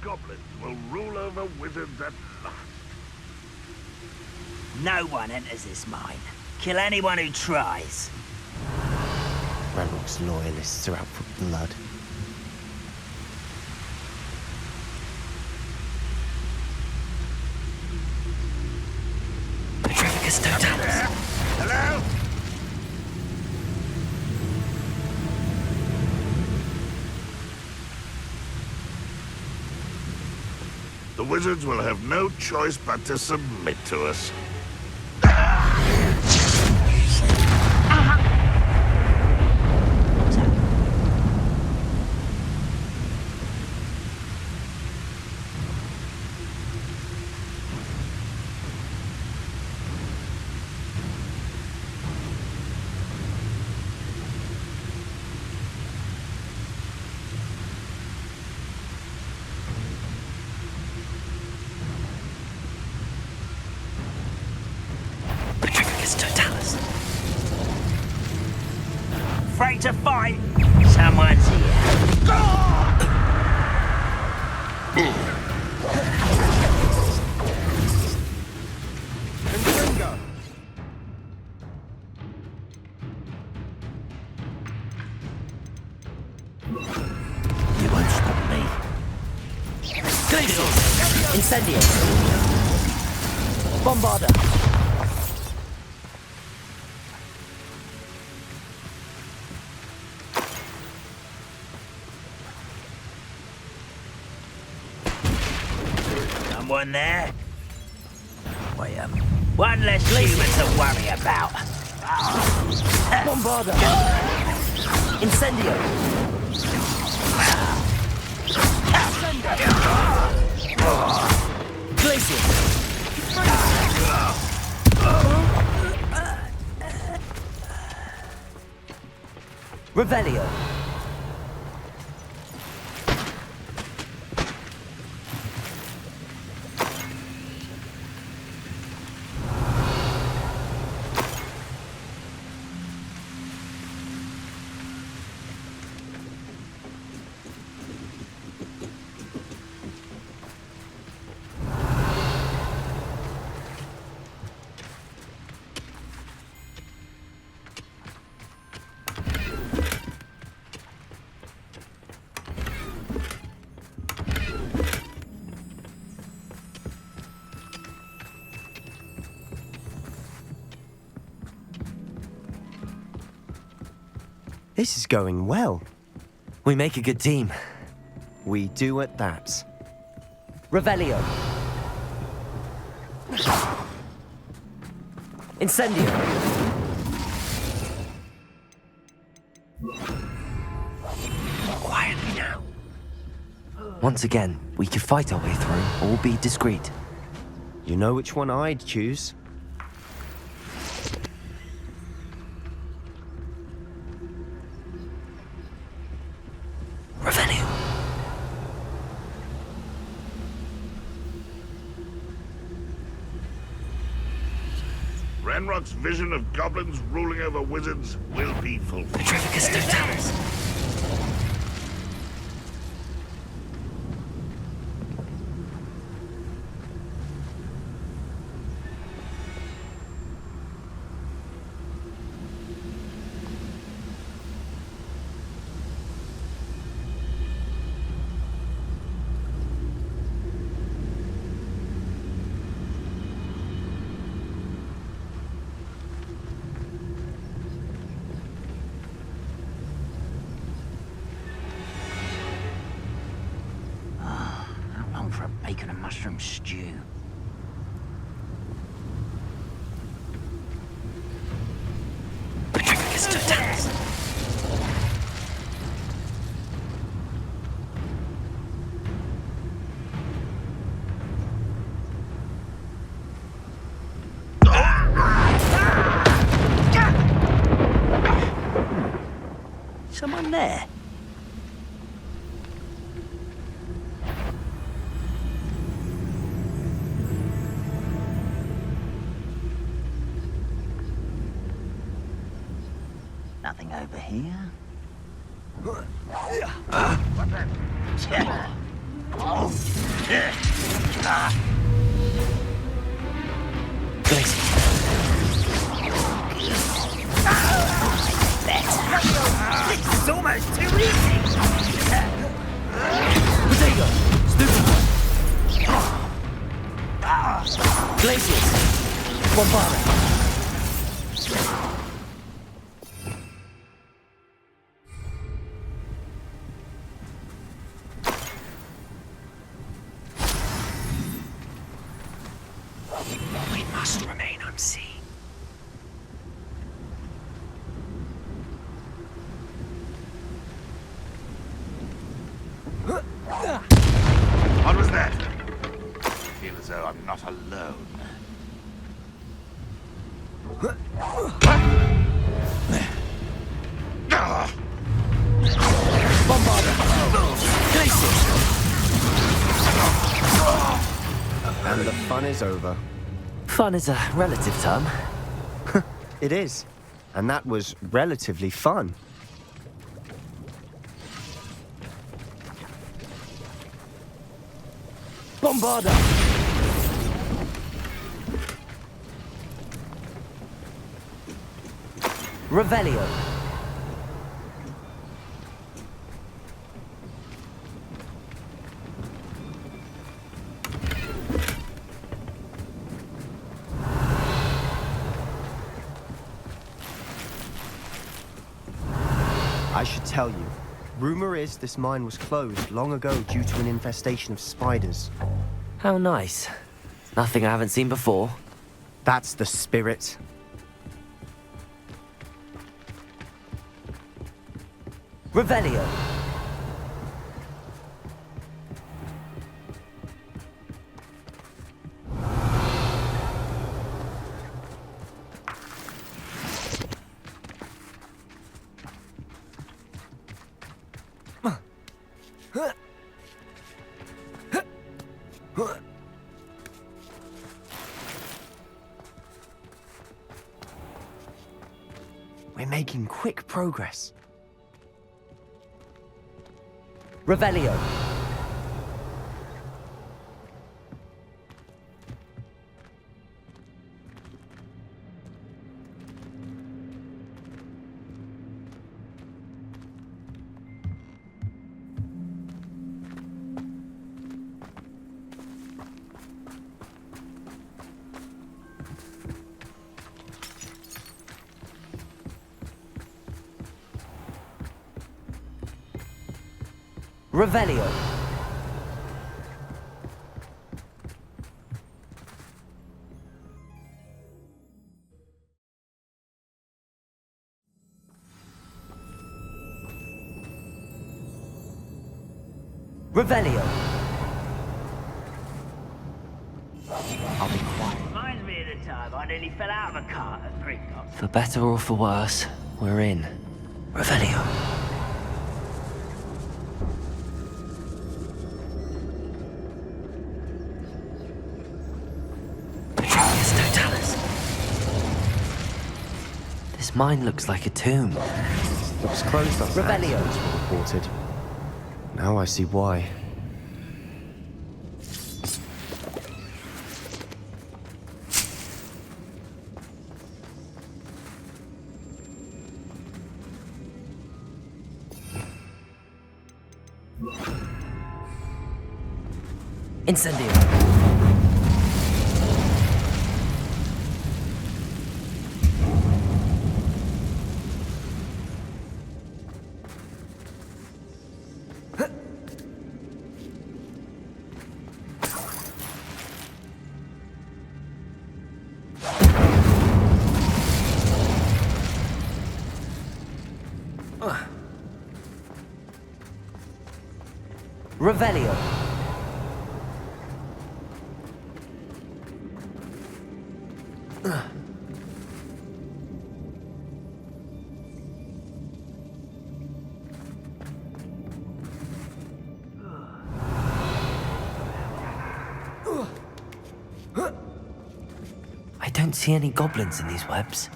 goblins will rule over wizards at last. No one enters this mine. Kill anyone who tries. Ranrock's loyalists are out for blood. Petrificus totalis. Hello? The wizards will have no choice but to submit to us. right. Someone's here. You won't stop me. Incendio! Bombarder! Someone there? Wait, one less human to worry about. Bombarder! Incendio! Glacier! Revelio! This is going well. We make a good team. We do at that. Revelio! Incendio! Quietly now. Once again, we could fight our way through, or be discreet. You know which one I'd choose. Revelio! Ranrock's vision of goblins ruling over wizards will be fulfilled. Petrificus Totalis! For a bacon and mushroom stew. Petrificus Totalis! Someone there? Nothing over here. This is almost too easy. Potato! Glaciers! Bombardment! We must remain unseen. What was that? I feel as though I'm not alone. And the fun is over. Fun is a relative term. It is. And that was relatively fun. Bombarda! Revelio. I should tell you. Rumor is this mine was closed long ago due to an infestation of spiders. How nice. Nothing I haven't seen before. That's the spirit. Revelio. We're making quick progress. Revelio. Revelio. Revelio. I'll be quiet. Reminds me of the time I nearly fell out of a cart at Gringotts. For better or for worse, we're in. Revelio. This mine looks like a tomb. Looks closed after accidents were reported. Now I see why. Incendio. Revelio. I don't see any goblins in these webs.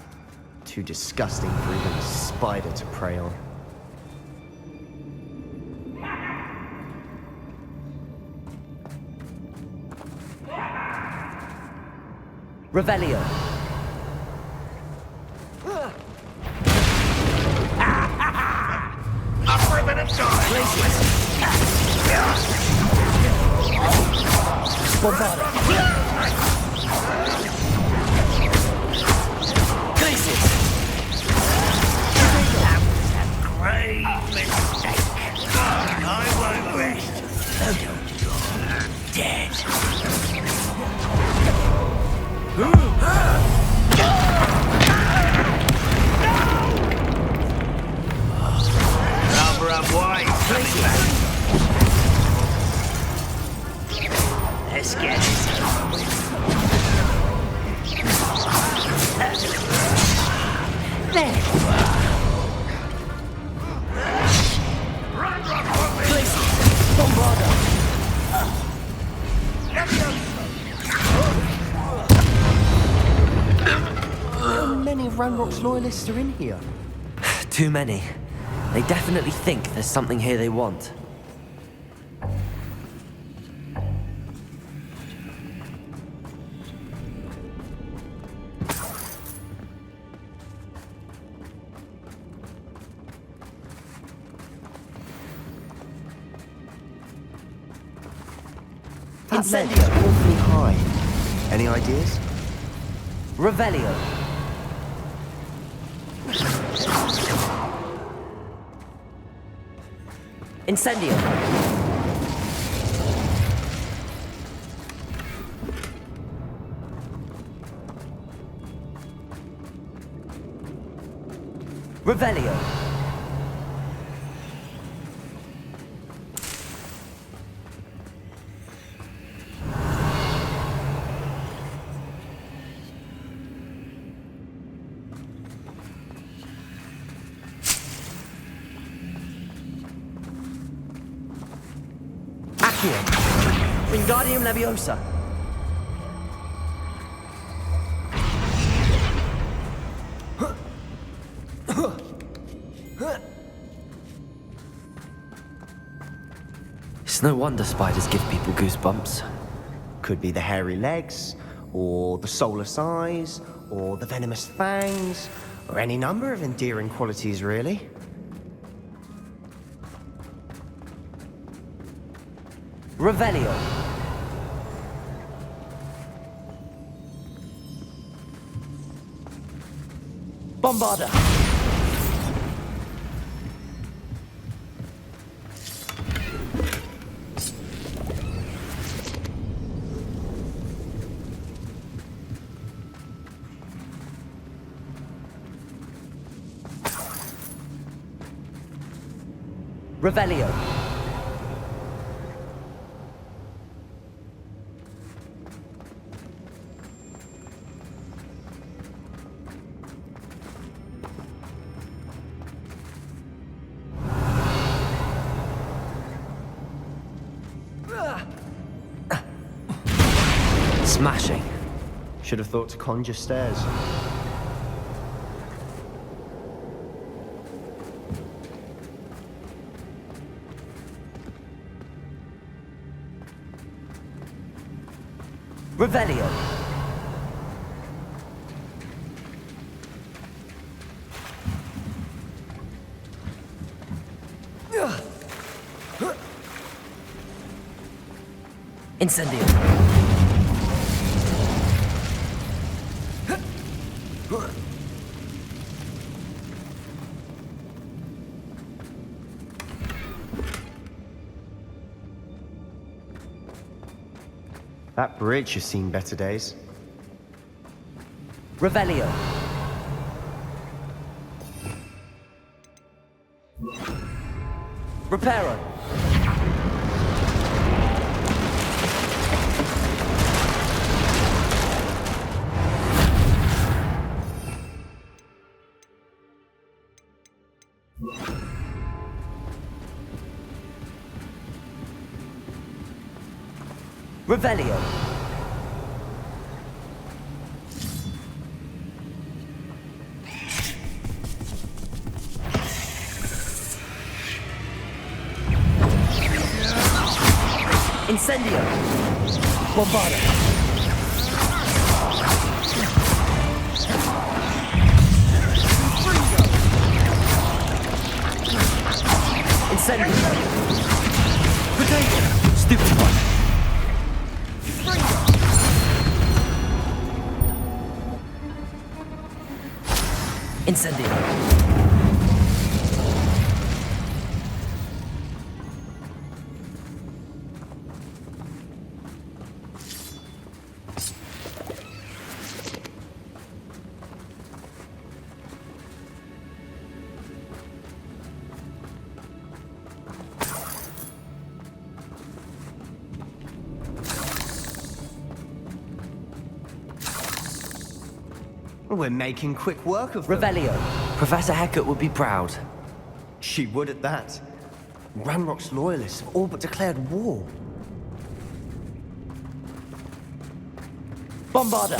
Too disgusting for even a spider to prey on. Revelio. Up for a bit of time. Bombarda. Glaciers. That was a great mistake. I won't rest until you're dead. Rubber up wide, coming back. Let's get this over with. There you are. Glaciers. Bombarda. How many of Ranrock's loyalists are in here? Too many. They definitely think there's something here they want. That ledge is awfully high. Any ideas? Revelio. Incendio. Revelio. Accio. Wingardium Leviosa. It's no wonder spiders give people goosebumps. Could be the hairy legs, or the soulless eyes, or the venomous fangs, or any number of endearing qualities, really. Revelio. Bombarda. Revelio. Smashing. Should have thought to conjure stairs. Revelio. Incendio. That bridge has seen better days. Revelio. Reparo. Revelio. Incendio. Bombarda. Incendio. Potato. Stupid one. Incendio. We're making quick work of them. Revelio. Professor Hecat would be proud. She would at that. Ranrock's loyalists have all but declared war. Bombarda.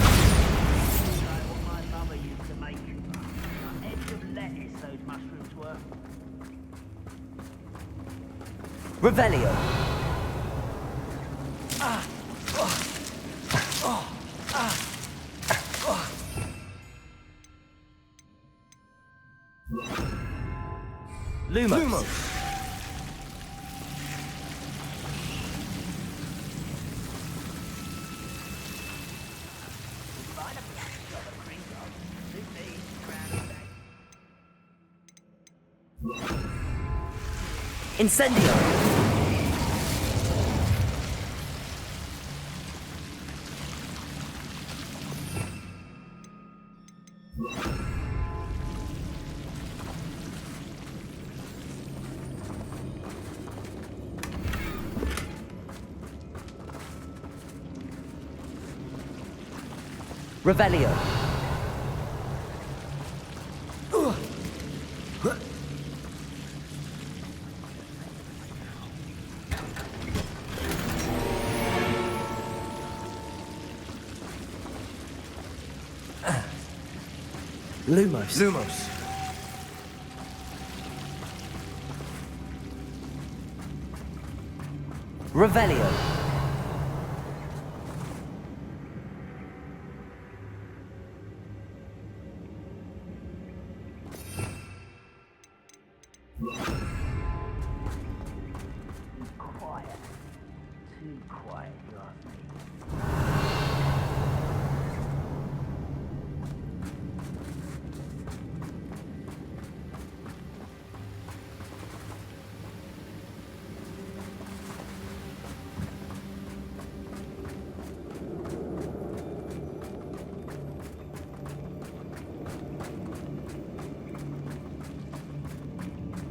Revelio. Lumos. Incendio! Revelio. Lumos. Lumos. Revelio. Quiet. Too quiet, you ask me.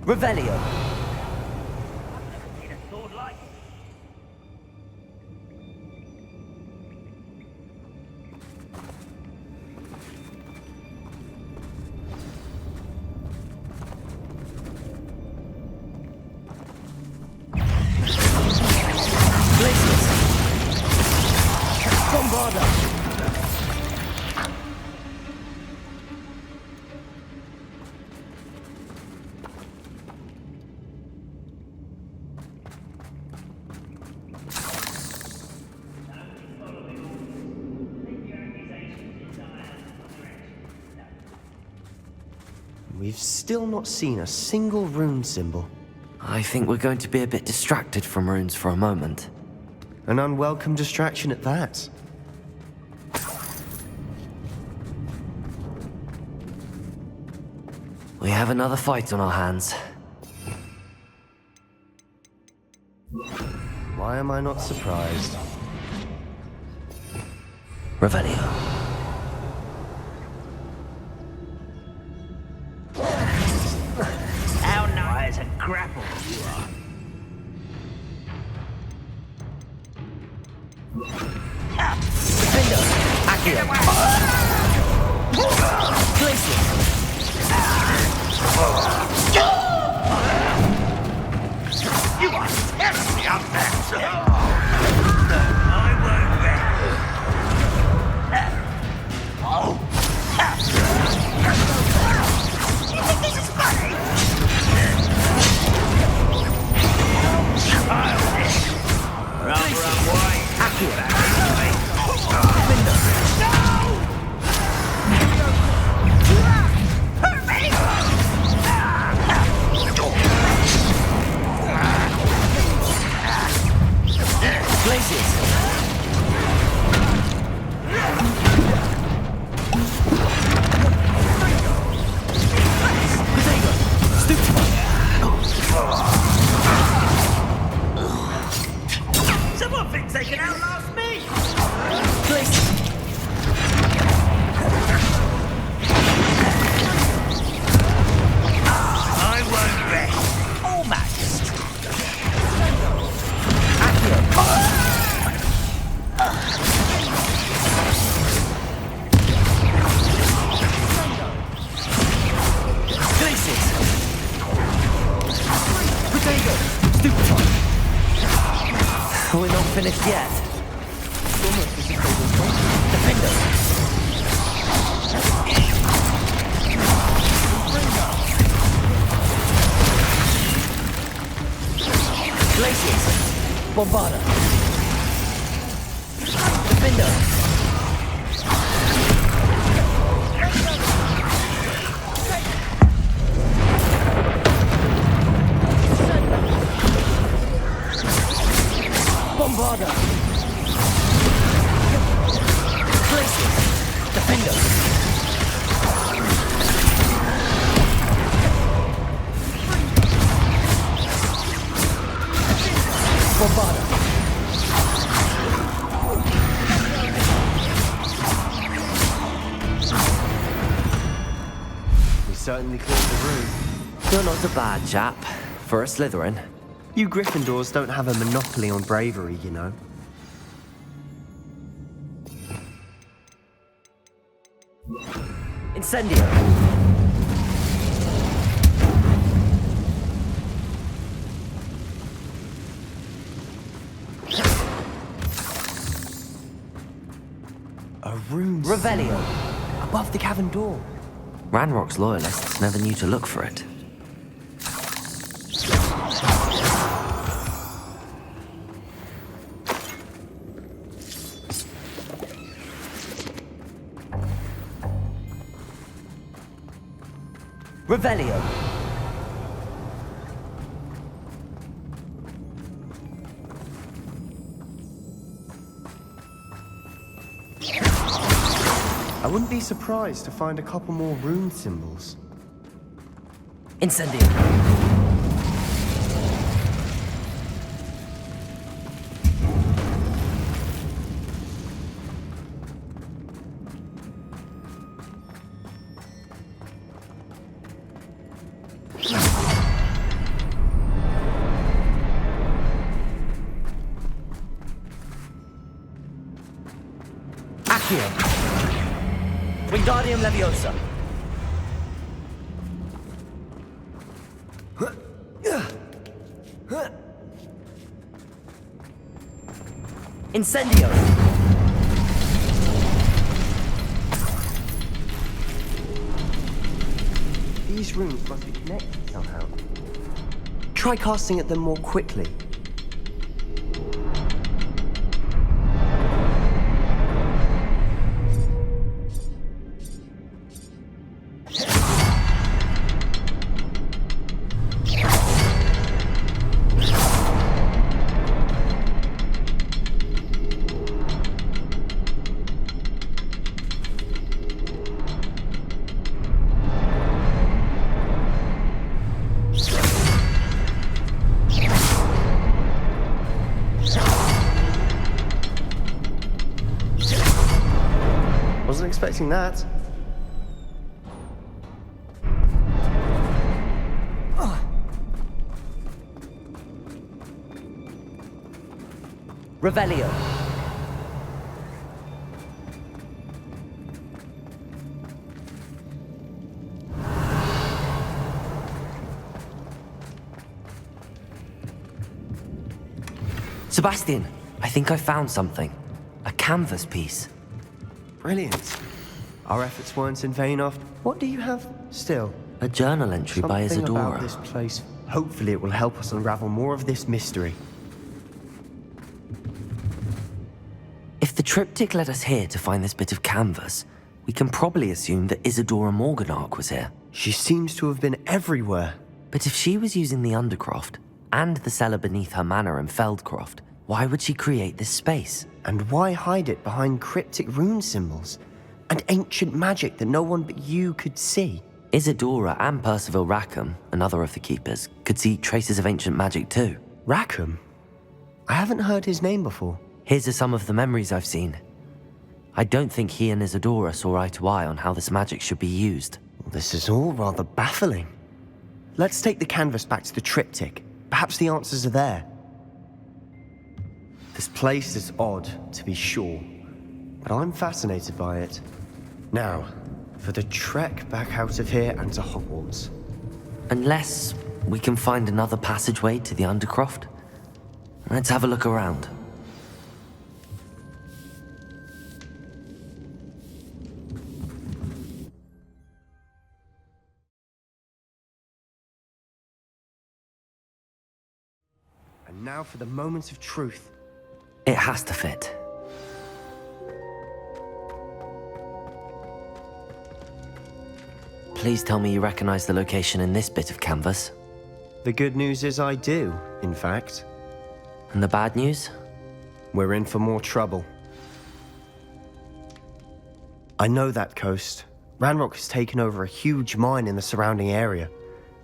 Revelio. Need a sword like it. Glacius. Bombarda. We've still not seen a single rune symbol. I think we're going to be a bit distracted from runes for a moment. An unwelcome distraction at that. We have another fight on our hands. Why am I not surprised? Revelio. How nice a grapple you are. Defender. Accio. Glacius. You are terribly unfair. I won't bet. Oh. You think this is funny? Rather unwise. Accio. Defender. No! Hurt me! Glacius. Someone thinks they can outlast me! Glacius. I won't rest. Almost. Accio. Glacius. Potato. Stupefy. We're not finished yet. Defender. Glacius. Bombarda. Defender. Bombarda. Glacius. Defender. Bombarda! We certainly cleared the room. You're not a bad chap. For a Slytherin. You Gryffindors don't have a monopoly on bravery, you know. Incendio! A rune Revelio! Above the cavern door. Ranrock's loyalists never knew to look for it. Revelio! I wouldn't be surprised to find a couple more rune symbols. Incendio! Wingardium Leviosa. Incendio. These runes must be connected somehow. Try casting at them more quickly. Wasn't expecting that. Revelio. Sebastian, I think I found something. A canvas piece. Brilliant. Our efforts weren't in vain after... What do you have still? A journal entry by Something Isadora. about this place. Hopefully it will help us unravel more of this mystery. If the triptych led us here to find this bit of canvas, we can probably assume that Isadora Morganach was here. She seems to have been everywhere. But if she was using the Undercroft, and the cellar beneath her manor in Feldcroft, why would she create this space? And why hide it behind cryptic rune symbols? And ancient magic that no one but you could see? Isadora and Percival Rackham, another of the keepers, could see traces of ancient magic too. Rackham? I haven't heard his name before. Here's are some of the memories I've seen. I don't think he and Isadora saw eye to eye on how this magic should be used. This is all rather baffling. Let's take the canvas back to the triptych. Perhaps the answers are there. This place is odd, to be sure, but I'm fascinated by it. Now, for the trek back out of here and to Hogwarts. Unless we can find another passageway to the Undercroft. Let's have a look around. And now for the moment of truth. It has to fit. Please tell me you recognize the location in this bit of canvas. The good news is I do, in fact. And the bad news? We're in for more trouble. I know that coast. Ranrock has taken over a huge mine in the surrounding area.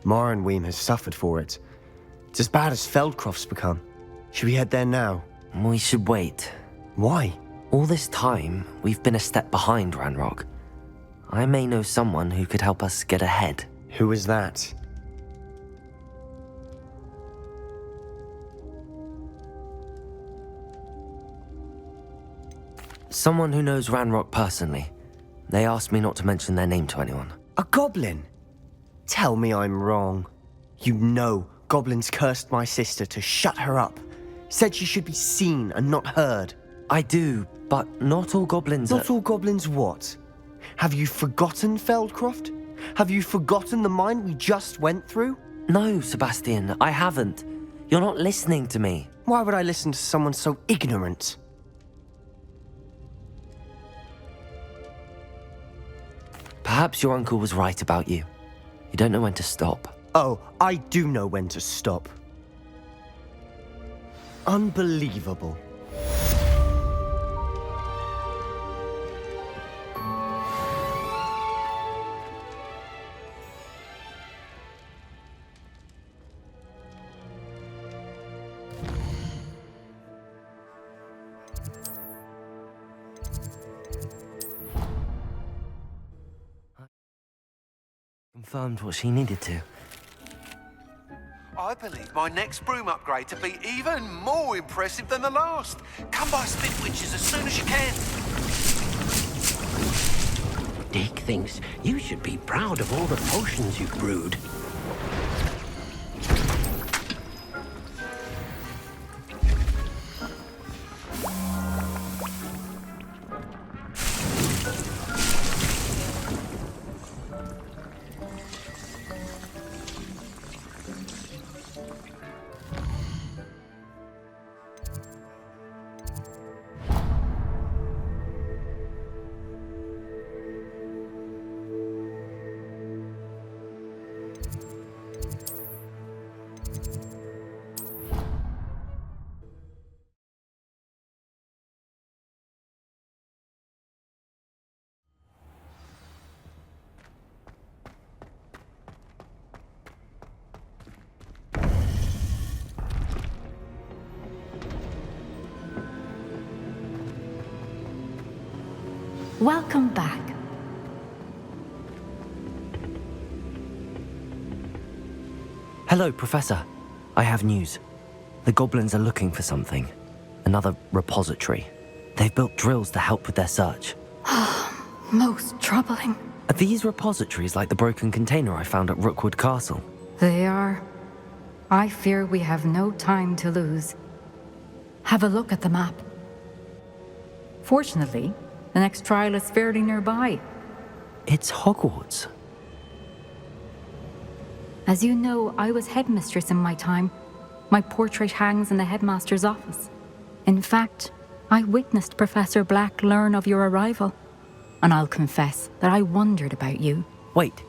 Marrenweem has suffered for it. It's as bad as Feldcroft's become. Should we head there now? We should wait. Why? All this time, we've been a step behind Ranrock. I may know someone who could help us get ahead. Who is that? Someone who knows Ranrock personally. They asked me not to mention their name to anyone. A goblin? Tell me I'm wrong. You know goblins cursed my sister to shut her up. Said she should be seen and not heard. I do, but not all goblins Not all goblins what? Have you forgotten Feldcroft? Have you forgotten the mine we just went through? No, Sebastian, I haven't. You're not listening to me. Why would I listen to someone so ignorant? Perhaps your uncle was right about you. You don't know when to stop. Oh, I do know when to stop. Unbelievable. Confirmed what she needed to. I believe my next broom upgrade to be even more impressive than the last. Come by Spit Witches as soon as you can. Dick thinks you should be proud of all the potions you've brewed. Welcome back. Hello, Professor. I have news. The goblins are looking for something. Another repository. They've built drills to help with their search. Most troubling. Are these repositories like the broken container I found at Rookwood Castle? They are. I fear we have no time to lose. Have a look at the map. Fortunately, the next trial is fairly nearby. It's Hogwarts. As you know, I was headmistress in my time. My portrait hangs in the headmaster's office. In fact, I witnessed Professor Black learn of your arrival. And I'll confess that I wondered about you. Wait,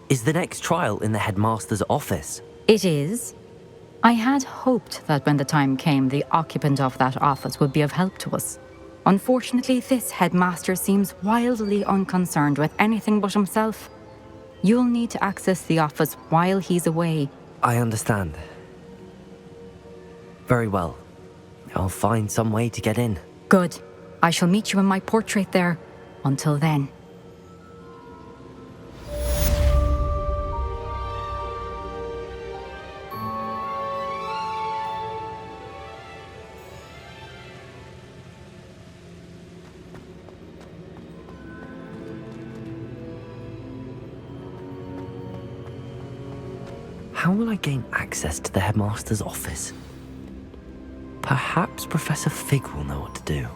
is the next trial in the headmaster's office? It is. I had hoped that when the time came, the occupant of that office would be of help to us. Unfortunately, this headmaster seems wildly unconcerned with anything but himself. You'll need to access the office while he's away. I understand. Very well. I'll find some way to get in. Good. I shall meet you in my portrait there. Until then. How will I gain access to the headmaster's office? Perhaps Professor Fig will know what to do.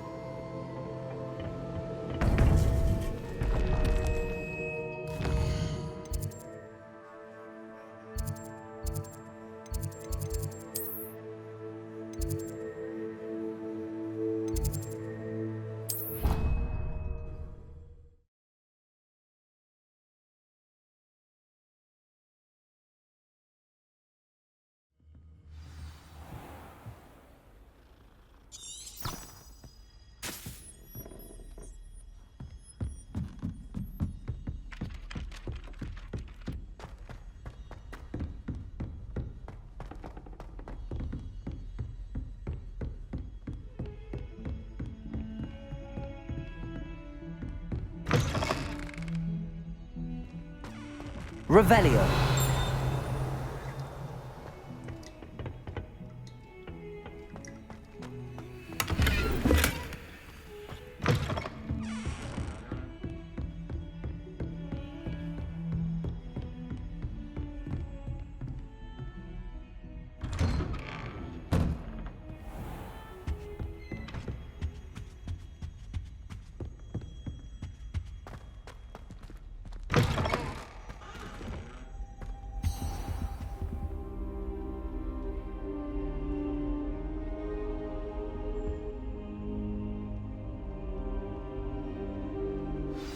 Revelio.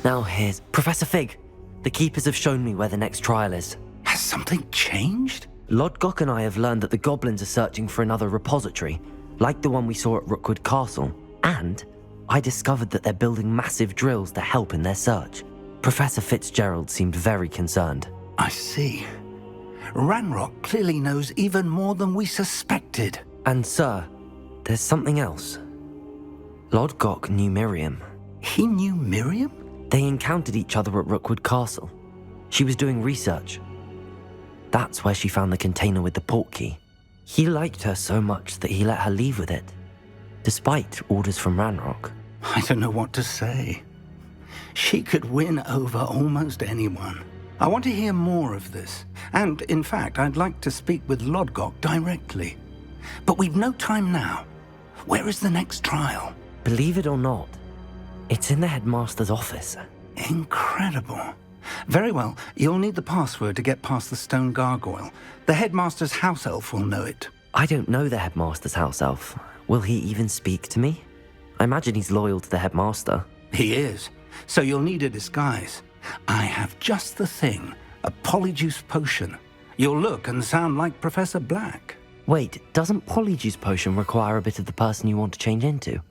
Now here's Professor Fig. The Keepers have shown me where the next trial is. Has something changed? Lodgok and I have learned that the goblins are searching for another repository, like the one we saw at Rookwood Castle. And I discovered that they're building massive drills to help in their search. Professor Fitzgerald seemed very concerned. I see. Ranrock clearly knows even more than we suspected. And sir, there's something else. Lodgok knew Miriam. He knew Miriam? They encountered each other at Rookwood Castle. She was doing research. That's where she found the container with the portkey. He liked her so much that he let her leave with it, despite orders from Ranrock. I don't know what to say. She could win over almost anyone. I want to hear more of this. And, in fact, I'd like to speak with Lodgok directly. But we've no time now. Where is the next trial? Believe it or not, it's in the headmaster's office. Incredible. Very well, you'll need the password to get past the stone gargoyle. The headmaster's house elf will know it. I don't know the headmaster's house elf. Will he even speak to me? I imagine he's loyal to the headmaster. He is. So you'll need a disguise. I have just the thing. A polyjuice potion. You'll look and sound like Professor Black. Wait, doesn't polyjuice potion require a bit of the person you want to change into?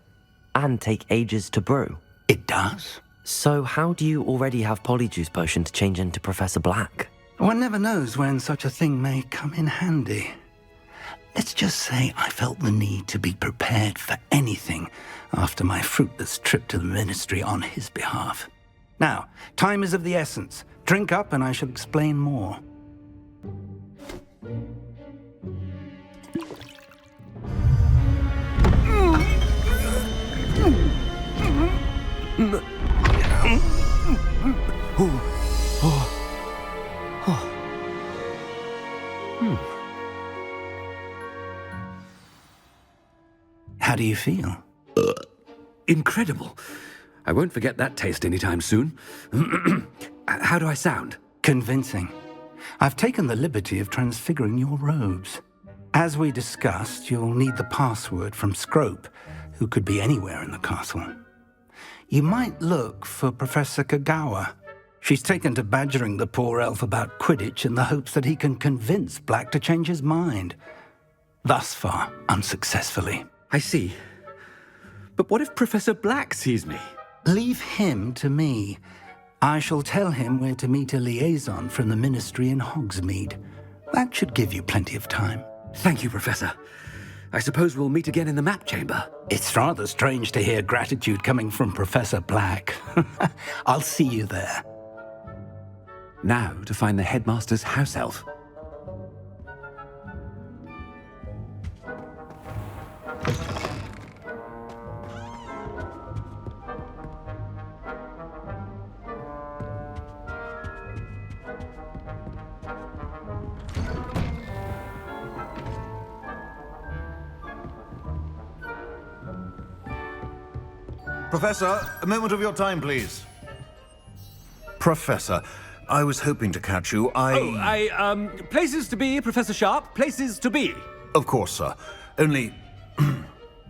And take ages to brew? It does. So how do you already have polyjuice potion to change into Professor Black? One never knows when such a thing may come in handy. Let's just say I felt the need to be prepared for anything after my fruitless trip to the ministry on his behalf. Now, time is of the essence. Drink up and I shall explain more. How do you feel? Incredible. I won't forget that taste anytime soon. How do I sound? Convincing. I've taken the liberty of transfiguring your robes. As we discussed, you'll need the password from Scrope, who could be anywhere in the castle. You might look for Professor Kagawa. She's taken to badgering the poor elf about Quidditch in the hopes that he can convince Black to change his mind. Thus far, unsuccessfully. I see. But what if Professor Black sees me? Leave him to me. I shall tell him where to meet a liaison from the ministry in Hogsmeade. That should give you plenty of time. Thank you, Professor. I suppose we'll meet again in the map chamber. It's rather strange to hear gratitude coming from Professor Black. I'll see you there. Now to find the headmaster's house elf. Professor, a moment of your time, please. Professor, I was hoping to catch you. Places to be, Professor Sharp. Places to be. Of course, sir. Only,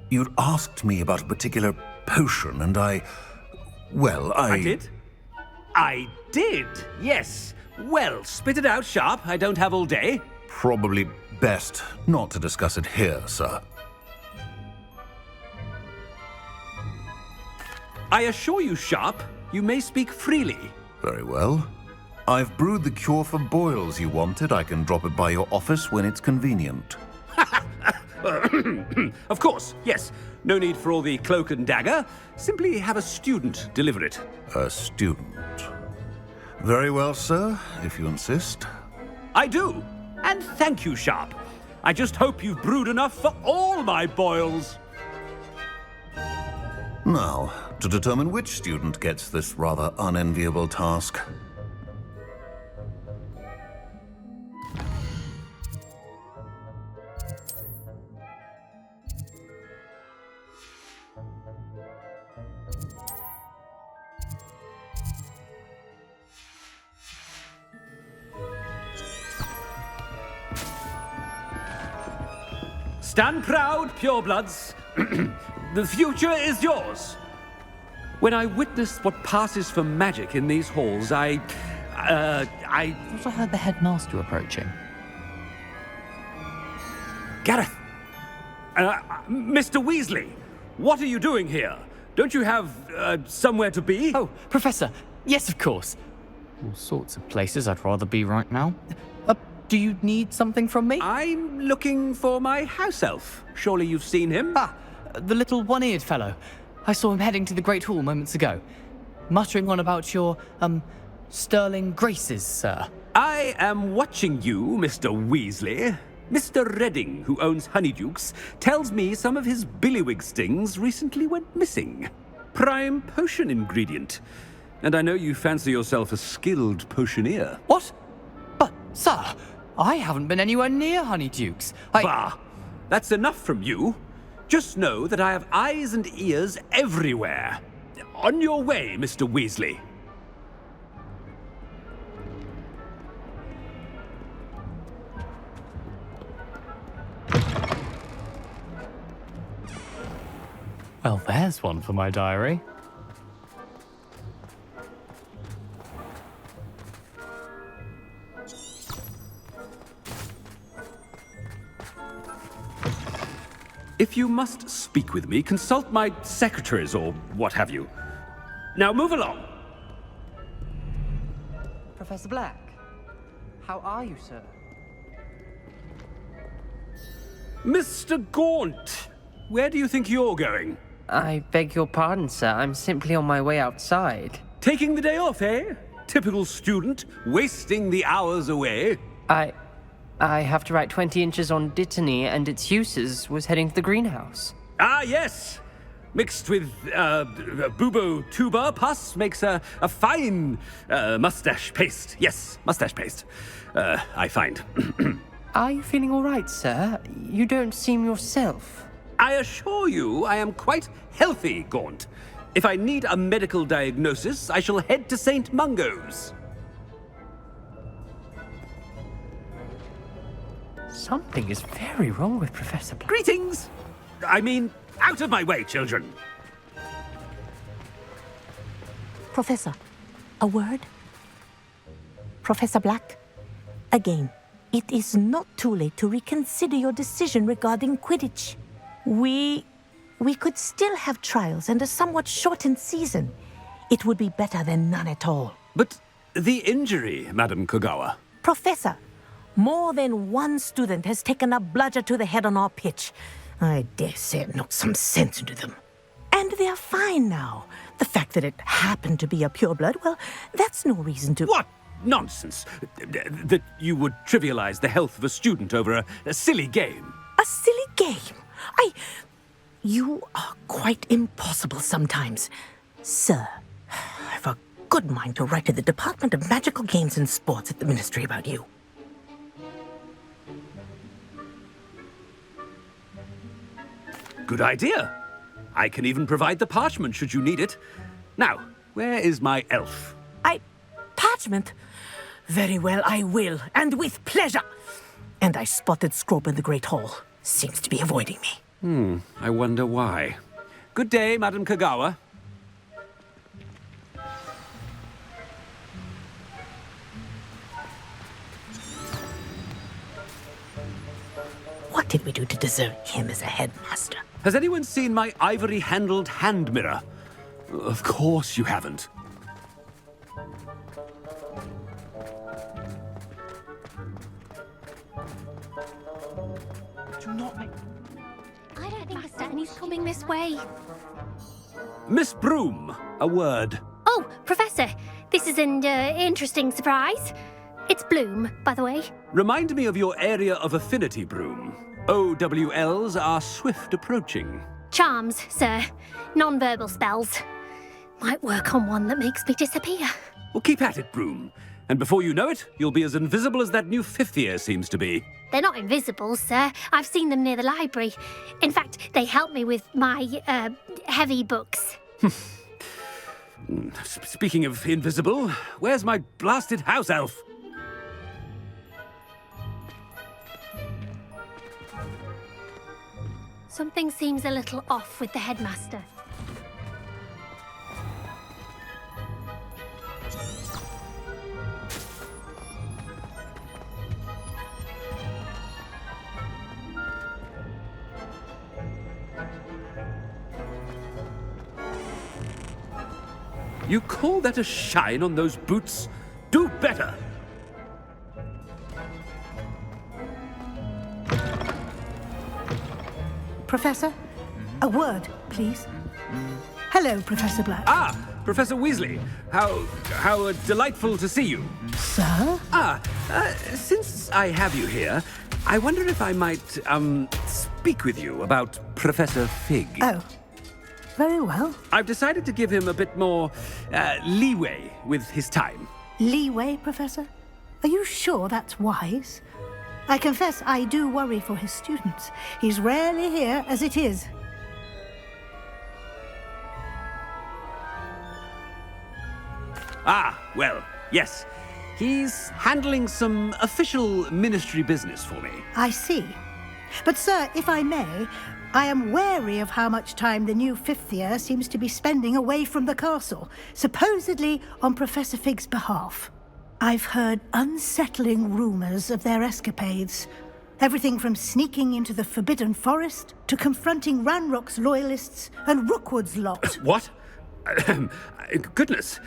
you'd asked me about a particular potion, and I did? I did, yes. Well, spit it out, Sharp. I don't have all day. Probably best not to discuss it here, sir. I assure you, Sharp, you may speak freely. Very well. I've brewed the cure for boils you wanted. I can drop it by your office when it's convenient. Of course, yes. No need for all the cloak and dagger. Simply have a student deliver it. A student? Very well, sir, if you insist. I do. And thank you, Sharp. I just hope you've brewed enough for all my boils. Now, to determine which student gets this rather unenviable task. Stand proud, purebloods. The future is yours. When I witness what passes for magic in these halls, I thought I heard the headmaster approaching. Gareth! Mr. Weasley, what are you doing here? Don't you have, somewhere to be? Oh, Professor, yes, of course. All sorts of places I'd rather be right now. Do you need something from me? I'm looking for my house elf. Surely you've seen him? Ah, the little one-eared fellow. I saw him heading to the Great Hall moments ago, muttering on about your, sterling graces, sir. I am watching you, Mr. Weasley. Mr. Redding, who owns Honeydukes, tells me some of his billywig stings recently went missing. Prime potion ingredient. And I know you fancy yourself a skilled potioneer. What? But, sir, I haven't been anywhere near Honeydukes. Bah! That's enough from you. Just know that I have eyes and ears everywhere. On your way, Mr. Weasley. Well, there's one for my diary. If you must speak with me, consult my secretaries or what have you. Now move along. Professor Black, how are you, sir? Mr. Gaunt, where do you think you're going? I beg your pardon, sir. I'm simply on my way outside. Taking the day off, eh? Typical student, wasting the hours away. I have to write 20 inches on Dittany and its uses, was heading to the greenhouse. Ah, yes! Mixed with, bubo tuber pus makes a fine, mustache paste. Yes, mustache paste. I find. Are you feeling all right, sir? You don't seem yourself. I assure you I am quite healthy, Gaunt. If I need a medical diagnosis, I shall head to St. Mungo's. Something is very wrong with Professor Black. Greetings! I mean, out of my way, children. Professor, a word? Professor Black, again, it is not too late to reconsider your decision regarding Quidditch. We could still have trials and a somewhat shortened season. It would be better than none at all. But the injury, Madam Kogawa. Professor, more than one student has taken a bludger to the head on our pitch. I dare say it knocked some sense into them. And they're fine now. The fact that it happened to be a pureblood, well, that's no reason to... What nonsense! That you would trivialize the health of a student over a silly game. A silly game? You are quite impossible sometimes. Sir, I've a good mind to write to the Department of Magical Games and Sports at the Ministry about you. Good idea. I can even provide the parchment should you need it. Now, where is my elf? Parchment? Very well, I will, and with pleasure. And I spotted Scrope in the Great Hall. Seems to be avoiding me. I wonder why. Good day, Madam Kogawa. What did we do to deserve him as a headmaster? Has anyone seen my ivory-handled hand mirror? Of course you haven't. Do not make... I don't think the Stanley's coming this way. Miss Broom, a word. Oh, Professor, This is an interesting surprise. It's Bloom, by the way. Remind me of your area of affinity, Broom. OWLs are swift approaching. Charms, sir. Non-verbal spells. Might work on one that makes me disappear. Well, keep at it, Broom. And before you know it, you'll be as invisible as that new fifth year seems to be. They're not invisible, sir. I've seen them near the library. In fact, they help me with my, heavy books. Speaking of invisible, where's my blasted house elf? Something seems a little off with the headmaster. You call that a shine on those boots? Do better! Professor, a word, please. Hello, Professor Black. Ah, Professor Weasley. How delightful to see you. Sir? Since I have you here, I wonder if I might, speak with you about Professor Fig. Oh, very well. I've decided to give him a bit more, leeway with his time. Leeway, Professor? Are you sure that's wise? I confess I do worry for his students. He's rarely here as it is. Ah, well, yes. He's handling some official ministry business for me. I see. But, sir, if I may, I am wary of how much time the new fifth year seems to be spending away from the castle, supposedly on Professor Fig's behalf. I've heard unsettling rumors of their escapades. Everything from sneaking into the Forbidden Forest to confronting Ranrock's loyalists and Rookwood's lot. What? Goodness.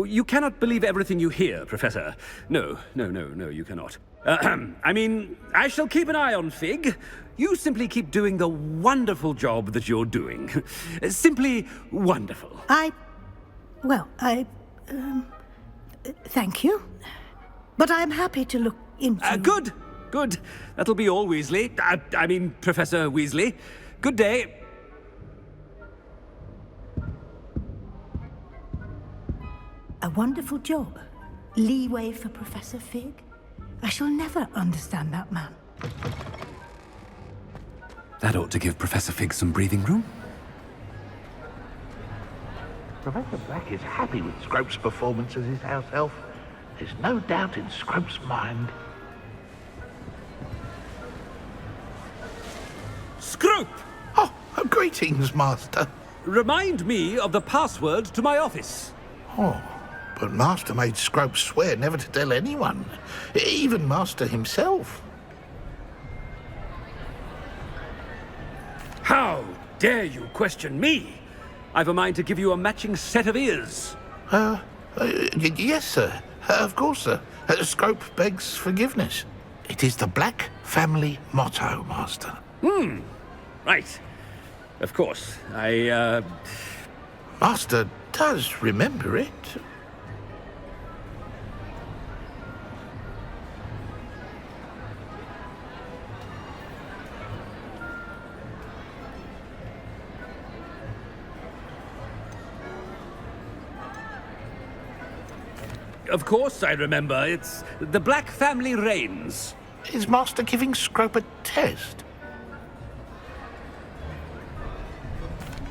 You cannot believe everything you hear, Professor. No, you cannot. I mean, I shall keep an eye on Fig. You simply keep doing the wonderful job that you're doing. Simply wonderful. Thank you. But I'm happy to look into... Good. That'll be all, Weasley. I mean, Professor Weasley. Good day. A wonderful job. Leeway for Professor Fig. I shall never understand that man. That ought to give Professor Fig some breathing room. Professor Black is happy with Scrope's performance as his house elf. There's no doubt in Scrope's mind. Scrope! Oh, greetings, Master. Remind me of the password to my office. Oh, but Master made Scrope swear never to tell anyone, even Master himself. How dare you question me? I've a mind to give you a matching set of ears. Yes, sir. Of course, sir. Scrope begs forgiveness. It is the Black family motto, Master. Right. Of course. Master does remember it. Of course I remember. It's the Black family reigns. Is Master giving Scrope a test?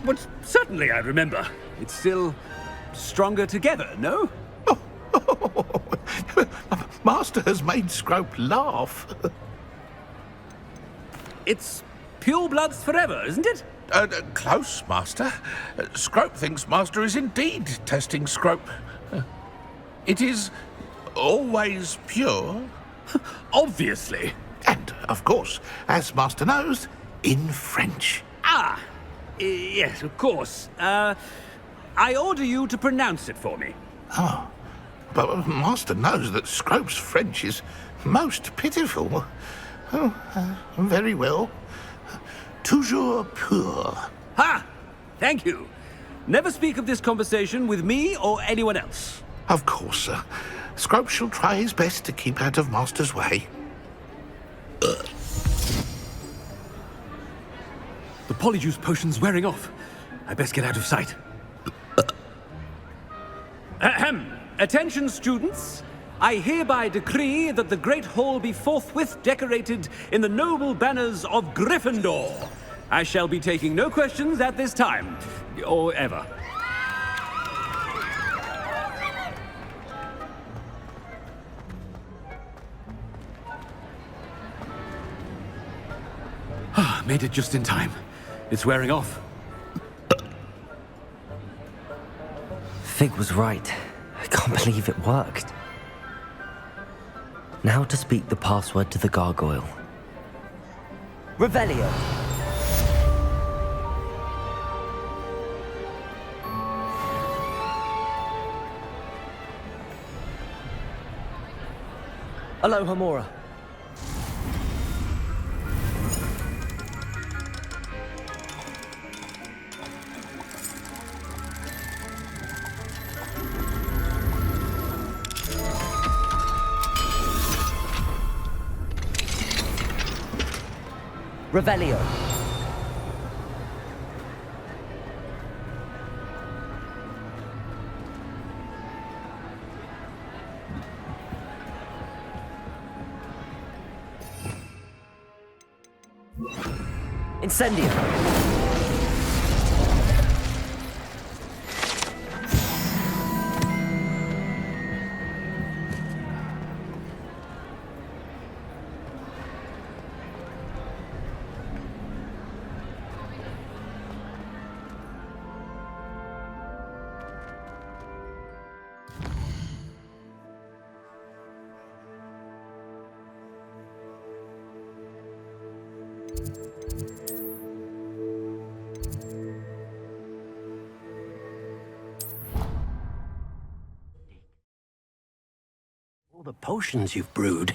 But certainly I remember. It's still stronger together, no? Master has made Scrope laugh. It's pure bloods forever, isn't it? Close, Master. Scrope thinks Master is indeed testing Scrope. It is always pure. Obviously. And, of course, as Master knows, in French. Yes, of course. I order you to pronounce it for me. Oh, but Master knows that Scrope's French is most pitiful. Very well. Toujours pur. Ha! Thank you. Never speak of this conversation with me or anyone else. Of course, sir. Scrope shall try his best to keep out of Master's way. The polyjuice potion's wearing off. I best get out of sight. Ahem. Attention, students. I hereby decree that the Great Hall be forthwith decorated in the noble banners of Gryffindor. I shall be taking no questions at this time, or ever. Made it just in time. It's wearing off. Fig was right. I can't believe it worked. Now to speak the password to the gargoyle. Revelio. Aloha Mora. Revelio. Incendio. All the potions you've brewed.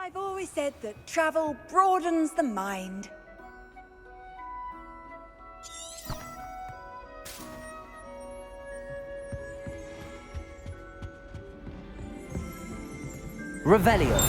I've always said that travel broadens the mind. Revelio.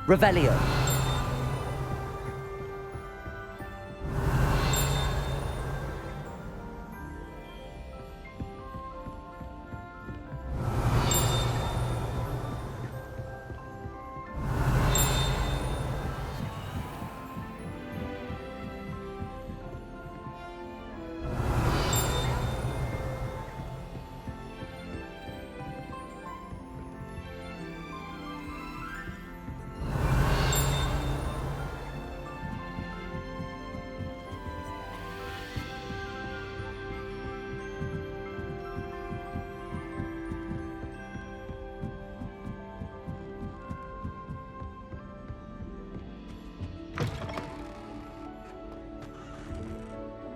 Revelio.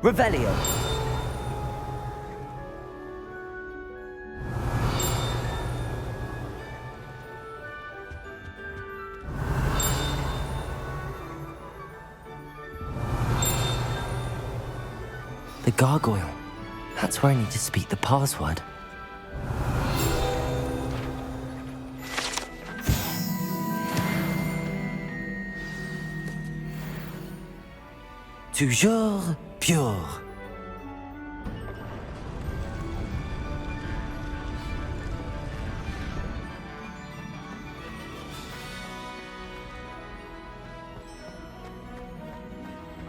Revelio. The gargoyle. That's where I need to speak the password. Toujours pure.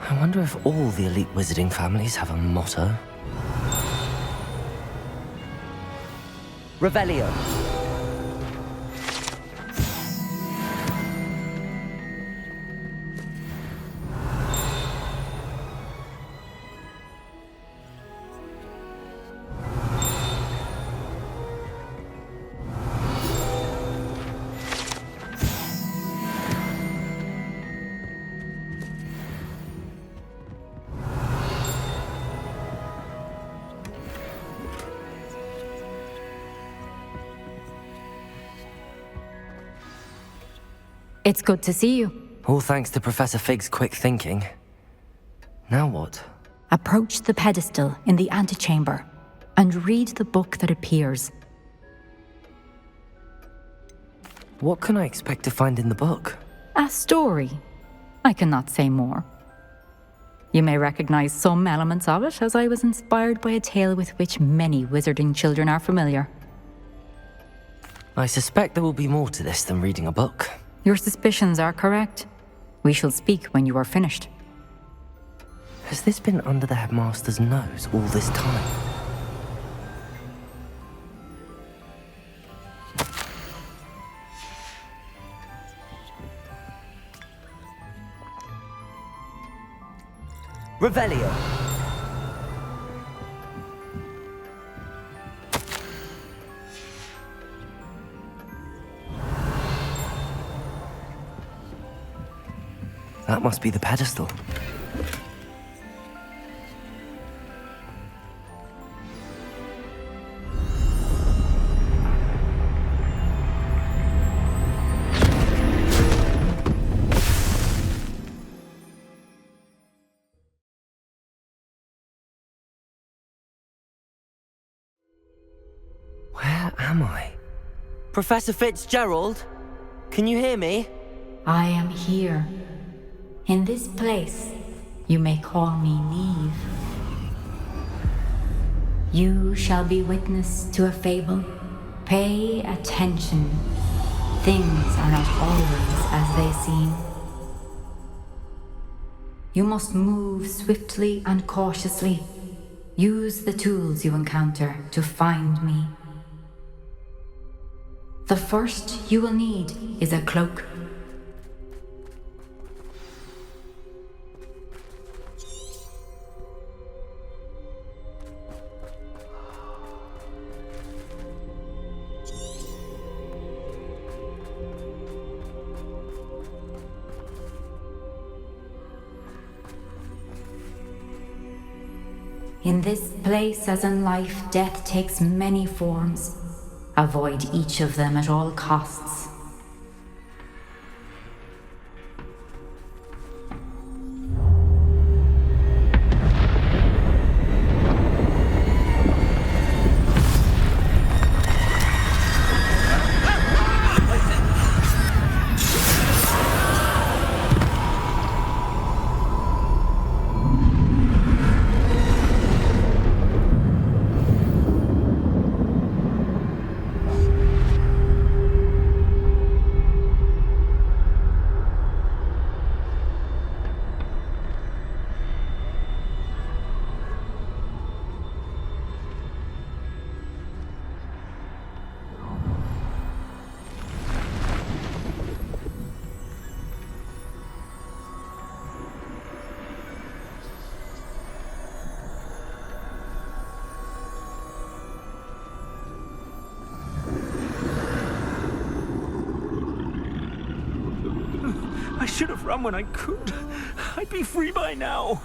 I wonder if all the elite wizarding families have a motto. Revelio. It's good to see you. All thanks to Professor Fig's quick thinking. Now what? Approach the pedestal in the antechamber and read the book that appears. What can I expect to find in the book? A story. I cannot say more. You may recognize some elements of it, as I was inspired by a tale with which many wizarding children are familiar. I suspect there will be more to this than reading a book. Your suspicions are correct. We shall speak when you are finished. Has this been under the headmaster's nose all this time? Revelio. That must be the pedestal. Where am I? Professor Fitzgerald? Can you hear me? I am here. In this place, you may call me Neve. You shall be witness to a fable. Pay attention. Things are not always as they seem. You must move swiftly and cautiously. Use the tools you encounter to find me. The first you will need is a cloak. In this place, as in life, death takes many forms. Avoid each of them at all costs. I should have run when I could. I'd be free by now.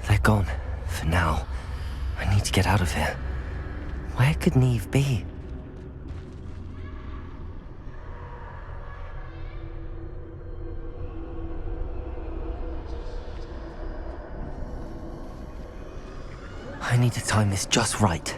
They're gone. For now. I need to get out of here. Where could Neve be? I need to time this just right.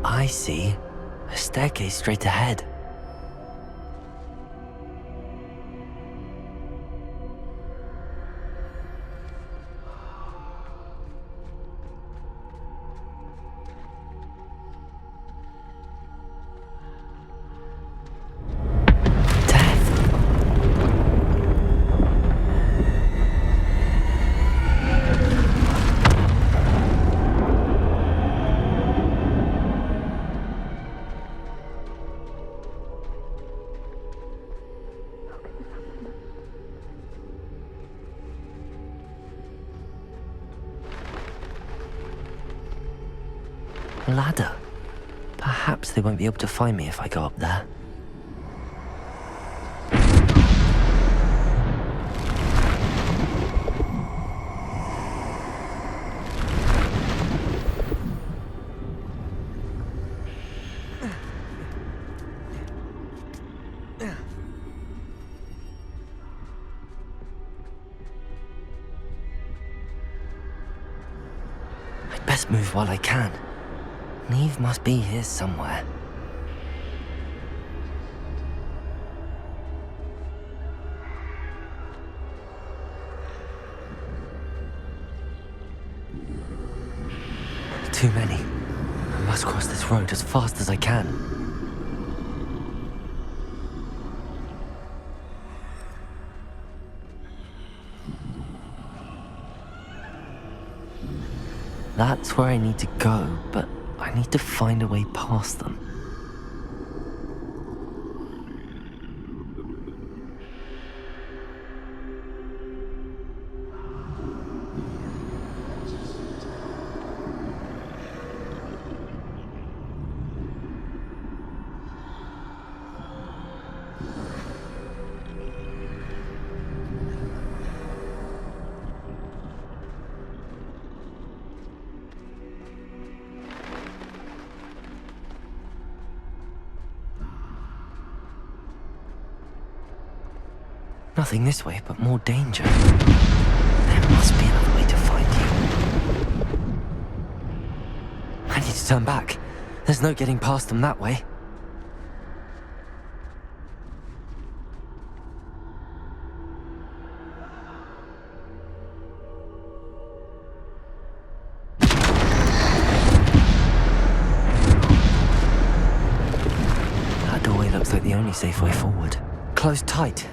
I see. A staircase straight ahead. Ladder. Perhaps they won't be able to find me if I go up there. I'd best move while I can. Neve must be here somewhere. Too many. I must cross this road as fast as I can. That's where I need to go, but I need to find a way past them. Nothing this way, but more danger. There must be another way to find you. I need to turn back. There's no getting past them that way. That doorway looks like the only safe way forward. Closed tight.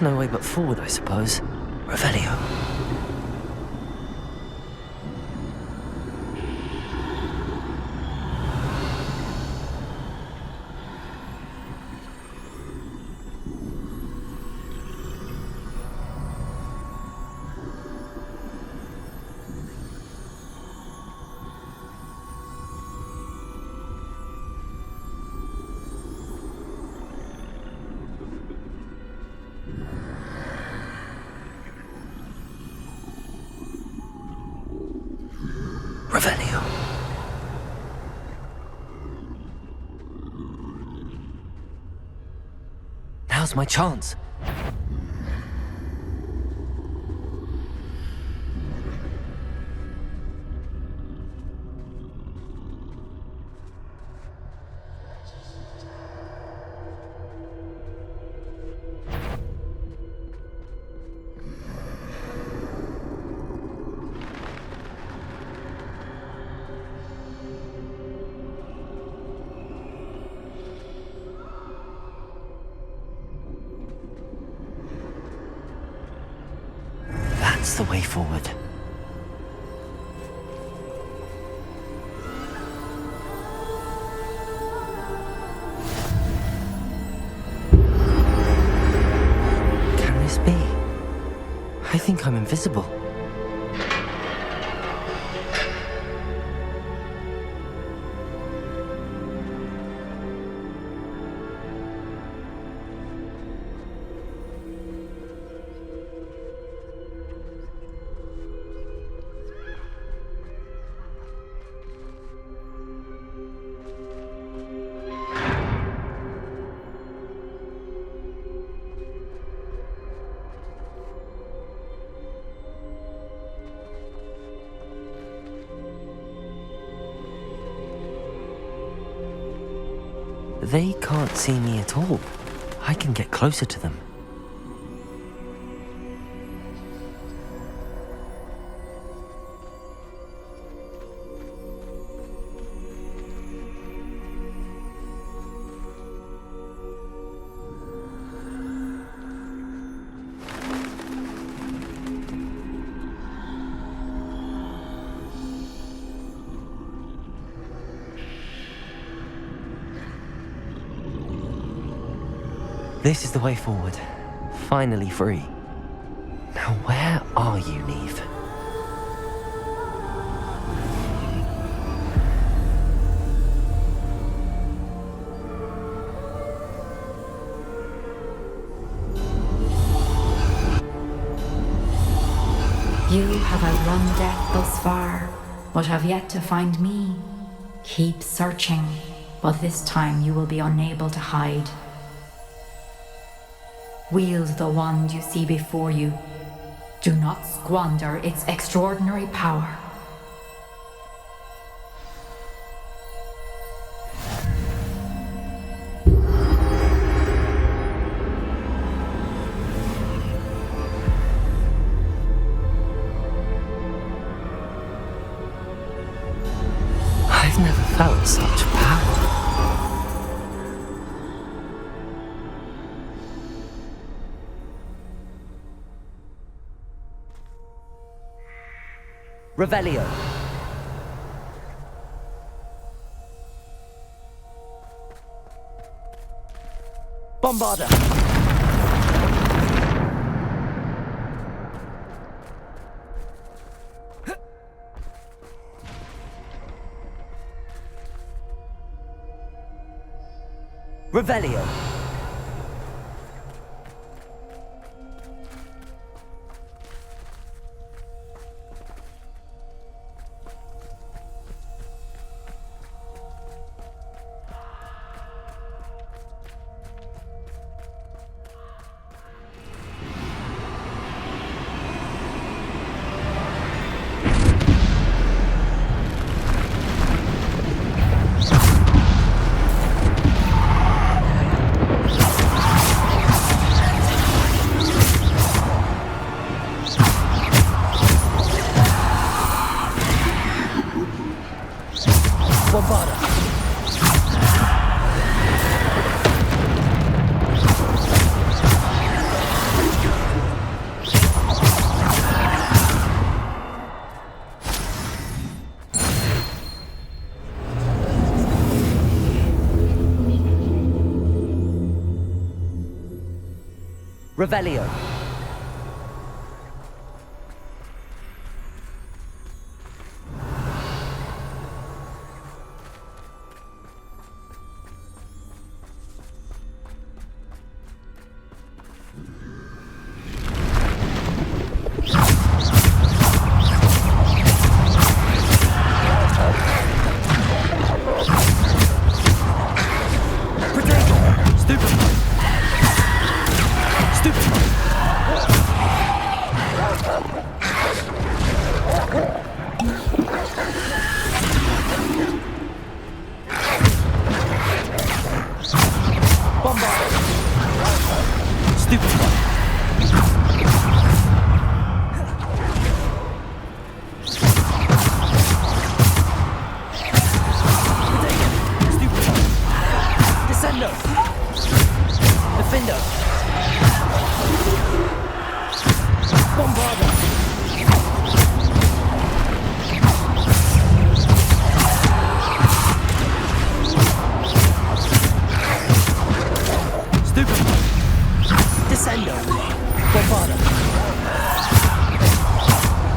No way but forward, I suppose. Revelio. Revelio. Now's my chance. That's the way forward. Can this be? I think I'm invisible. They can't see me at all. I can get closer to them. This is the way forward. Finally free. Now where are you, Neve? You have outrun death thus far, but have yet to find me. Keep searching, but this time you will be unable to hide. Wield the wand you see before you. Do not squander its extraordinary power. I've never felt such power. Revelio. Bombarda. Revelio. Revelio.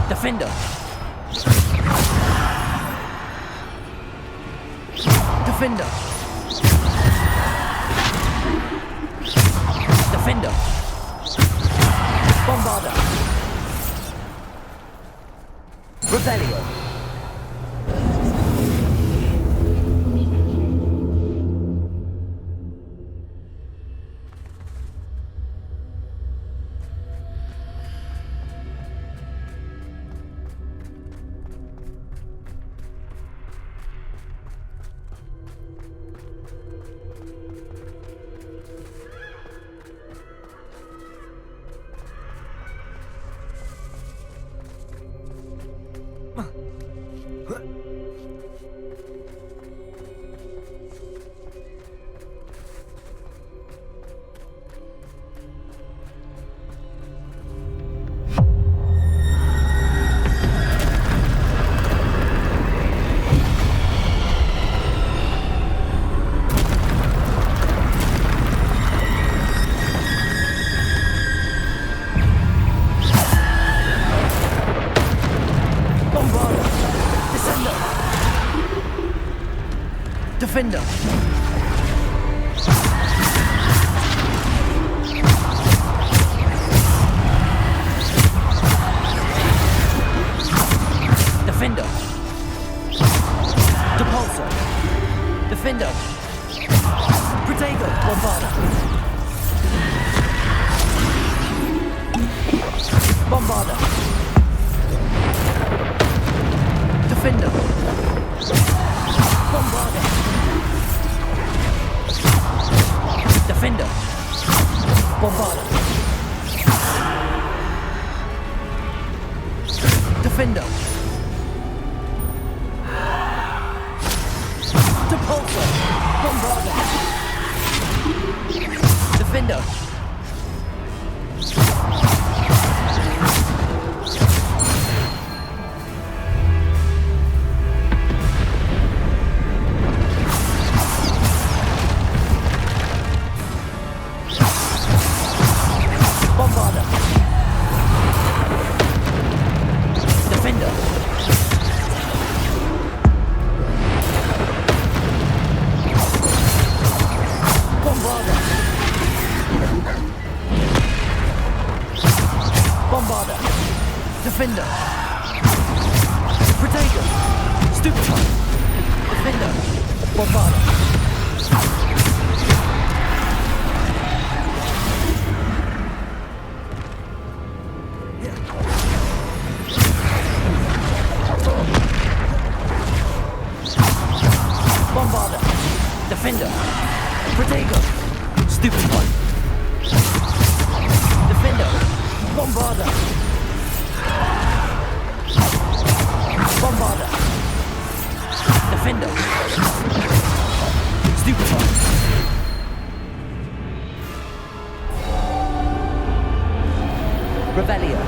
Defender. Defender. Defender. Bombarda. Revelio. Defender. Defender. Depulsor. Defender. Protego. Bombarda. Bombarda. Defender. Bombarda. Defender. Bombarda. Defender. Depulsor. Bombarda. Defender. Bombarda. Defender. Bombarda. Bombarda. Defender. Protego. Stupefy. Defender. Bombarda. Bombarda. Defender. Protego. Stupefy. Defender. Bombarda. Bombarda. Defender. Stupefy. Revelio.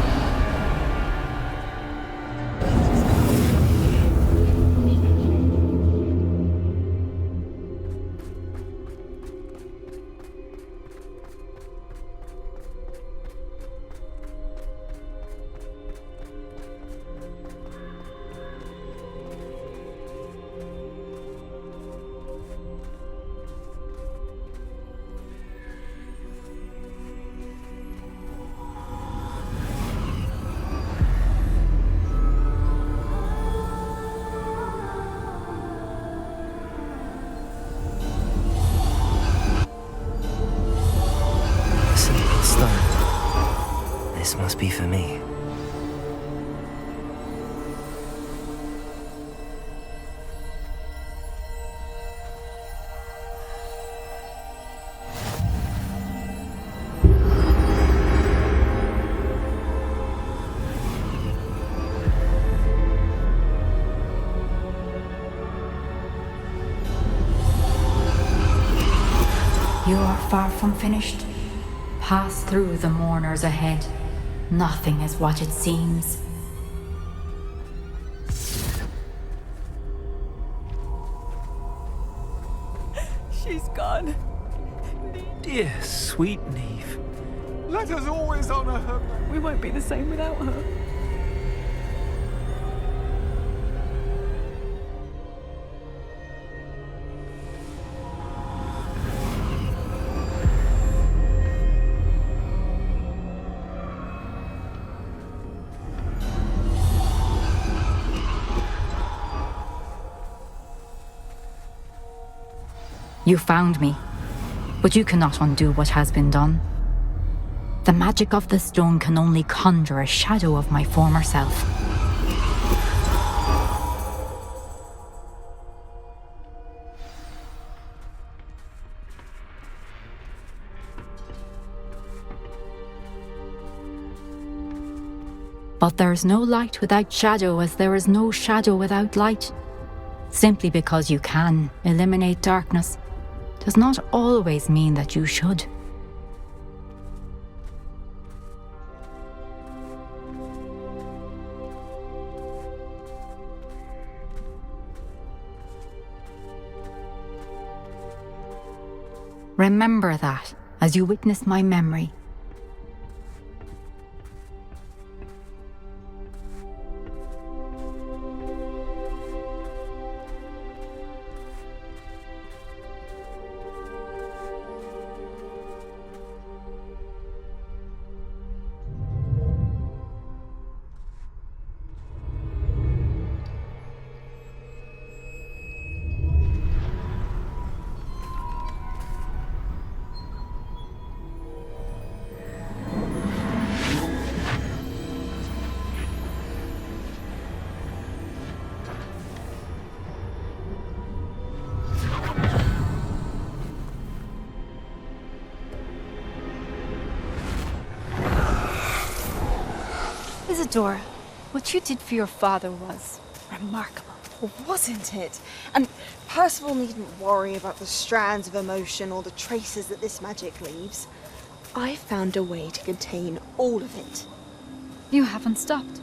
Simple stone. This must be for me. You are far from finished. Pass through the mourners ahead. Nothing is what it seems. She's gone. Dear sweet Neve. Let us always honor her. We won't be the same without her. You found me, but you cannot undo what has been done. The magic of the stone can only conjure a shadow of my former self. But there is no light without shadow, as there is no shadow without light. Simply because you can eliminate darkness does not always mean that you should. Remember that as you witness my memory. Isadora, what you did for your father was remarkable. Well, wasn't it? And Percival needn't worry about the strands of emotion or the traces that this magic leaves. I found a way to contain all of it. You haven't stopped.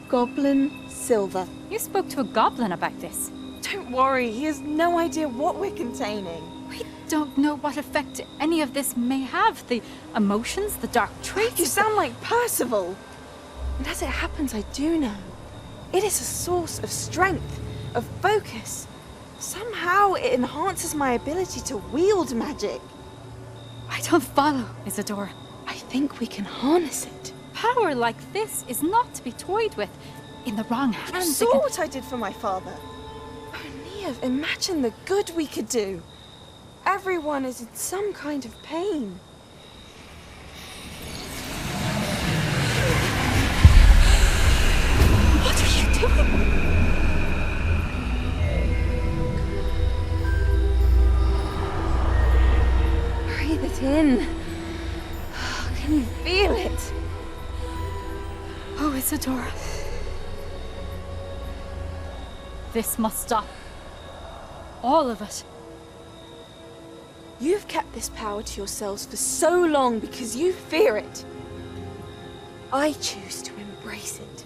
Goblin silver. You spoke to a goblin about this. Don't worry, he has no idea what we're containing. We don't know what effect any of this may have. The emotions, the dark traits. You sound like Percival. And as it happens, I do know. It is a source of strength, of focus. Somehow it enhances my ability to wield magic. I don't follow, Isadora. I think we can harness it. Power like this is not to be toyed with. In the wrong hands. You saw what I did for my father. Oh, Neve, imagine the good we could do. Everyone is in some kind of pain. What are you doing? Breathe it in. Can you feel it? Oh, Isadora. This must stop. All of it. You've kept this power to yourselves for so long because you fear it. I choose to embrace it.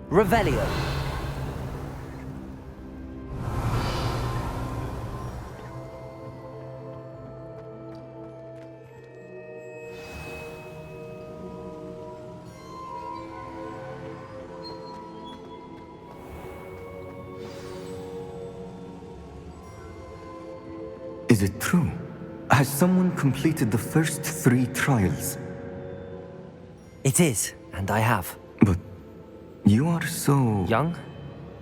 Revelio. Is it true? Has someone completed the first 3 trials? It is, and I have. But you are so... young?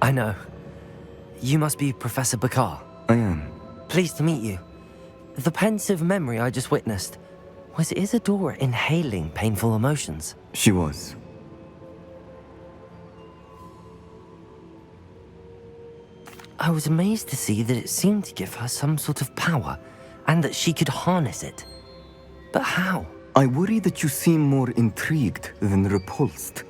I know. You must be Professor Bakar. I am. Pleased to meet you. The pensive memory I just witnessed, was Isadora inhaling painful emotions? She was. I was amazed to see that it seemed to give her some sort of power, and that she could harness it. But how? I worry that you seem more intrigued than repulsed.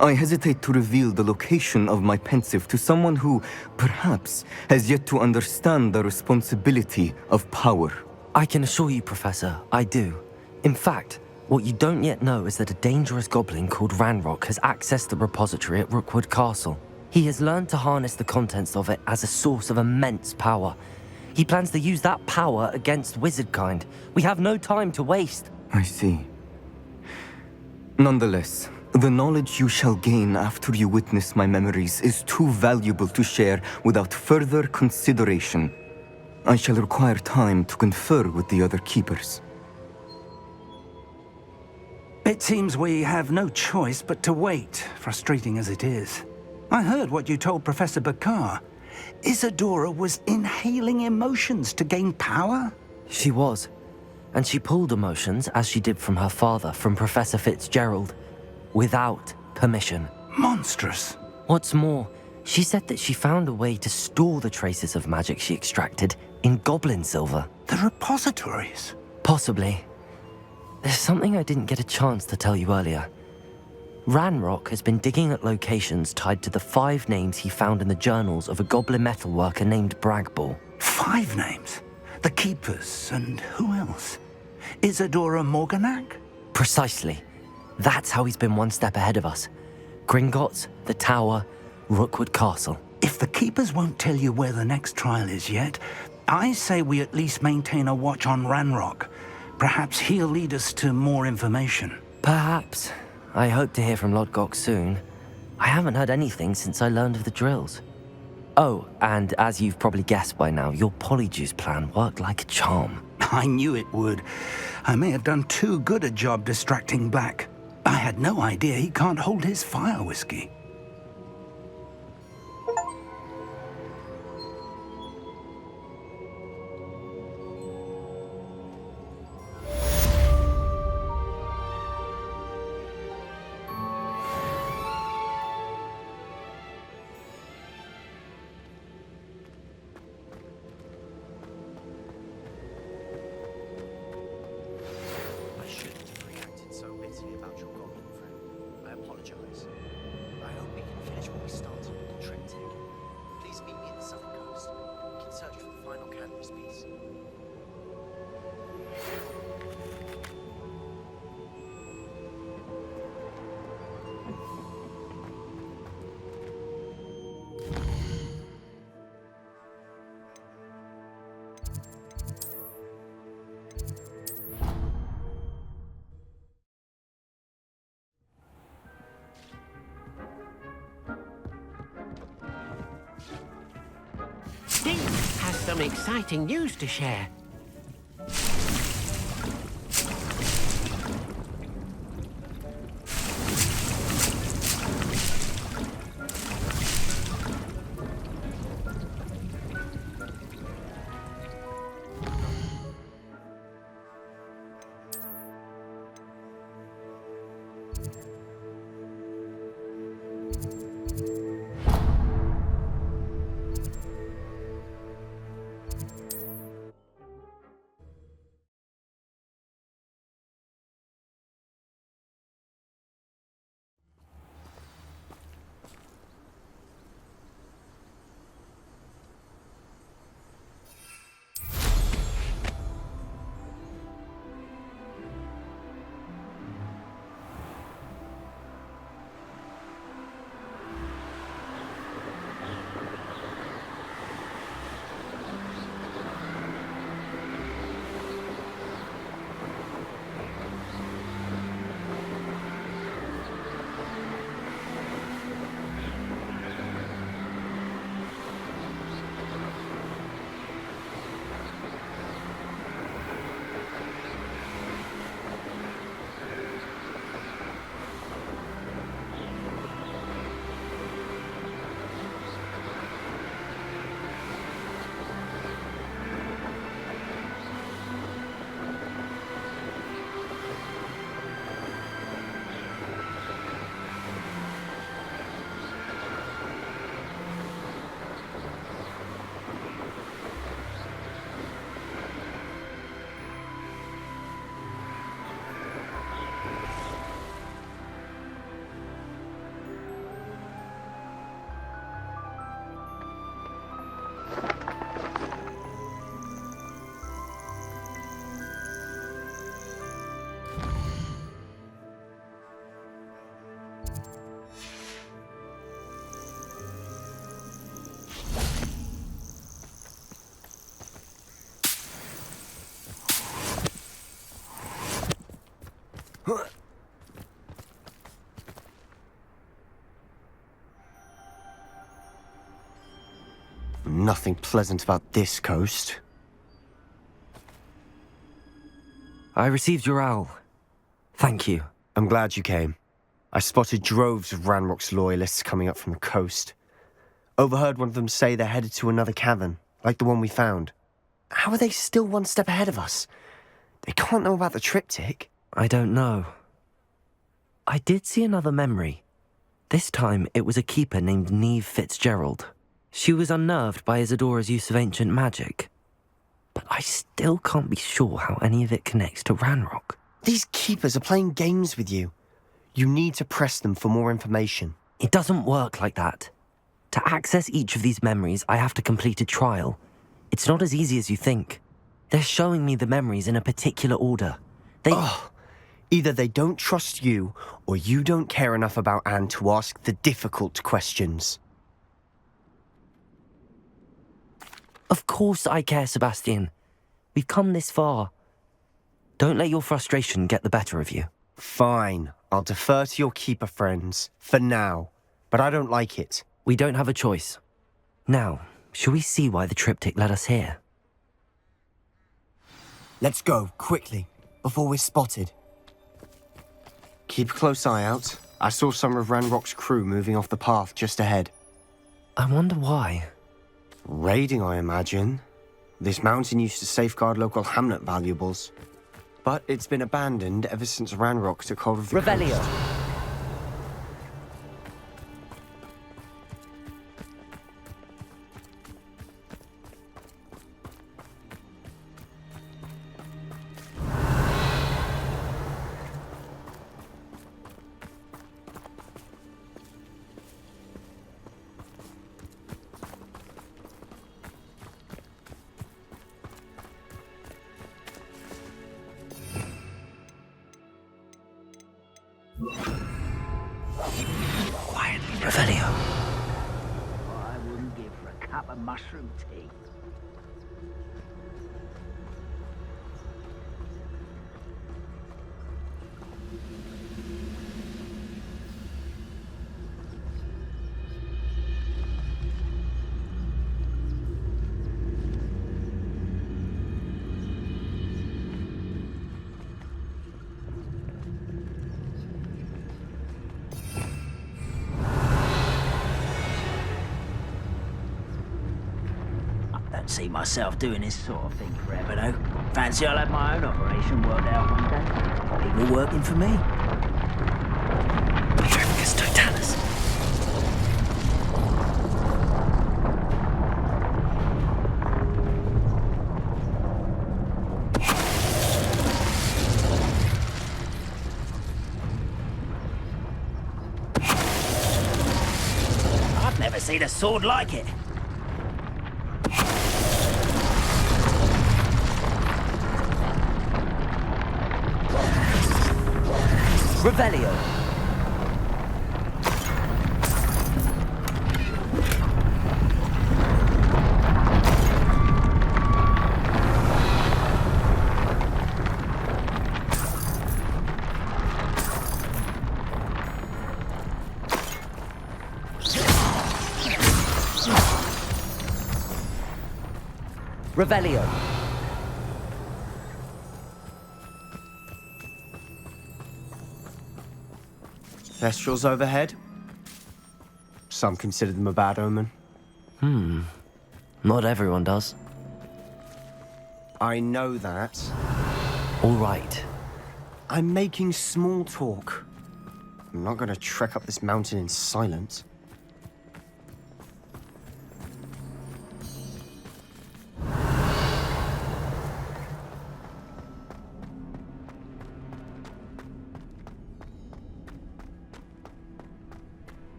I hesitate to reveal the location of my pensive to someone who, perhaps, has yet to understand the responsibility of power. I can assure you, Professor, I do. In fact, what you don't yet know is that a dangerous goblin called Ranrock has accessed the repository at Rookwood Castle. He has learned to harness the contents of it as a source of immense power. He plans to use that power against wizardkind. We have no time to waste. I see. Nonetheless, the knowledge you shall gain after you witness my memories is too valuable to share without further consideration. I shall require time to confer with the other keepers. It seems we have no choice but to wait, frustrating as it is. I heard what you told Professor Bakar. Isadora was inhaling emotions to gain power? She was. And she pulled emotions, as she did from her father, from Professor Fitzgerald, without permission. Monstrous. What's more, she said that she found a way to store the traces of magic she extracted in goblin silver. The repositories? Possibly. There's something I didn't get a chance to tell you earlier. Ranrock has been digging at locations tied to the 5 names he found in the journals of a goblin metalworker named Bragball. 5 names? The Keepers, and who else? Isadora Morganac? Precisely. That's how he's been one step ahead of us. Gringotts, the Tower, Rookwood Castle. If the Keepers won't tell you where the next trial is yet, I say we at least maintain a watch on Ranrock. Perhaps he'll lead us to more information. Perhaps. I hope to hear from Lodgok soon. I haven't heard anything since I learned of the drills. Oh, and as you've probably guessed by now, your polyjuice plan worked like a charm. I knew it would. I may have done too good a job distracting Black. I had no idea he can't hold his fire whiskey. Deke has some exciting news to share. Nothing pleasant about this coast. I received your owl. Thank you. I'm glad you came. I spotted droves of Ranrock's loyalists coming up from the coast. Overheard one of them say they're headed to another cavern, like the one we found. How are they still one step ahead of us? They can't know about the triptych. I don't know. I did see another memory. This time it was a keeper named Neve Fitzgerald. She was unnerved by Isadora's use of ancient magic. But I still can't be sure how any of it connects to Ranrock. These keepers are playing games with you. You need to press them for more information. It doesn't work like that. To access each of these memories, I have to complete a trial. It's not as easy as you think. They're showing me the memories in a particular order. Either they don't trust you, or you don't care enough about Anne to ask the difficult questions. Of course I care, Sebastian. We've come this far. Don't let your frustration get the better of you. Fine. I'll defer to your keeper friends, for now. But I don't like it. We don't have a choice. Now, shall we see why the triptych led us here? Let's go, quickly, before we're spotted. Keep a close eye out. I saw some of Ranrock's crew moving off the path just ahead. I wonder why. Raiding, I imagine. This mountain used to safeguard local hamlet valuables. But it's been abandoned ever since Ranrock took hold of the Revelio. coast. Quietly, Revelio. I wouldn't give for a cup of mushroom tea. See myself doing this sort of thing forever, though. Fancy I'll have my own operation worked out one day. People working for me. Petrificus totalis. I've never seen a sword like it. Revelio. Revelio. Thestrals overhead. Some consider them a bad omen. Not everyone does. I know that. All right. I'm making small talk. I'm not going to trek up this mountain in silence.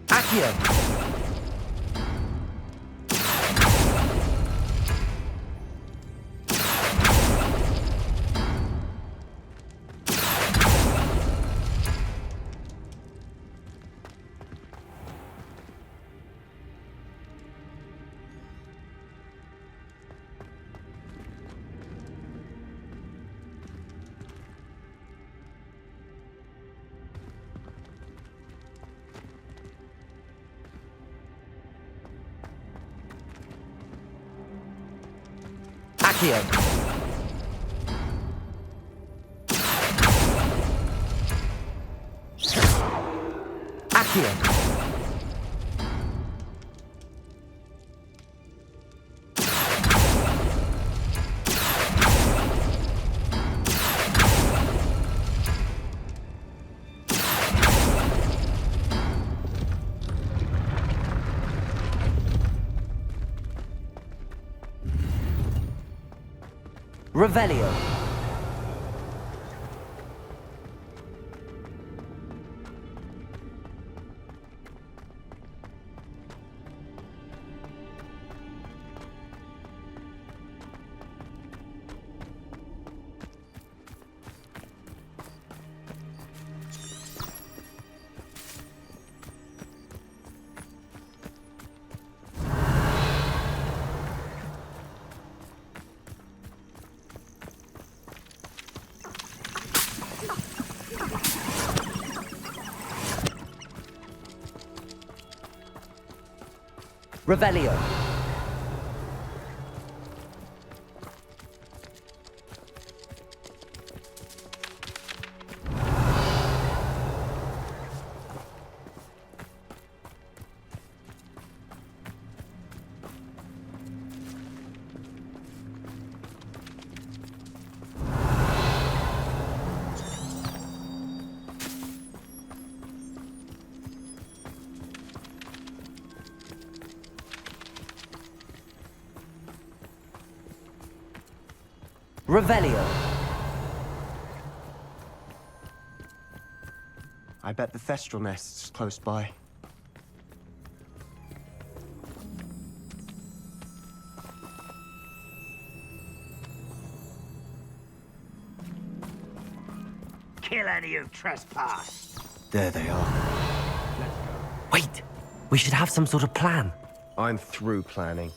Accio. Accio. Accio. Revelio. Revelio. Revelio. I bet the Thestral nest's close by. Kill any who trespass. There they are. Wait, we should have some sort of plan. I'm through planning.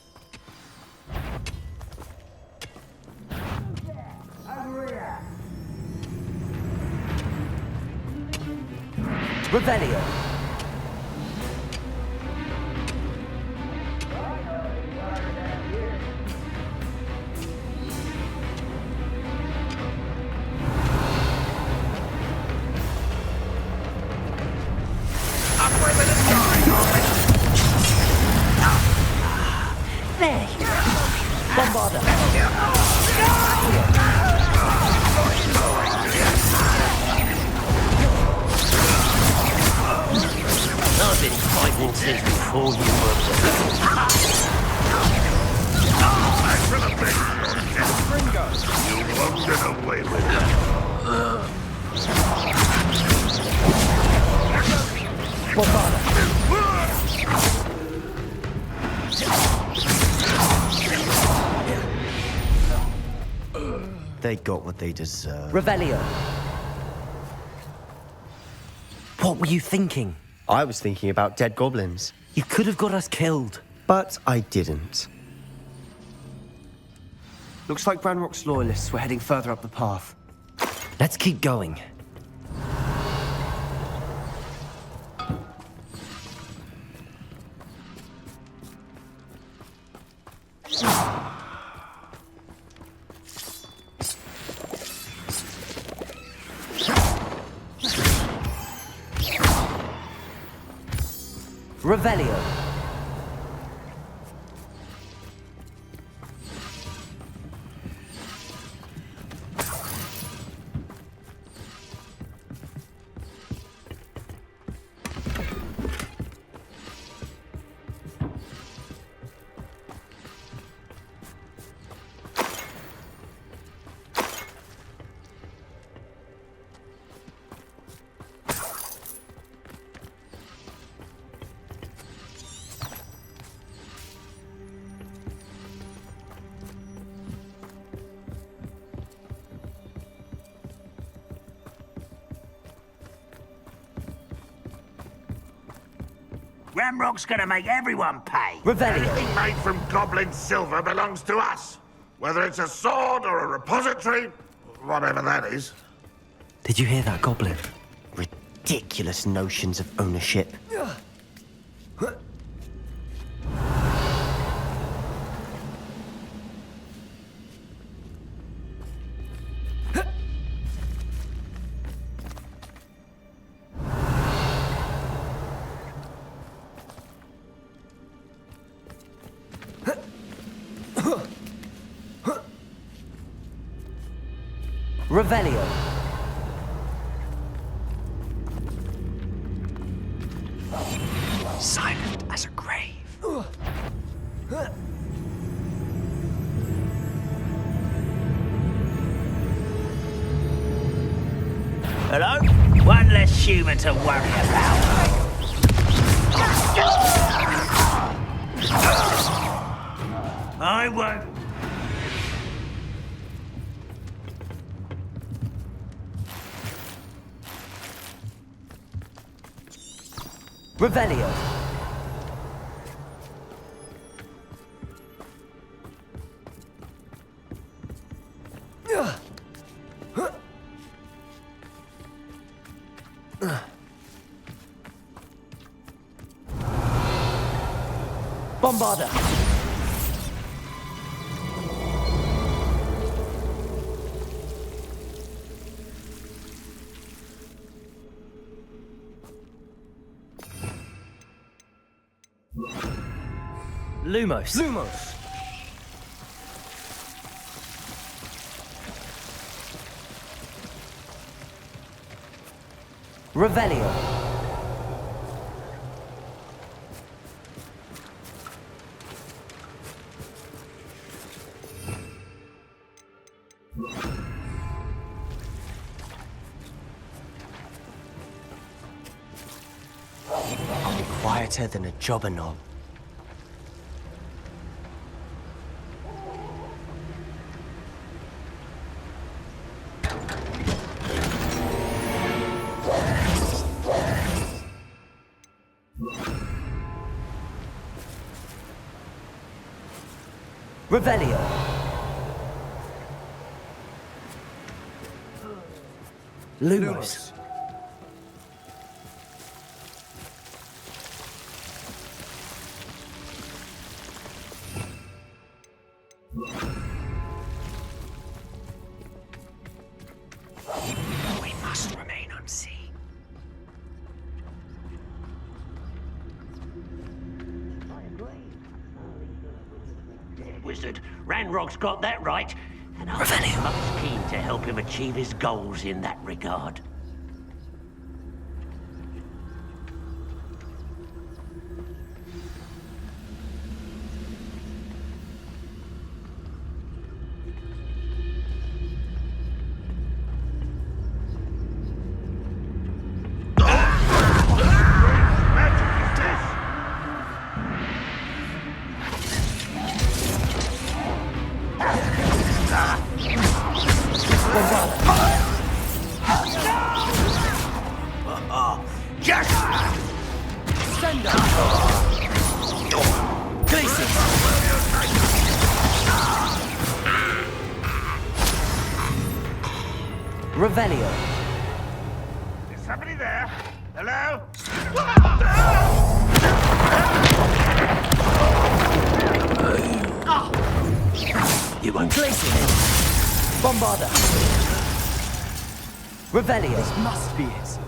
Revelio. There you are. Bombarda. I've been fighting since before you were born. You won't get away with it. They got what they deserve. Revelio. What were you thinking? I was thinking about dead goblins. You could have got us killed. But I didn't. Looks like Ranrock's loyalists were heading further up the path. Let's keep going. Revelio. Ramrock's gonna make everyone pay. Anything made from goblin silver belongs to us. Whether it's a sword or a repository, whatever that is. Did you hear that, Goblin? Ridiculous notions of ownership. Revelio. Silent as a grave. Hello? One less human to worry about. I won't. Revelio. Bombarda! Lumos. Lumos! Revelio. I'll be quieter than a jobber knob. Revelio. Lumos. We must remain unseen. Wizard, Ranrock's got that right, and I'm much keen to help him achieve his goals in that regard. Revelio. Is somebody there? Hello? You won't place it. Bombarda. Revelio. This must be it.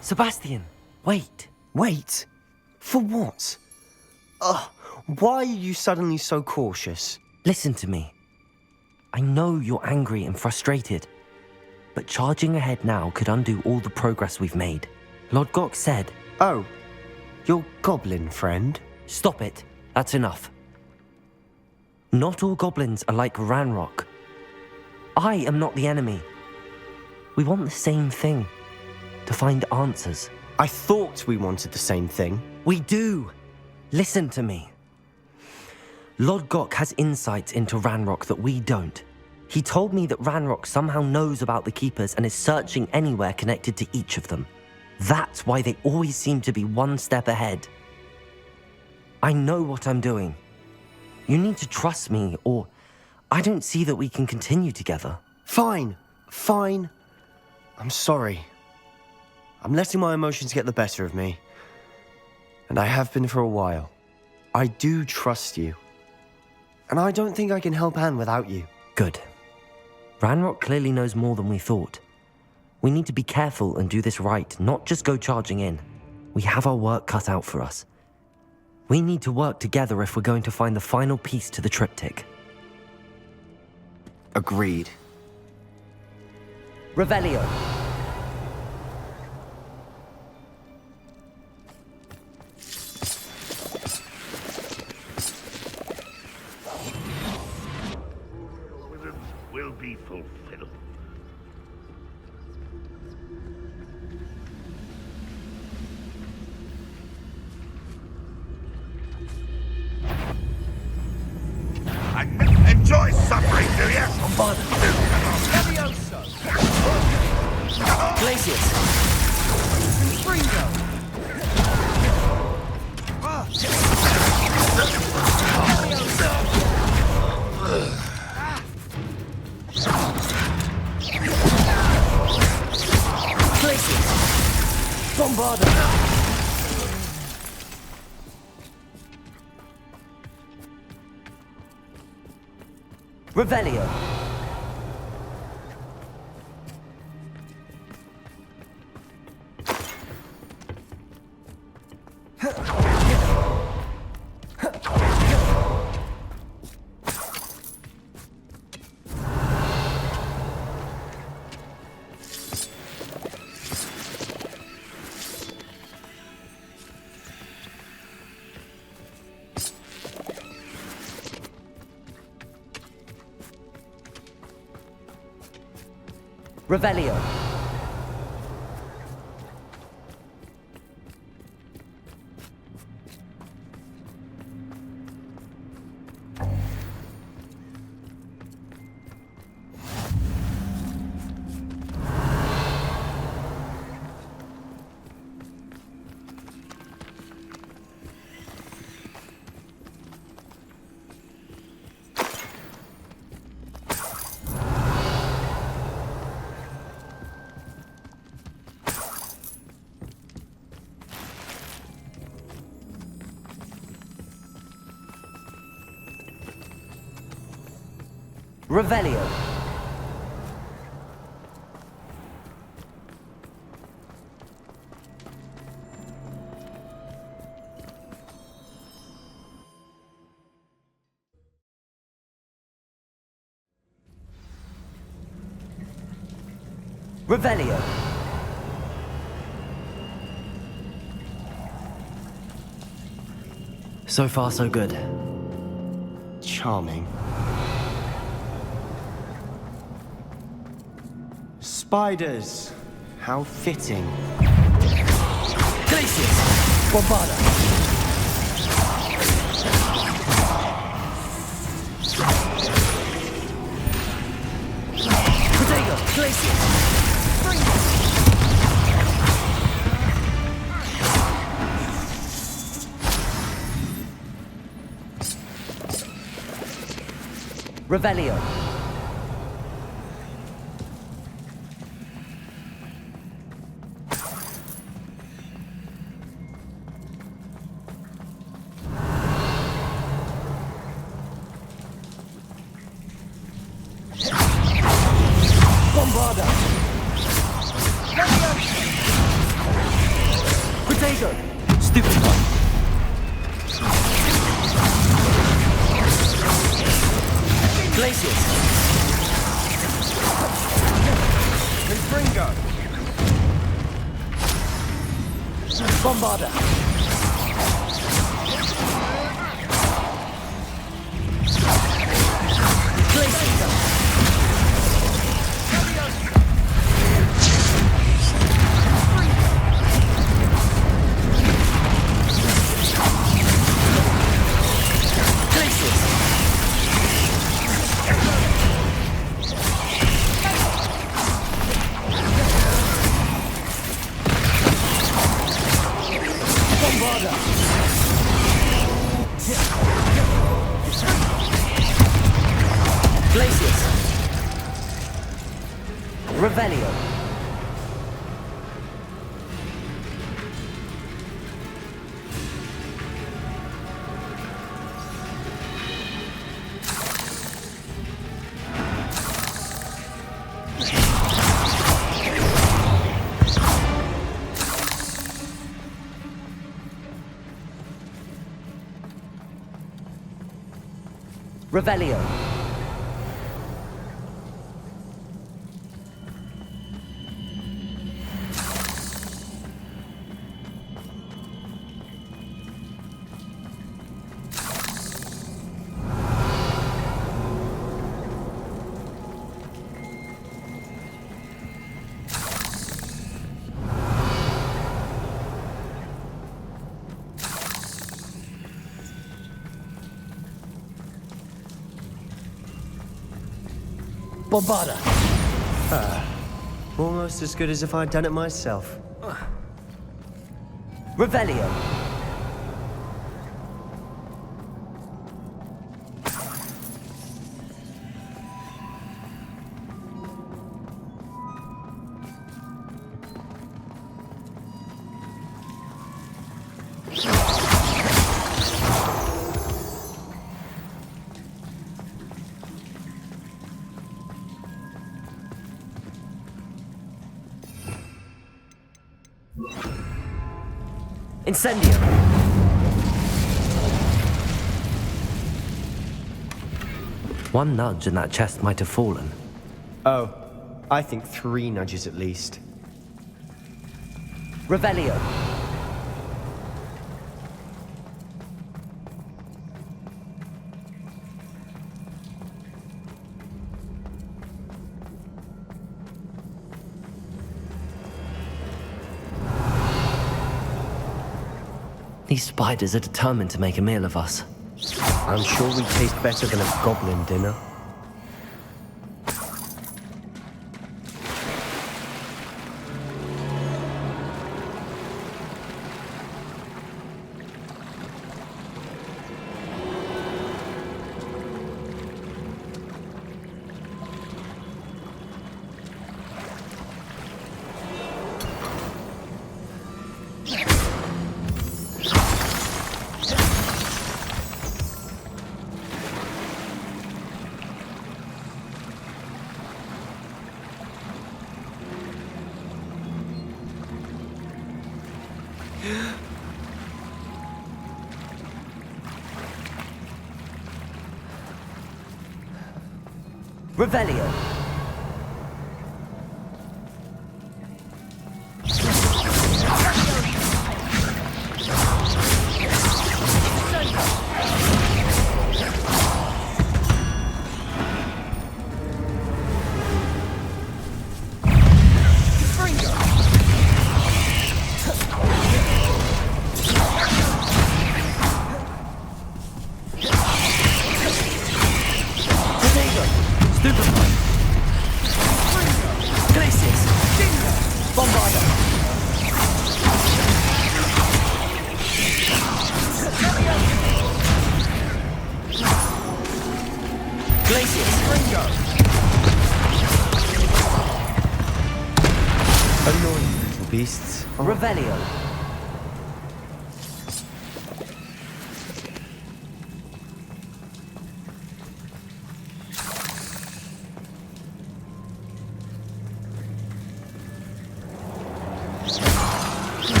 Sebastian, wait. Wait? For what? Why are you suddenly so cautious? Listen to me. I know you're angry and frustrated, but charging ahead now could undo all the progress we've made. Lord Gok said... Oh, your goblin friend? Stop it. That's enough. Not all goblins are like Ranrock. I am not the enemy. We want the same thing. To find answers. I thought we wanted the same thing. We do. Listen to me. Lord Gok has insights into Ranrock that we don't. He told me that Ranrock somehow knows about the Keepers and is searching anywhere connected to each of them. That's why they always seem to be one step ahead. I know what I'm doing. You need to trust me, or I don't see that we can continue together. Fine. I'm sorry. I'm letting my emotions get the better of me. And I have been for a while. I do trust you. And I don't think I can help Anne without you. Good. Ranrock clearly knows more than we thought. We need to be careful and do this right, not just go charging in. We have our work cut out for us. We need to work together if we're going to find the final piece to the triptych. Agreed. Revelio. Will be fulfilled. Enjoy suffering, do you? Levioso. Glacius. Springo. Glacius. Bombarda. Revelio. Revelio. Revelio. Revelio. So far, so good. Charming. Spiders. How fitting. Glacius! Bombarda! Protego! Glacius! Revelio. Bombarda! Protego! Stupid one! Glacius! Confringo! Bombarda! Glacius! Glacius! Revelio! Revelio! Bombarda! Almost as good as if I'd done it myself. Revelio! Incendio! One nudge and that chest might have fallen. Oh, I think 3 nudges at least. Revelio! These spiders are determined to make a meal of us. I'm sure we taste better than a goblin dinner. Revelio! Annoying little beasts. Revelio!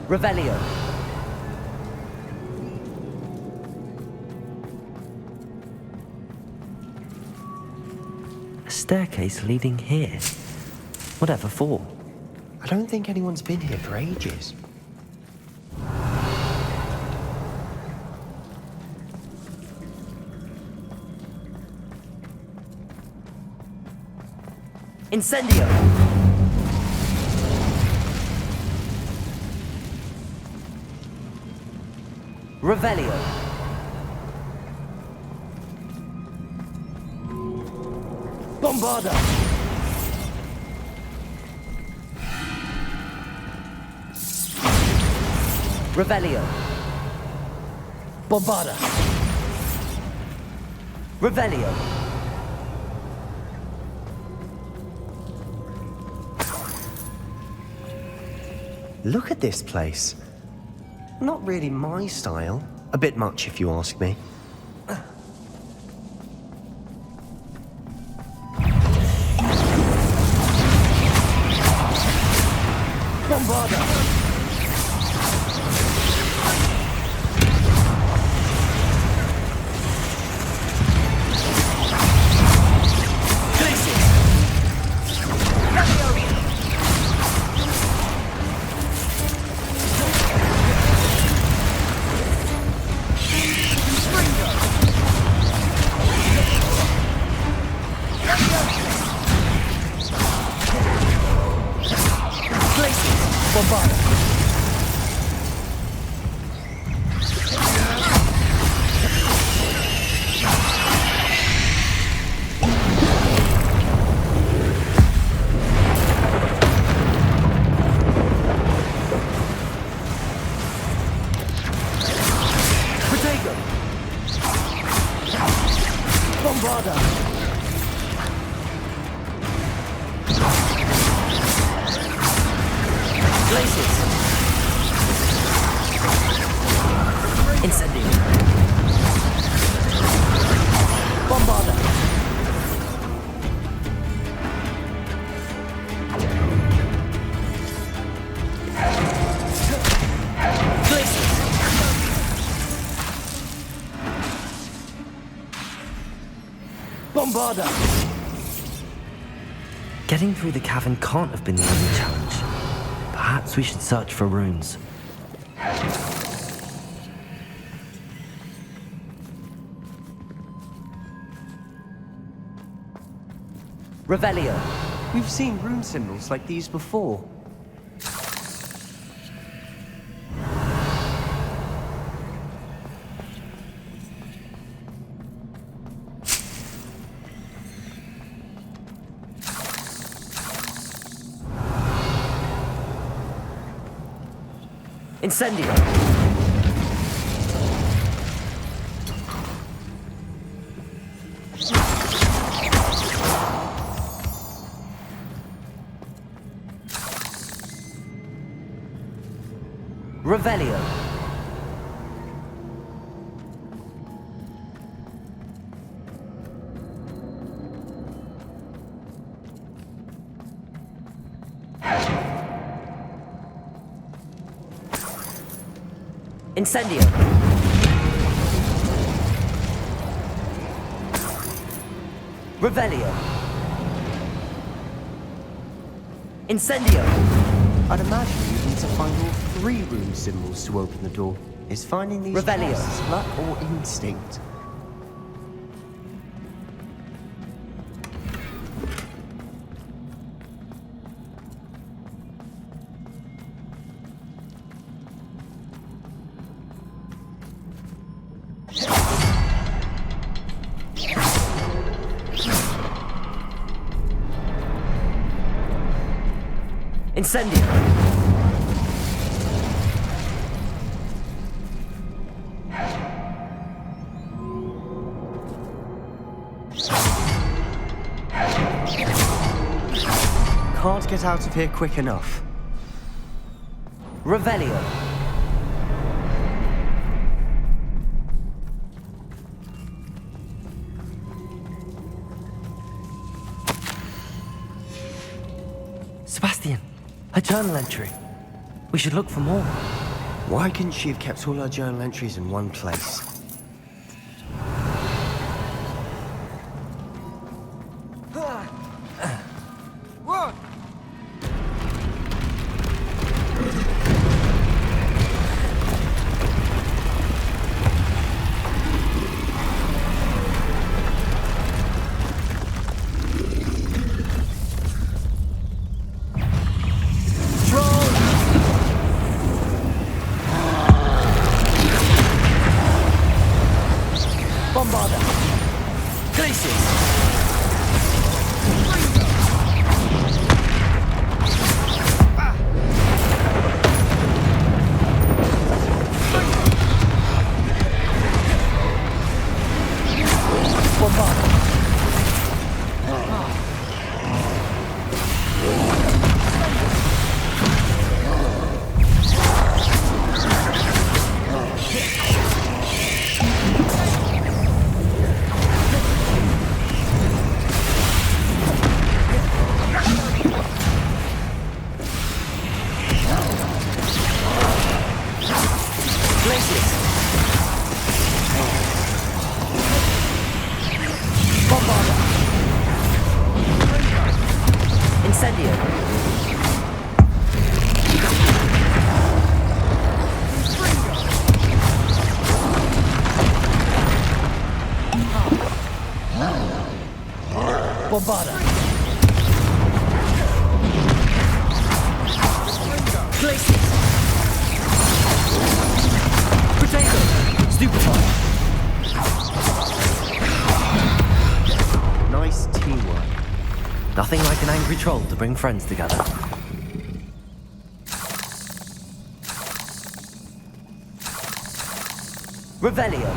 Revelio! A staircase leading here. Whatever for? I don't think anyone's been here for ages. Incendio! Revelio! Bombarda! Revelio! Bombarda! Revelio! Look at this place. Not really my style. A bit much, if you ask me. Bombarda! Places. Bombarda! Getting through the cavern can't have been the only challenge. Perhaps we should search for runes. Revelio. We've seen rune symbols like these before. Incendio! Revelio! Incendio! Revelio! Incendio! I'd imagine you need to find all 3 rune symbols to open the door. Is finding these Revelio. chests luck or instinct? Incendio! Can't get out of here quick enough. Revelio! Sebastian, a journal entry. We should look for more. Why couldn't she have kept all her journal entries in one place? Bombarda! Glaciers! Bombarda! Bombarda! Glaciers! Potato! Stupefy! Nice teamwork. Nothing like an angry troll to bring friends together. Revelio!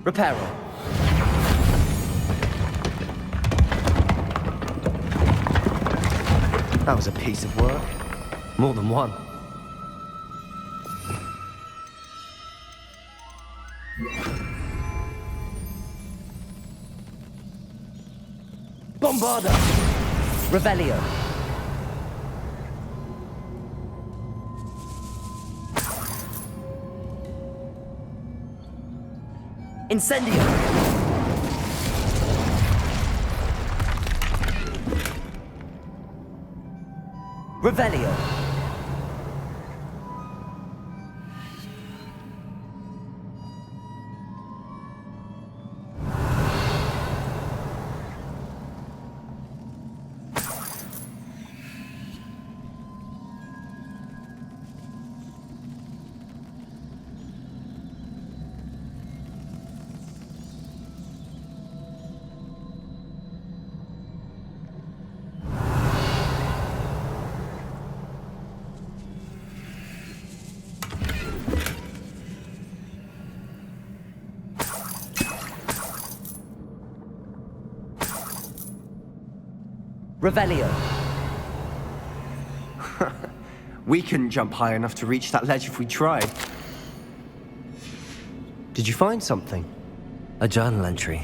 Reparo. That was a piece of work. More than one. Bombarda! Revelio! Incendio! Revelio! Revelio. We couldn't jump high enough to reach that ledge if we tried. Did you find something? A journal entry.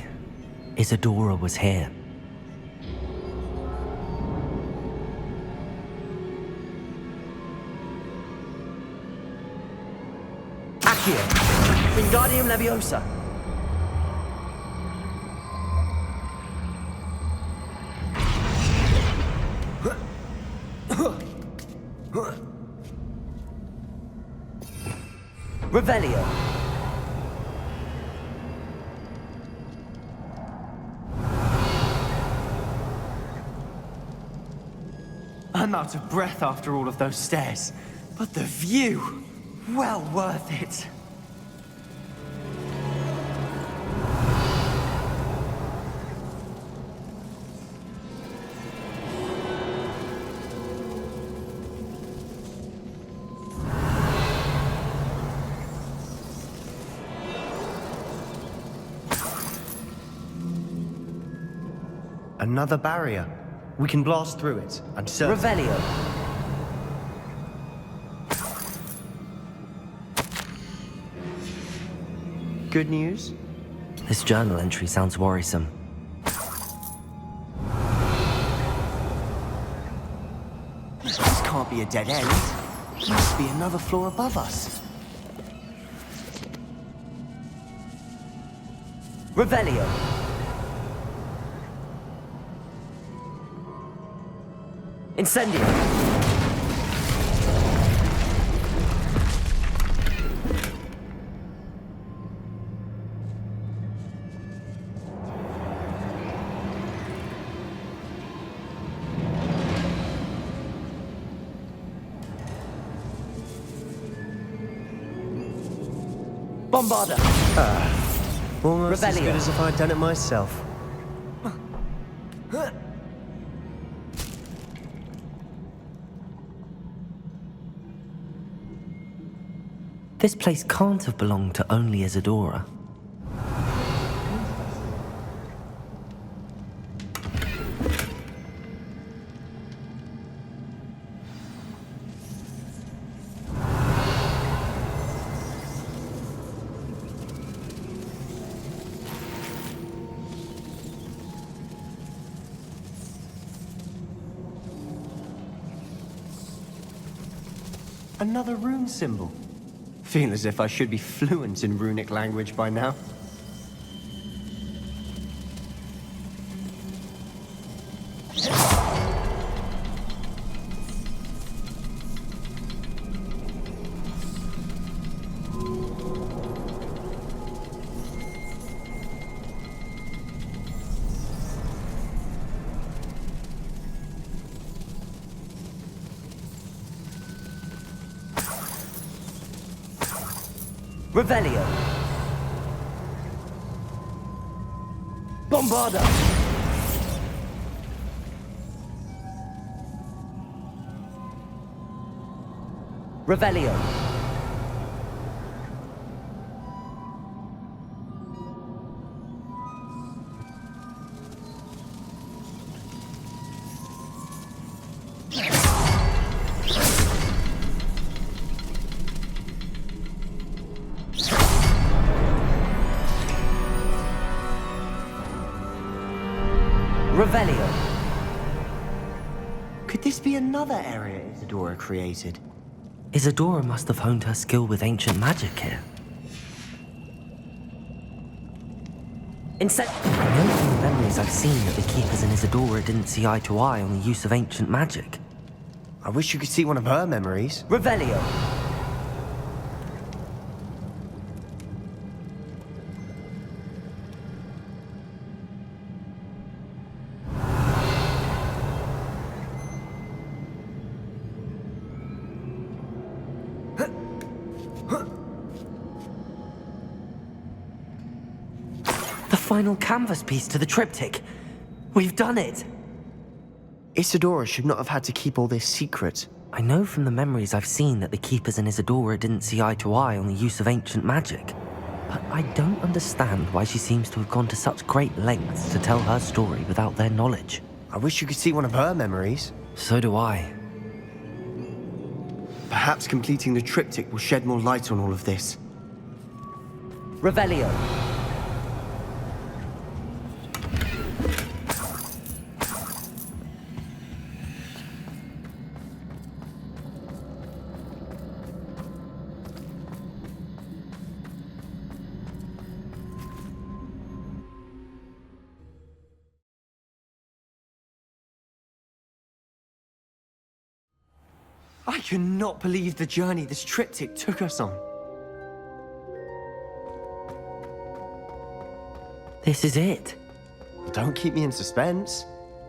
Isadora was here. Accio! Wingardium Leviosa! Revelio. I'm out of breath after all of those stairs, but the view, well worth it. Another barrier. We can blast through it. I'm certain. Revelio. Good news? This journal entry sounds worrisome. This can't be a dead end. It must be another floor above us. Revelio. Incendio! Bombarda! Almost as good as if I'd done it myself. This place can't have belonged to only Isadora. Another rune symbol. Feel as if I should be fluent in runic language by now. Revelio. Bombarda. Revelio. Revelio. Could this be another area Isadora created? Isadora must have honed her skill with ancient magic here. Instead, I know from the memories I've seen that the Keepers and Isadora didn't see eye to eye on the use of ancient magic. I wish you could see one of her memories. Revelio. Final canvas piece to the triptych. We've done it! Isadora should not have had to keep all this secret. I know from the memories I've seen that the Keepers and Isadora didn't see eye to eye on the use of ancient magic. But I don't understand why she seems to have gone to such great lengths to tell her story without their knowledge. I wish you could see one of her memories. So do I. Perhaps completing the triptych will shed more light on all of this. Revelio. I cannot believe the journey this triptych took us on. This is it. Don't keep me in suspense.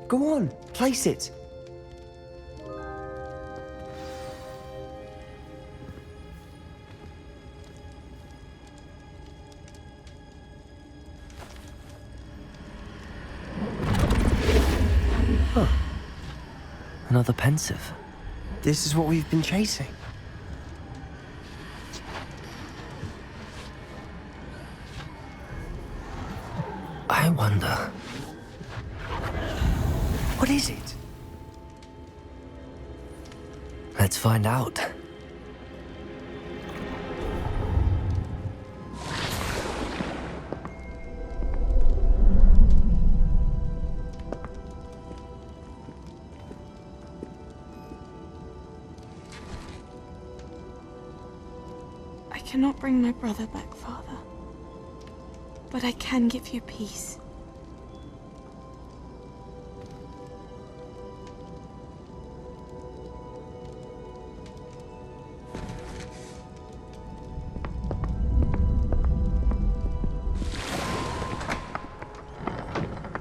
Go on, place it. Huh. Another pensive. This is what we've been chasing. I wonder... What is it? Let's find out. I cannot bring my brother back, Father. But I can give you peace.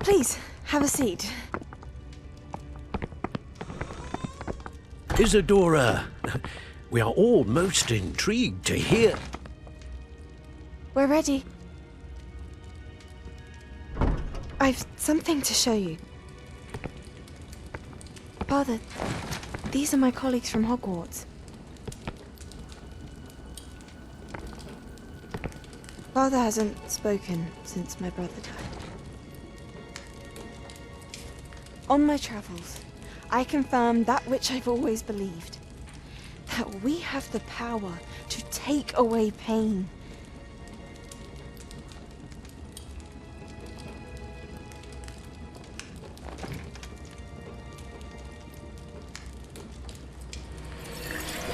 Please, have a seat. Isadora, we are all most intrigued to hear. We're ready. I've something to show you. Father, these are my colleagues from Hogwarts. Father hasn't spoken since my brother died. On my travels, I confirmed that which I've always believed. That we have the power to take away pain.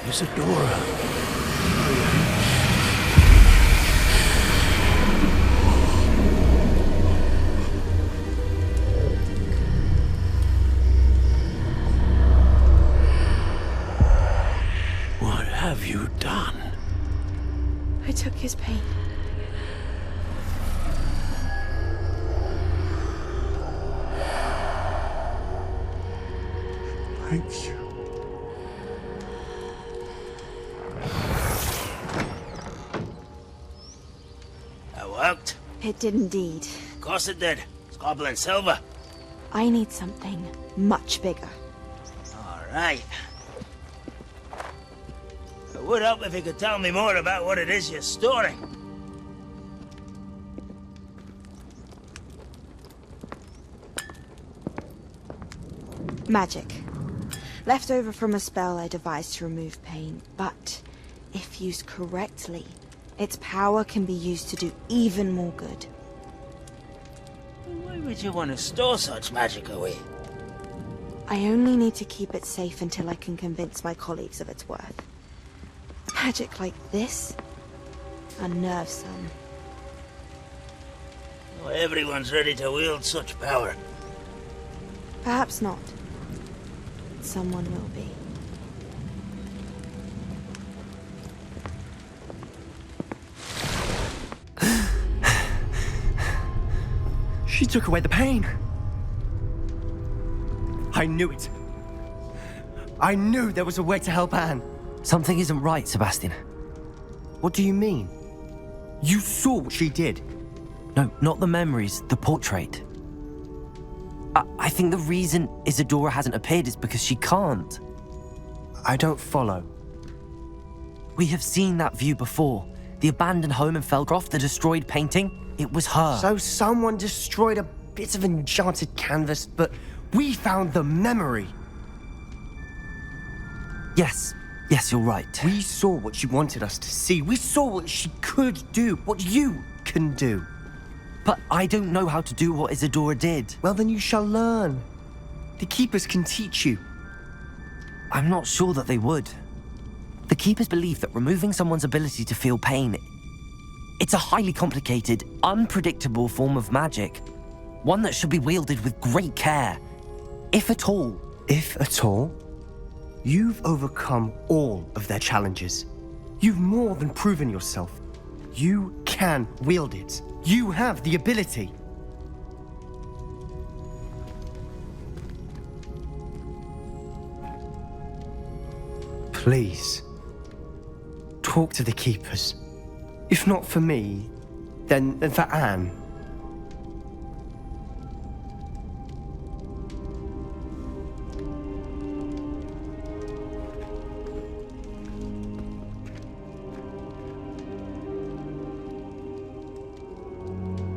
Isadora. What have you done? I took his pain. Thank you. Worked? It did indeed. Of course it did. It's goblin silver. I need something much bigger. All right. It would help if you could tell me more about what it is you're storing. Magic. Left over from a spell I devised to remove pain, but if used correctly, its power can be used to do even more good. Why would you want to store such magic away? I only need to keep it safe until I can convince my colleagues of its worth. Magic like this unnerves some. Not everyone's ready to wield such power. Perhaps not. Someone will be. She took away the pain. I knew it. I knew there was a way to help Anne. Something isn't right, Sebastian. What do you mean? You saw what she did. No, not the memories, the portrait. I think the reason Isadora hasn't appeared is because she can't. I don't follow. We have seen that view before. The abandoned home in Felcroft, the destroyed painting. It was her. So someone destroyed a bit of enchanted canvas, but we found the memory. Yes, you're right. We saw what she wanted us to see. We saw what she could do, what you can do. But I don't know how to do what Isadora did. Well, then you shall learn. The Keepers can teach you. I'm not sure that they would. The Keepers believe that removing someone's ability to feel pain, it's a highly complicated, unpredictable form of magic. One that should be wielded with great care. If at all. If at all? You've overcome all of their challenges. You've more than proven yourself. You can wield it. You have the ability. Please, talk to the Keepers. If not for me, then for Anne.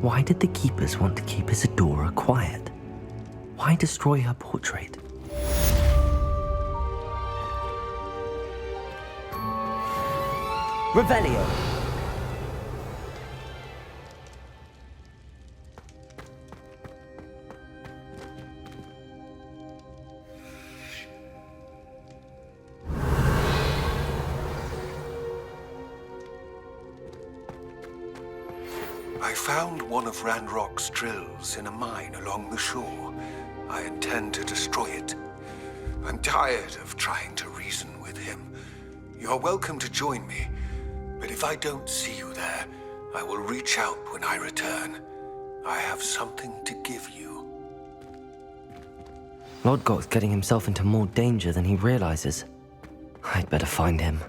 Why did the Keepers want to keep Isadora quiet? Why destroy her portrait? Revelio. I found one of Ranrock's drills in a mine along the shore. I intend to destroy it. I'm tired of trying to reason with him. You're welcome to join me, but if I don't see you there, I will reach out when I return. I have something to give you. Lodgok's getting himself into more danger than he realizes. I'd better find him.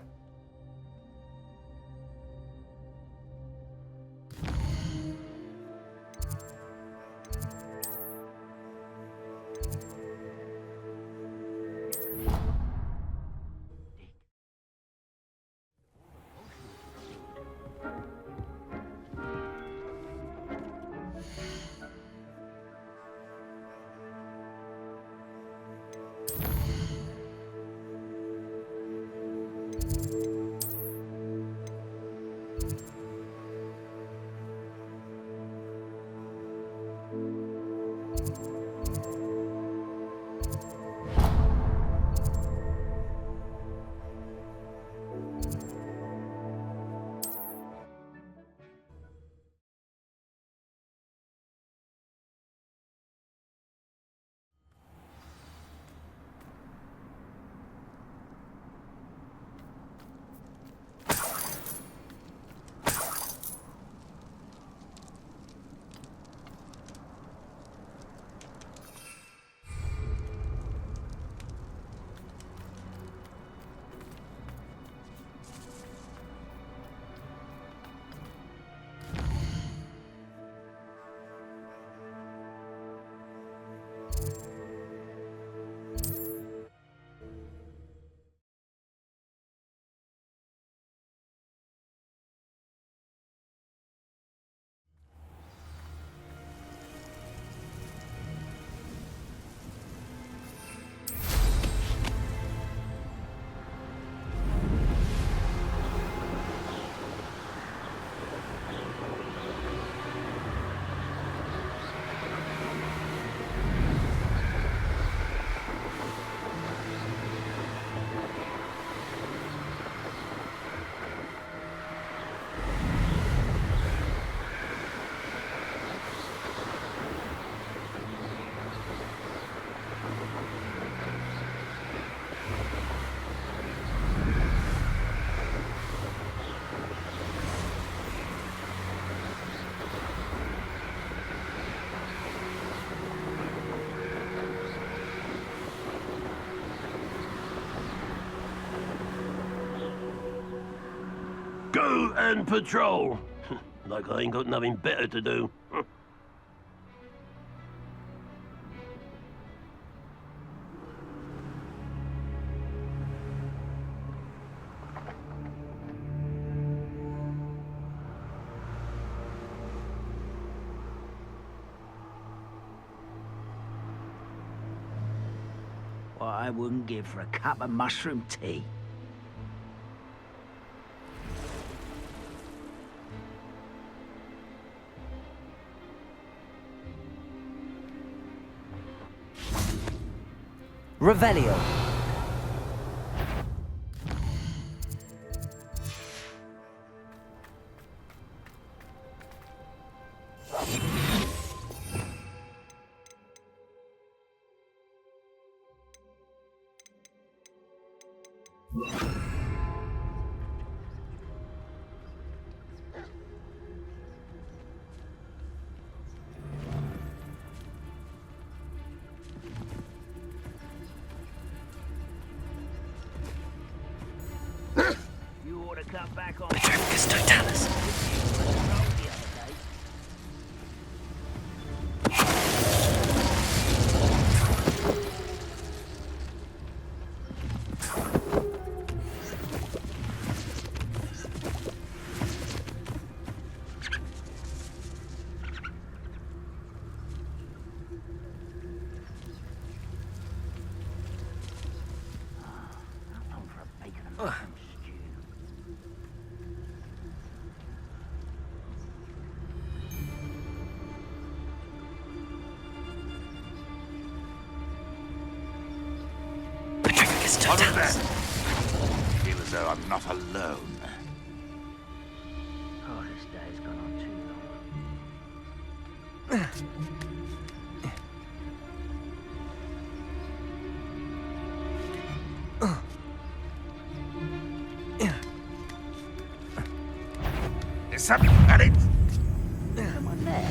Go and patrol. Like I ain't got nothing better to do. What I wouldn't give for a cup of mushroom tea. Revelio. You ought to cut back on... Petrifacus totalis. What was that? Feel as though I'm not alone. Oh, this day's gone on too long. There's something at it. Someone there.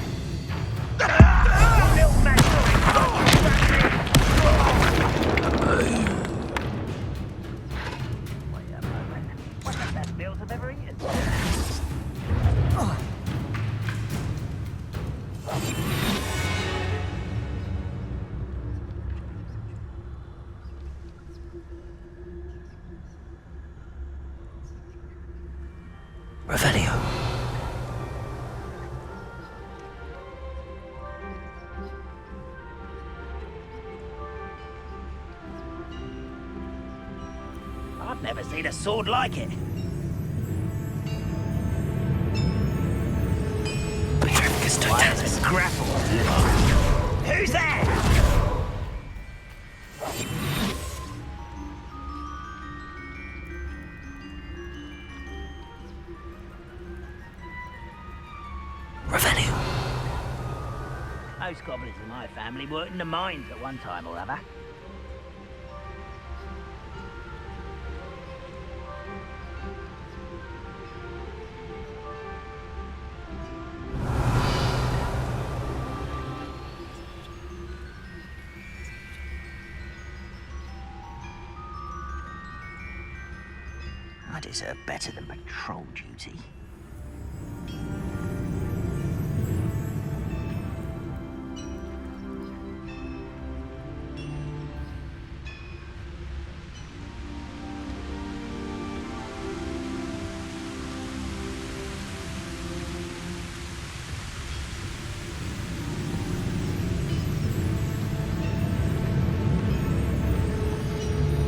Revelio. I've never seen a sword like it. Petrifacus totalis. Grapple. Who's there? Revelio. Most goblins in my family worked in the mines at one time or other. I deserve better than patrol duty.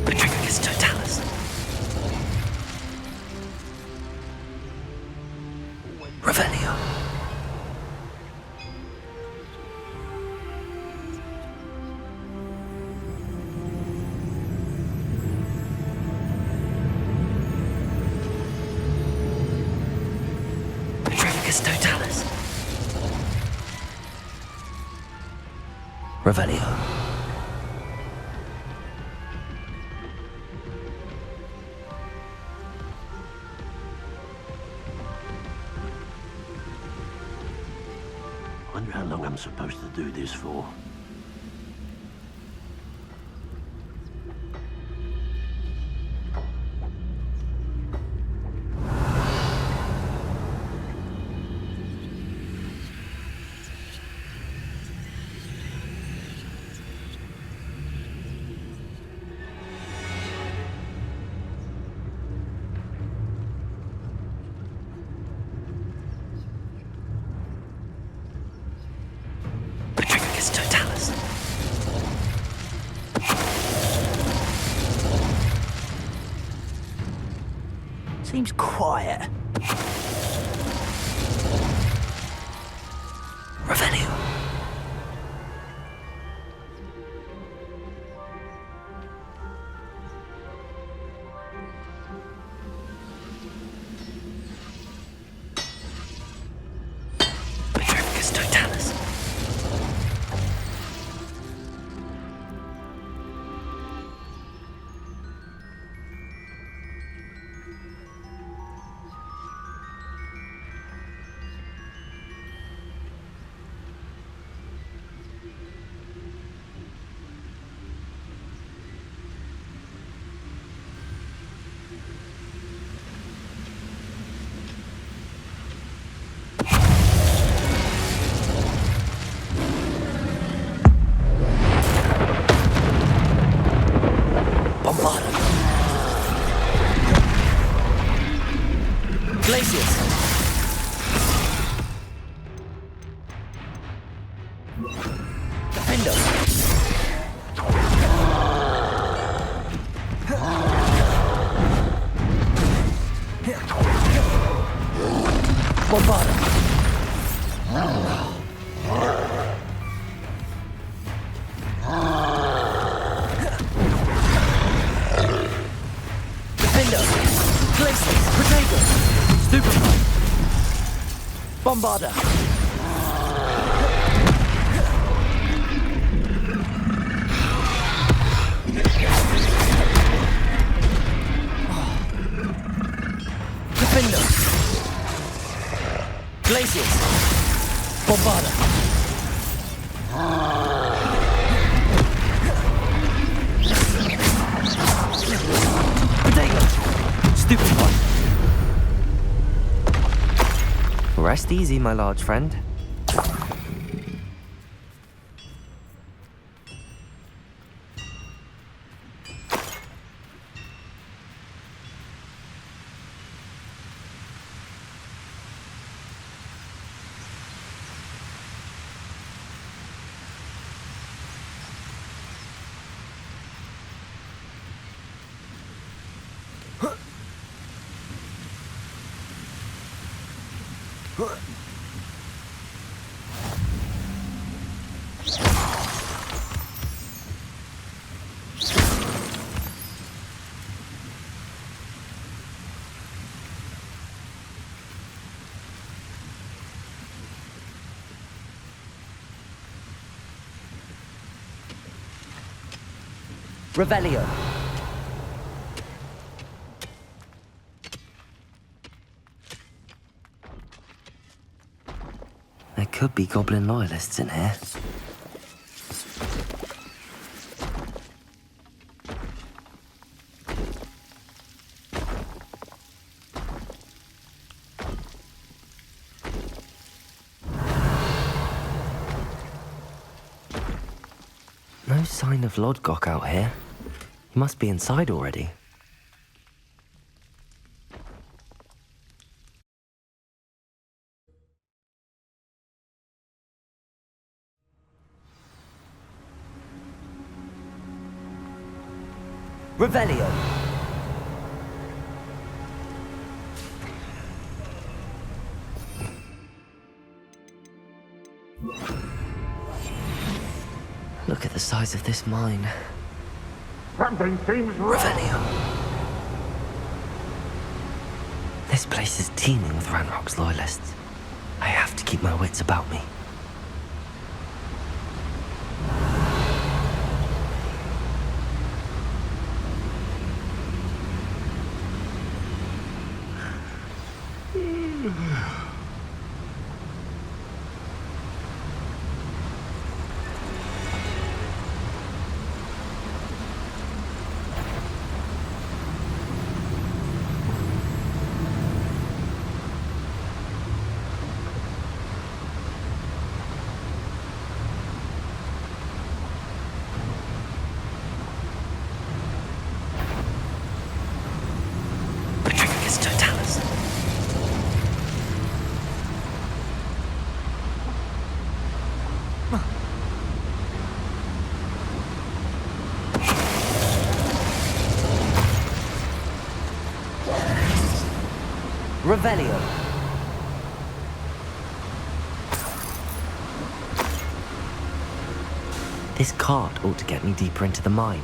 Petrifacus totalis. Revelio. Petrifacus totalis. Revelio. Wonder how long I'm supposed to do this for. Seems quiet. Revelio. Petrificus totalis. Bombarder! Defender! Glaciers! Bombarder! Potato! Stupid one! Rest easy, my large friend. Revelio. There could be goblin loyalists in here. No sign of Lodgok out here. He must be inside already. Revelio. Look at the size of this mine. Something seems Revelio. This place is teeming with Ranrock's loyalists. I have to keep my wits about me. Revelio. This cart ought to get me deeper into the mine.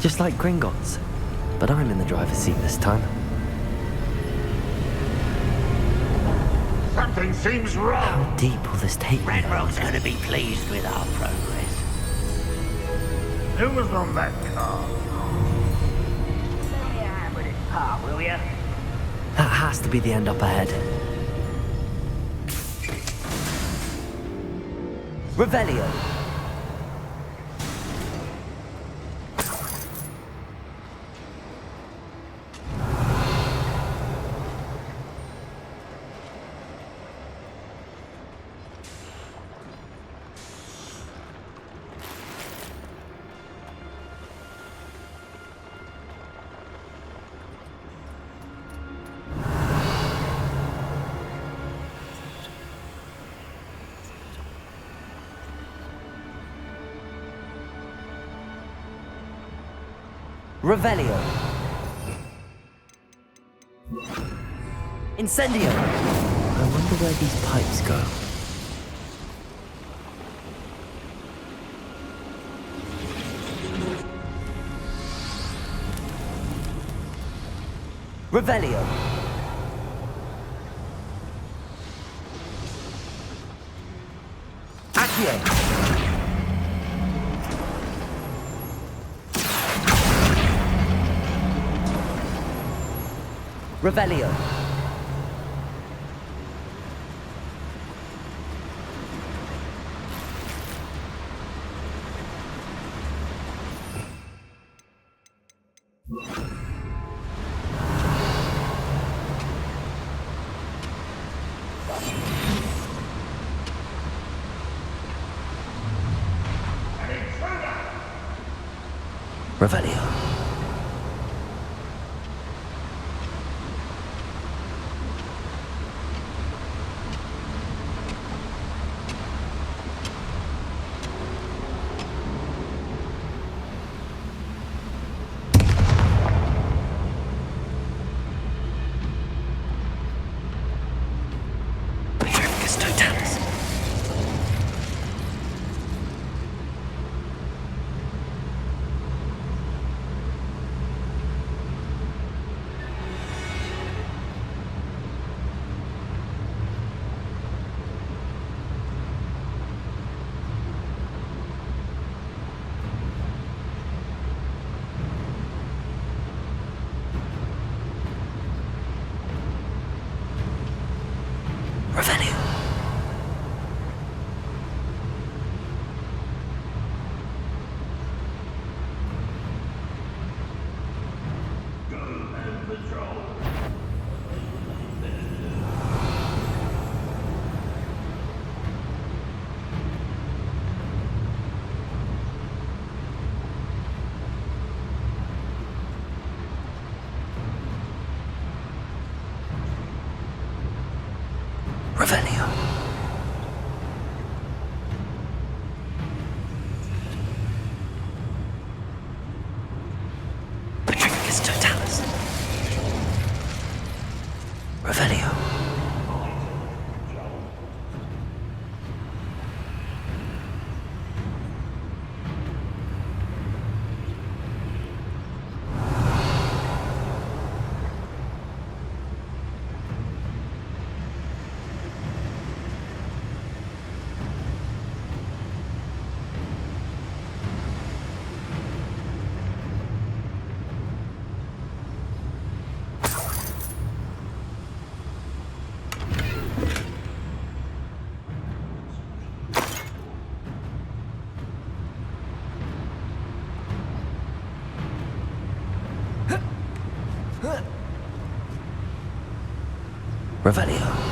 Just like Gringotts, but I'm in the driver's seat this time. Something seems wrong. How deep will this take me? Ranrock's gonna be pleased with our progress. Who was on that car? Lend me a hand with this part, will ya? That has to be the end up ahead. Revelio. Revelio. Incendio. I wonder where these pipes go. Revelio. Accio. Revelio. Revelio. Revelio. Patricus Totalis. Revelio. Revelio.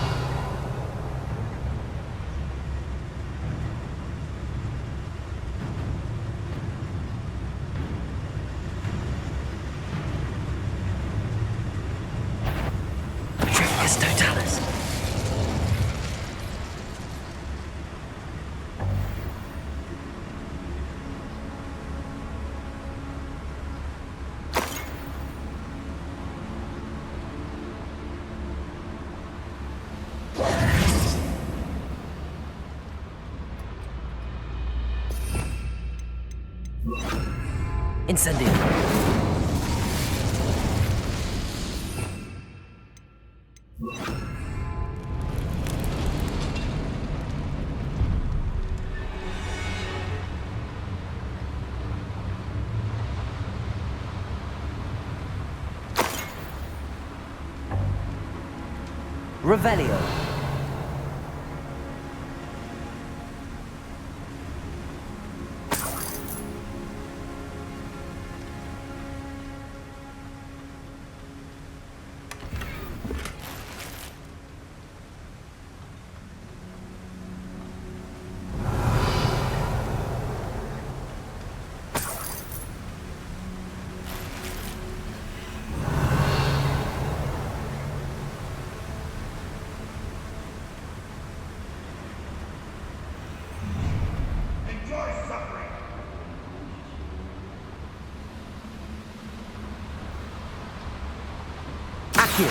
Yes, Totalis. Incendio. Revelio. Accio.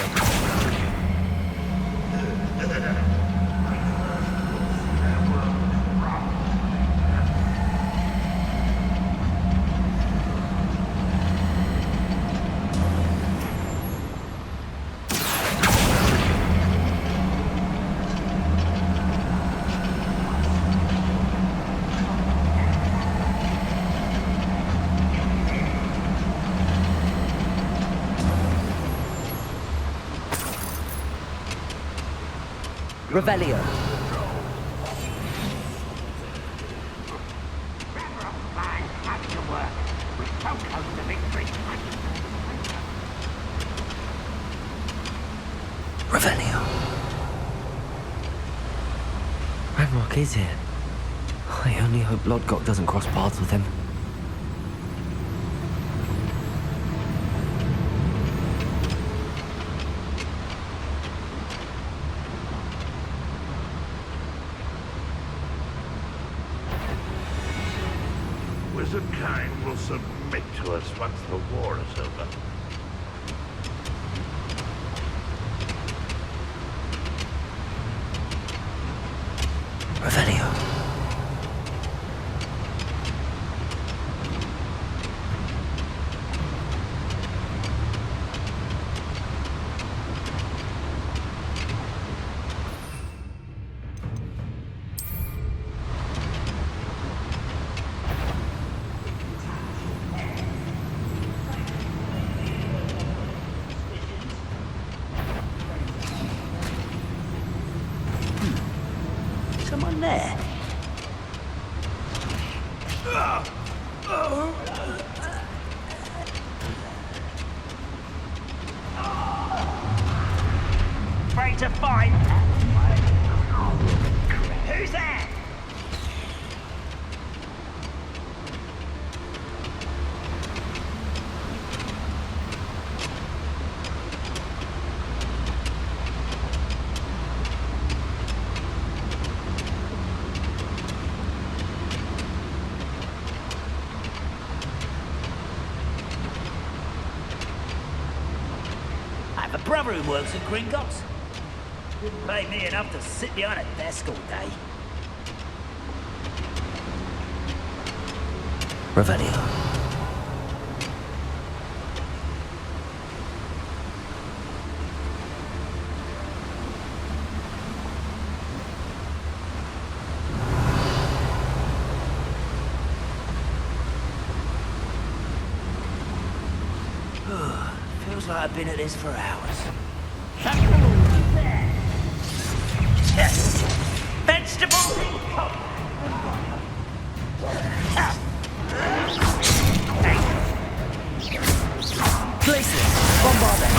Revelio. Revelio. Ranrock is here. I only hope Lodgok doesn't cross paths with him. Wizardkind will submit to us once the war is over. Revelio. Someone there? Ready to fight? Who's there? I have a brother who works at Gringotts. Wouldn't pay me enough to sit behind a desk all day. Revelio. Feels like I've been at this for hours. Vegetables! Places! Bombarder!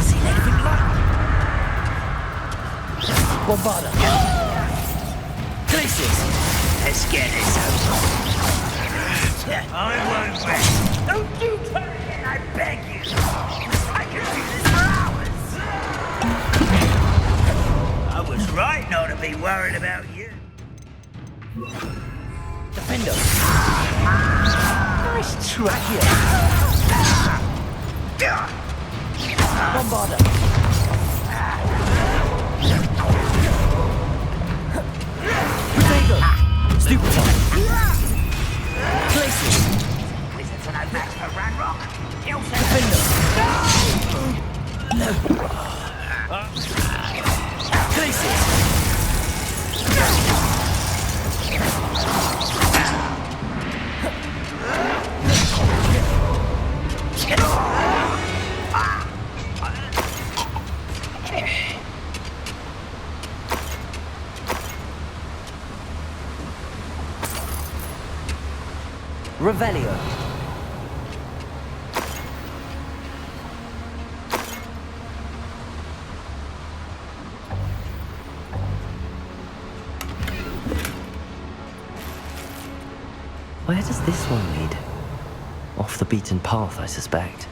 Seen anything like Bombarder! Places! Let's get this over. I won't wait. Don't you turn in, I beg you. I can do this for hours. I was right not to be worried about you. Defender. Nice track here. Bombarder. Potato. Stupid one. Places. Wizards are no match for Ranrock. Defender. Places. Revelio. Where does this one lead? Off the beaten path, I suspect.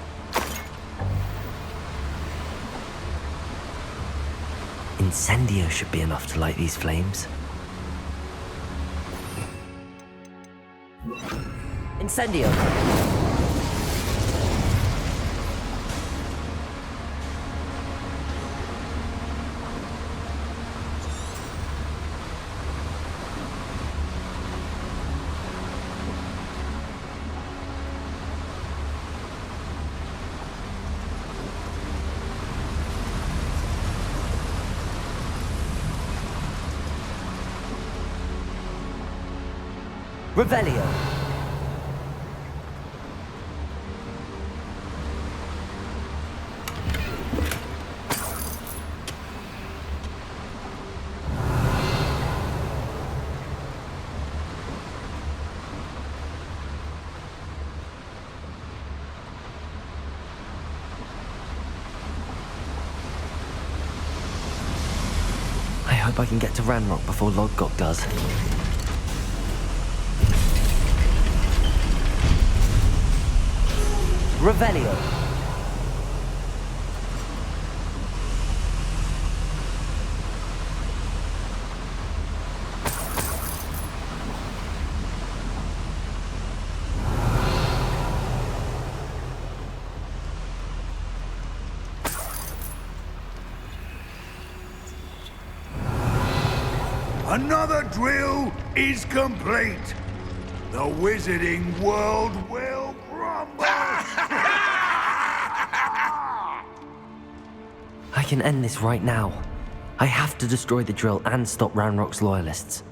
Incendio should be enough to light these flames. Incendio! Revelio! I hope I can get to Ranrock before Lodgok does. Revelio. Another drill is complete. The wizarding world will crumble. I can end this right now. I have to destroy the drill and stop Ranrock's loyalists.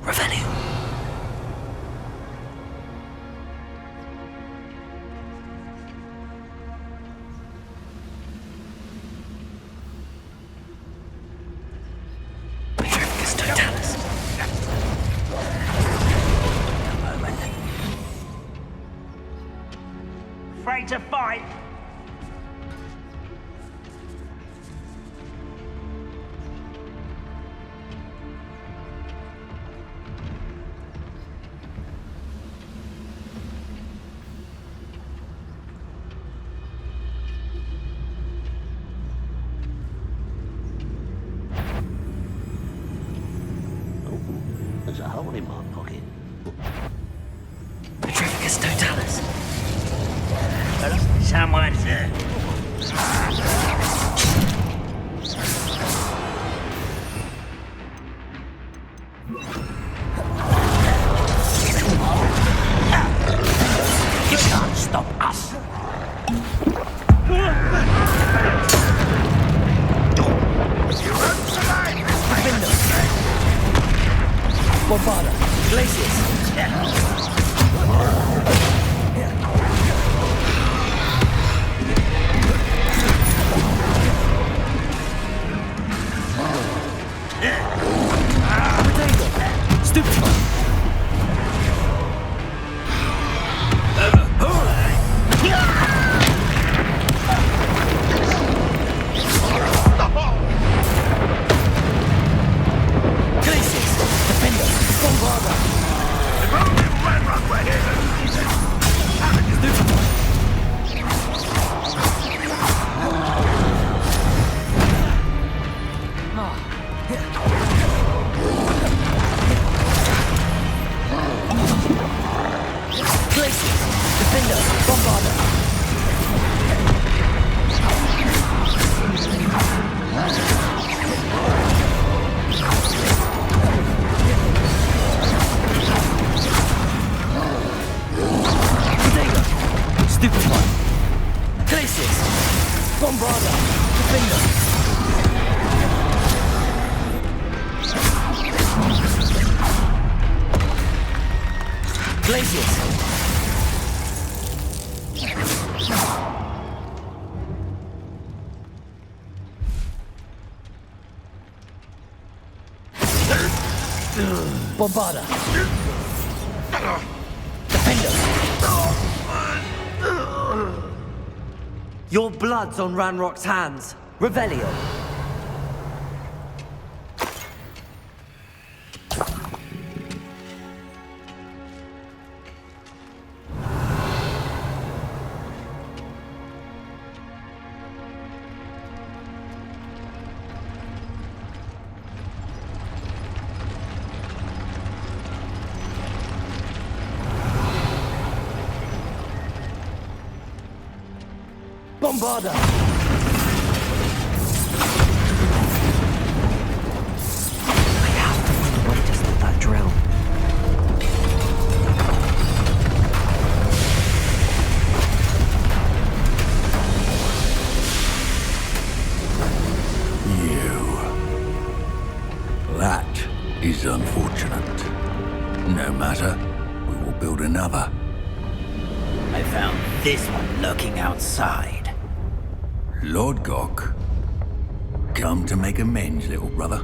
Revelio. Afraid to fight? There's a hole in my pocket. Petrificus totalis. Someone's You can't stop us. You won't survive this Defender. Bombarder. Glaciers. Potato. Stupid. Defender! Bombarder! Stupefy! Glacius! Bombarder! Defender! Glacius! Bombarder! Defender! Your blood's on Ranrock's hands. Revelio. Bombarder! I have to find a way to stop that drill. That is unfortunate. No matter, we will build another. I found this one lurking outside. Lord Gok, come to make amends, little brother.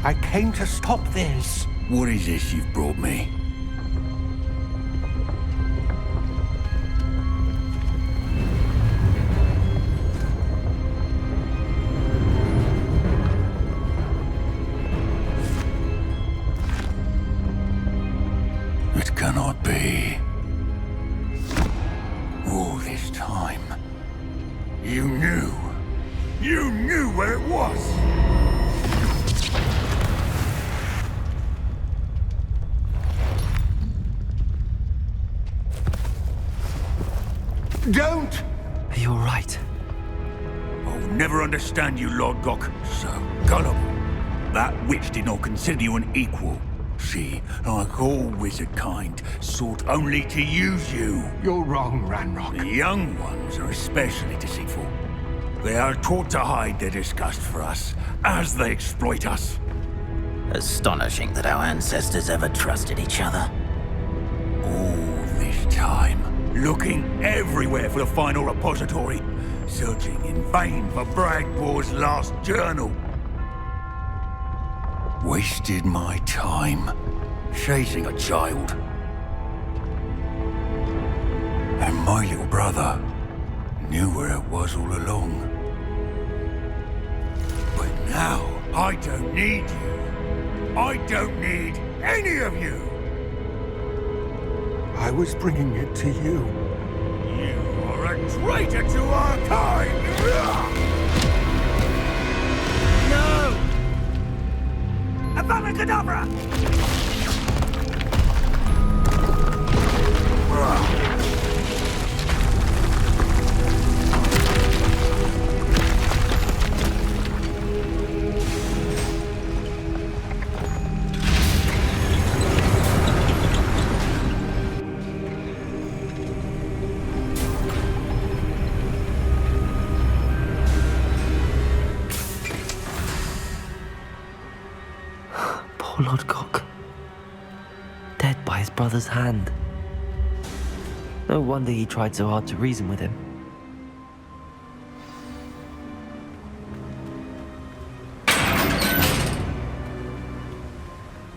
I came to stop this. What is this you've brought me? It cannot be. All this time, you knew. You knew where it was. Don't! Are you alright? I'll never understand you, Lord Gok. So gullible. That witch did not consider you an equal. She, like all wizard kind, sought only to use you. You're wrong, Ranrock. The young ones are especially deceitful. They are taught to hide their disgust for us, as they exploit us. Astonishing that our ancestors ever trusted each other. All this time, looking everywhere for the final repository, searching in vain for Bragbor's last journal. Wasted my time chasing a child. And my little brother knew where it was all along. But now, I don't need you. I don't need any of you. I was bringing it to you. You are a traitor to our kind! No! Avada Kedavra! Poor Lord Gok. Dead by his brother's hand. No wonder he tried so hard to reason with him.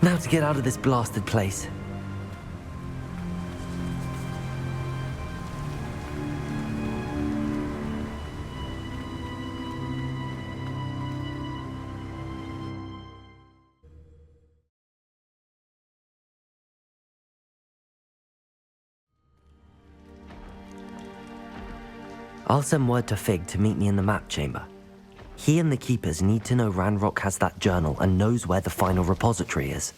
Now to get out of this blasted place. I'll send word to Fig to meet me in the map chamber. He and the Keepers need to know Ranrock has that journal and knows where the final repository is.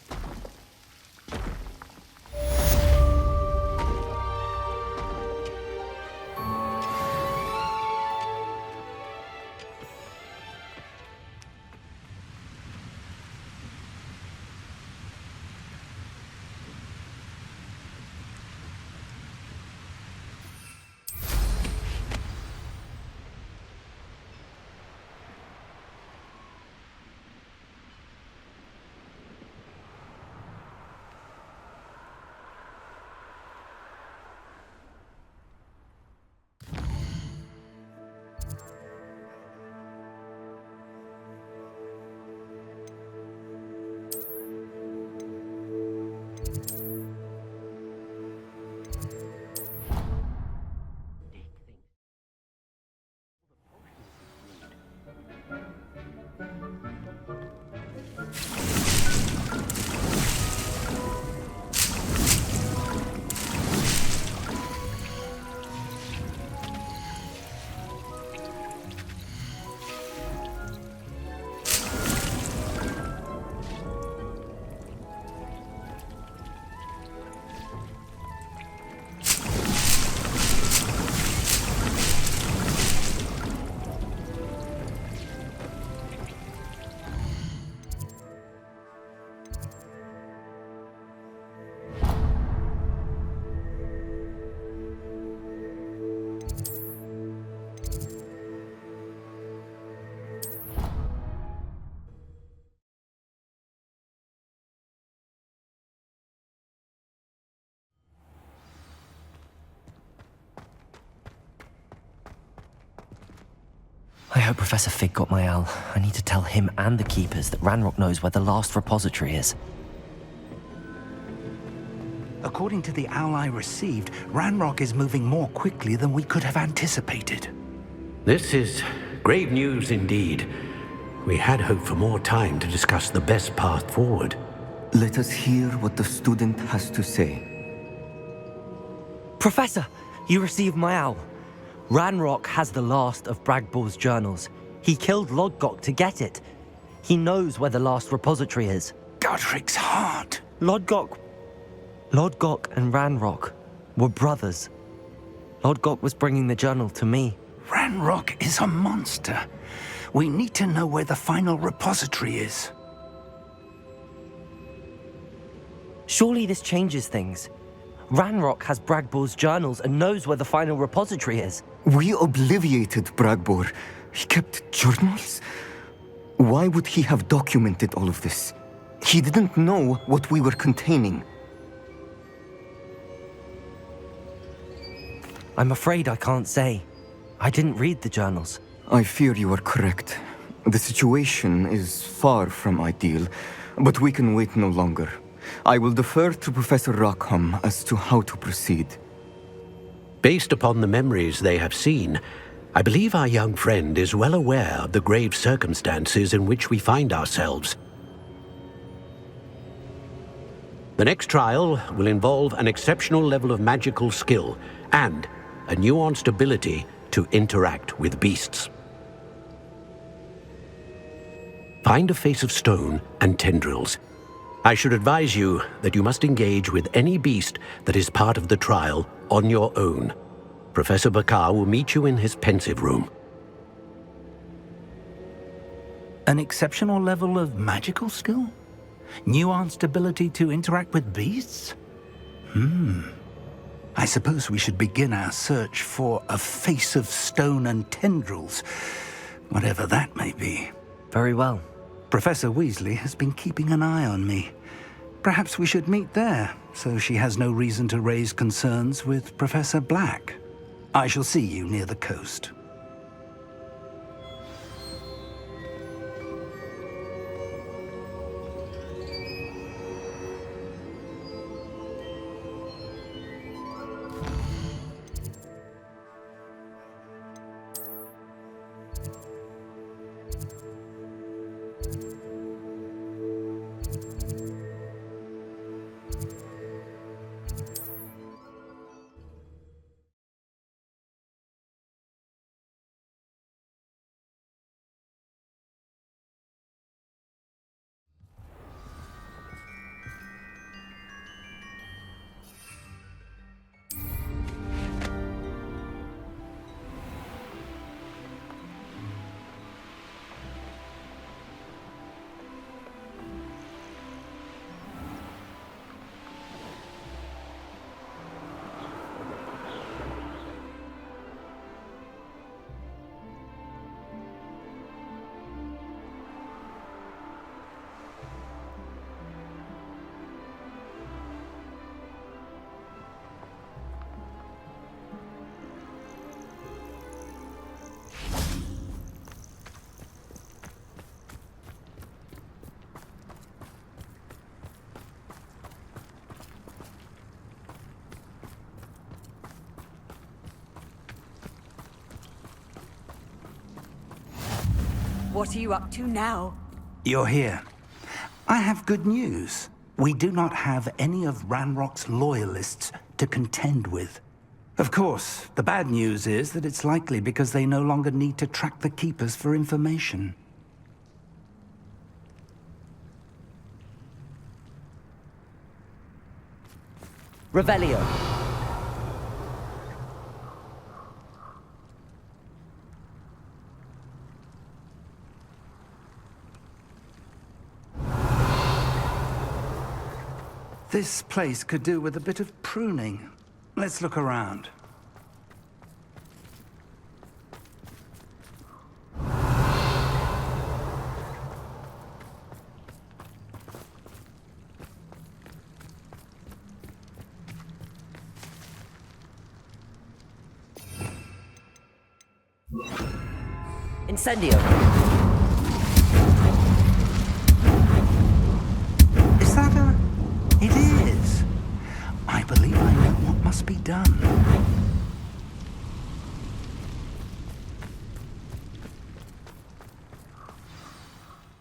I hope Professor Fig got my owl. I need to tell him and the Keepers that Ranrock knows where the last repository is. According to the owl I received, Ranrock is moving more quickly than we could have anticipated. This is grave news indeed. We had hoped for more time to discuss the best path forward. Let us hear what the student has to say. Professor, you received my owl. Ranrock has the last of Bragball's journals. He killed Lodgok to get it. He knows where the last repository is. Godric's heart. Lodgok and Ranrock were brothers. Lodgok was bringing the journal to me. Ranrock is a monster. We need to know where the final repository is. Surely this changes things. Ranrock has Bragball's journals and knows where the final repository is. We obliviated Bragbor. He kept journals? Why would he have documented all of this? He didn't know what we were containing. I'm afraid I can't say. I didn't read the journals. I fear you are correct. The situation is far from ideal, but we can wait no longer. I will defer to Professor Rockham as to how to proceed. Based upon the memories they have seen, I believe our young friend is well aware of the grave circumstances in which we find ourselves. The next trial will involve an exceptional level of magical skill and a nuanced ability to interact with beasts. Find a face of stone and tendrils. I should advise you that you must engage with any beast that is part of the trial on your own. Professor Bakar will meet you in his pensive room. An exceptional level of magical skill? Nuanced ability to interact with beasts? I suppose we should begin our search for a face of stone and tendrils, whatever that may be. Very well. Professor Weasley has been keeping an eye on me. Perhaps we should meet there, so she has no reason to raise concerns with Professor Black. I shall see you near the coast. What are you up to now? You're here. I have good news. We do not have any of Ranrock's loyalists to contend with. Of course, the bad news is that it's likely because they no longer need to track the Keepers for information. Revelio. This place could do with a bit of pruning. Let's look around. Incendio. Is that a... It is. I believe I know what must be done.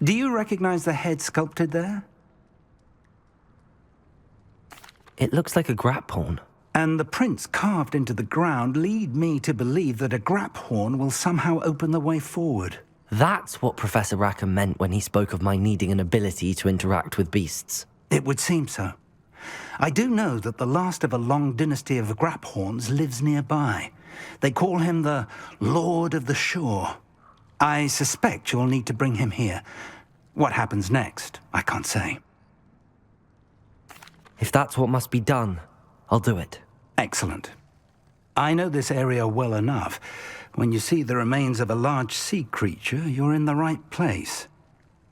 Do you recognize the head sculpted there? It looks like a grap horn. And the prints carved into the ground lead me to believe that a grap horn will somehow open the way forward. That's what Professor Rackham meant when he spoke of my needing an ability to interact with beasts. It would seem so. I do know that the last of a long dynasty of grap horns lives nearby. They call him the Lord of the Shore. I suspect you'll need to bring him here. What happens next, I can't say. If that's what must be done, I'll do it. Excellent. I know this area well enough. When you see the remains of a large sea creature, you're in the right place.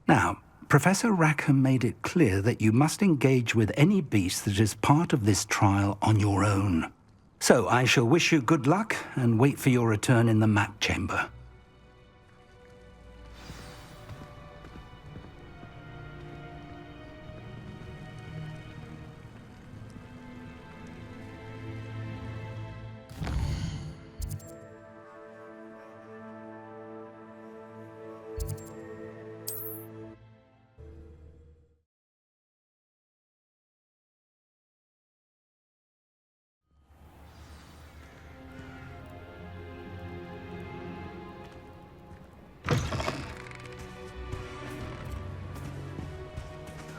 Now, Professor Rackham made it clear that you must engage with any beast that is part of this trial on your own. So I shall wish you good luck and wait for your return in the map chamber.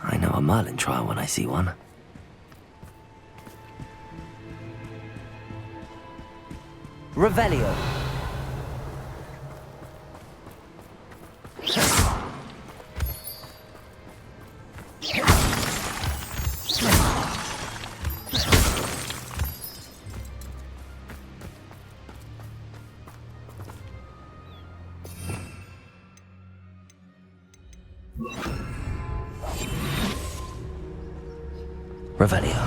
I know a Merlin trial when I see one. Revelio. Revelio.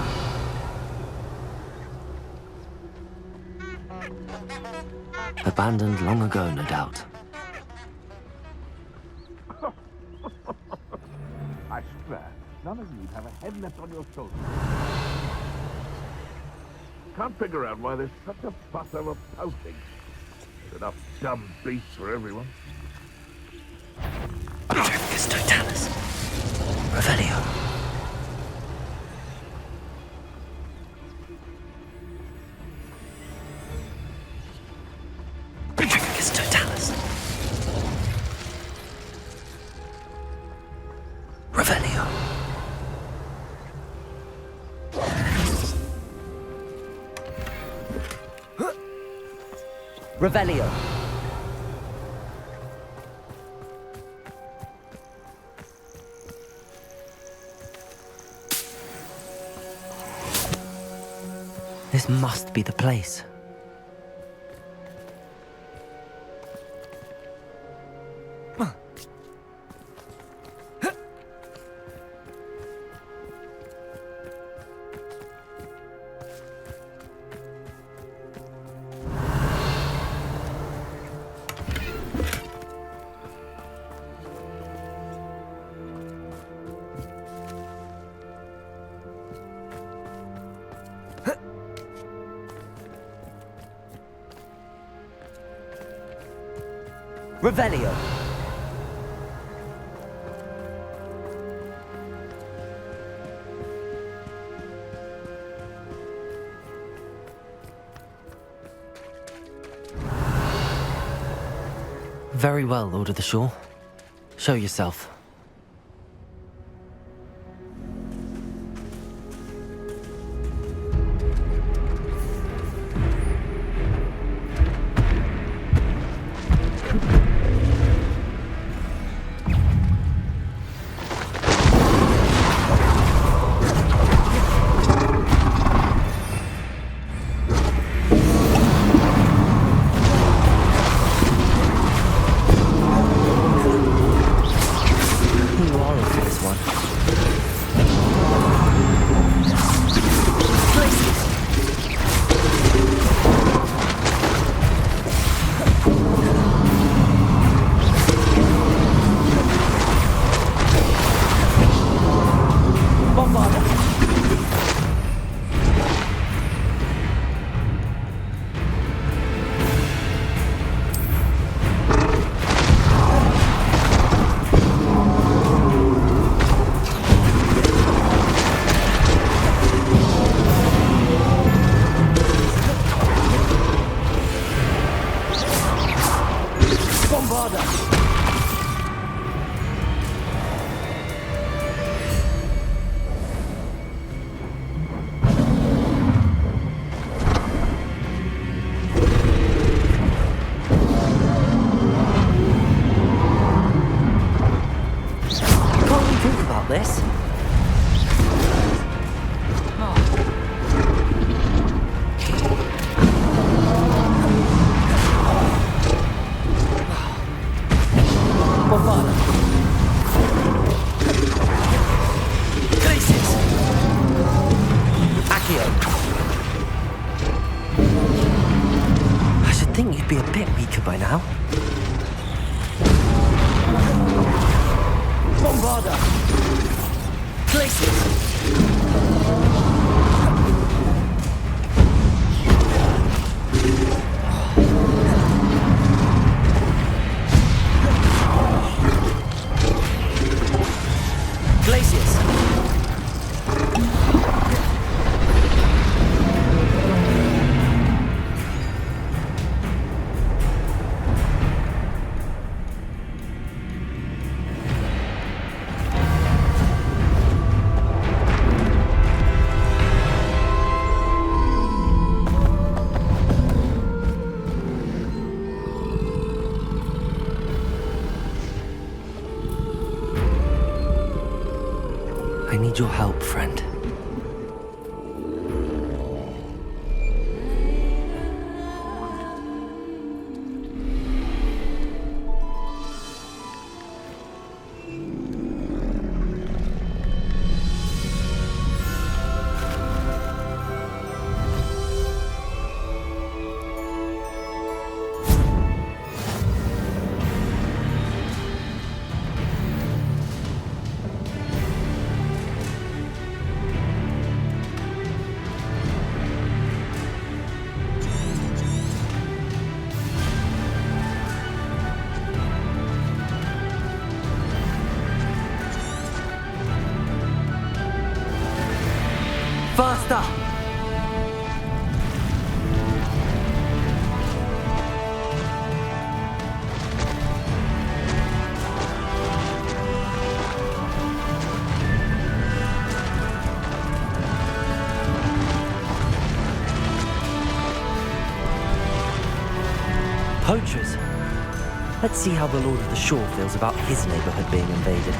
Abandoned long ago, no doubt. I swear, none of you have a head left on your shoulders. Can't figure out why there's such a fuss over poaching. There's enough dumb beasts for everyone. Objectus totalis. Revelio. Totalis. Revelio. Revelio. This must be the place. Revelio. Very well, Lord of the Shore. Show yourself. think you'd be a bit weaker by now. Bombarda! Places! Glaciers! I need your help, friend. Faster! Poachers? Let's see how the Lord of the Shore feels about his neighborhood being invaded.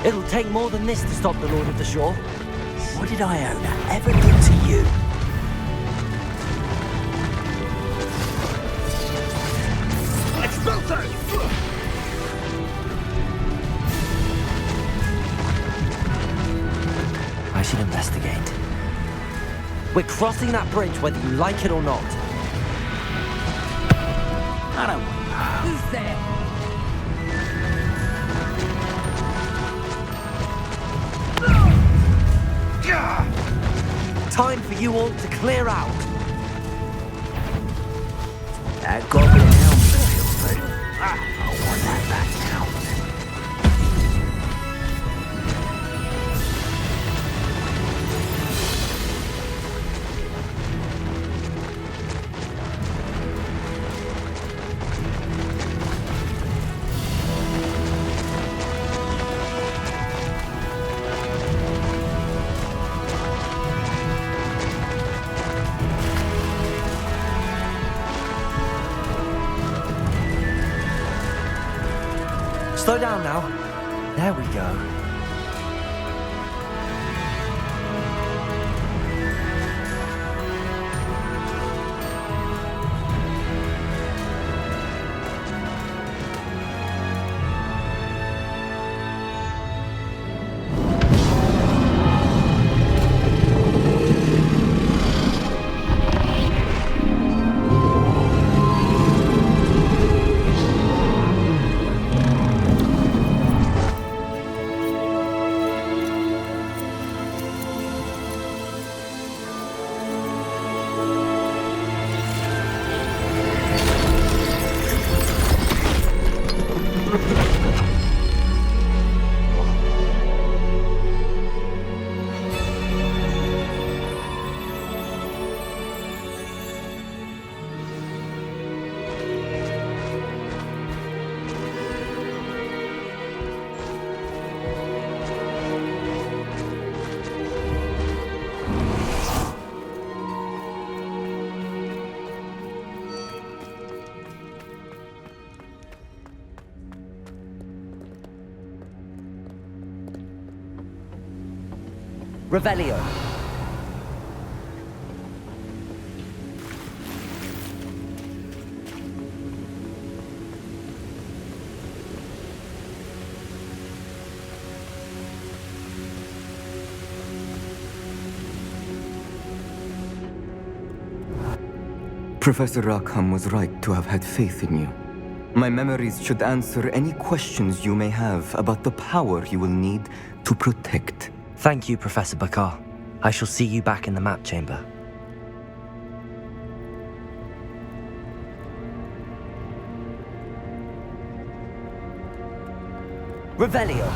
It'll take more than this to stop the Lord of the Shore. What did Iona ever do to you? I should investigate. We're crossing that bridge whether you like it or not. I don't. Who's there? Time for you all to clear out. That goblin helmet feels good. I want that back now. Slow down now. There we go. Revelio. Professor Rackham was right to have had faith in you. My memories should answer any questions you may have about the power you will need to protect. Thank you, Professor Bakar. I shall see you back in the map chamber. Revelio!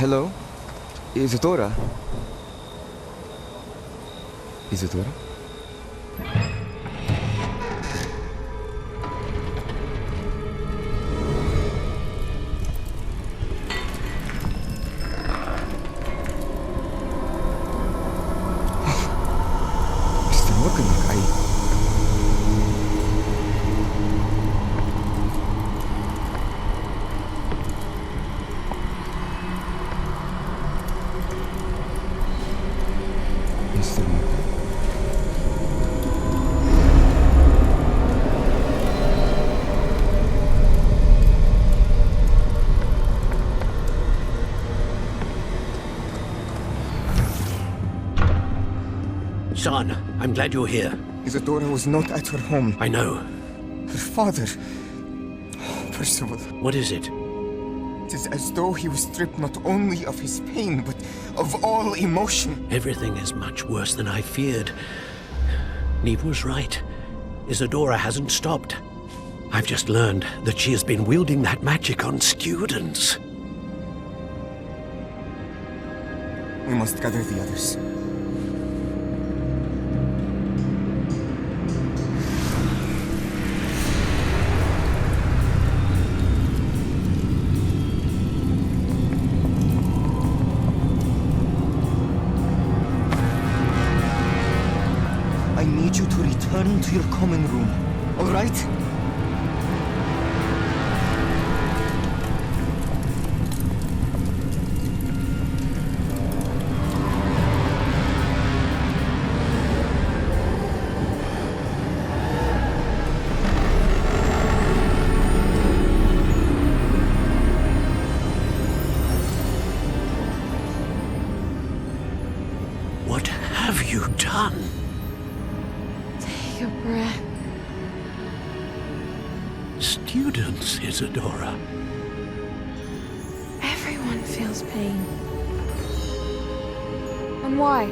Hello? Isadora? Isadora? Mr. Morganlock, Son, I'm glad you're here. Isadora was not at her home. I know. Her father... Percival. What is it? It is as though he was stripped not only of his pain, but of all emotion. Everything is much worse than I feared. Neve was right. Isadora hasn't stopped. I've just learned that she has been wielding that magic on students. We must gather the others. I need you to return to your common room, all right? What have you done? Take a breath. Students, Isadora. Everyone feels pain. And why?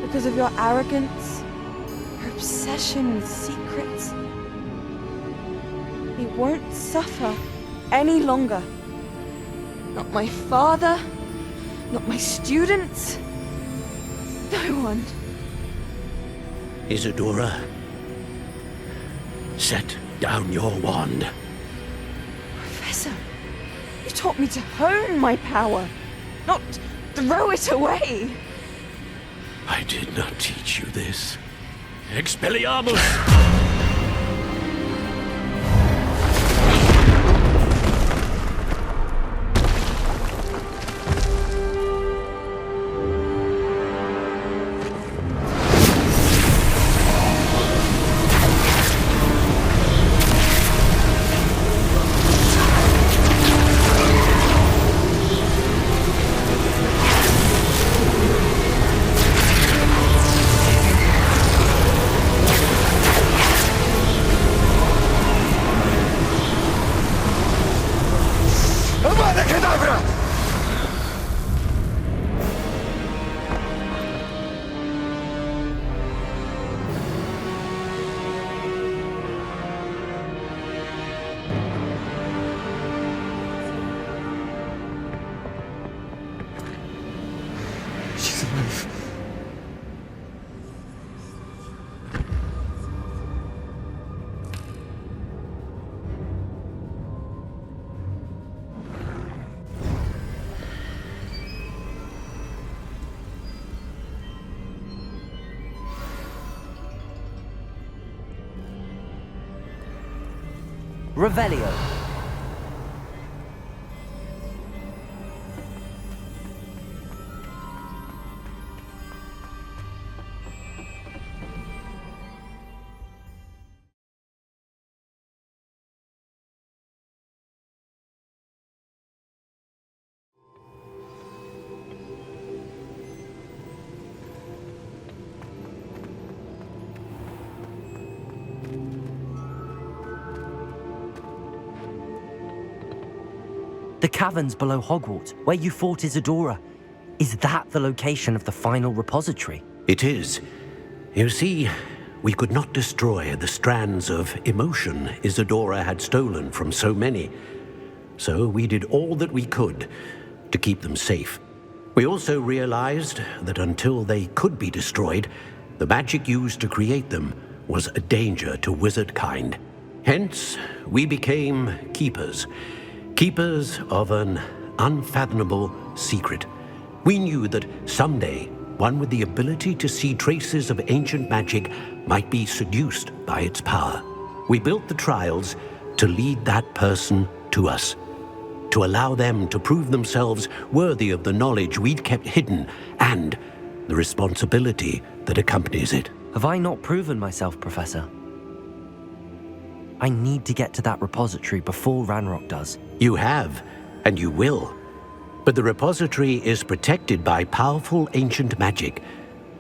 Because of your arrogance? Your obsession with secrets? He won't suffer any longer. Not my father, not my students, no one. Isadora, set down your wand. Professor, you taught me to hone my power, not throw it away. I did not teach you this. Expelliarmus! Revelio. The caverns below Hogwarts, where you fought Isadora. Is that the location of the final repository? It is. You see, we could not destroy the strands of emotion Isadora had stolen from so many. So we did all that we could to keep them safe. We also realized that until they could be destroyed, the magic used to create them was a danger to wizard kind. Hence, we became keepers. Keepers of an unfathomable secret. We knew that someday, one with the ability to see traces of ancient magic might be seduced by its power. We built the trials to lead that person to us, to allow them to prove themselves worthy of the knowledge we'd kept hidden and the responsibility that accompanies it. Have I not proven myself, Professor? I need to get to that repository before Ranrock does. You have, and you will. But the repository is protected by powerful ancient magic.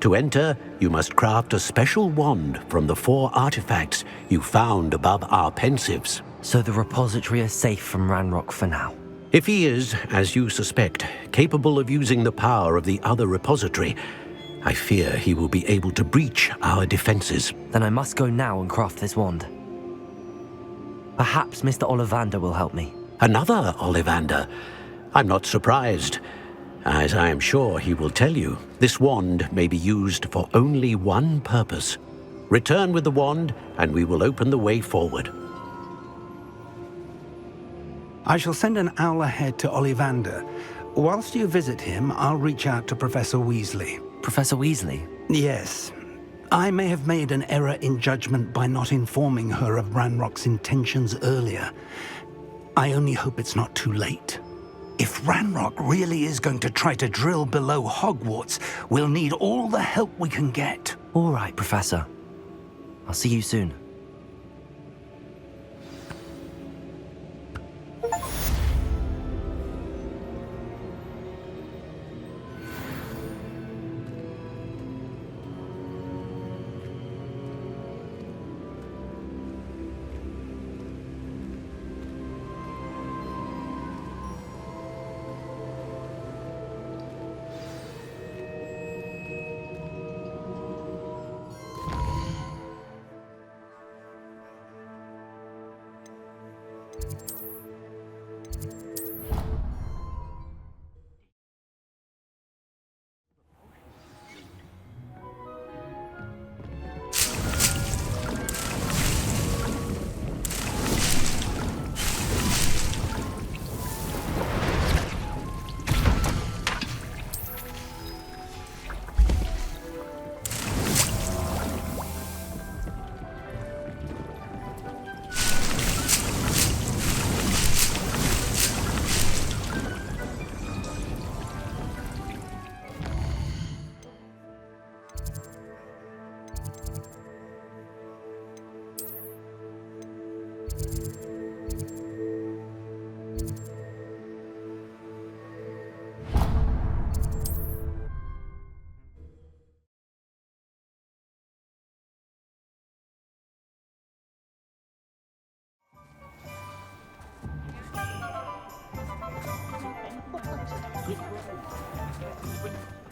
To enter, you must craft a special wand from the 4 artifacts you found above our pensives. So the repository is safe from Ranrock for now? If he is, as you suspect, capable of using the power of the other repository, I fear he will be able to breach our defenses. Then I must go now and craft this wand. Perhaps Mr. Ollivander will help me. Another Ollivander? I'm not surprised. As I am sure he will tell you, this wand may be used for only one purpose. Return with the wand, and we will open the way forward. I shall send an owl ahead to Ollivander. Whilst you visit him, I'll reach out to Professor Weasley. Professor Weasley? Yes. I may have made an error in judgment by not informing her of Ranrock's intentions earlier. I only hope it's not too late. If Ranrock really is going to try to drill below Hogwarts, we'll need all the help we can get. All right, Professor. I'll see you soon.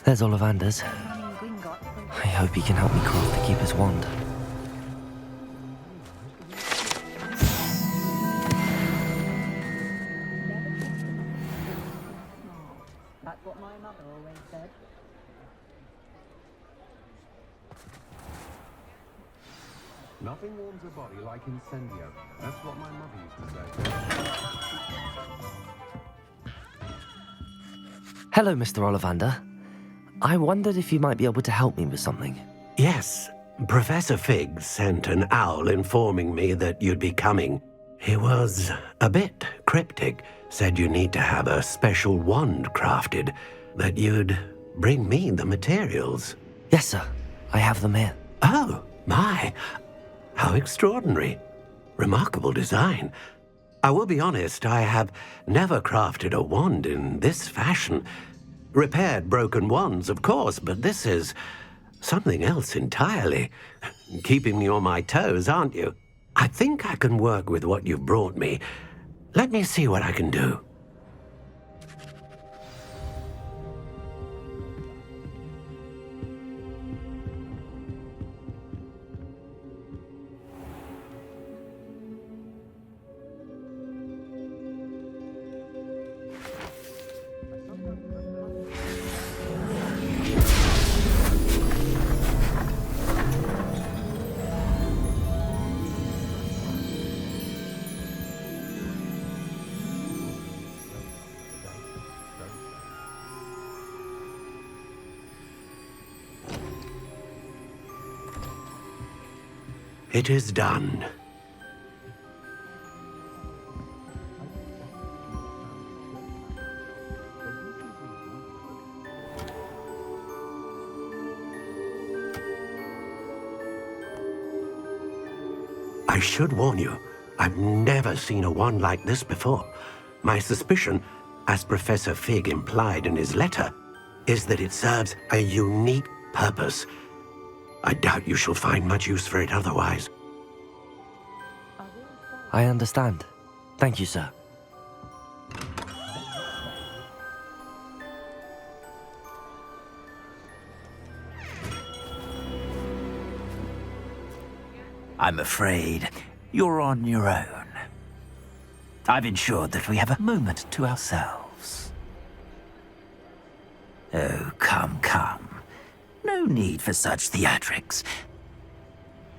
There's Ollivander's. I hope he can help me craft the Keeper's wand. That's what my mother always said. Nothing warms a body like incendio. That's what my mother used to say. Hello, Mr. Ollivander. I wondered if you might be able to help me with something. Yes, Professor Fig sent an owl informing me that you'd be coming. He was a bit cryptic. Said you need to have a special wand crafted, that you'd bring me the materials. Yes, sir. I have them here. Oh, my. How extraordinary. Remarkable design. I will be honest, I have never crafted a wand in this fashion. Repaired broken wands, of course, but this is something else entirely. Keeping me on my toes, aren't you? I think I can work with what you've brought me. Let me see what I can do. It is done. I should warn you, I've never seen a wand like this before. My suspicion, as Professor Fig implied in his letter, is that it serves a unique purpose. I doubt you shall find much use for it otherwise. I understand. Thank you, sir. I'm afraid you're on your own. I've ensured that we have a moment to ourselves. Oh, come, come. No need for such theatrics.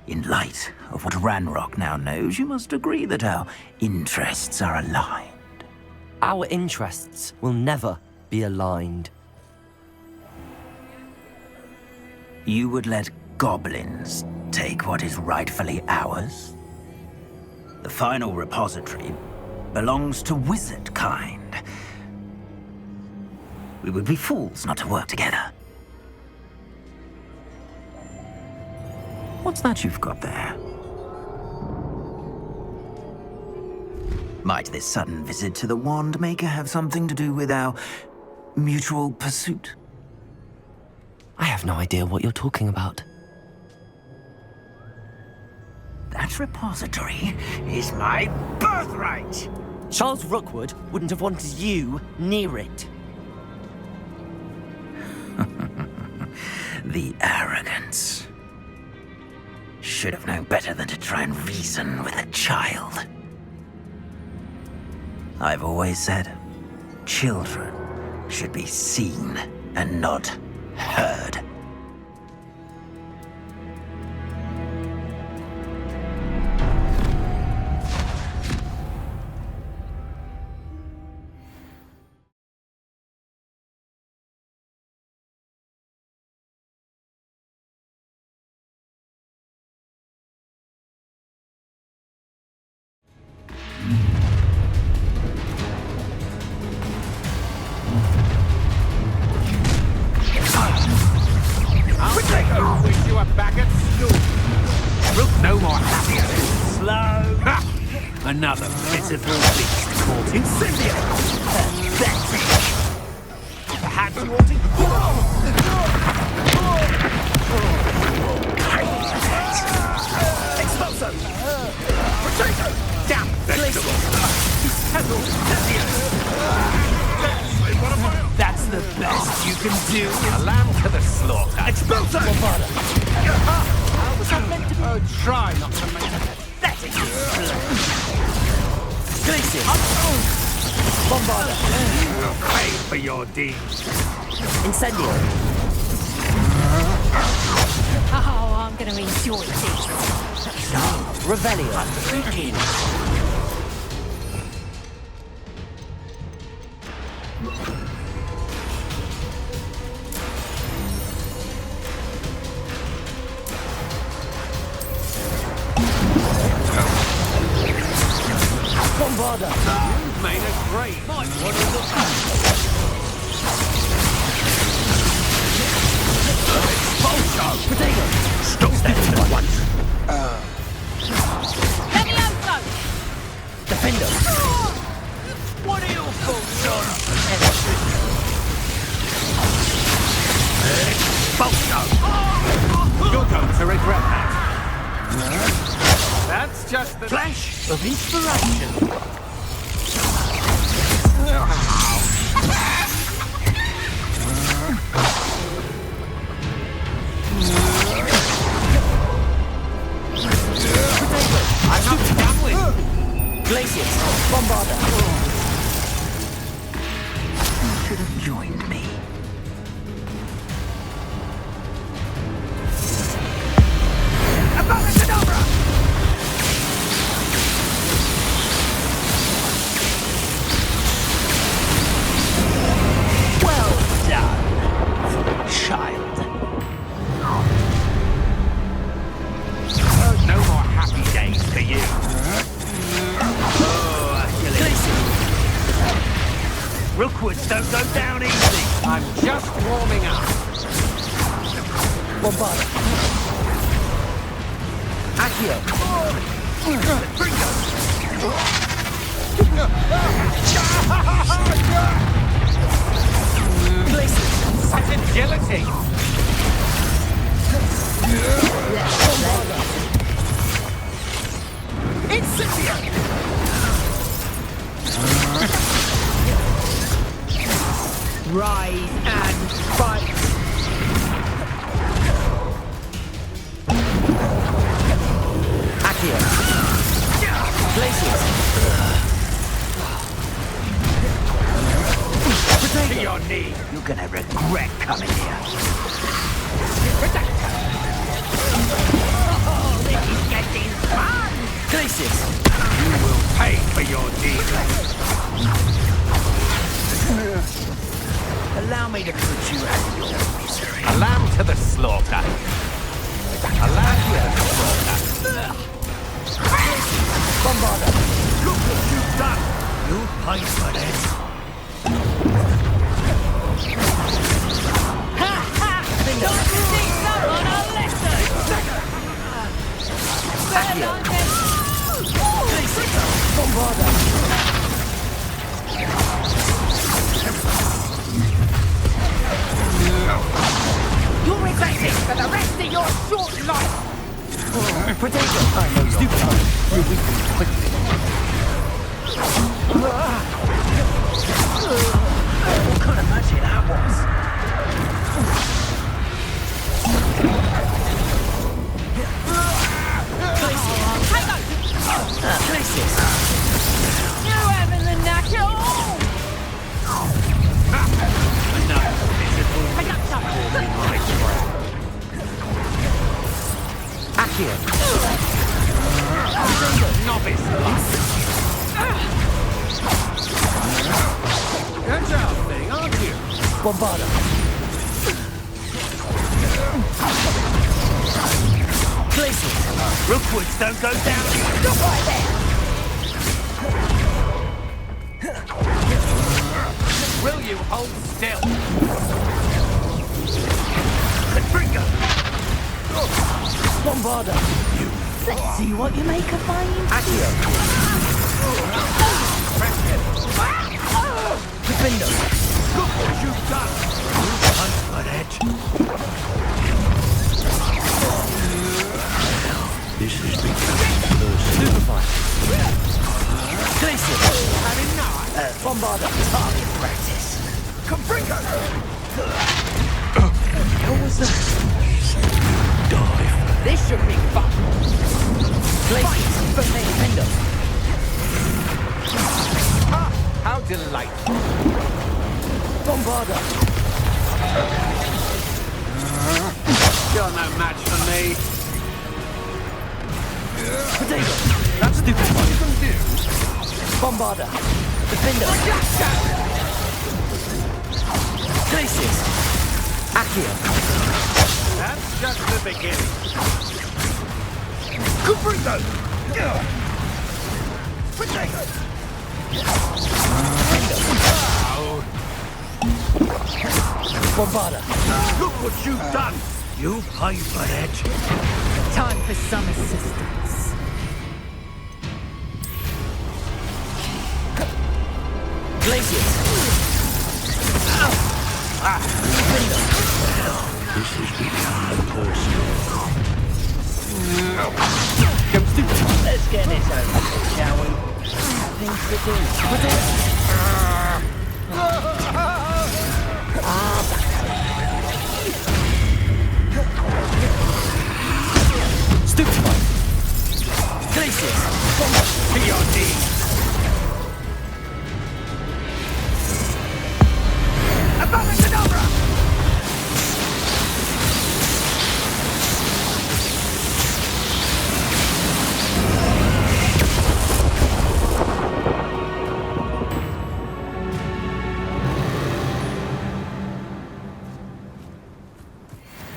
In light of what Ranrock now knows, you must agree that our interests are aligned. Our interests will never be aligned. You would let goblins take what is rightfully ours? The final repository belongs to wizard kind. We would be fools not to work together. What's that you've got there? Might this sudden visit to the Wand Maker have something to do with our mutual pursuit? I have no idea what you're talking about. That repository is my birthright! Charles Rookwood wouldn't have wanted you near it. The arrogance. Should have known better than to try and reason with a child. I've always said, children should be seen and not heard. Wish you were back at school. Look no more happy at it. Slow. Ha! Another pitiful beast caught incendiary. Pathetic. Perhaps you want to... Expulso! Potato! Damn vegetable! That's the best you can do. A lamb to the slaughter. Expulso! How was that meant to be? Oh, try not to make it pathetic. Glacier! Bombarder! You'll pay for your deeds. Incendio! Oh, I'm gonna enjoy this. Revelio! Bombarda! You've made a great one of the Expulso! Potato! Stop that at once! Levioso! Defender! What are your thoughts on Expulso! You're going to regret that. That's just the Flash of inspiration! I'm not done with. Glaciers! Bombarda! You should have joined me. Well done, child. No more happy days for you. Oh, Achilles. Rookwoods don't go down easy. I'm just warming up. Bombarda! Accio! Glaciers! Such agility! Bombarda! Incendio! Rise and fight! Accio! Glaciers! To your knee! You're gonna regret coming here. Oh, this is getting fun! Glaciers! You will pay for your deeds. Allow me to put you out of your misery. A lamb to the slaughter. A lamb to the slaughter. Bombarda! Look what you've done. You'll pay for this. Don't teach someone a lesson! Bombarda! You'll regret this for the rest of your short life! Potato! I know you're stupid. You're weakening quickly. What kind of magic that was? Glaciers! You having the knack at all! Accio! Novice! Agile thing, aren't you? Bombarda! Glaciers! Rookwoods don't go down. Stop right there! Will you hold still? Confringo. Bombarda! Let's see what you make of my Accio! Defender! Look what you've done. You hunt for that. This is becoming personal. Glacier! Had enough? Bombarda! Target practice. Confringo. How was that? Die. This should be fun. Glacier! Defender! Ah, how delightful. Bombarda! You're no match for me. Potato! That's stupid what you can do. Bombarda! Defender! Glaciers! Accio! That's just the beginning. Confringo. Potato. Bombarda, look what you've done! You pay for that. Time for some assistance. Glaciers! This is beyond personal. Let's get this over with, shall we? Things to do. Stupefy! Glaciers! To your knees! Abracadabra!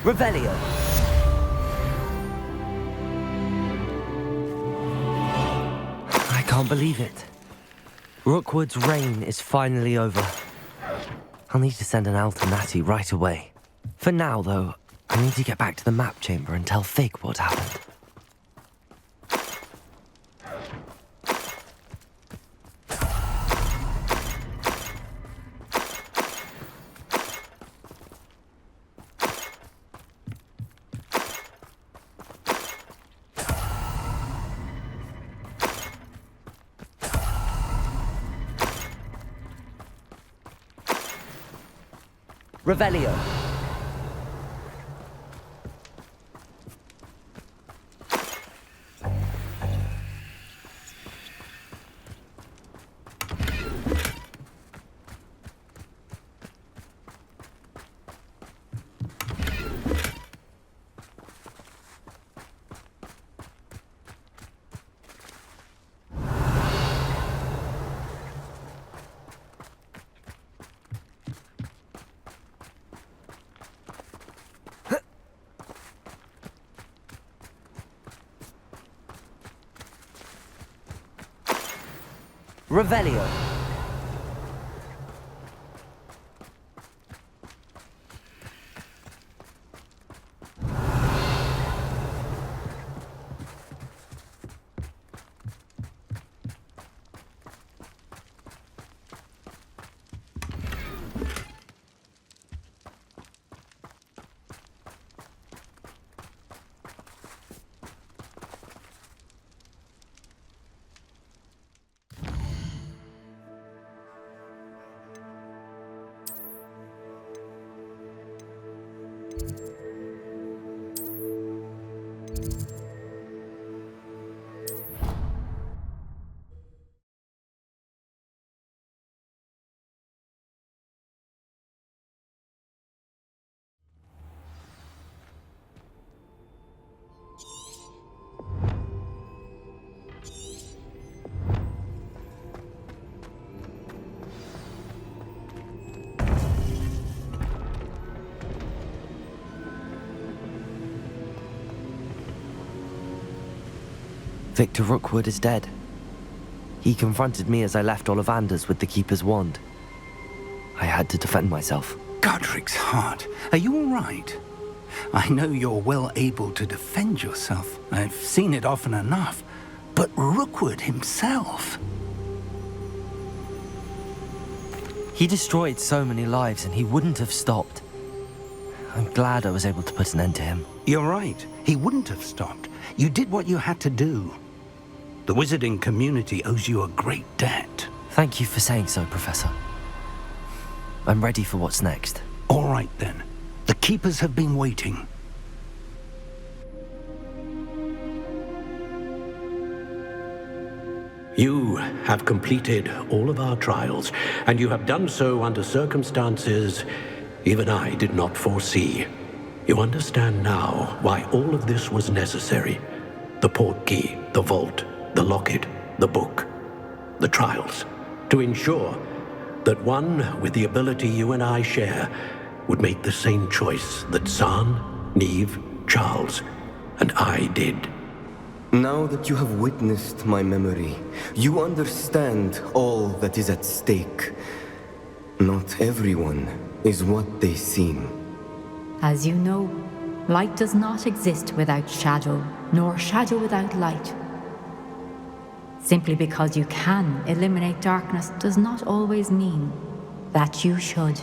Revelio! I can't believe it. Rookwood's reign is finally over. I'll need to send an Alternati right away. For now, though, I need to get back to the map chamber and tell Fig what happened. Revelio. Revelio. Victor Rookwood is dead. He confronted me as I left Ollivander's with the Keeper's wand. I had to defend myself. Godric's heart, are you all right? I know you're well able to defend yourself. I've seen it often enough. But Rookwood himself... He destroyed so many lives and he wouldn't have stopped. I'm glad I was able to put an end to him. You're right. He wouldn't have stopped. You did what you had to do. The wizarding community owes you a great debt. Thank you for saying so, Professor. I'm ready for what's next. All right, then. The Keepers have been waiting. You have completed all of our trials, and you have done so under circumstances even I did not foresee. You understand now why all of this was necessary. The Portkey, the vault, the locket, the book, the trials. To ensure that one with the ability you and I share would make the same choice that San, Neve, Charles, and I did. Now that you have witnessed my memory, You understand all that is at stake. Not everyone is what they seem. As you know, light does not exist without shadow, nor shadow without light. Simply because you can eliminate darkness does not always mean that you should.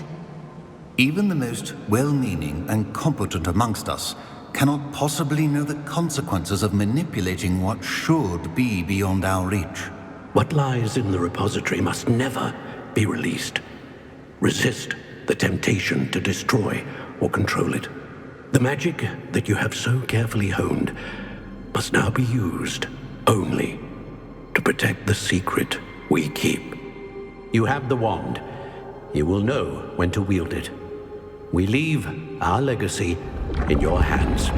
Even the most well-meaning and competent amongst us cannot possibly know the consequences of manipulating what should be beyond our reach. What lies in the repository must never be released. Resist the temptation to destroy or control it. The magic that you have so carefully honed must now be used only to protect the secret we keep. You have the wand. You will know when to wield it. We leave our legacy in your hands.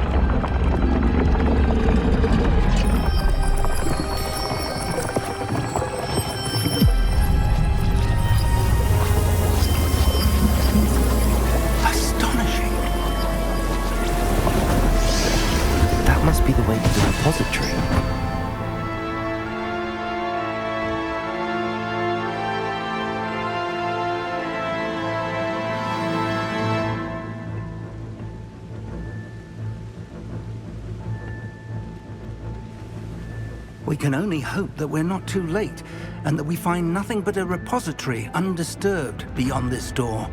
Astonishing. That must be the way to the repository. We can only hope that we're not too late, and that we find nothing but a repository undisturbed beyond this door.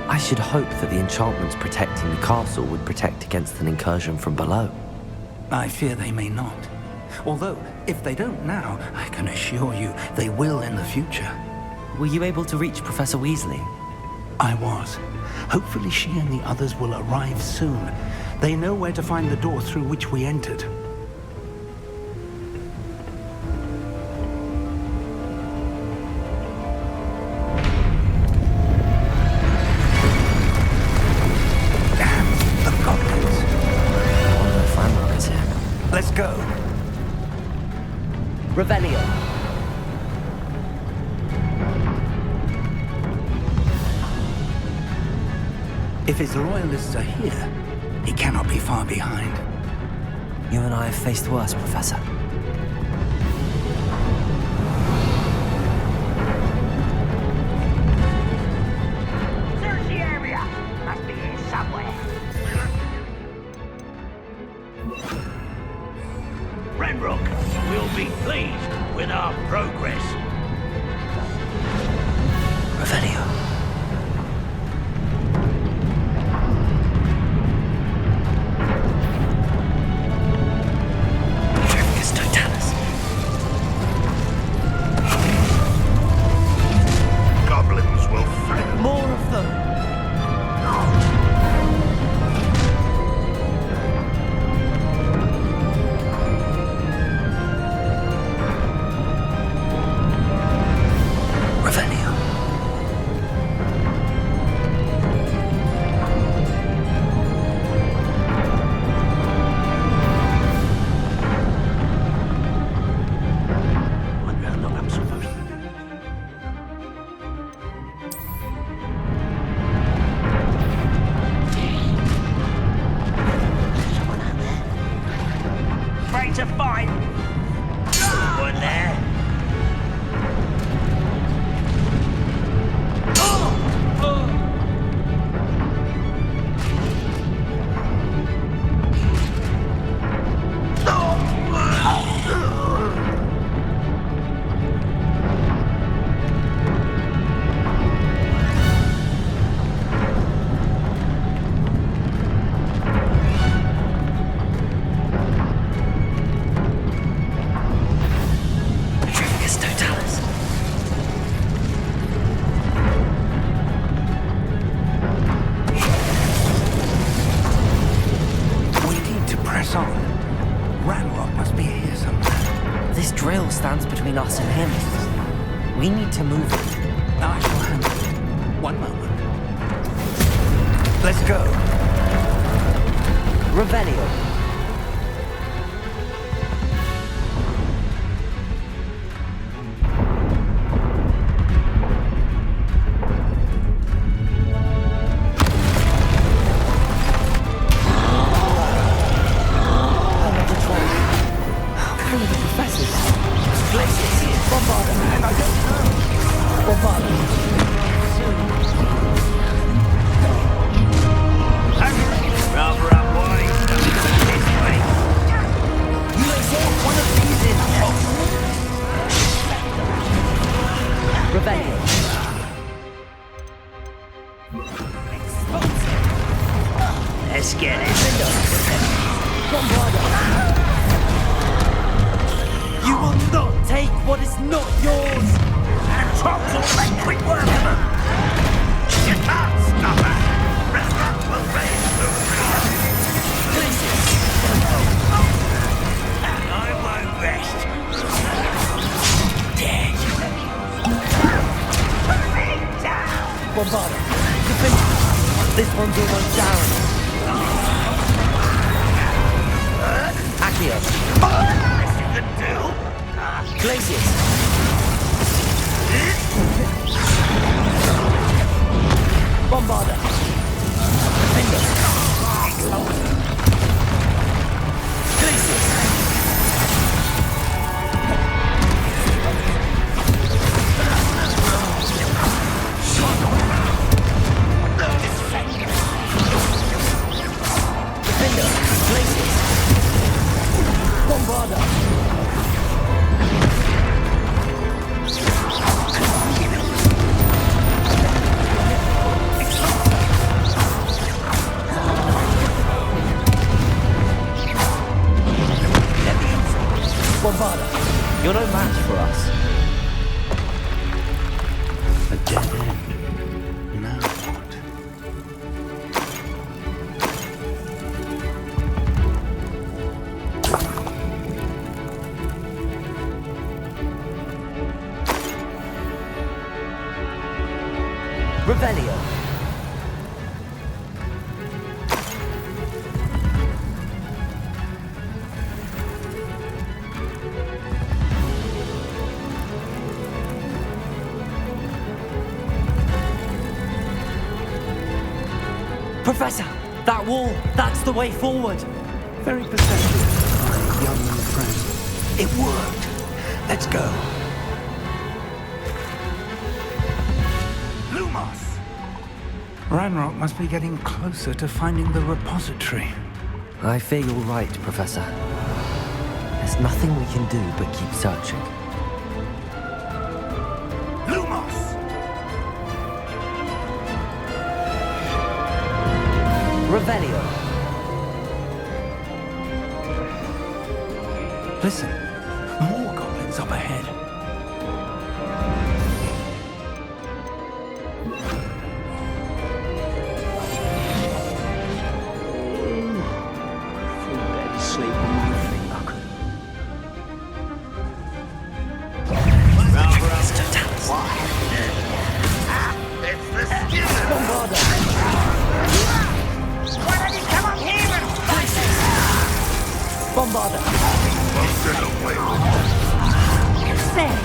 I should hope that the enchantments protecting the castle would protect against an incursion from below. I fear they may not. Although, if they don't now, I can assure you they will in the future. Were you able to reach Professor Weasley? I was. Hopefully she and the others will arrive soon. They know where to find the door through which we entered. Let's go. Revelio. If his loyalists are here, he cannot be far behind. You and I have faced worse, Professor. Search the area. Must be here somewhere. Renrook will be pleased with our progress. Revelio. Goblins will fail. More of them. Afraid to fight? One there. This drill stands between us and him. We need to move it. I shall handle it. One moment. Let's go. Revelio. You will not take what is not yours! And Tom's all make quick work of them! You can't stop her! Restaurant will raise the river! And I won't rest! Dead! Put me down! Bombarda, defend! This one's almost down. Accio. Best you can do! Glacius. Bombarda. Defender. Glacius. Defender. Glacius. Bombarda. Bombarda, you're no match for us. A dead end. Now what? Revelio. Professor, that wall, that's the way forward. Very perceptive, my young friend. It worked. Let's go. Lumos! Ranrock must be getting closer to finding the repository. I fear you're right, Professor. There's nothing we can do but keep searching. Lumos! Revelio. Listen, more goblins up ahead. Sleep on my feet, I could. It's the skinner! Why don't you come up here and fight us? Bombarda! Won't get away with it. There.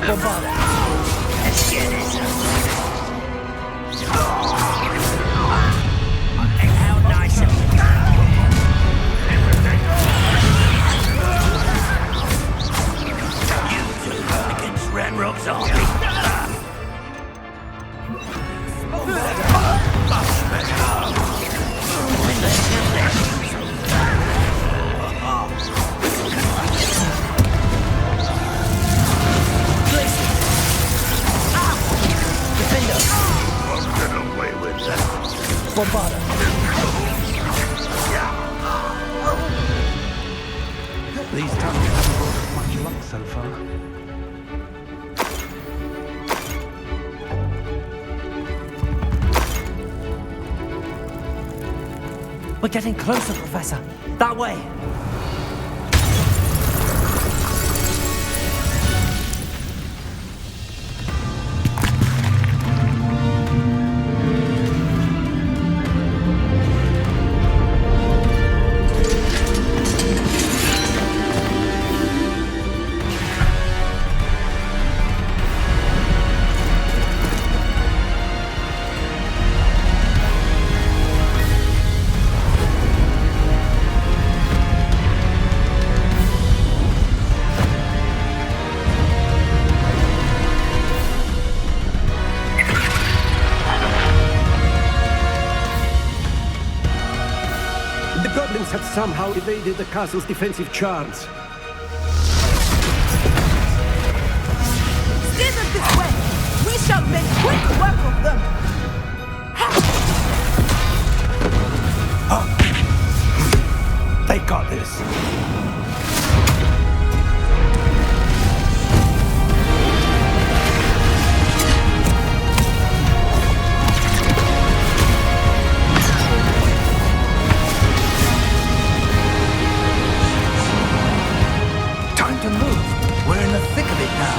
Bombarda! Let's get this over. How nice of you. You two against Ranrock's army. Bombarda! These tunnels haven't brought us much luck so far. We're getting closer, Professor. That way. goblins have somehow evaded the castle's defensive charms. Steer them this way! We shall make quick work of them! They got this. Time to move. We're in the thick of it now.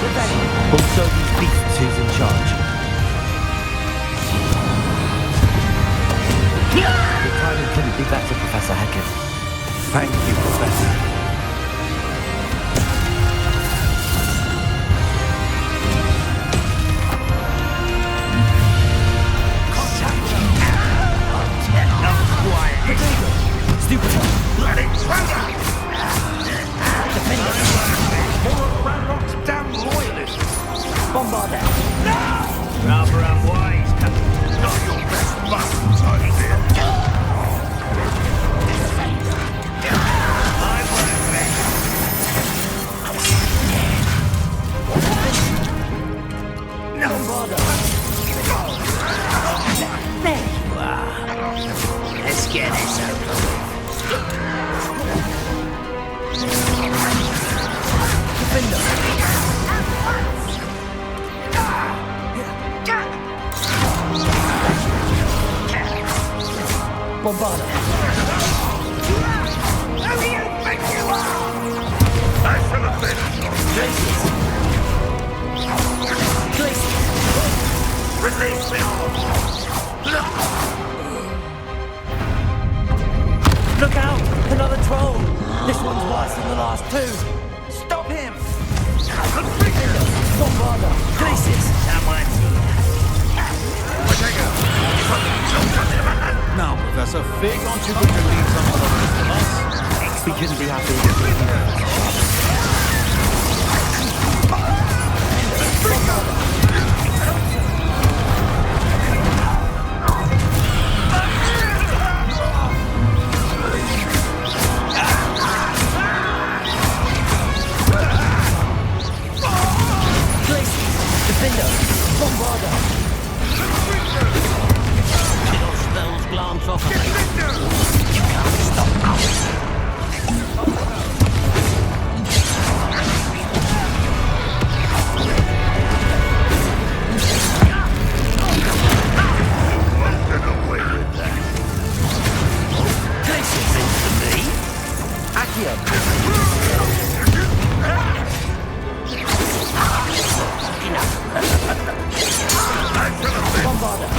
Also, these beasts who's in charge. Your timing couldn't be better, Professor Hackett. Thank you, Professor. Stupid. Let it further! More of Ranrock's damn loyalists! Bombarder. Rather unwise. Not your best buttons, I fear. There you are. Let's get this over with. Bombarder. Who do you think you are? I shall have been. Release me all! Look out! Another troll! This one's worse than the last two! Stop him! Bombarder! Glacius! Someone's here. Now, Professor Fig, aren't you going to leave some of the rest of us? We couldn't be happier. Defender! Bombarder! Little spells glance off of me. You can't stop us. Get away with that. Glacius! To me? Accio! Bombarder!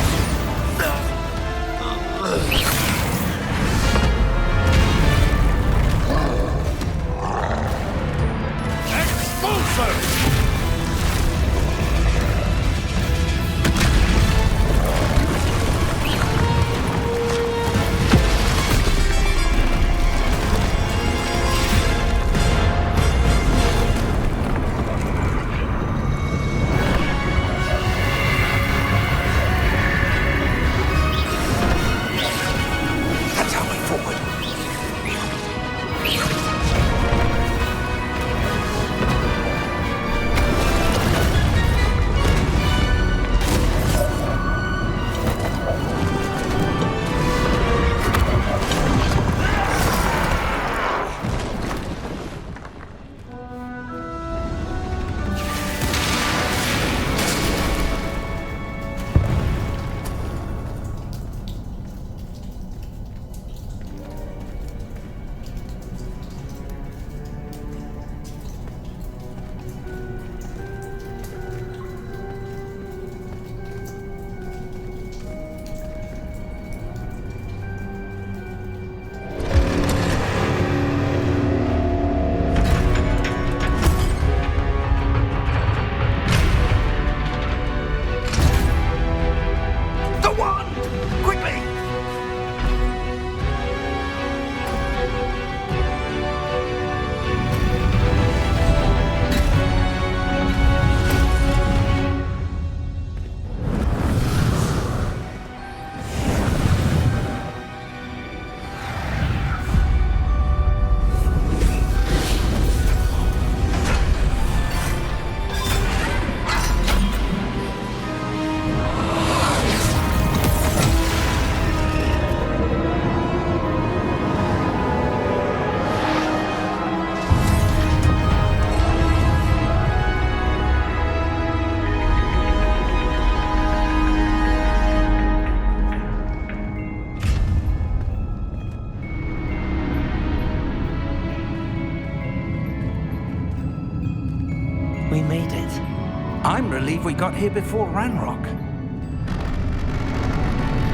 believe we got here before Ranrock.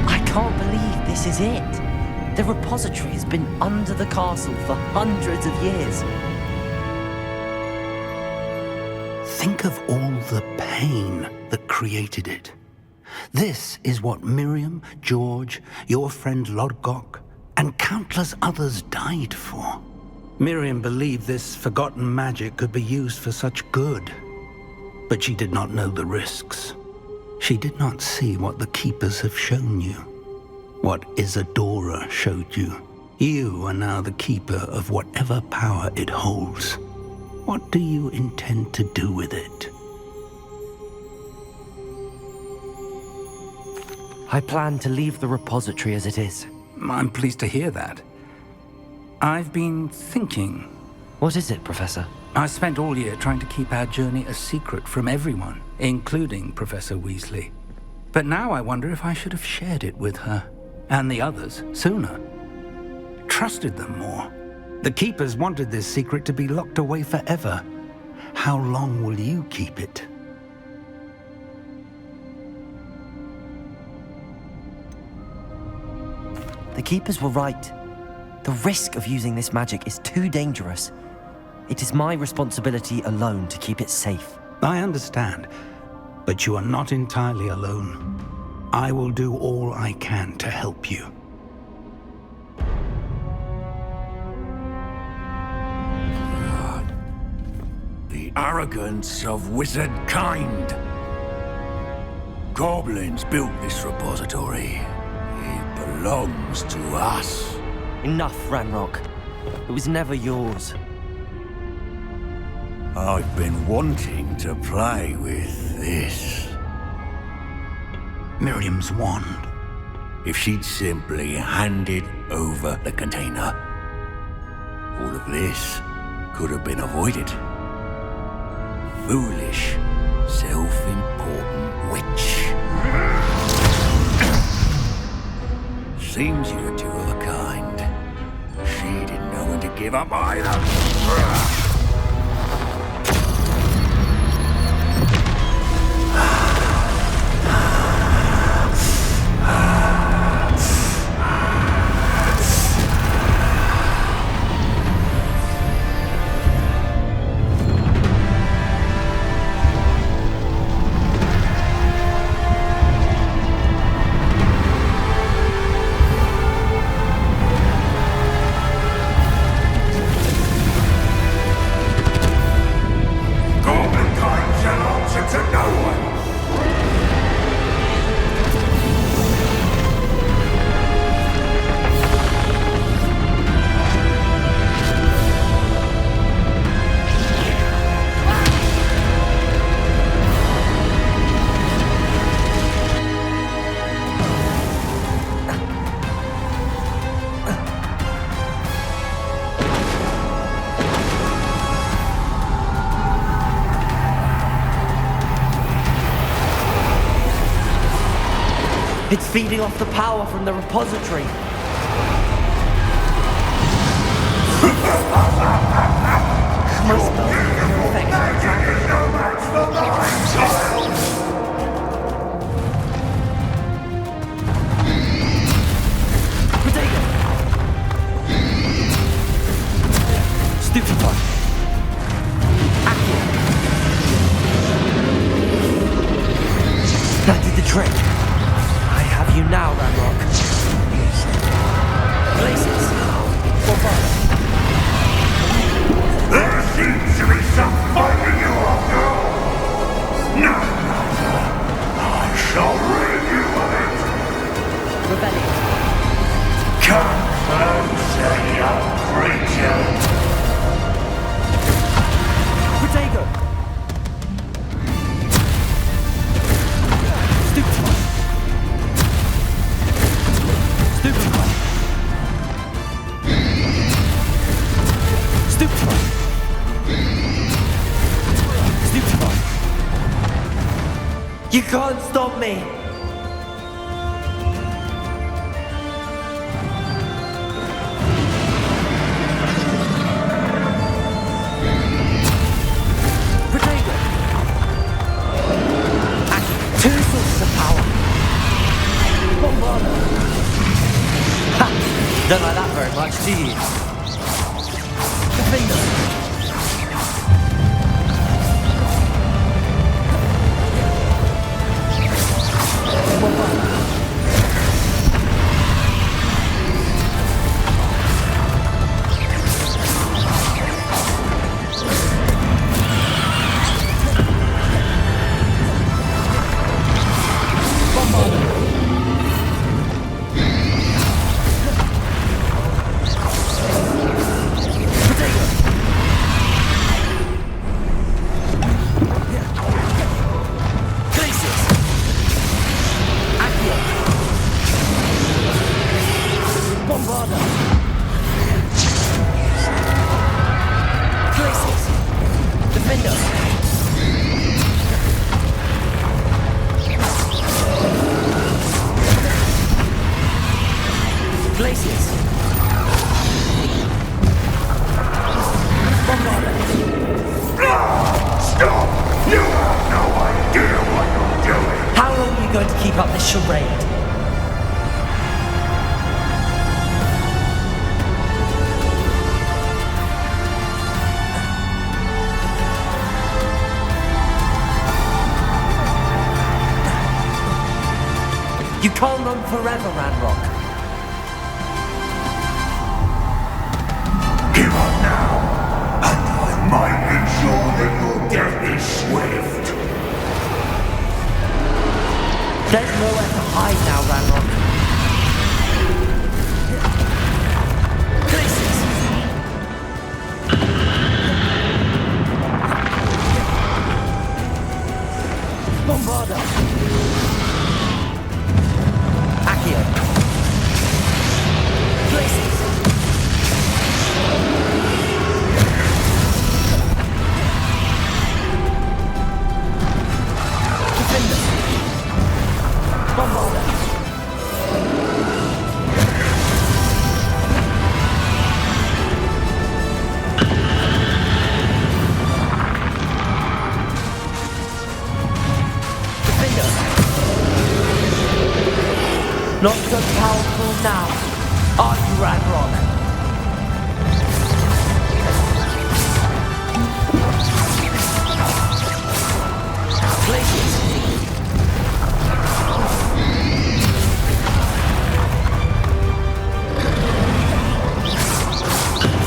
I can't believe this is it. The repository has been under the castle for hundreds of years. Think of all the pain that created it. This is what Miriam, George, your friend Lodgok, and countless others died for. Miriam believed this forgotten magic could be used for such good, but she did not know the risks. She did not see what the Keepers have shown you, what Isadora showed you. You are now the Keeper of whatever power it holds. What do you intend to do with it? I plan to leave the repository as it is. I'm pleased to hear that. I've been thinking. What is it, Professor? I spent all year trying to keep our journey a secret from everyone, including Professor Weasley. But now I wonder if I should have shared it with her, and the others, sooner. Trusted them more. The Keepers wanted this secret to be locked away forever. How long will you keep it? The Keepers were right. The risk of using this magic is too dangerous. It is my responsibility alone to keep it safe. I understand, but you are not entirely alone. I will do all I can to help you. The arrogance of wizard kind. Goblins built this repository. It belongs to us. Enough, Ranrock. It was never yours. I've been wanting to play with this. Miriam's wand. If she'd simply handed over the container, all of this could have been avoided. Foolish, self-important witch. Seems you were two of a kind. She didn't know when to give up either. It's feeding off the power from the repository. My spells are effective. No match for mine, child! Stupefy. Accurate. That did the trick. I have you now, Ranrock. Places. For fun. There seems to be some fighting you after all. No matter. I shall rid you of it. Rebellion. Come closer, young creature. Protego. Stupefy. Stupefy. Stupefy. Stupefy. You can't stop me. Protego. Don't like that very much, do you? Defender! You can't run forever, Ranrock. Give up now, and I might ensure that your death is swift. There's nowhere to hide now, Ranrock. Places! Bombarda! Places! Defender! Bombarda! Defender! Not so powerful now. Are you, Ranrock? Places!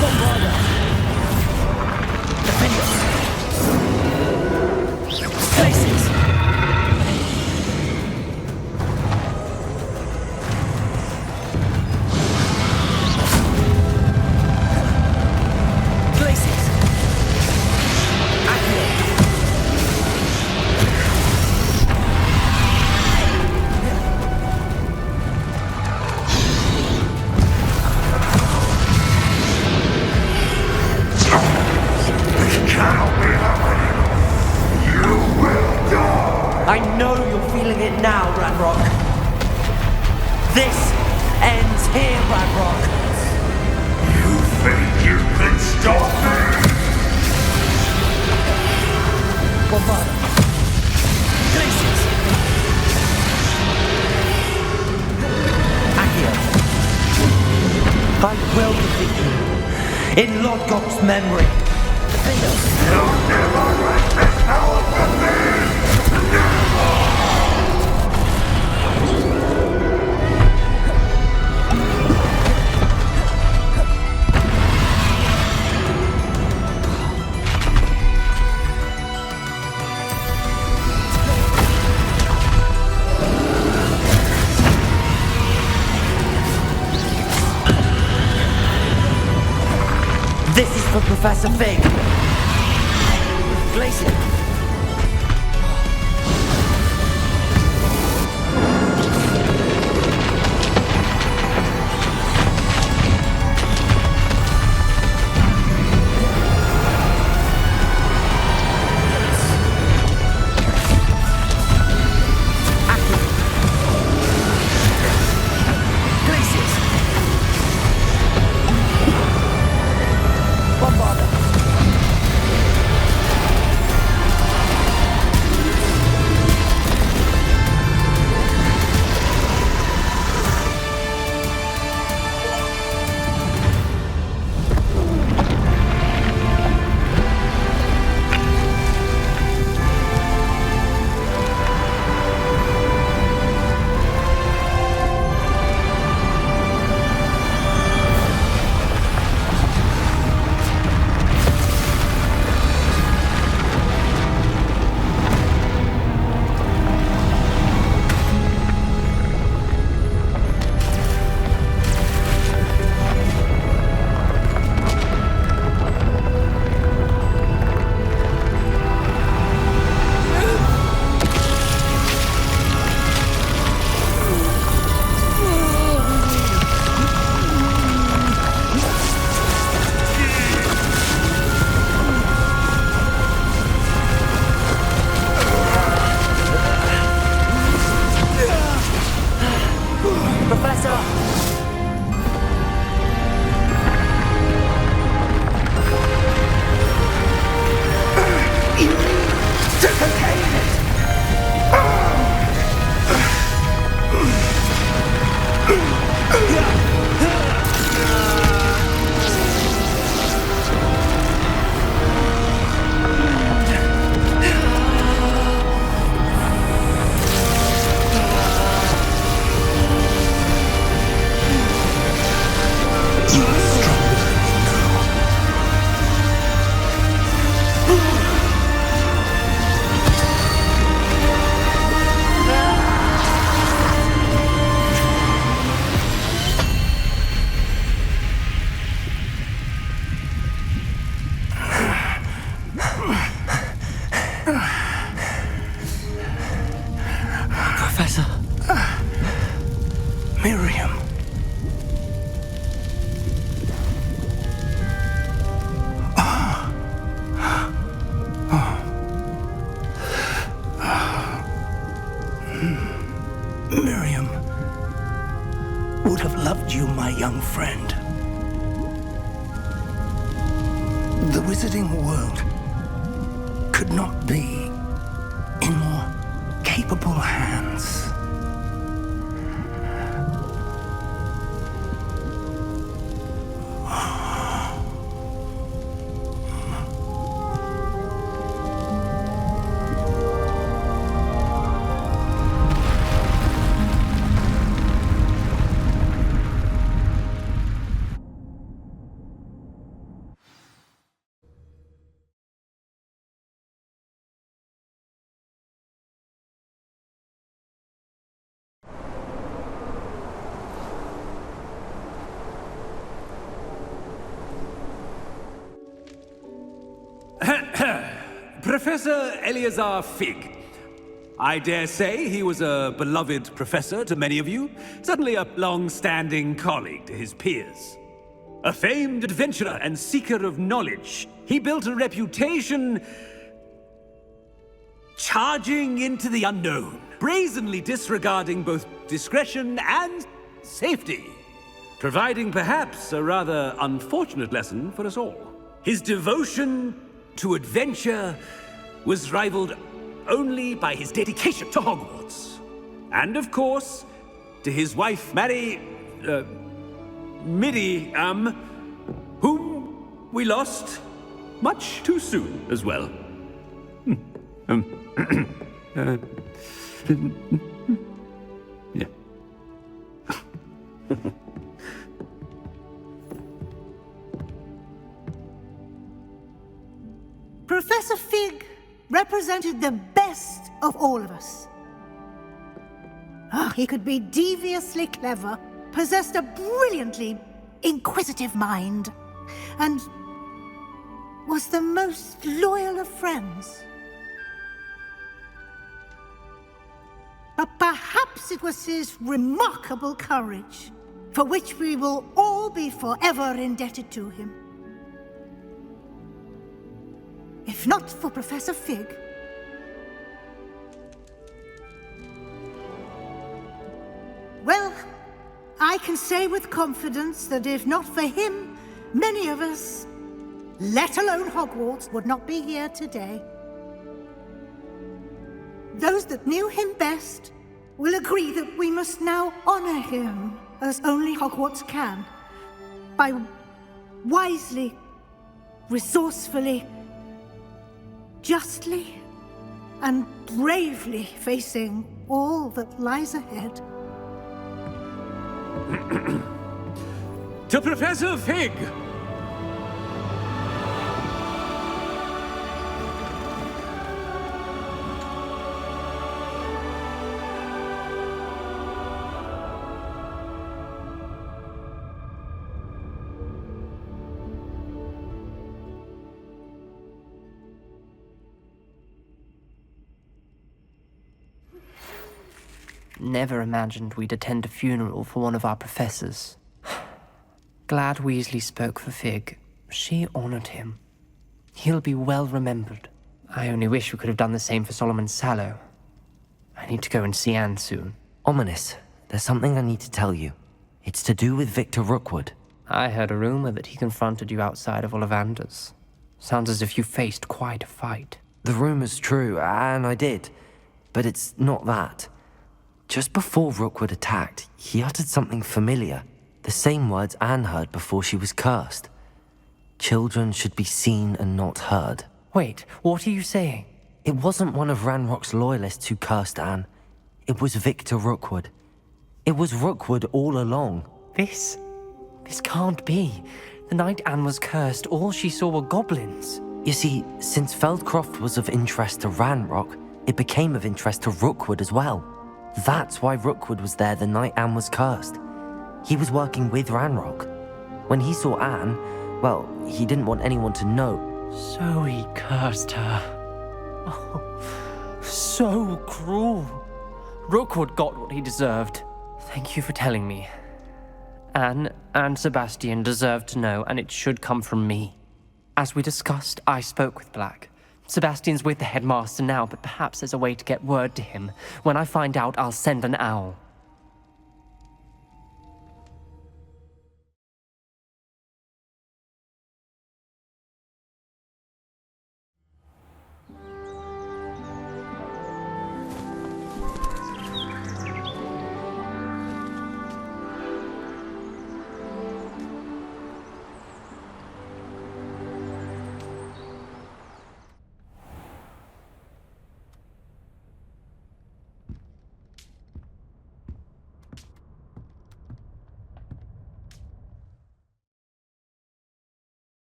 Bombarda! Defender! Places! I know you're feeling it now, Ranrock. This ends here, Ranrock. You think you can stop me? Bombarda. Glaciers. Accio. I will defeat you. In Lodgok's memory. You'll never wreck this power from me! This is for Professor Fig. Glacier. Professor. Miriam. Miriam would have loved you, my young friend. The wizarding world could not be in more capable hands. Professor Eleazar Fig. I dare say he was a beloved professor to many of you, certainly a long-standing colleague to his peers. A famed adventurer and seeker of knowledge, he built a reputation charging into the unknown, brazenly disregarding both discretion and safety, providing perhaps a rather unfortunate lesson for us all. His devotion to adventure was rivaled only by his dedication to Hogwarts. And of course, to his wife, Midi, whom we lost much too soon as well. Yeah. Professor Fig represented the best of all of us. He could be deviously clever, possessed a brilliantly inquisitive mind, and was the most loyal of friends. But perhaps it was his remarkable courage, for which we will all be forever indebted to him. If not for Professor Fig, well, I can say with confidence that if not for him, many of us, let alone Hogwarts, would not be here today. Those that knew him best will agree that we must now honor him as only Hogwarts can, by wisely, resourcefully, justly and bravely facing all that lies ahead. To Professor Fig! Never imagined we'd attend a funeral for one of our professors. Glad Weasley spoke for Fig. She honored him. He'll be well remembered. I only wish we could have done the same for Solomon Sallow. I need to go and see Anne soon. Ominous, there's something I need to tell you. It's to do with Victor Rookwood. I heard a rumor that he confronted you outside of Ollivander's. Sounds as if you faced quite a fight. The rumor's true, and I did. But it's not that. Just before Rookwood attacked, he uttered something familiar. The same words Anne heard before she was cursed. Children should be seen and not heard. Wait, what are you saying? It wasn't one of Ranrock's loyalists who cursed Anne. It was Victor Rookwood. It was Rookwood all along. This can't be. The night Anne was cursed, all she saw were goblins. You see, since Feldcroft was of interest to Ranrock, it became of interest to Rookwood as well. That's why Rookwood was there the night Anne was cursed. He was working with Ranrock. When he saw Anne, well, he didn't want anyone to know. So he cursed her. Oh, so cruel. Rookwood got what he deserved. Thank you for telling me. Anne and Sebastian deserve to know, and it should come from me. As we discussed, I spoke with Black. Sebastian's with the headmaster now, but perhaps there's a way to get word to him. When I find out, I'll send an owl.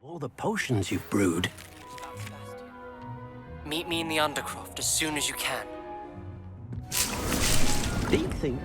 All the potions you've brewed. Meet me in the Undercroft as soon as you can. Do you think?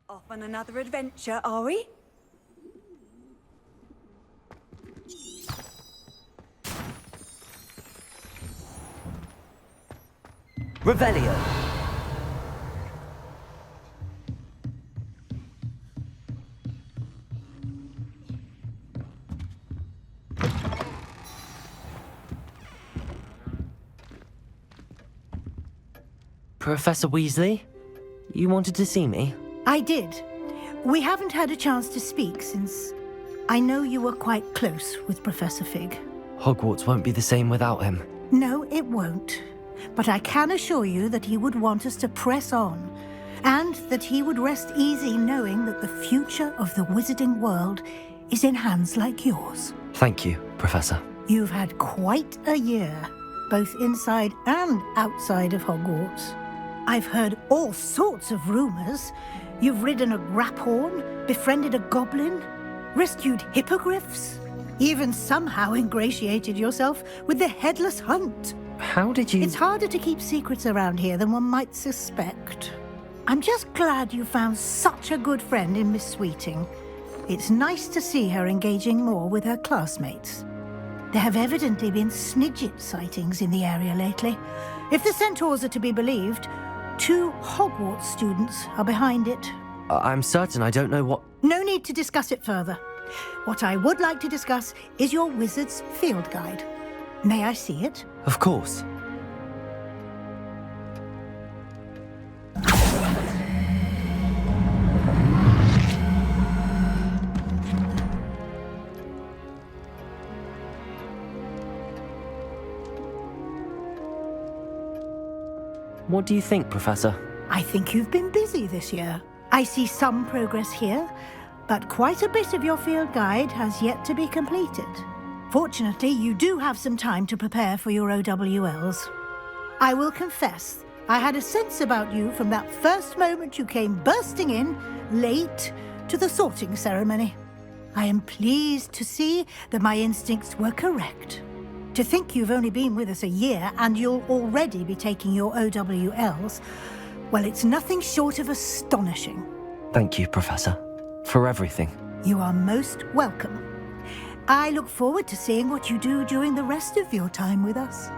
Off on another adventure, are we? Revelio. Professor Weasley, you wanted to see me? I did. We haven't had a chance to speak since I know you were quite close with Professor Fig. Hogwarts won't be the same without him. No, it won't. But I can assure you that he would want us to press on, and that he would rest easy knowing that the future of the wizarding world is in hands like yours. Thank you, Professor. You've had quite a year, both inside and outside of Hogwarts. I've heard all sorts of rumors. You've ridden a graphorn, befriended a goblin, rescued hippogriffs, even somehow ingratiated yourself with the Headless Hunt. How did you... It's harder to keep secrets around here than one might suspect. I'm just glad you found such a good friend in Miss Sweeting. It's nice to see her engaging more with her classmates. There have evidently been Snidget sightings in the area lately. If the centaurs are to be believed, 2 Hogwarts students are behind it. I'm certain I don't know what... No need to discuss it further. What I would like to discuss is your wizard's field guide. May I see it? Of course. What do you think, Professor? I think you've been busy this year. I see some progress here, but quite a bit of your field guide has yet to be completed. Fortunately, you do have some time to prepare for your OWLs. I will confess, I had a sense about you from that first moment you came bursting in, late, to the sorting ceremony. I am pleased to see that my instincts were correct. To think you've only been with us a year and you'll already be taking your OWLs, well, it's nothing short of astonishing. Thank you, Professor, for everything. You are most welcome. I look forward to seeing what you do during the rest of your time with us.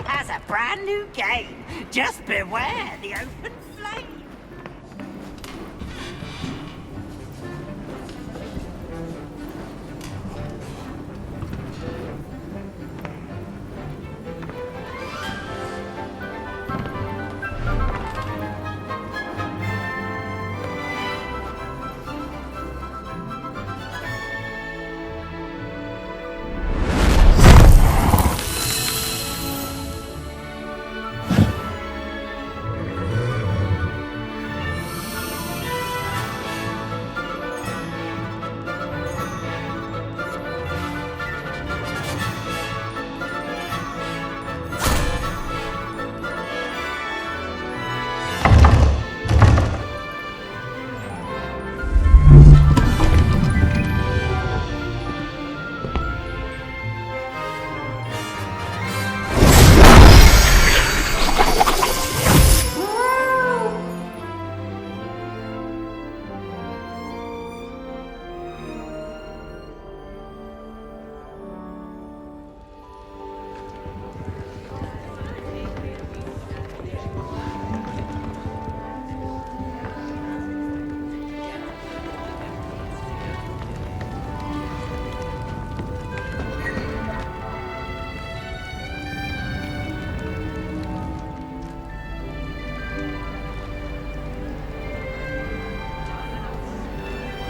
Has a brand new game. Just beware the open flame.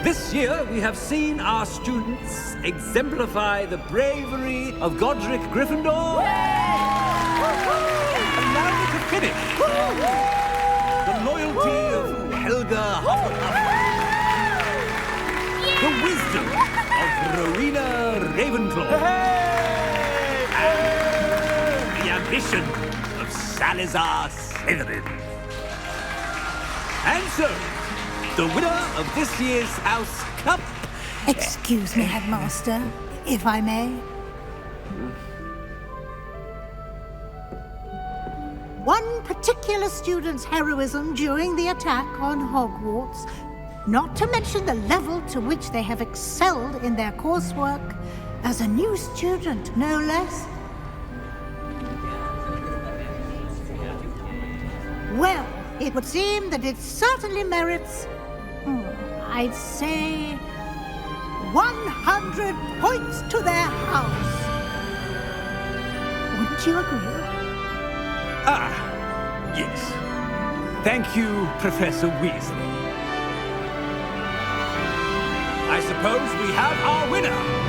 This year, we have seen our students exemplify the bravery of Godric Gryffindor. Allow me to finish. The loyalty of Helga Hufflepuff. The wisdom of Rowena Ravenclaw. And the ambition of Salazar Slytherin. And so, the winner of this year's House Cup Excuse me, Headmaster, if I may. One particular student's heroism during the attack on Hogwarts, not to mention the level to which they have excelled in their coursework, as a new student, no less. Well, it would seem that it certainly merits, I'd say, 100 points to their house. Wouldn't you agree? Ah, yes. Thank you, Professor Weasley. I suppose we have our winner.